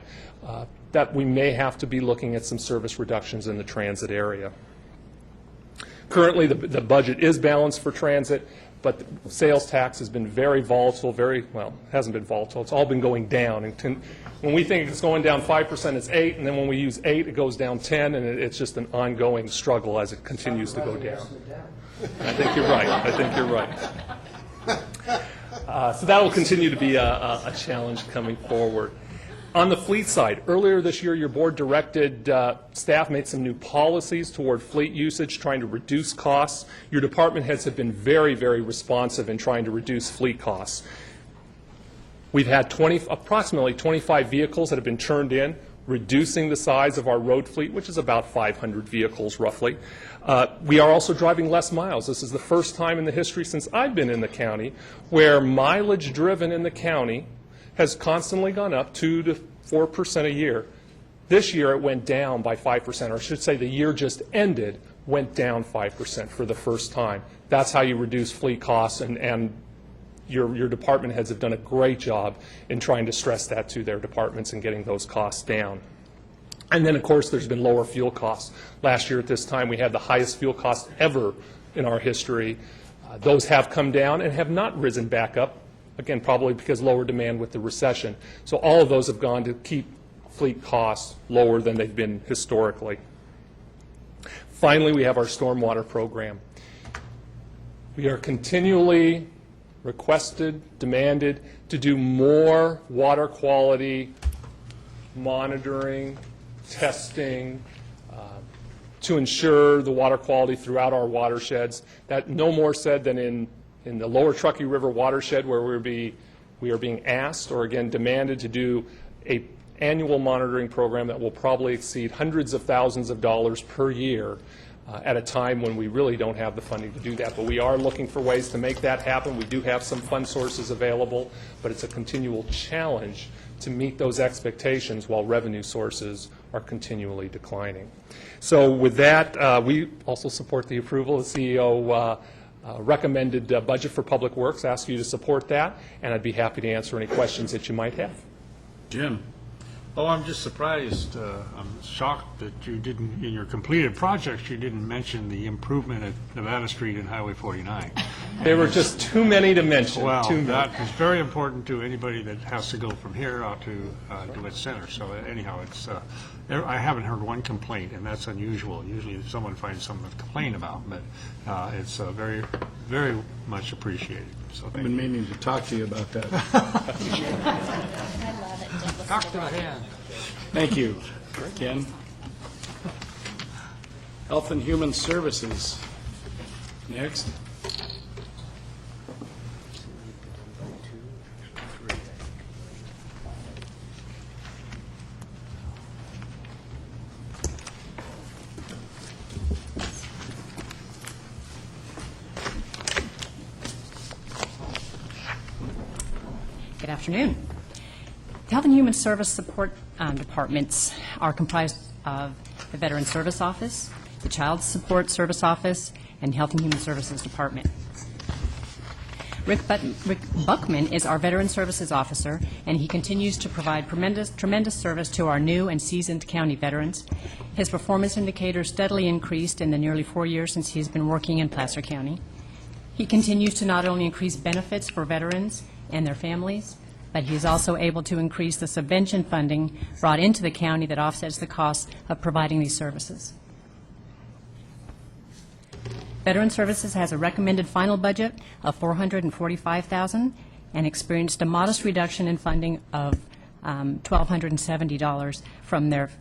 J: that we may have to be looking at some service reductions in the transit area. Currently, the budget is balanced for transit, but sales tax has been very volatile, hasn't been volatile, it's all been going down. And when we think it's going down 5%, it's 8, and then when we use 8, it goes down 10, and it's just an ongoing struggle as it continues to go down. I think you're right. So that will continue to be a challenge coming forward. On the fleet side, earlier this year, your board directed staff made some new policies toward fleet usage, trying to reduce costs. Your department heads have been very, very responsive in trying to reduce fleet costs. We've had approximately 25 vehicles that have been turned in, reducing the size of our road fleet, which is about 500 vehicles roughly. We are also driving less miles. This is the first time in the history since I've been in the county where mileage driven in the county has constantly gone up 2 to 4% a year. This year it went down by 5%, or I should say the year just ended went down 5% for the first time. That's how you reduce fleet costs, and your department heads have done a great job in trying to stress that to their departments and getting those costs down. And then, of course, there's been lower fuel costs. Last year at this time, we had the highest fuel costs ever in our history. Those have come down and have not risen back up, again, probably because lower demand with the recession. So all of those have gone to keep fleet costs lower than they've been historically. Finally, we have our stormwater program. We are continually requested, demanded to do more water quality monitoring, testing, to ensure the water quality throughout our watersheds. That no more said than in the lower Truckee River watershed, where we are being asked or again demanded to do an annual monitoring program that will probably exceed hundreds of thousands of dollars per year at a time when we really don't have the funding to do that. But we are looking for ways to make that happen. We do have some fund sources available, but it's a continual challenge to meet those expectations while revenue sources are continually declining. So with that, we also support the approval. The CEO recommended budget for Public Works. Ask you to support that, and I'd be happy to answer any questions that you might have.
A: Jim?
B: Oh, I'm just surprised. I'm shocked that you didn't, in your completed projects, you didn't mention the improvement at Nevada Street and Highway 49.
J: There were just too many to mention.
B: Well, that is very important to anybody that has to go from here out to DeWitt Center. So anyhow, it's I haven't heard one complaint, and that's unusual. Usually someone finds something to complain about, but it's very, very much appreciated. So
A: I've been meaning to talk to you about that.
B: Talk to the hand.
A: Thank you, Ken. Health and Human Services. Next.
I: Good afternoon. The Health and Human Service Support Departments are comprised of the Veteran Service Office, the Child Support Service Office, and Health and Human Services Department. Rick Buckman is our Veteran Services Officer, and he continues to provide tremendous service to our new and seasoned county veterans. His performance indicators steadily increased in the nearly 4 years since he has been working in Placer County. He continues to not only increase benefits for veterans and their families, but he is also able to increase the subvention funding brought into the county that offsets the costs of providing these services. Veteran Services has a recommended final budget of $445,000 and experienced a modest reduction in funding of $1,270 from their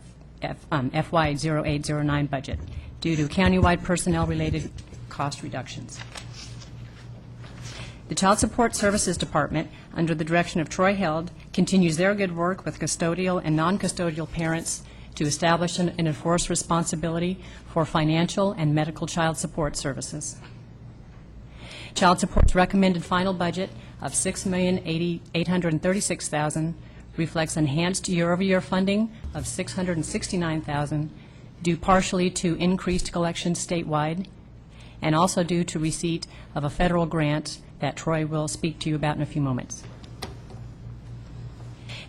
I: FY 0809 budget due to countywide personnel-related cost reductions. The Child Support Services Department, under the direction of Troy Held, continues their good work with custodial and non-custodial parents to establish and enforce responsibility for financial and medical child support services. Child Support's recommended final budget of $6,836,000 reflects enhanced year-over-year funding of $669,000, due partially to increased collections statewide, and also due to receipt of a federal grant that Troy will speak to you about in a few moments.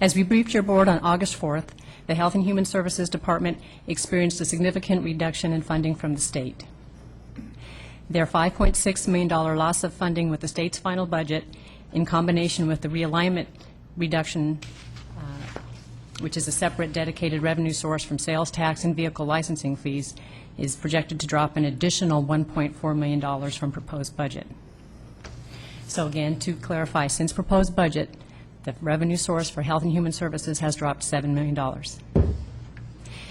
I: As we briefed your board on August 4th, the Health and Human Services Department experienced a significant reduction in funding from the state. Their $5.6 million loss of funding with the state's final budget, in combination with the realignment reduction, which is a separate dedicated revenue source from sales tax and vehicle licensing fees, is projected to drop an additional $1.4 million from proposed budget. So again, to clarify, since proposed budget, the revenue source for Health and Human Services has dropped $7 million.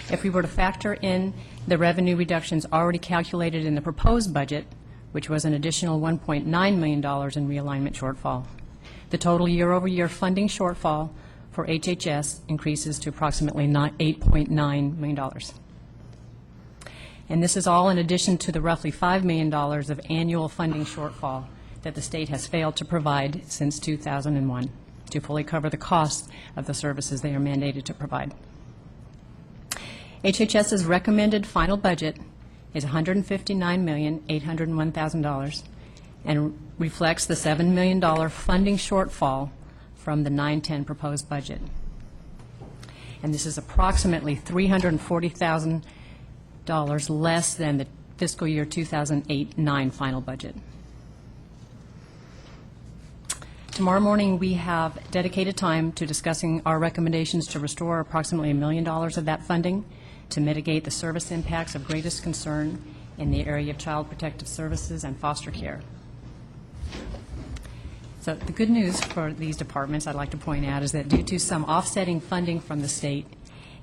I: If we were to factor in the revenue reductions already calculated in the proposed budget, which was an additional $1.9 million in realignment shortfall, the total year-over-year funding shortfall for HHS increases to approximately $8.9 million. And this is all in addition to the roughly $5 million of annual funding shortfall that the state has failed to provide since 2001 to fully cover the costs of the services they are mandated to provide. HHS's recommended final budget is $159,801,000 and reflects the $7 million funding shortfall from the 9/10 proposed budget. And this is approximately $340,000 less than the fiscal year 2008-9 final budget. Tomorrow morning, we have dedicated time to discussing our recommendations to restore approximately $1 million of that funding to mitigate the service impacts of greatest concern in the area of child protective services and foster care. So the good news for these departments, I'd like to point out, is that due to some offsetting funding from the state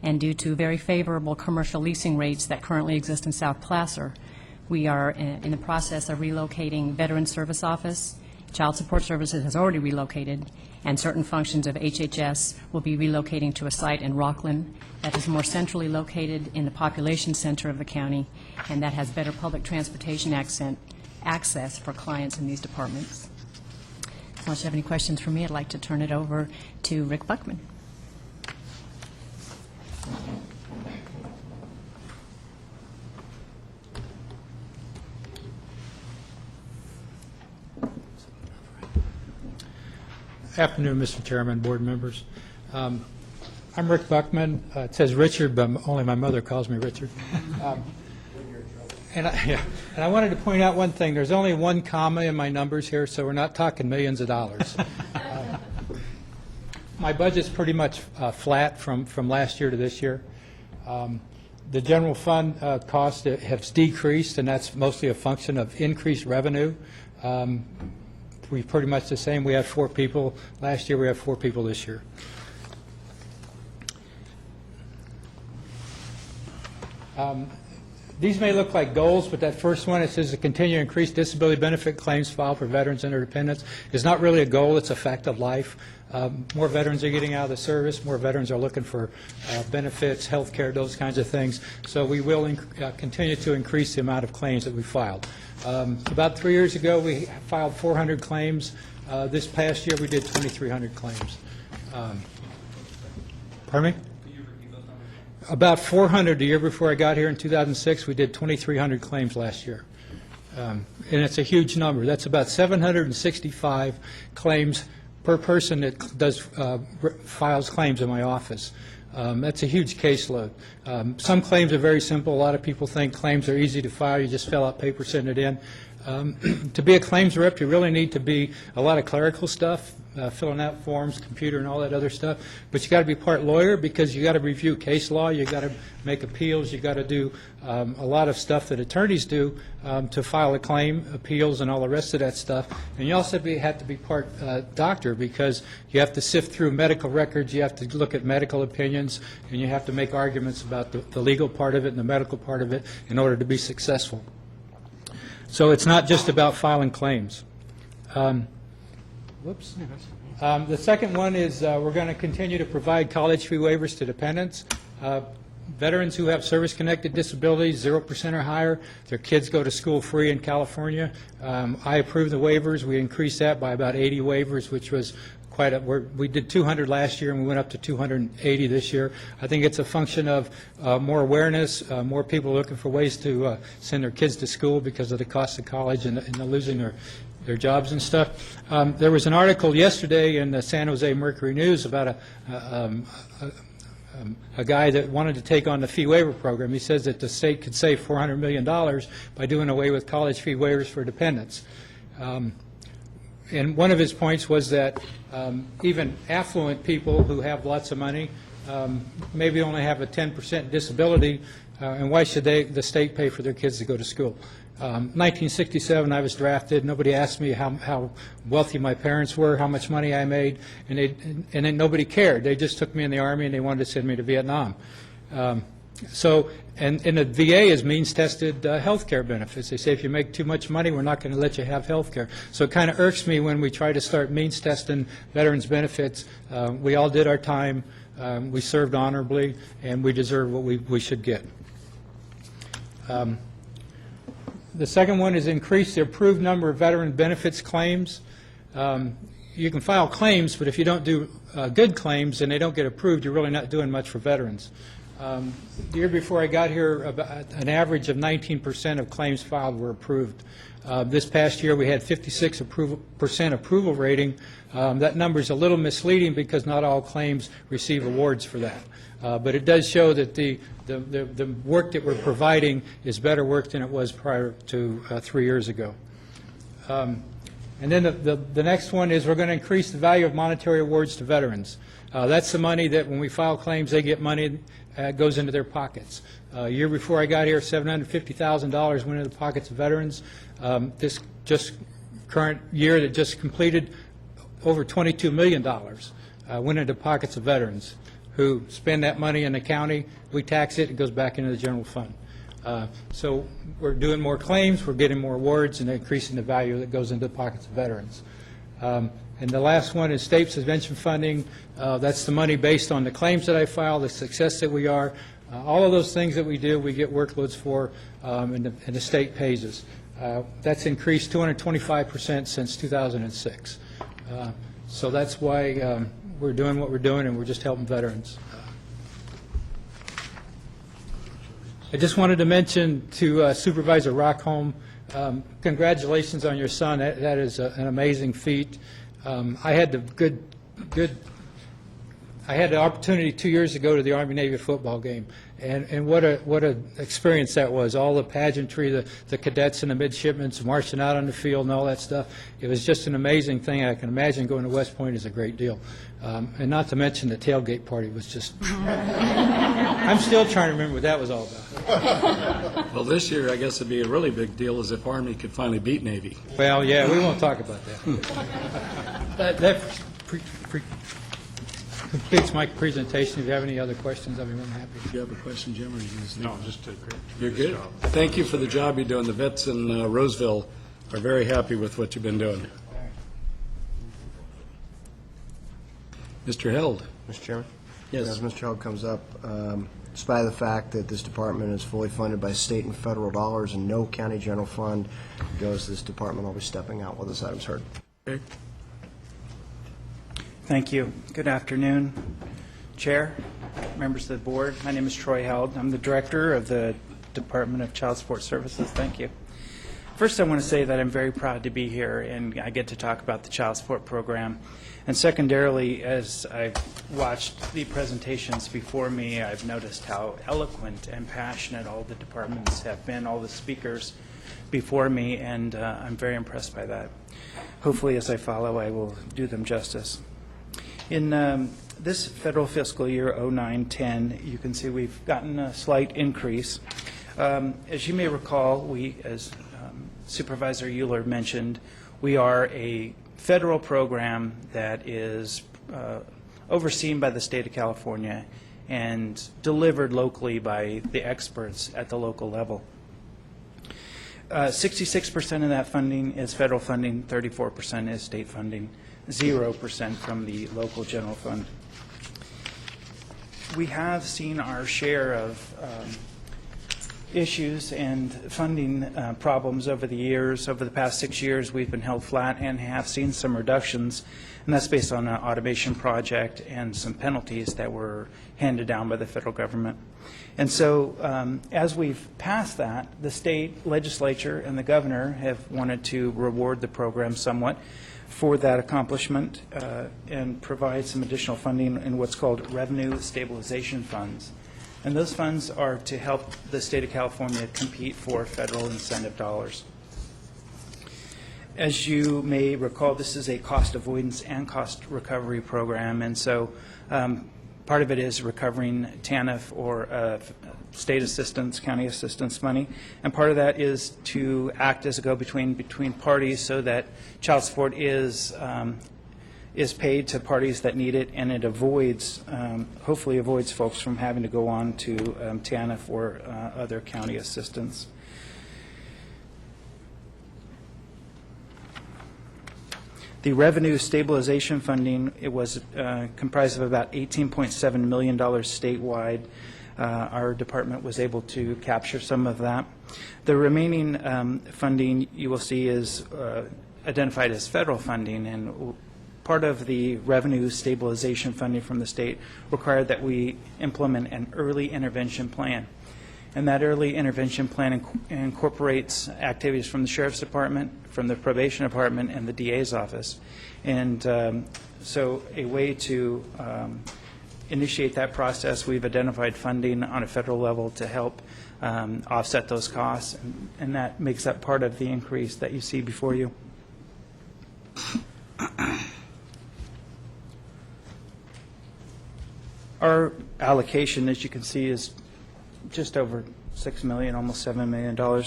I: and due to very favorable commercial leasing rates that currently exist in South Placer, we are in the process of relocating Veteran Service Office. Child Support Services has already relocated, and certain functions of HHS will be relocating to a site in Rockland that is more centrally located in the population center of the county and that has better public transportation access for clients in these departments. Unless you have any questions for me, I'd like to turn it over to Rick Buckman.
M: Afternoon, Mr. Chairman, board members. I'm Rick Buckman. It says Richard, but only my mother calls me Richard. And I wanted to point out one thing. There's only one comma in my numbers here, so we're not talking millions of dollars. My budget's pretty much flat from last year to this year. The general fund costs have decreased, and that's mostly a function of increased revenue. We're pretty much the same. We had 4 people last year. We have 4 people this year. These may look like goals, but that first one, it says to continue to increase disability benefit claims filed for veterans and their dependents, is not really a goal. It's a fact of life. More veterans are getting out of the service. More veterans are looking for benefits, health care, those kinds of things. So we will continue to increase the amount of claims that we filed. About 3 years ago, we filed 400 claims. This past year, we did 2,300 claims. Pardon me? About 400 the year before I got here in 2006. We did 2,300 claims last year. And it's a huge number. That's about 765 claims per person that files claims in my office. That's a huge caseload. Some claims are very simple. A lot of people think claims are easy to file. You just fill out paper, send it in. To be a claims rep, you really need to be a lot of clerical stuff, filling out forms, computer, and all that other stuff. But you got to be part lawyer because you got to review case law. You got to make appeals. You got to do a lot of stuff that attorneys do to file a claim, appeals, and all the rest of that stuff. And you also have to be part doctor because you have to sift through medical records. You have to look at medical opinions, and you have to make arguments about the legal part of it and the medical part of it in order to be successful. So it's not just about filing claims. Whoops. The second one is we're going to continue to provide college fee waivers to dependents. Veterans who have service-connected disabilities, 0% or higher, their kids go to school free in California. I approve the waivers. We increased that by about 80 waivers, which was quite a, we did 200 last year and we went up to 280 this year. I think it's a function of more awareness, more people looking for ways to send their kids to school because of the cost of college and losing their jobs and stuff. There was an article yesterday in the San Jose Mercury News about a guy that wanted to take on the fee waiver program. He says that the state could save $400 million by doing away with college fee waivers for dependents. And one of his points was that even affluent people who have lots of money maybe only have a 10% disability, and why should the state pay for their kids to go to school? 1967, I was drafted. Nobody asked me how wealthy my parents were, how much money I made, and then nobody cared. They just took me in the Army and they wanted to send me to Vietnam. And the VA is means-tested health care benefits. They say if you make too much money, we're not going to let you have health care. So it kind of irks me when we try to start means-testing veterans' benefits. We all did our time. We served honorably, and we deserve what we should get. The second one is increase the approved number of veteran benefits claims. You can file claims, but if you don't do good claims and they don't get approved, you're really not doing much for veterans. The year before I got here, about an average of 19% of claims filed were approved. This past year, we had 56% approval rating. That number is a little misleading because not all claims receive awards for that. But it does show that the work that we're providing is better work than it was prior to 3 years ago. And then the next one is we're going to increase the value of monetary awards to veterans. That's the money that when we file claims, they get money goes into their pockets. A year before I got here, $750,000 went into the pockets of veterans. This just current year that just completed, over $22 million went into pockets of veterans who spend that money in the county. We tax it, it goes back into the general fund. So we're doing more claims, we're getting more awards, and increasing the value that goes into the pockets of veterans. And the last one is state subvention funding. That's the money based on the claims that I file, the success that we are. All of those things that we do, we get workloads for, and the state pays us. That's increased 225% since 2006. So that's why we're doing what we're doing, and we're just helping veterans. I just wanted to mention to Supervisor Rockholm, congratulations on your son. That is an amazing feat. I had the opportunity 2 years ago to the Army-Navy football game, and what a experience that was. All the pageantry, the cadets and the midshipmen marching out on the field and all that stuff. It was just an amazing thing. I can imagine going to West Point is a great deal. And not to mention the tailgate party was just... I'm still trying to remember what that was all about.
A: Well, this year, I guess it'd be a really big deal as if Army could finally beat Navy.
M: Well, yeah, we won't talk about that. That completes my presentation. If you have any other questions, I'll be more than happy.
A: Do you have a question, Jim? Or you just
B: No, just a great.
A: You're good. Thank you for the job you're doing. The vets in Roseville are very happy with what you've been doing. Mr. Held.
D: Mr. Chairman?
A: Yes.
D: As Mr. Held comes up, despite the fact that this department is fully funded by state and federal dollars and no county general fund goes to this department, I'll be stepping out while this item's heard.
A: Okay.
O: Thank you. Good afternoon, Chair, members of the board. My name is Troy Held. I'm the Director of the Department of Child Support Services. Thank you. First, I want to say that I'm very proud to be here and I get to talk about the child support program. And secondarily, as I've watched the presentations before me, I've noticed how eloquent and passionate all the departments have been, all the speakers before me, and I'm very impressed by that. Hopefully, as I follow, I will do them justice. In this federal fiscal year 09-10, you can see we've gotten a slight increase. As you may recall, we, as Supervisor Euler mentioned, we are a federal program that is overseen by the state of California and delivered locally by the experts at the local level. 66% of that funding is federal funding, 34% is state funding, 0% from the local general fund. We have seen our share of issues and funding problems over the years. Over the past 6 years, we've been held flat and have seen some reductions, and that's based on an automation project and some penalties that were handed down by the federal government. And so as we've passed that, the state legislature and the governor have wanted to reward the program somewhat for that accomplishment and provide some additional funding in what's called revenue stabilization funds. And those funds are to help the state of California compete for federal incentive dollars. As you may recall, this is a cost avoidance and cost recovery program, and so part of it is recovering TANF or state assistance, county assistance money, and part of that is to act as a go-between between parties so that child support is paid to parties that need it, and it avoids, hopefully avoids folks from having to go on to TANF or other county assistance. The revenue stabilization funding, it was comprised of about $18.7 million statewide. Our department was able to capture some of that. The remaining funding you will see is identified as federal funding, and part of the revenue stabilization funding from the state required that we implement an early intervention plan. And that early intervention plan incorporates activities from the Sheriff's Department, from the Probation Department, and the DA's office. And so a way to initiate that process, we've identified funding on a federal level to help offset those costs, and that makes up part of the increase that you see before you. Our allocation, as you can see, is just over $6 million, almost $7 million.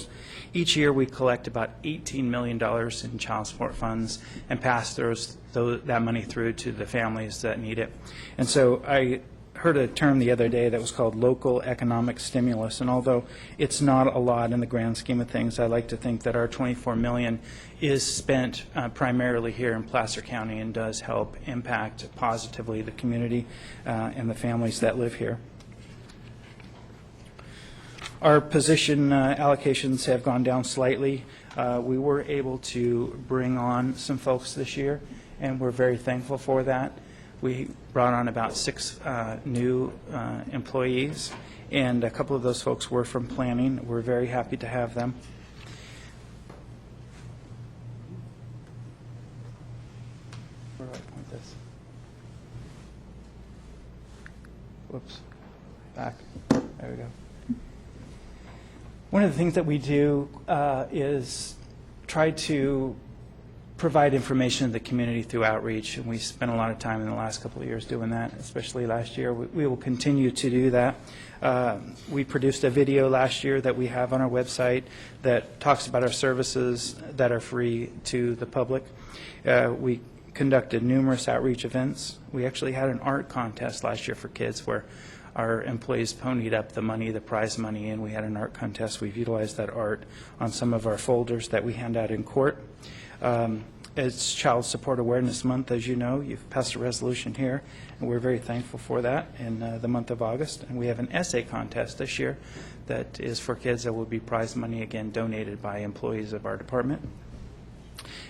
O: Each year we collect about $18 million in child support funds and pass that money through to the families that need it. And so I heard a term the other day that was called local economic stimulus, and although it's not a lot in the grand scheme of things, I like to think that our $24 million is spent primarily here in Placer County and does help impact positively the community and the families that live here. Our position allocations have gone down slightly. We were able to bring on some folks this year, and we're very thankful for that. We brought on about 6 new employees, and a couple of those folks were from planning. We're very happy to have them. Where do I point this? Whoops. Back. There we go. One of the things that we do is try to provide information to the community through outreach, and we spent a lot of time in the last couple of years doing that, especially last year. We will continue to do that. We produced a video last year that we have on our website that talks about our services that are free to the public. We conducted numerous outreach events. We actually had an art contest last year for kids where our employees ponied up the money, the prize money, and we had an art contest. We've utilized that art on some of our folders that we hand out in court. It's Child Support Awareness Month, as you know. You've passed a resolution here, and we're very thankful for that in the month of August. And we have an essay contest this year that is for kids that will be prize money, again, donated by employees of our department.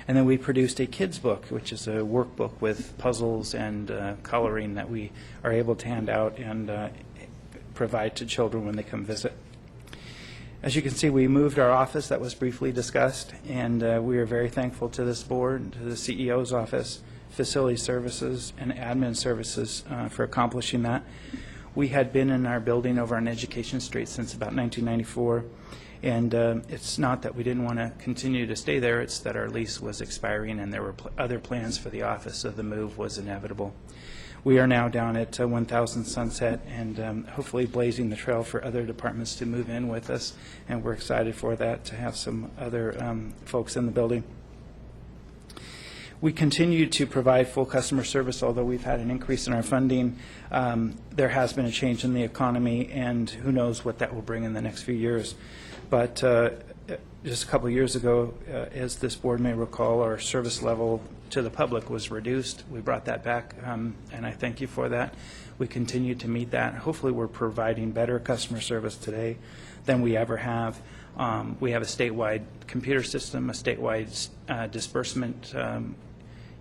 O: And then we produced a kids book, which is a workbook with puzzles and coloring that we are able to hand out and provide to children when they come visit. As you can see, we moved our office, that was briefly discussed, and we are very thankful to this board, to the CEO's office, Facility Services, and Admin Services for accomplishing that. We had been in our building over on Education Street since about 1994. And it's not that we didn't want to continue to stay there, it's that our lease was expiring and there were other plans for the office, so the move was inevitable. We are now down at 1000 Sunset and hopefully blazing the trail for other departments to move in with us, and we're excited for that, to have some other folks in the building. We continue to provide full customer service, although we've had an increase in our funding. There has been a change in the economy, and who knows what that will bring in the next few years. But just a couple of years ago, as this board may recall, our service level to the public was reduced. We brought that back, and I thank you for that. We continue to meet that. Hopefully, we're providing better customer service today than we ever have. We have a statewide computer system, a statewide disbursement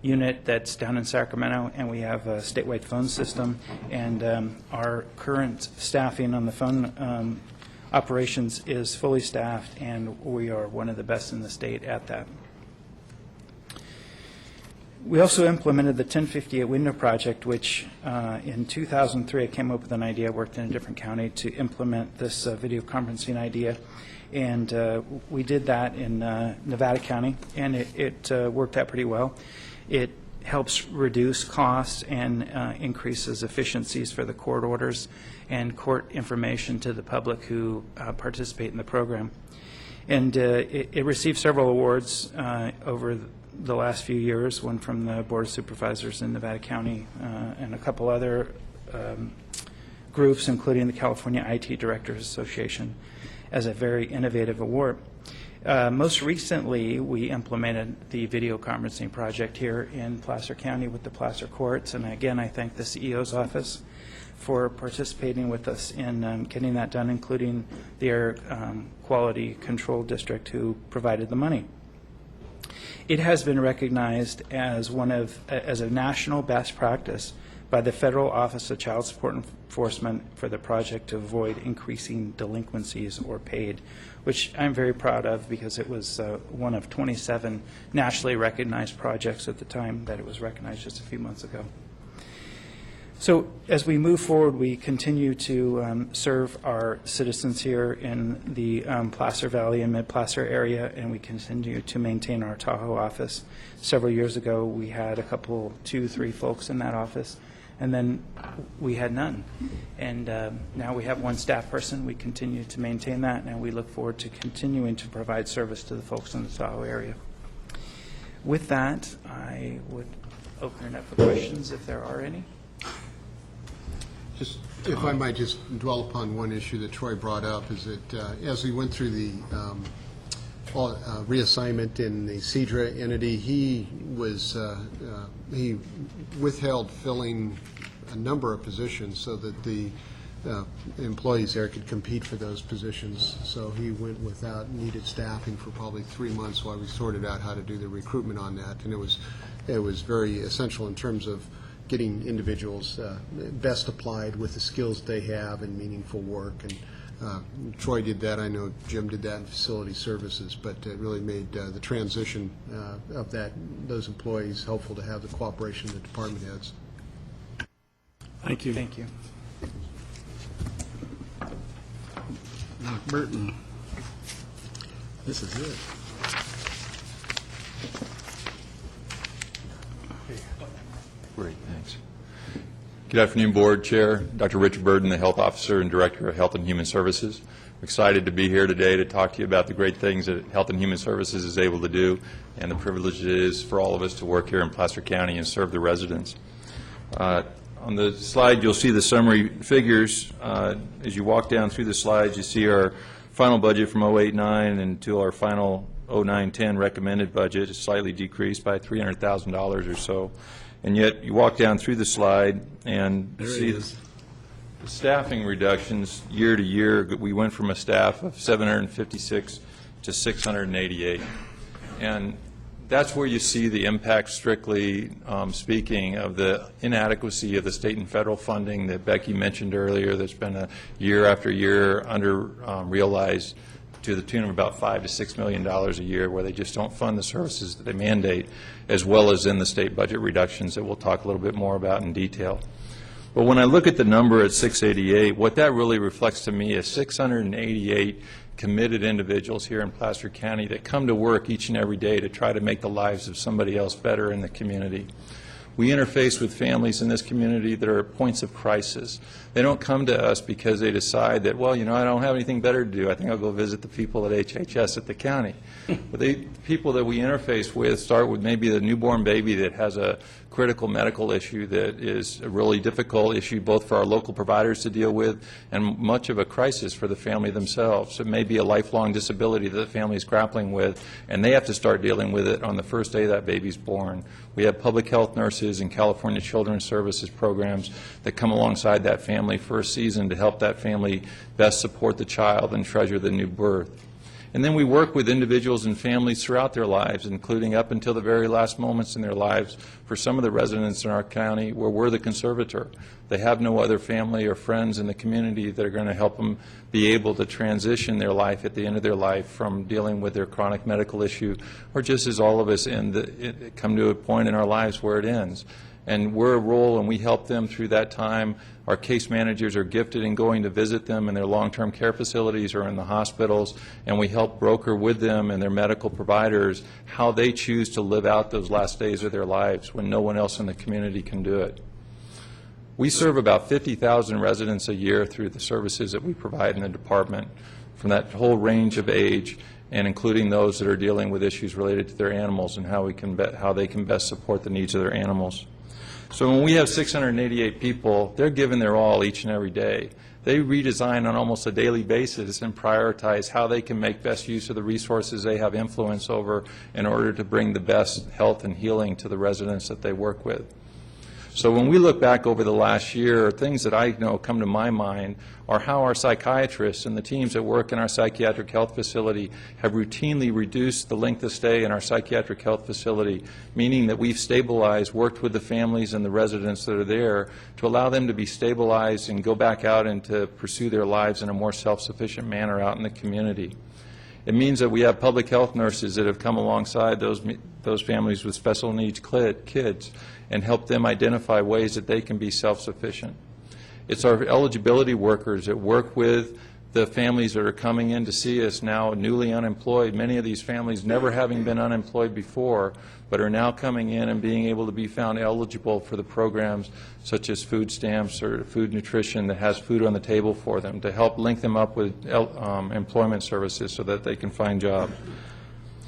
O: unit that's down in Sacramento, and we have a statewide phone system. And our current staffing on the phone operations is fully staffed, and we are one of the best in the state at that. We also implemented the 1058 window project, which in 2003 I came up with an idea, worked in a different county to implement this video conferencing idea. And we did that in Nevada County, and it worked out pretty well. It helps reduce costs and increases efficiencies for the court orders and court information to the public who participate in the program. And it received several awards over the last few years, one from the Board of Supervisors in Nevada County and a couple other groups, including the California IT Directors Association, as a very innovative award. Most recently, we implemented the video conferencing project here in Placer County with the Placer Courts, and again, I thank the CEO's office for participating with us in getting that done, including their Quality Control District who provided the money. It has been recognized as as a national best practice by the Federal Office of Child Support Enforcement for the project to avoid increasing delinquencies or paid, which I'm very proud of because it was one of 27 nationally recognized projects at the time that it was recognized just a few months ago. So as we move forward, we continue to serve our citizens here in the Placer Valley and Mid-Placer area, and we continue to maintain our Tahoe office. Several years ago, we had a couple, 2, 3 folks in that office, and then we had none. And now we have one staff person. We continue to maintain that, and we look forward to continuing to provide service to the folks in the Tahoe area. With that, I would open it up for questions if there are any.
G: Just, if I might just dwell upon one issue that Troy brought up, is that as we went through the reassignment in the CEDRA entity, he withheld filling a number of positions so that the employees there could compete for those positions. So he went without needed staffing for probably 3 months while we sorted out how to do the recruitment on that. And it was very essential in terms of getting individuals best applied with the skills they have in meaningful work. And Troy did that. I know Jim did that in facility services, but it really made the transition of those employees helpful to have the cooperation of the department heads.
A: Thank you.
O: Thank you.
A: Burton, this is it.
N: Great, thanks. Good afternoon, Board Chair, Dr. Richard Burden, the Health Officer and Director of Health and Human Services. I'm excited to be here today to talk to you about the great things that Health and Human Services is able to do and the privilege it is for all of us to work here in Placer County and serve the residents. On the slide, you'll see the summary figures. As you walk down through the slides, you see our final budget from 08-09 until our final 09-10 recommended budget is slightly decreased by $300,000 or so. And yet, you walk down through the slide and see the staffing reductions year to year. We went from a staff of 756 to 688. And that's where you see the impact, strictly speaking, of the inadequacy of the state and federal funding that Becky mentioned earlier that's been a year after year under-realized to the tune of about $5 to $6 million a year, where they just don't fund the services that they mandate, as well as in the state budget reductions that we'll talk a little bit more about in detail. But when I look at the number at 688, what that really reflects to me is 688 committed individuals here in Placer County that come to work each and every day to try to make the lives of somebody else better in the community. We interface with families in this community that are at points of crisis. They don't come to us because they decide that, well, I don't have anything better to do. I think I'll go visit the people at HHS at the county. But the people that we interface with start with maybe the newborn baby that has a critical medical issue that is a really difficult issue both for our local providers to deal with and much of a crisis for the family themselves. It may be a lifelong disability that the family is grappling with, and they have to start dealing with it on the first day that baby's born. We have public health nurses and California Children's Services programs that come alongside that family for a season to help that family best support the child and treasure the new birth. And then we work with individuals and families throughout their lives, including up until the very last moments in their lives for some of the residents in our county where we're the conservator. They have no other family or friends in the community that are going to help them be able to transition their life at the end of their life from dealing with their chronic medical issue, or just as all of us come to a point in our lives where it ends. And we're a role, and we help them through that time. Our case managers are gifted in going to visit them in their long-term care facilities or in the hospitals, and we help broker with them and their medical providers how they choose to live out those last days of their lives when no one else in the community can do it. We serve about 50,000 residents a year through the services that we provide in the department, from that whole range of age, and including those that are dealing with issues related to their animals and how they can best support the needs of their animals. So when we have 688 people, they're giving their all each and every day. They redesign on almost a daily basis and prioritize how they can make best use of the resources they have influence over in order to bring the best health and healing to the residents that they work with. So when we look back over the last year, things that I know come to my mind are how our psychiatrists and the teams that work in our psychiatric health facility have routinely reduced the length of stay in our psychiatric health facility, meaning that we've stabilized, worked with the families and the residents that are there to allow them to be stabilized and go back out and to pursue their lives in a more self-sufficient manner out in the community. It means that we have public health nurses that have come alongside those families with special needs kids and help them identify ways that they can be self-sufficient. It's our eligibility workers that work with the families that are coming in to see us now newly unemployed, many of these families never having been unemployed before, but are now coming in and being able to be found eligible for the programs such as food stamps or food nutrition that has food on the table for them to help link them up with employment services so that they can find jobs.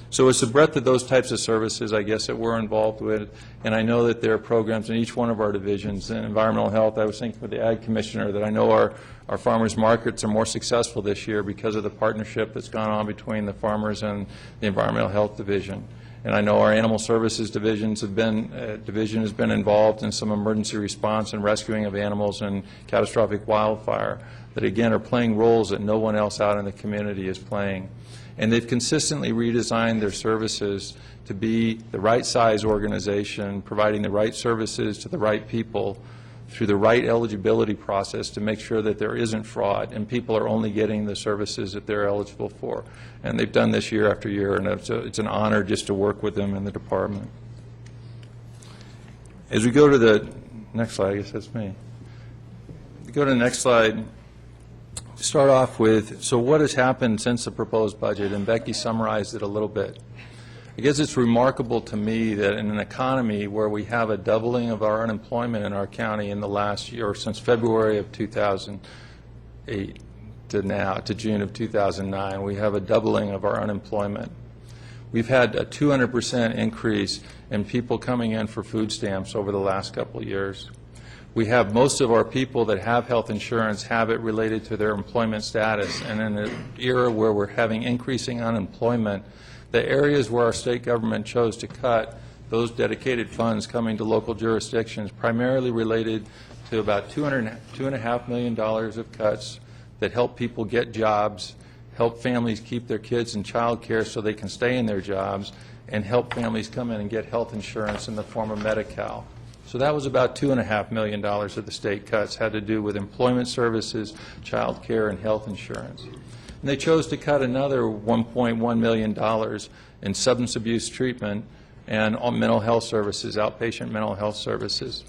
N: So it's the breadth of those types of services, I guess, that we're involved with, and I know that there are programs in each one of our divisions. In environmental health, I was thinking with the Ag Commissioner that I know our farmers markets are more successful this year because of the partnership that's gone on between the farmers and the environmental health division. And I know our animal services division has been involved in some emergency response and rescuing of animals in catastrophic wildfire that, again, are playing roles that no one else out in the community is playing. And they've consistently redesigned their services to be the right size organization, providing the right services to the right people through the right eligibility process to make sure that there isn't fraud and people are only getting the services that they're eligible for. And they've done this year after year, and it's an honor just to work with them in the department. As we go to the next slide, I guess that's me. Go to the next slide. Start off with, so what has happened since the proposed budget? And Becky summarized it a little bit. I guess it's remarkable to me that in an economy where we have a doubling of our unemployment in our county in the last year, since February of 2008 to now, to June of 2009, we have a doubling of our unemployment. We've had a 200% increase in people coming in for food stamps over the last couple of years. We have most of our people that have health insurance have it related to their employment status, and in an era where we're having increasing unemployment, the areas where our state government chose to cut those dedicated funds coming to local jurisdictions primarily related to about $2.5 million of cuts that help people get jobs, help families keep their kids in child care so they can stay in their jobs, and help families come in and get health insurance in the form of Medi-Cal. So that was about $2.5 million of the state cuts had to do with employment services, child care, and health insurance. And they chose to cut another $1.1 million in substance abuse treatment and mental health services, outpatient mental health services.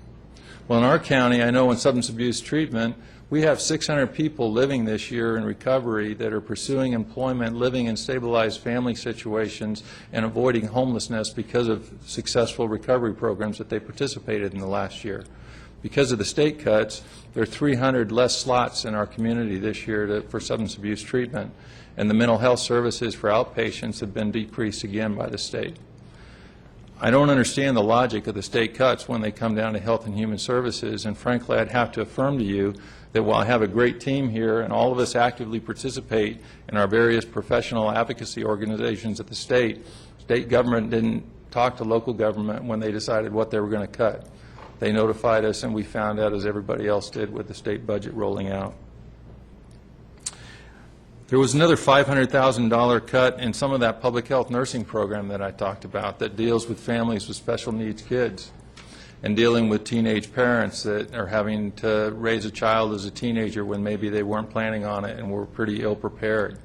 N: Well, in our county, I know in substance abuse treatment, we have 600 people living this year in recovery that are pursuing employment, living in stabilized family situations, and avoiding homelessness because of successful recovery programs that they participated in the last year. Because of the state cuts, there are 300 less slots in our community this year for substance abuse treatment, and the mental health services for outpatients have been decreased again by the state. I don't understand the logic of the state cuts when they come down to Health and Human Services, and frankly, I'd have to affirm to you that while I have a great team here and all of us actively participate in our various professional advocacy organizations at the state government didn't talk to local government when they decided what they were going to cut. They notified us, and we found out as everybody else did with the state budget rolling out. There was another $500,000 cut in some of that public health nursing program that I talked about that deals with families with special needs kids and dealing with teenage parents that are having to raise a child as a teenager when maybe they weren't planning on it and were pretty ill prepared.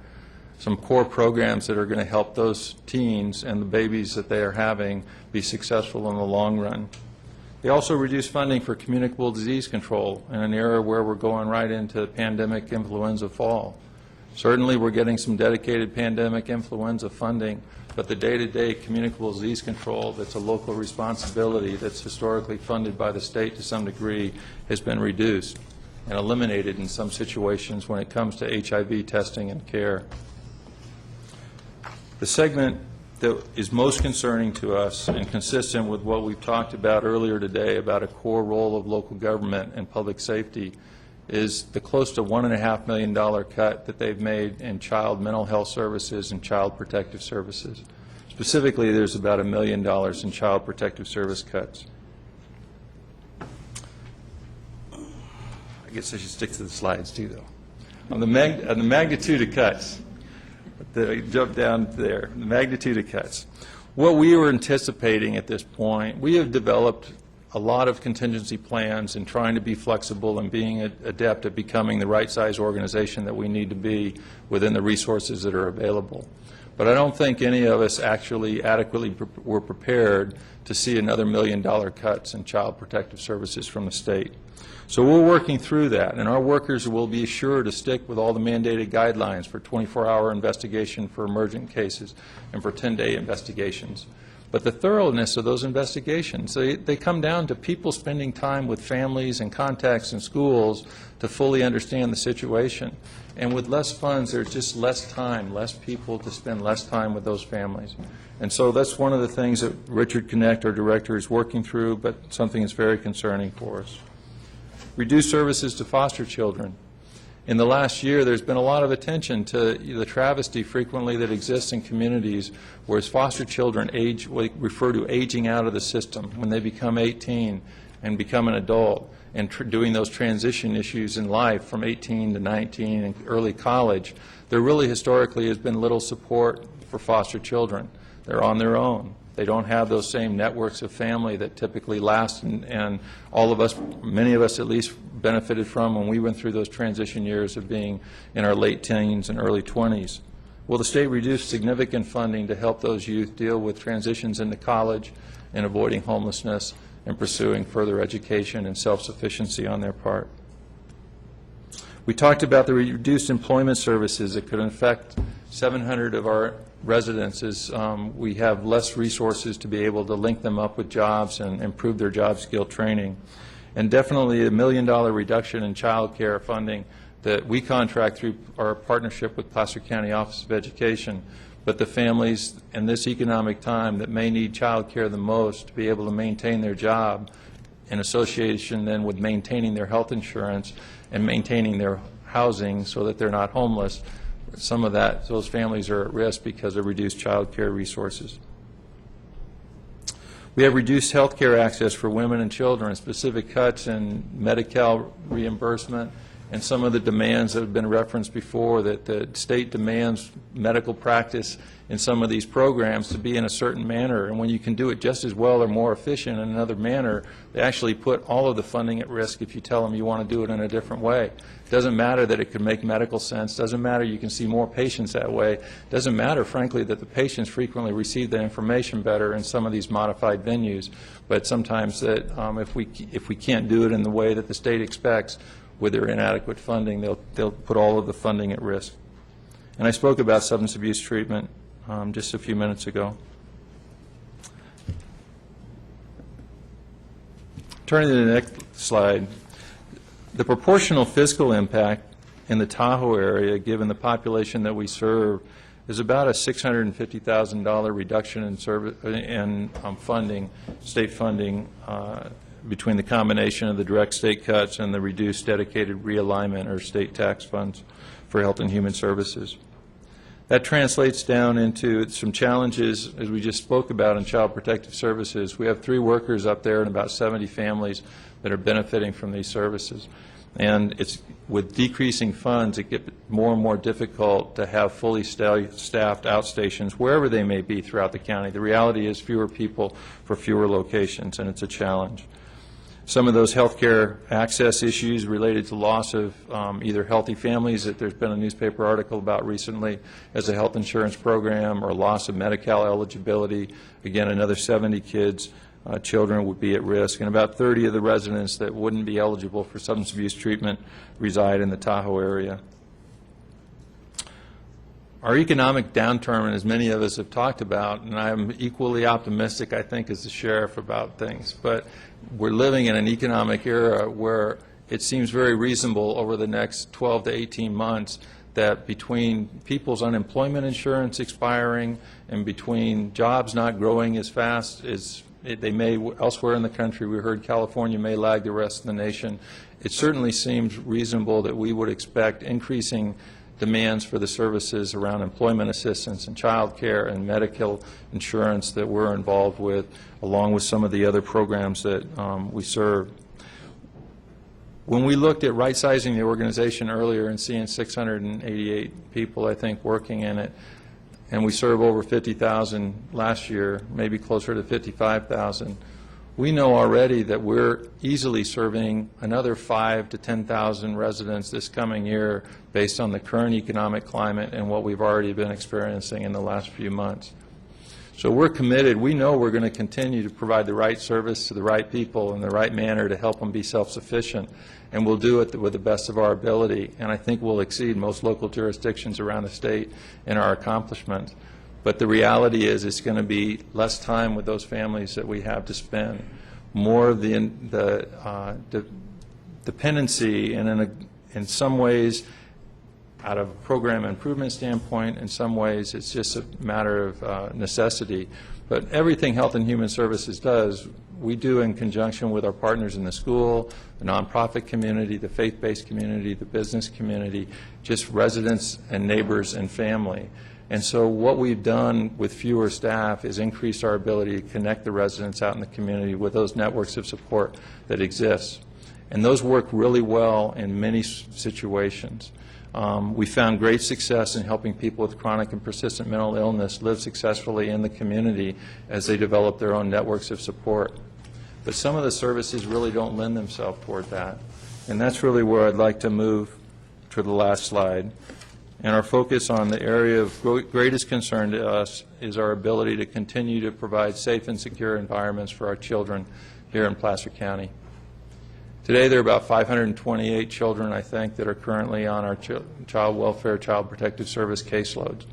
N: Some core programs that are going to help those teens and the babies that they are having be successful in the long run. They also reduced funding for communicable disease control in an era where we're going right into pandemic influenza fall. Certainly we're getting some dedicated pandemic influenza funding, but the day-to-day communicable disease control that's a local responsibility that's historically funded by the state to some degree has been reduced and eliminated in some situations when it comes to HIV testing and care. The segment that is most concerning to us and consistent with what we've talked about earlier today about a core role of local government and public safety is the close to $1.5 million cut that they've made in child mental health services and child protective services. Specifically, there's about $1 million in child protective service cuts. I guess I should stick to the slides too, though. On the magnitude of cuts, jump down there, the magnitude of cuts. What we were anticipating at this point, we have developed a lot of contingency plans and trying to be flexible and being adept at becoming the right size organization that we need to be within the resources that are available. But I don't think any of us actually adequately were prepared to see another $1 million cuts in child protective services from the state. So we're working through that, and our workers will be sure to stick with all the mandated guidelines for 24-hour investigation for emergent cases and for 10-day investigations. But the thoroughness of those investigations, they come down to people spending time with families and contacts in schools to fully understand the situation. And with less funds, there's just less time, less people to spend less time with those families. And so that's one of the things that Richard Connect, our director, is working through, but something that's very concerning for us. Reduce services to foster children. In the last year, there's been a lot of attention to the travesty frequently that exists in communities where foster children we refer to aging out of the system when they become 18 and become an adult and doing those transition issues in life from 18 to 19 and early college. There really historically has been little support for foster children. They're on their own. They don't have those same networks of family that typically last, and all of us, many of us at least, benefited from when we went through those transition years of being in our late teens and early 20s. Well, the state reduced significant funding to help those youth deal with transitions into college and avoiding homelessness and pursuing further education and self-sufficiency on their part. We talked about the reduced employment services that could affect 700 of our residents as we have less resources to be able to link them up with jobs and improve their job skill training. And definitely a $1 million reduction in child care funding that we contract through our partnership with Placer County Office of Education. But the families in this economic time that may need child care the most to be able to maintain their job in association then with maintaining their health insurance and maintaining their housing so that they're not homeless, some of those families are at risk because of reduced child care resources. We have reduced health care access for women and children, specific cuts in Medi-Cal reimbursement and some of the demands that have been referenced before, that the state demands medical practice in some of these programs to be in a certain manner, and when you can do it just as well or more efficient in another manner, they actually put all of the funding at risk if you tell them you want to do it in a different way. It doesn't matter that it could make medical sense, doesn't matter you can see more patients that way, doesn't matter, frankly, that the patients frequently receive the information better in some of these modified venues, but sometimes that if we can't do it in the way that the state expects with their inadequate funding, they'll put all of the funding at risk. And I spoke about substance abuse treatment just a few minutes ago. Turning to the next slide, the proportional fiscal impact in the Tahoe area, given the population that we serve, is about a $650,000 reduction in funding, state funding, between the combination of the direct state cuts and the reduced dedicated realignment or state tax funds for Health and Human Services. That translates down into some challenges, as we just spoke about, in Child Protective Services. We have 3 workers up there and about 70 families that are benefiting from these services. And it's with decreasing funds, it gets more and more difficult to have fully staffed outstations wherever they may be throughout the county. The reality is fewer people for fewer locations, and it's a challenge. Some of those health care access issues related to loss of either healthy families that there's been a newspaper article about recently as a health insurance program, or loss of Medi-Cal eligibility. Again, another 70 kids, children would be at risk, and about 30 of the residents that wouldn't be eligible for substance abuse treatment reside in the Tahoe area. Our economic downturn, as many of us have talked about, and I'm equally optimistic, I think, as the sheriff about things, but we're living in an economic era where it seems very reasonable over the next 12 to 18 months that between people's unemployment insurance expiring and between jobs not growing as fast as they may elsewhere in the country, we heard California may lag the rest of the nation, it certainly seems reasonable that we would expect increasing demands for the services around employment assistance and child care and medical insurance that we're involved with, along with some of the other programs that we serve. When we looked at right-sizing the organization earlier and seeing 688 people, I think, working in it, and we serve over 50,000 last year, maybe closer to 55,000, we know already that we're easily serving another 5,000 to 10,000 residents this coming year based on the current economic climate and what we've already been experiencing in the last few months. So we're committed. We know we're going to continue to provide the right service to the right people in the right manner to help them be self-sufficient, and we'll do it with the best of our ability, and I think we'll exceed most local jurisdictions around the state in our accomplishments. But the reality is it's going to be less time with those families that we have to spend, more of the dependency, and in some ways, out of a program improvement standpoint, in some ways it's just a matter of necessity. But everything Health and Human Services does, we do in conjunction with our partners in the school, the nonprofit community, the faith-based community, the business community, just residents and neighbors and family. And so what we've done with fewer staff is increase our ability to connect the residents out in the community with those networks of support that exist. And those work really well in many situations. We found great success in helping people with chronic and persistent mental illness live successfully in the community as they develop their own networks of support. But some of the services really don't lend themselves toward that. And that's really where I'd like to move to the last slide. And our focus on the area of greatest concern to us is our ability to continue to provide safe and secure environments for our children here in Placer County. Today there are about 528 children, I think, that are currently on our child welfare, child protective service caseloads.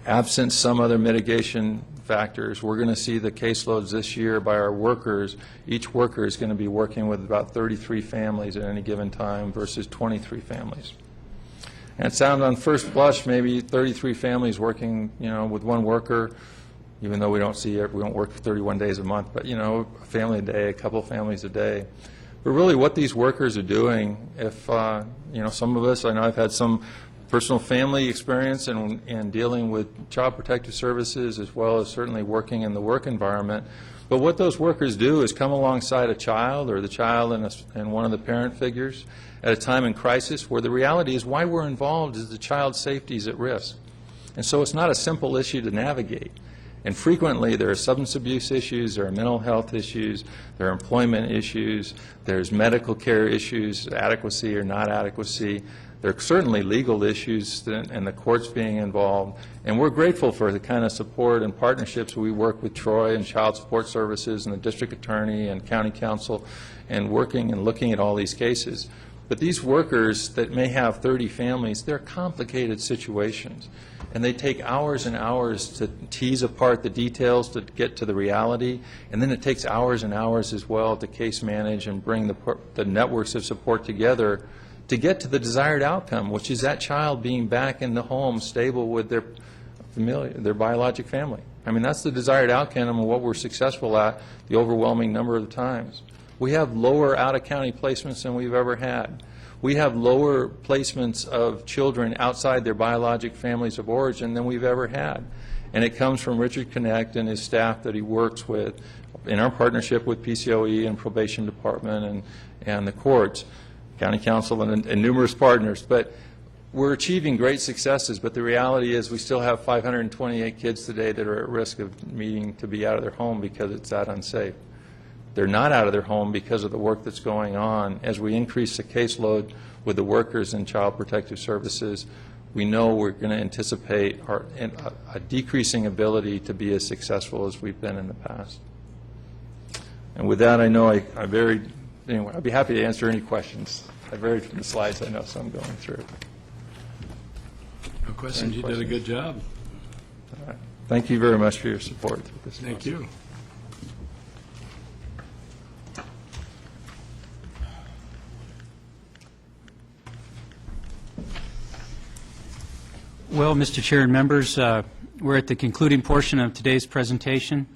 N: Absent some other mitigation factors, we're going to see the caseloads this year by our workers. Each worker is going to be working with about 33 families at any given time versus 23 families. And it sounds on first blush maybe 33 families working, with one worker, even though we don't work 31 days a month, but a family a day, a couple families a day. But really what these workers are doing, if some of us, I know I've had some personal family experience and dealing with child protective services, as well as certainly working in the work environment. But what those workers do is come alongside a child or the child and one of the parent figures at a time in crisis where the reality is why we're involved is the child's safety is at risk. And so it's not a simple issue to navigate. And frequently there are substance abuse issues, there are mental health issues, there are employment issues, there's medical care issues, adequacy or not adequacy. There are certainly legal issues and the courts being involved. And we're grateful for the kind of support and partnerships we work with Troy and Child Support Services and the District Attorney and County Council and working and looking at all these cases. But these workers that may have 30 families, they're complicated situations. And they take hours and hours to tease apart the details to get to the reality. And then it takes hours and hours as well to case manage and bring the networks of support together to get to the desired outcome, which is that child being back in the home stable with their biologic family. I mean, that's the desired outcome and what we're successful at the overwhelming number of times. We have lower out-of-county placements than we've ever had. We have lower placements of children outside their biologic families of origin than we've ever had. And it comes from Richard Connect and his staff that he works with in our partnership with PCOE and Probation Department and the courts, County Council and numerous partners. But we're achieving great successes, but the reality is we still have 528 kids today that are at risk of needing to be out of their home because it's that unsafe. They're not out of their home because of the work that's going on. As we increase the caseload with the workers in Child Protective Services, we know we're going to anticipate a decreasing ability to be as successful as we've been in the past. And with that, I know anyway, I'd be happy to answer any questions. I varied from the slides I know, so I'm going through.
A: No questions. You did a good job.
N: All right. Thank you very much for your support.
A: Thank you.
O: Well, Mr. Chair and members, we're at the concluding portion of today's presentation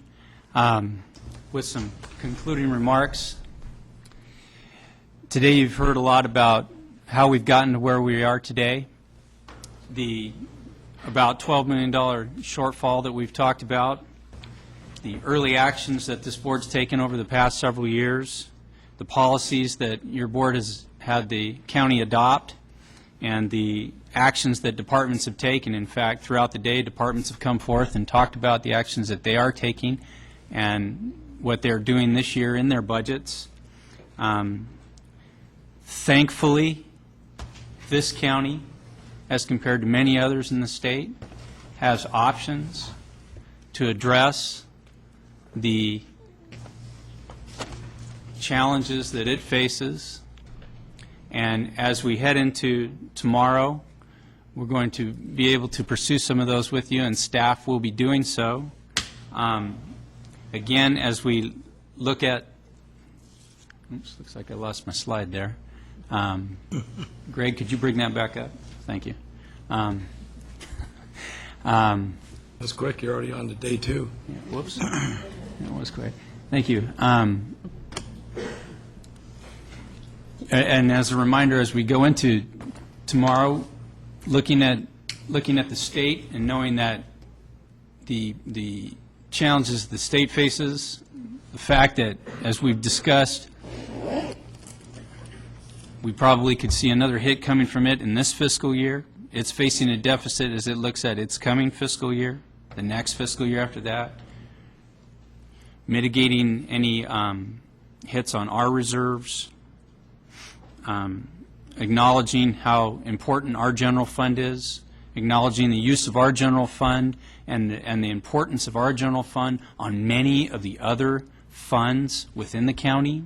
O: with some concluding remarks. Today you've heard a lot about how we've gotten to where we are today, the about $12 million shortfall that we've talked about, the early actions that this board's taken over the past several years, the policies that your board has had the county adopt, and the actions that departments have taken. In fact, throughout the day, departments have come forth and talked about the actions that they are taking and what they're doing this year in their budgets. Thankfully, this county, as compared to many others in the state, has options to address the challenges that it faces. And as we head into tomorrow, we're going to be able to pursue some of those with you, and staff will be doing so. Again, as we look at, oops, looks like I lost my slide there. Greg, could you bring that back up? Thank you.
A: That's quick. You're already on to day 2.
O: Yeah, whoops. That was quick. Thank you. And as a reminder, as we go into tomorrow, looking at the state and knowing that the challenges the state faces, the fact that, as we've discussed, we probably could see another hit coming from it in this fiscal year. It's facing a deficit as it looks at its coming fiscal year, the next fiscal year after that, mitigating any hits on our reserves, acknowledging how important our general fund is, acknowledging the use of our general fund and the importance of our general fund on many of the other funds within the county.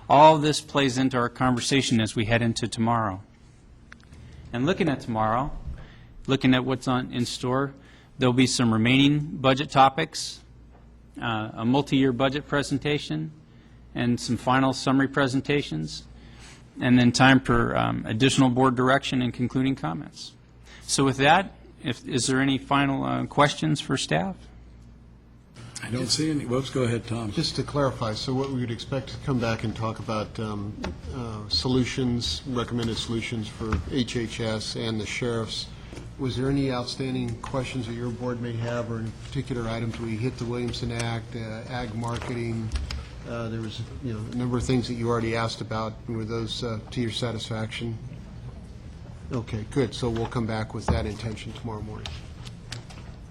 O: All of this plays into our conversation as we head into tomorrow. And looking at tomorrow, looking at what's in store, there'll be some remaining budget topics, a multi-year budget presentation, and some final summary presentations, and then time for additional board direction and concluding comments. So with that, is there any final questions for staff?
A: I don't see any. Whoops, go ahead, Tom.
G: Just to clarify, so what we would expect to come back and talk about solutions, recommended solutions for HHS and the sheriffs. Was there any outstanding questions that your board may have, or in particular items? We hit the Williamson Act, ag marketing. There was a number of things that you already asked about. Were those to your satisfaction? Okay, good. So we'll come back with that intention tomorrow morning.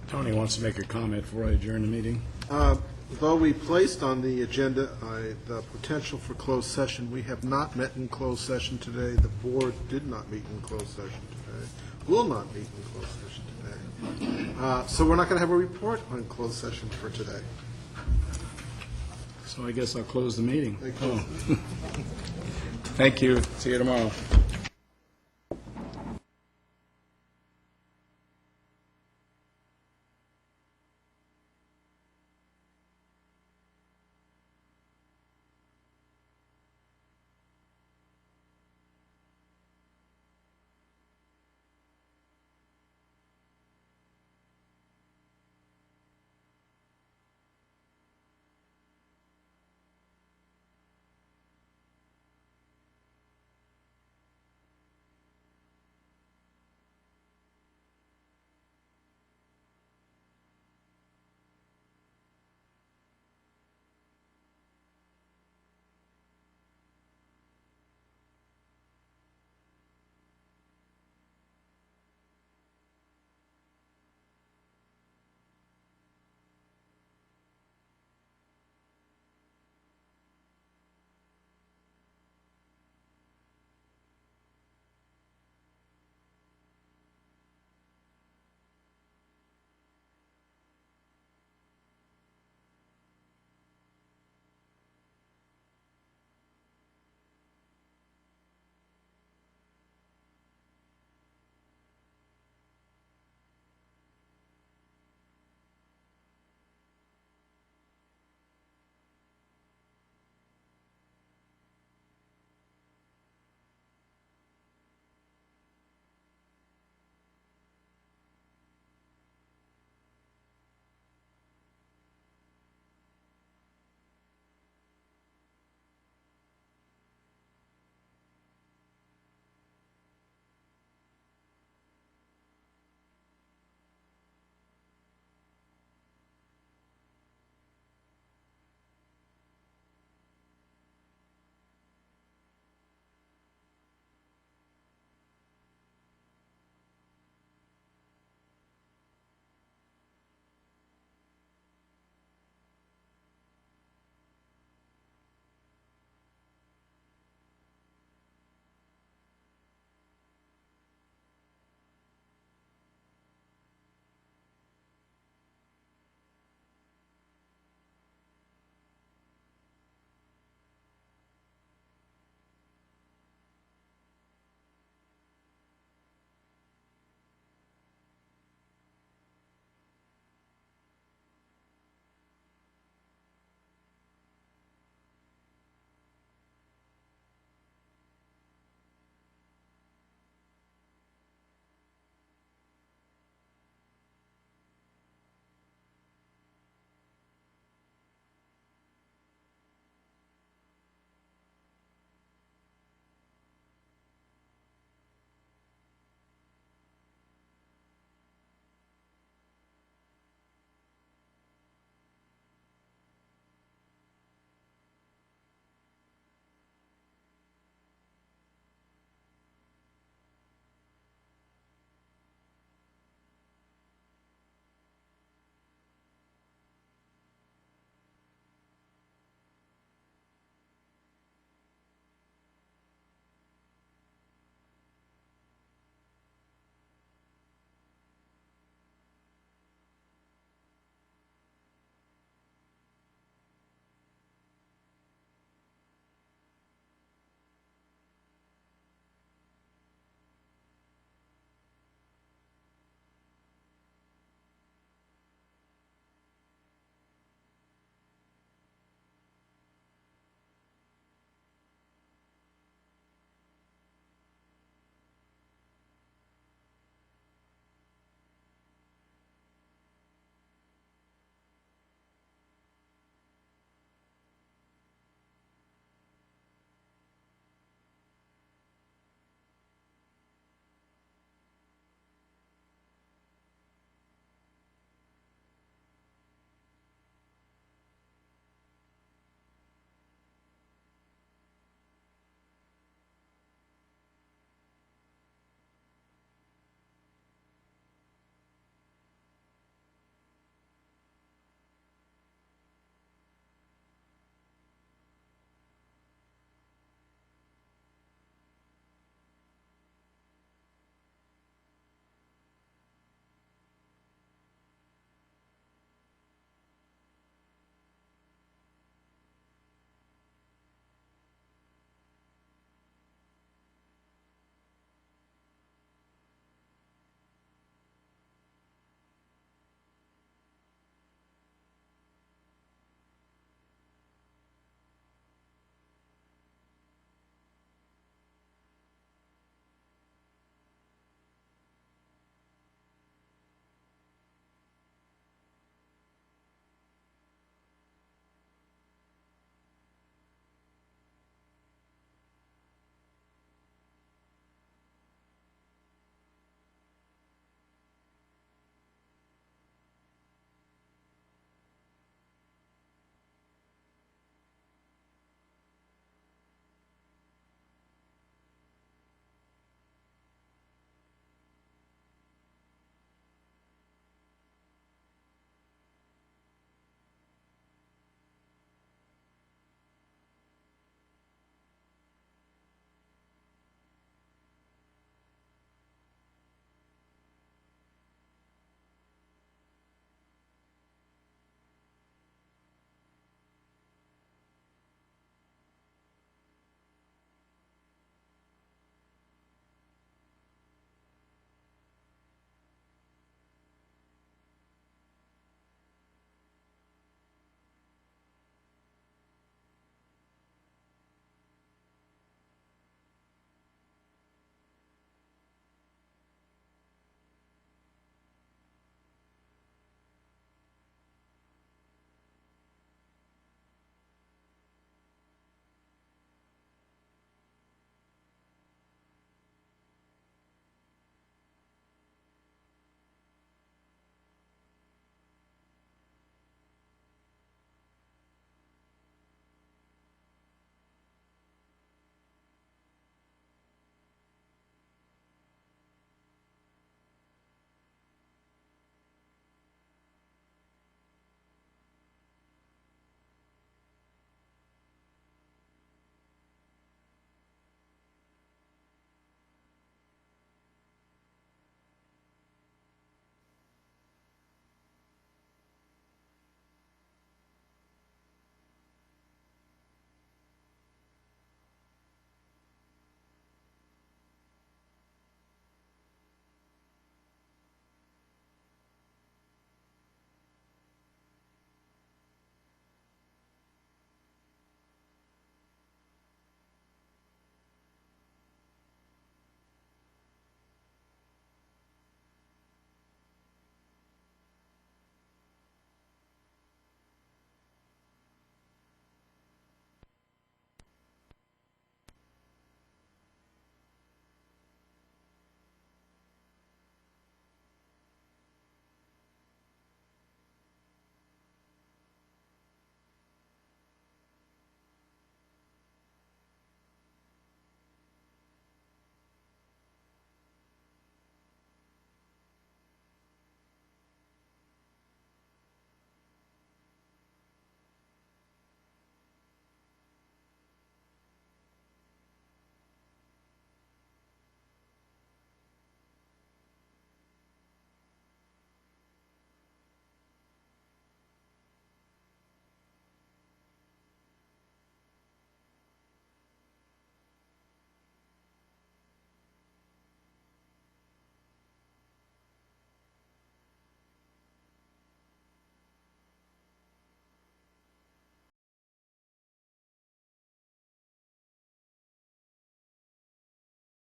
A: Tony wants to make a comment before I adjourn the meeting.
C: Though we placed on the agenda the potential for closed session, we have not met in closed session today. The board did not meet in closed session today, will not meet in closed session today. So we're not going to have a report on closed session for today.
A: So I guess I'll close the meeting. Thank you. See you tomorrow.